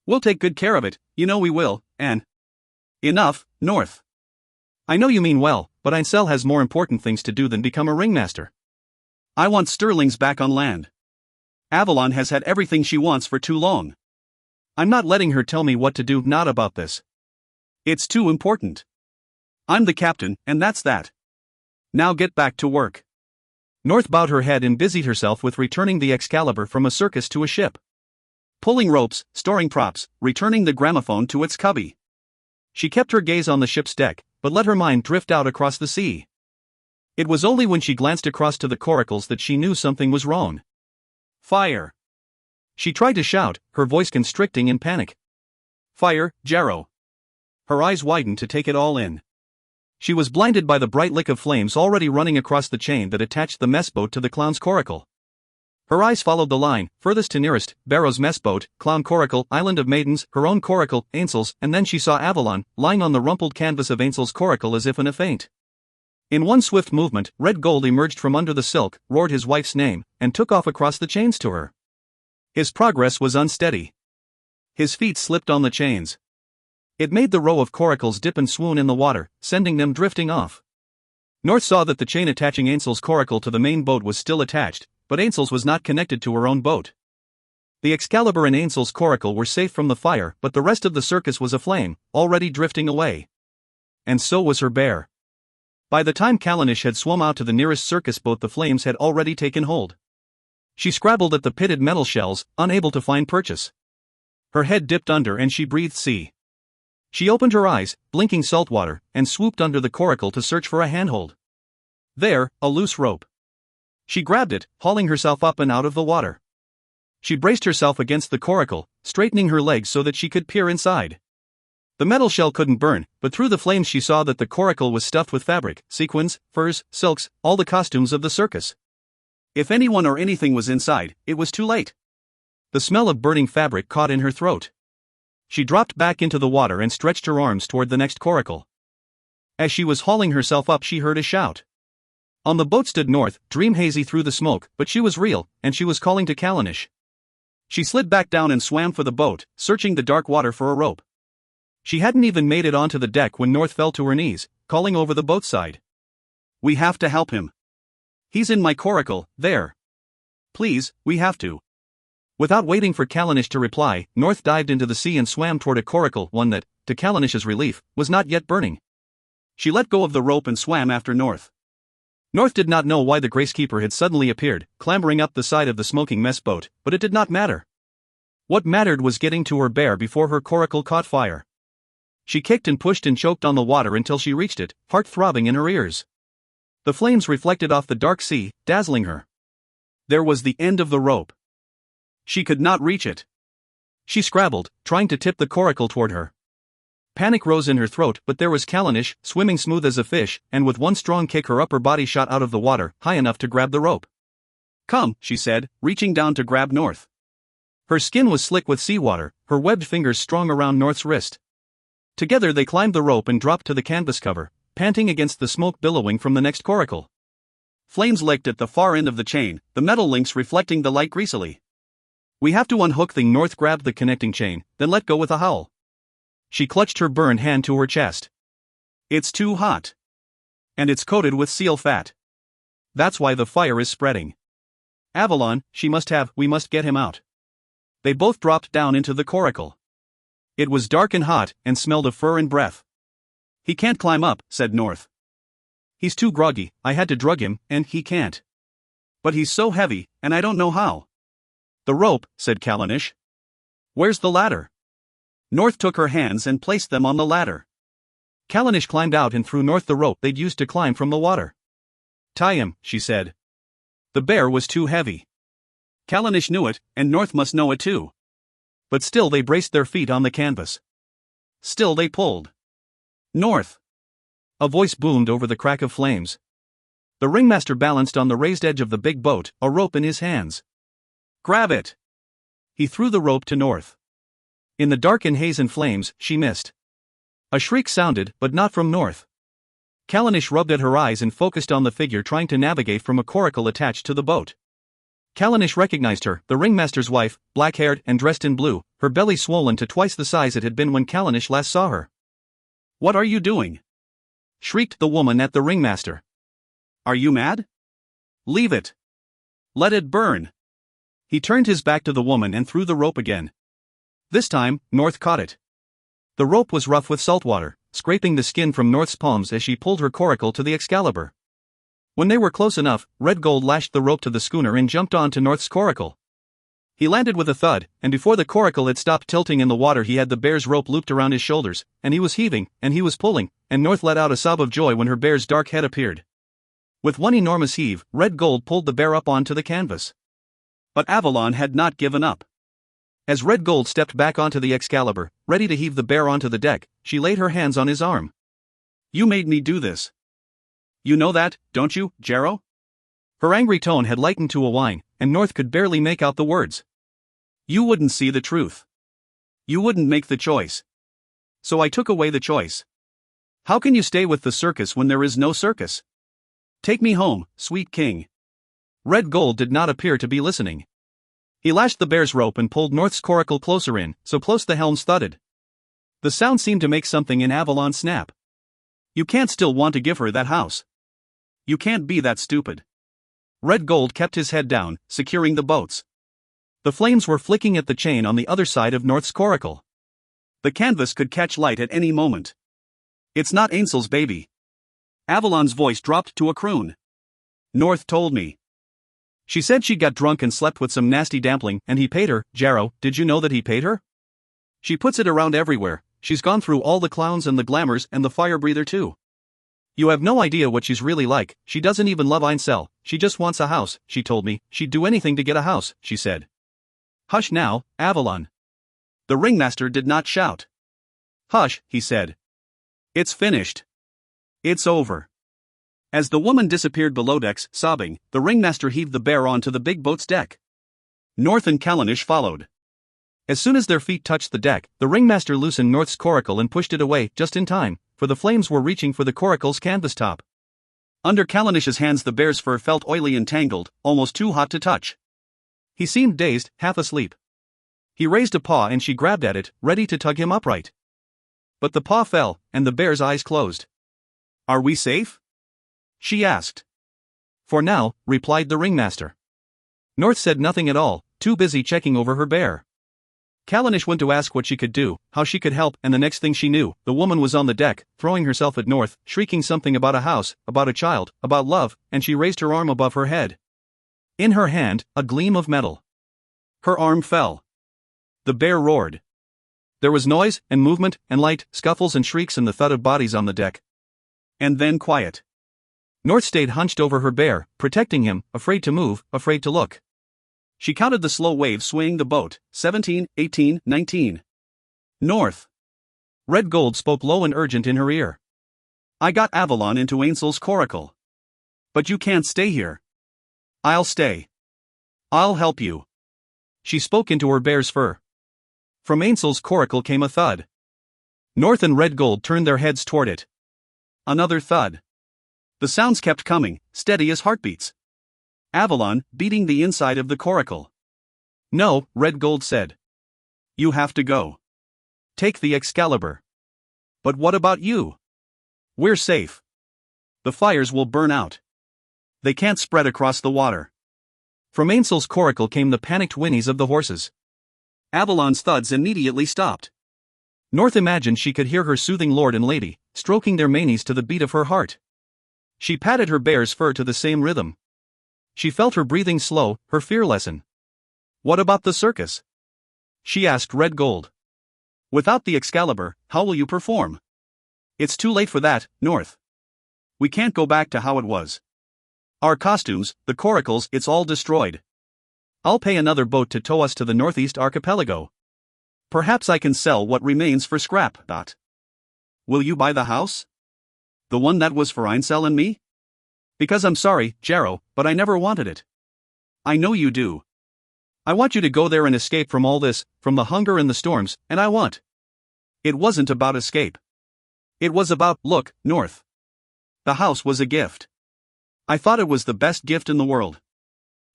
We'll take good care of it, you know we will, and... Enough, North. I know you mean well, but Einsel has more important things to do than become a ringmaster. I want Sterling's back on land. Avalon has had everything she wants for too long. I'm not letting her tell me what to do, not about this. It's too important. I'm the captain, and that's that. Now get back to work. North bowed her head and busied herself with returning the Excalibur from a circus to a ship. Pulling ropes, storing props, returning the gramophone to its cubby. She kept her gaze on the ship's deck, but let her mind drift out across the sea. It was only when she glanced across to the coracles that she knew something was wrong. Fire! She tried to shout, her voice constricting in panic. Fire, Jarrow! Her eyes widened to take it all in. She was blinded by the bright lick of flames already running across the chain that attached the mess boat to the clown's coracle. Her eyes followed the line, furthest to nearest, Barrow's mess boat, clown coracle, island of maidens, her own coracle, Ainsel's, and then she saw Avalon, lying on the rumpled canvas of Ainsel's coracle as if in a faint. In one swift movement, Red Gold emerged from under the silk, roared his wife's name, and took off across the chains to her. His progress was unsteady. His feet slipped on the chains. It made the row of coracles dip and swoon in the water, sending them drifting off. North saw that the chain attaching Ainsel's coracle to the main boat was still attached, but Ainsel's was not connected to her own boat. The Excalibur and Ainsel's coracle were safe from the fire, but the rest of the circus was aflame, already drifting away. And so was her bear. By the time Callanish had swum out to the nearest circus boat, the flames had already taken hold. She scrabbled at the pitted metal shells, unable to find purchase. Her head dipped under and she breathed sea. She opened her eyes, blinking salt water, and swooped under the coracle to search for a handhold. There, a loose rope. She grabbed it, hauling herself up and out of the water. She braced herself against the coracle, straightening her legs so that she could peer inside. The metal shell couldn't burn, but through the flames she saw that the coracle was stuffed with fabric, sequins, furs, silks, all the costumes of the circus. If anyone or anything was inside, it was too late. The smell of burning fabric caught in her throat. She dropped back into the water and stretched her arms toward the next coracle. As she was hauling herself up, she heard a shout. On the boat stood North, dream hazy through the smoke, but she was real, and she was calling to Callanish. She slid back down and swam for the boat, searching the dark water for a rope. She hadn't even made it onto the deck when North fell to her knees, calling over the boat's side. "We have to help him. He's in my coracle, there. Please, we have to." Without waiting for Callanish to reply, North dived into the sea and swam toward a coracle, one that, to Callanish's relief, was not yet burning. She let go of the rope and swam after North. North did not know why the Gracekeeper had suddenly appeared, clambering up the side of the smoking mess boat, but it did not matter. What mattered was getting to her bear before her coracle caught fire. She kicked and pushed and choked on the water until she reached it, heart throbbing in her ears. The flames reflected off the dark sea, dazzling her. There was the end of the rope. She could not reach it. She scrabbled, trying to tip the coracle toward her. Panic rose in her throat, but there was Callanish, swimming smooth as a fish, and with one strong kick her upper body shot out of the water, high enough to grab the rope. "Come," she said, reaching down to grab North. Her skin was slick with seawater, her webbed fingers strong around North's wrist. Together they climbed the rope and dropped to the canvas cover, panting against the smoke billowing from the next coracle. Flames licked at the far end of the chain, the metal links reflecting the light greasily. "We have to unhook the..." North grabbed the connecting chain, then let go with a howl. She clutched her burned hand to her chest. "It's too hot. And it's coated with seal fat. That's why the fire is spreading. Avalon, we must get him out." They both dropped down into the coracle. It was dark and hot, and smelled of fur and breath. "He can't climb up," said North. "He's too groggy, I had to drug him, and he can't. But he's so heavy, and I don't know how." "The rope," said Callanish. "Where's the ladder?" North took her hands and placed them on the ladder. Callanish climbed out and threw North the rope they'd used to climb from the water. "Tie him," she said. The bear was too heavy. Callanish knew it, and North must know it too. But still they braced their feet on the canvas. Still they pulled. "North!" A voice boomed over the crack of flames. The ringmaster balanced on the raised edge of the big boat, a rope in his hands. "Grab it!" He threw the rope to North. In the dark and haze and flames, she missed. A shriek sounded, but not from North. Kalanish rubbed at her eyes and focused on the figure trying to navigate from a coracle attached to the boat. Kalanish recognized her, the ringmaster's wife, black-haired and dressed in blue, her belly swollen to twice the size it had been when Kalanish last saw her. "What are you doing?" shrieked the woman at the ringmaster. "Are you mad? Leave it. Let it burn." He turned his back to the woman and threw the rope again. This time, North caught it. The rope was rough with salt water, scraping the skin from North's palms as she pulled her coracle to the Excalibur. When they were close enough, Red Gold lashed the rope to the schooner and jumped on to North's coracle. He landed with a thud, and before the coracle had stopped tilting in the water he had the bear's rope looped around his shoulders, and he was heaving, and he was pulling, and North let out a sob of joy when her bear's dark head appeared. With one enormous heave, Red Gold pulled the bear up onto the canvas. But Avalon had not given up. As Red Gold stepped back onto the Excalibur, ready to heave the bear onto the deck, she laid her hands on his arm. "You made me do this. You know that, don't you, Jarrow?" Her angry tone had lightened to a whine, and North could barely make out the words. "You wouldn't see the truth. You wouldn't make the choice. So I took away the choice. How can you stay with the circus when there is no circus? Take me home, sweet king." Red Gold did not appear to be listening. He lashed the bear's rope and pulled North's coracle closer in, so close the helms thudded. The sound seemed to make something in Avalon snap. "You can't still want to give her that house. You can't be that stupid." Red Gold kept his head down, securing the boats. The flames were flicking at the chain on the other side of North's coracle. The canvas could catch light at any moment. "It's not Ainsl's baby." Avalon's voice dropped to a croon. "North told me. She said she got drunk and slept with some nasty dampling, and he paid her. Jarrow, did you know that he paid her? She puts it around everywhere. She's gone through all the clowns and the glamours and the fire breather too. You have no idea what she's really like. She doesn't even love Ainsel. She just wants a house, she told me. She'd do anything to get a house, she said." "Hush now, Avalon." The ringmaster did not shout. "Hush," he said. "It's finished. It's over." As the woman disappeared below decks, sobbing, the ringmaster heaved the bear onto the big boat's deck. North and Kalanish followed. As soon as their feet touched the deck, the ringmaster loosened North's coracle and pushed it away, just in time, for the flames were reaching for the coracle's canvas top. Under Kalanish's hands the bear's fur felt oily and tangled, almost too hot to touch. He seemed dazed, half asleep. He raised a paw and she grabbed at it, ready to tug him upright. But the paw fell, and the bear's eyes closed. "Are we safe?" she asked. "For now," replied the ringmaster. North said nothing at all, too busy checking over her bear. Kalanish went to ask what she could do, how she could help, and the next thing she knew, the woman was on the deck, throwing herself at North, shrieking something about a house, about a child, about love, and she raised her arm above her head. In her hand, a gleam of metal. Her arm fell. The bear roared. There was noise, and movement, and light, scuffles and shrieks and the thud of bodies on the deck. And then quiet. North stayed hunched over her bear, protecting him, afraid to move, afraid to look. She counted the slow waves swaying the boat, 17, 18, 19. "North." Red Gold spoke low and urgent in her ear. "I got Avalon into Ainsl's coracle. But you can't stay here." "I'll stay. I'll help you." She spoke into her bear's fur. From Ainsl's coracle came a thud. North and Red Gold turned their heads toward it. Another thud. The sounds kept coming, steady as heartbeats. Avalon, beating the inside of the coracle. "No," Red Gold said. "You have to go. Take the Excalibur." "But what about you?" "We're safe. The fires will burn out. They can't spread across the water." From Ainsl's coracle came the panicked whinnies of the horses. Avalon's thuds immediately stopped. North imagined she could hear her soothing lord and lady, stroking their manes to the beat of her heart. She patted her bear's fur to the same rhythm. She felt her breathing slow, her fear lessen. "What about the circus?" she asked Red Gold. "Without the Excalibur, how will you perform?" "It's too late for that, North. We can't go back to how it was. Our costumes, the coracles, it's all destroyed. I'll pay another boat to tow us to the Northeast Archipelago. Perhaps I can sell what remains for scrap. Will you buy the house? The one that was for Ainsel and me? Because I'm sorry, Jarrow, but I never wanted it." "I know you do. I want you to go there and escape from all this, from the hunger and the storms, and I want." It wasn't about escape. It was about, look, North. The house was a gift. I thought it was the best gift in the world.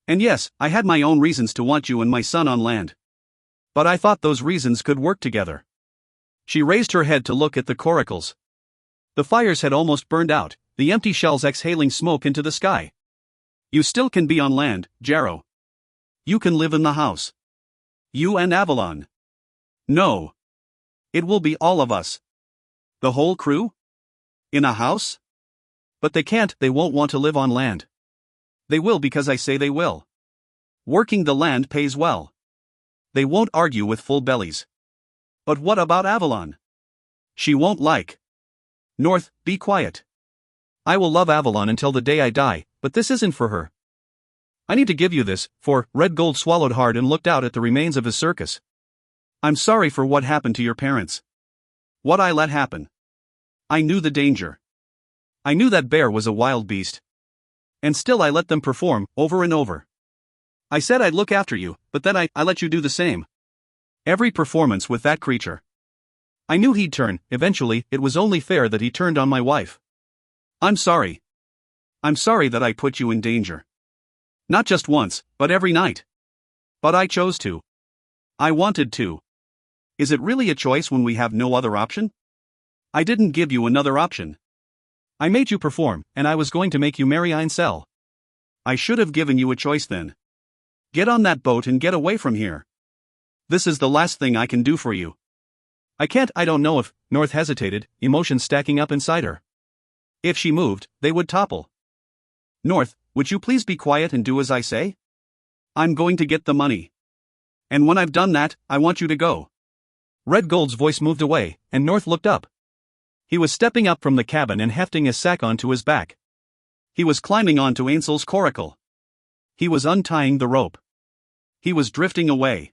And yes, I had my own reasons to want you and my son on land. But I thought those reasons could work together. She raised her head to look at the coracles. The fires had almost burned out, the empty shells exhaling smoke into the sky. You still can be on land, Jarrow. You can live in the house. You and Avalon. No. It will be all of us. The whole crew? In a house? But they won't want to live on land. They will because I say they will. Working the land pays well. They won't argue with full bellies. But what about Avalon? She won't like. North, be quiet. I will love Avalon until the day I die, but this isn't for her. I need to give you this, for Red Gold swallowed hard and looked out at the remains of his circus. I'm sorry for what happened to your parents. What I let happen. I knew the danger. I knew that bear was a wild beast. And still I let them perform, over and over. I said I'd look after you, but then I let you do the same. Every performance with that creature. I knew he'd turn, eventually, it was only fair that he turned on my wife. I'm sorry. I'm sorry that I put you in danger. Not just once, but every night. But I chose to. I wanted to. Is it really a choice when we have no other option? I didn't give you another option. I made you perform, and I was going to make you marry Ainsel. I should have given you a choice then. Get on that boat and get away from here. This is the last thing I can do for you. I don't know if, North hesitated, emotions stacking up inside her. If she moved, they would topple. North, would you please be quiet and do as I say? I'm going to get the money. And when I've done that, I want you to go. Red Gold's voice moved away, and North looked up. He was stepping up from the cabin and hefting his sack onto his back. He was climbing onto Ainsel's coracle. He was untying the rope. He was drifting away.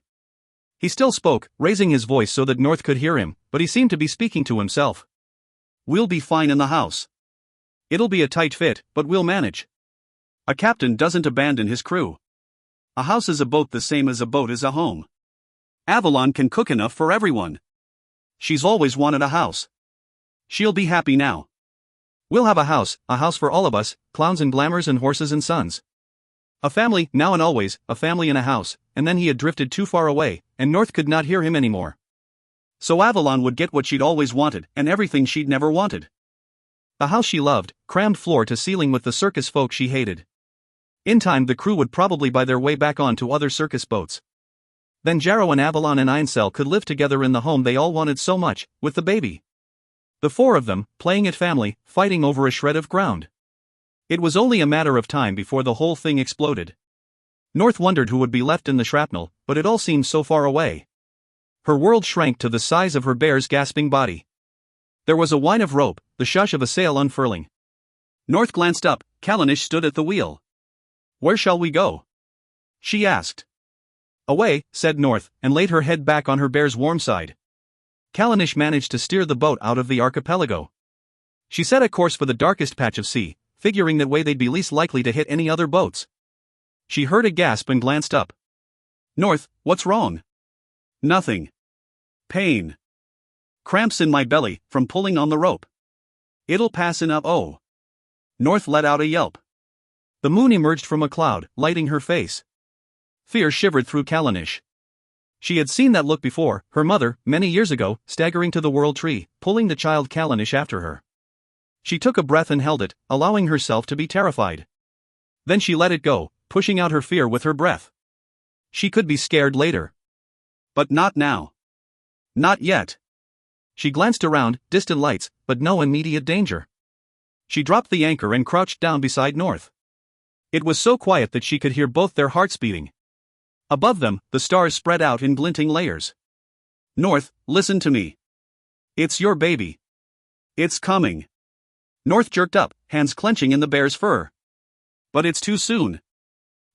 He still spoke, raising his voice so that North could hear him, but he seemed to be speaking to himself. We'll be fine in the house. It'll be a tight fit, but we'll manage. A captain doesn't abandon his crew. A house is a boat the same as a boat is a home. Avalon can cook enough for everyone. She's always wanted a house. She'll be happy now. We'll have a house for all of us, clowns and glamours and horses and sons. A family, now and always, a family in a house, and then he had drifted too far away, and North could not hear him anymore. So Avalon would get what she'd always wanted, and everything she'd never wanted. A house she loved, crammed floor to ceiling with the circus folk she hated. In time the crew would probably buy their way back on to other circus boats. Then Jarrow and Avalon and Ainsel could live together in the home they all wanted so much, with the baby. The four of them, playing at family, fighting over a shred of ground. It was only a matter of time before the whole thing exploded. North wondered who would be left in the shrapnel, but it all seemed so far away. Her world shrank to the size of her bear's gasping body. There was a whine of rope, the shush of a sail unfurling. North glanced up, Callanish stood at the wheel. Where shall we go? She asked. Away, said North, and laid her head back on her bear's warm side. Callanish managed to steer the boat out of the archipelago. She set a course for the darkest patch of sea, figuring that way they'd be least likely to hit any other boats. She heard a gasp and glanced up. North, what's wrong? Nothing. Pain. Cramps in my belly, from pulling on the rope. It'll pass in oh. North let out a yelp. The moon emerged from a cloud, lighting her face. Fear shivered through Callanish. She had seen that look before, her mother, many years ago, staggering to the world tree, pulling the child Callanish after her. She took a breath and held it, allowing herself to be terrified. Then she let it go, pushing out her fear with her breath. She could be scared later. But not now. Not yet. She glanced around, distant lights, but no immediate danger. She dropped the anchor and crouched down beside North. It was so quiet that she could hear both their hearts beating. Above them, the stars spread out in glinting layers. North, listen to me. It's your baby. It's coming. North jerked up, hands clenching in the bear's fur. But it's too soon.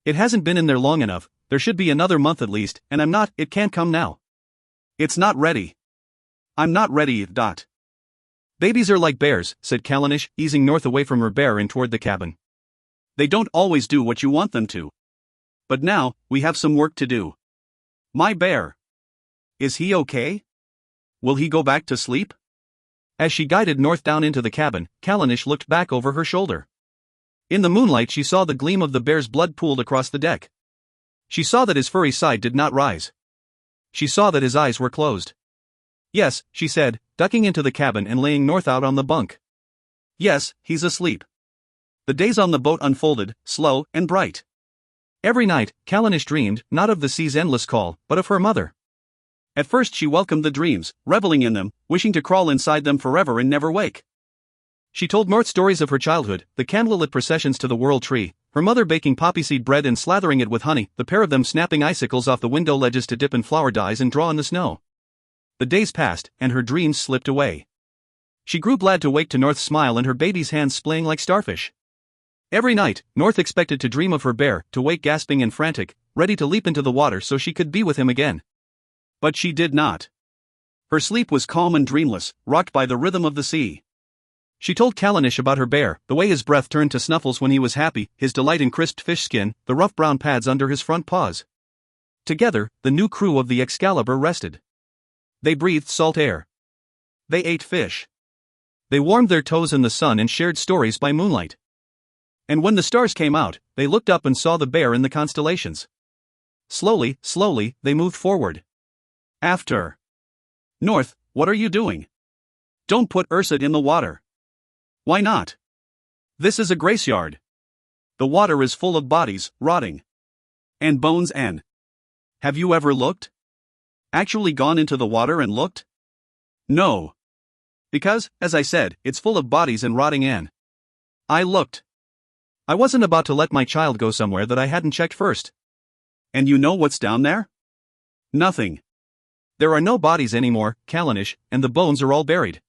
It hasn't been in there long enough, there should be another month at least, and it can't come now. It's not ready. I'm not ready. Babies are like bears, said Callanish, easing North away from her bear and toward the cabin. They don't always do what you want them to. But now, we have some work to do. My bear. Is he okay? Will he go back to sleep? As she guided North down into the cabin, Callanish looked back over her shoulder. In the moonlight she saw the gleam of the bear's blood pooled across the deck. She saw that his furry side did not rise. She saw that his eyes were closed. "Yes," she said, ducking into the cabin and laying North out on the bunk. "Yes, he's asleep." The days on the boat unfolded, slow and bright. Every night, Callanish dreamed, not of the sea's endless call, but of her mother. At first she welcomed the dreams, reveling in them, wishing to crawl inside them forever and never wake. She told North stories of her childhood, the candlelit processions to the World Tree, her mother baking poppy seed bread and slathering it with honey, the pair of them snapping icicles off the window ledges to dip in flower dyes and draw in the snow. The days passed, and her dreams slipped away. She grew glad to wake to North's smile and her baby's hands splaying like starfish. Every night, North expected to dream of her bear, to wake gasping and frantic, ready to leap into the water so she could be with him again. But she did not. Her sleep was calm and dreamless, rocked by the rhythm of the sea. She told Callanish about her bear, the way his breath turned to snuffles when he was happy, his delight in crisped fish skin, the rough brown pads under his front paws. Together, the new crew of the Excalibur rested. They breathed salt air. They ate fish. They warmed their toes in the sun and shared stories by moonlight. And when the stars came out, they looked up and saw the bear in the constellations. Slowly, slowly, they moved forward. After. "North, what are you doing? Don't put Ursa in the water." "Why not? This is a graceyard. The water is full of bodies, rotting. And bones and. Have you ever looked? Actually gone into the water and looked?" "No. Because, as I said, it's full of bodies and rotting and. I looked. I wasn't about to let my child go somewhere that I hadn't checked first." "And you know what's down there?" "Nothing. There are no bodies anymore, Callanish, and the bones are all buried.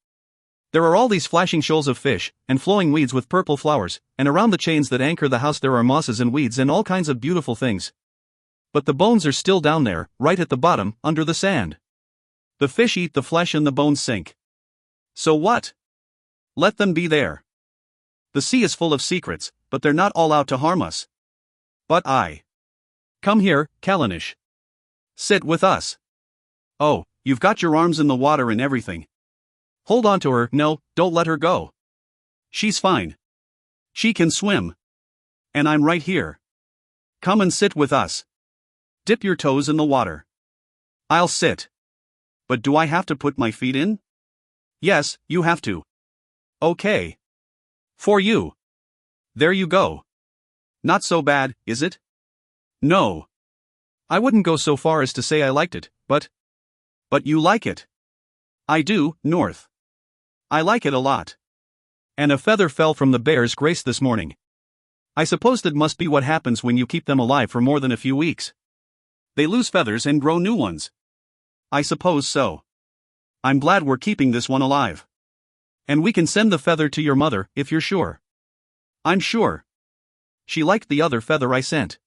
There are all these flashing shoals of fish, and flowing weeds with purple flowers, and around the chains that anchor the house there are mosses and weeds and all kinds of beautiful things. But the bones are still down there, right at the bottom, under the sand. The fish eat the flesh and the bones sink. So what? Let them be there. The sea is full of secrets, but they're not all out to harm us. But I. Come here, Callanish. Sit with us. Oh, you've got your arms in the water and everything. Hold on to her, no, don't let her go. She's fine. She can swim. And I'm right here. Come and sit with us. Dip your toes in the water. I'll sit. But do I have to put my feet in? Yes, you have to. Okay. For you. There you go. Not so bad, is it? No. I wouldn't go so far as to say I liked it, but you like it. I do, North. I like it a lot. And a feather fell from the bear's grace this morning. I suppose that must be what happens when you keep them alive for more than a few weeks. They lose feathers and grow new ones. I suppose so. I'm glad we're keeping this one alive. And we can send the feather to your mother, if you're sure. I'm sure. She liked the other feather I sent.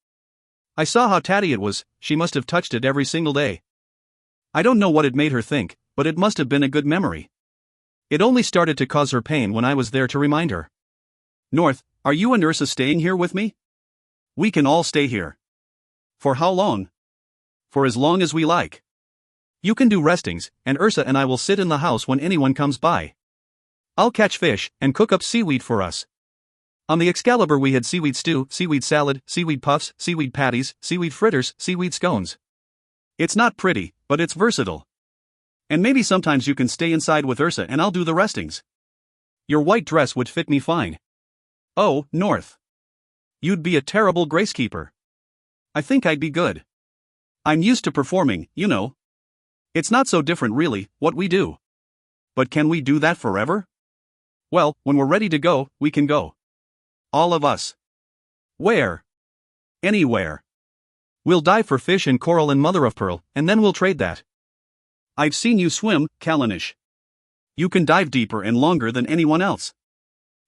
I saw how tatty it was, she must have touched it every single day. I don't know what it made her think, but it must have been a good memory. It only started to cause her pain when I was there to remind her. North, are you and Ursa staying here with me? We can all stay here. For how long? For as long as we like. You can do restings, and Ursa and I will sit in the house when anyone comes by. I'll catch fish, and cook up seaweed for us. On the Excalibur we had seaweed stew, seaweed salad, seaweed puffs, seaweed patties, seaweed fritters, seaweed scones. It's not pretty, but it's versatile. And maybe sometimes you can stay inside with Ursa and I'll do the restings. Your white dress would fit me fine. Oh, North. You'd be a terrible Gracekeeper. I think I'd be good. I'm used to performing, you know. It's not so different really, what we do. But can we do that forever? Well, when we're ready to go, we can go. All of us. Where? Anywhere. We'll dive for fish and coral and mother of pearl, and then we'll trade that. I've seen you swim, Callanish. You can dive deeper and longer than anyone else.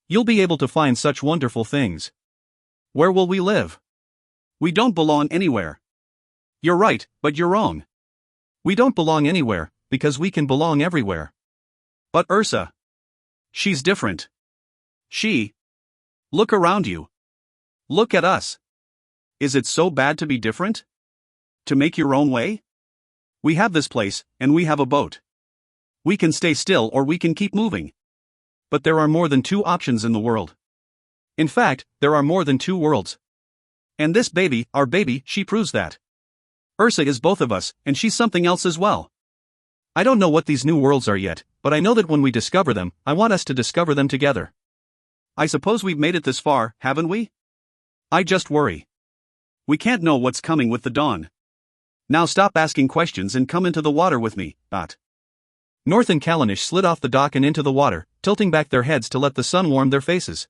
You'll be able to find such wonderful things. Where will we live? We don't belong anywhere. You're right, but you're wrong. We don't belong anywhere, because we can belong everywhere. But Ursa. She's different. Look around you. Look at us. Is it so bad to be different? To make your own way? We have this place, and we have a boat. We can stay still or we can keep moving. But there are more than two options in the world. In fact, there are more than two worlds. And this baby, our baby, she proves that. Ursa is both of us, and she's something else as well. I don't know what these new worlds are yet, but I know that when we discover them, I want us to discover them together. I suppose we've made it this far, haven't we? I just worry. We can't know what's coming with the dawn. Now stop asking questions and come into the water with me, Dot. North and Callanish slid off the dock and into the water, tilting back their heads to let the sun warm their faces.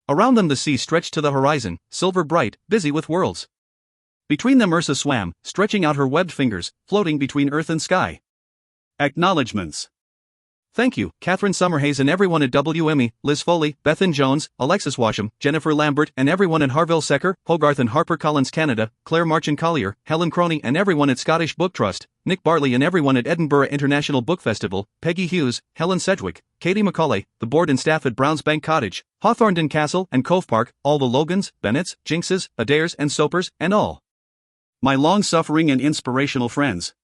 Around them the sea stretched to the horizon, silver bright, busy with worlds. Between them Ursa swam, stretching out her webbed fingers, floating between earth and sky. Acknowledgements. Thank you, Catherine Summerhays and everyone at WME, Liz Foley, Bethan Jones, Alexis Washam, Jennifer Lambert and everyone at Harville Secker, Hogarth and HarperCollins Canada, Claire Marchand Collier, Helen Croney and everyone at Scottish Book Trust, Nick Bartley and everyone at Edinburgh International Book Festival, Peggy Hughes, Helen Sedgwick, Katie McCauley, the board and staff at Brownsbank Cottage, Hawthornden Castle and Cove Park, all the Logans, Bennetts, Jinkses, Adairs and Sopers, and all my long-suffering and inspirational friends.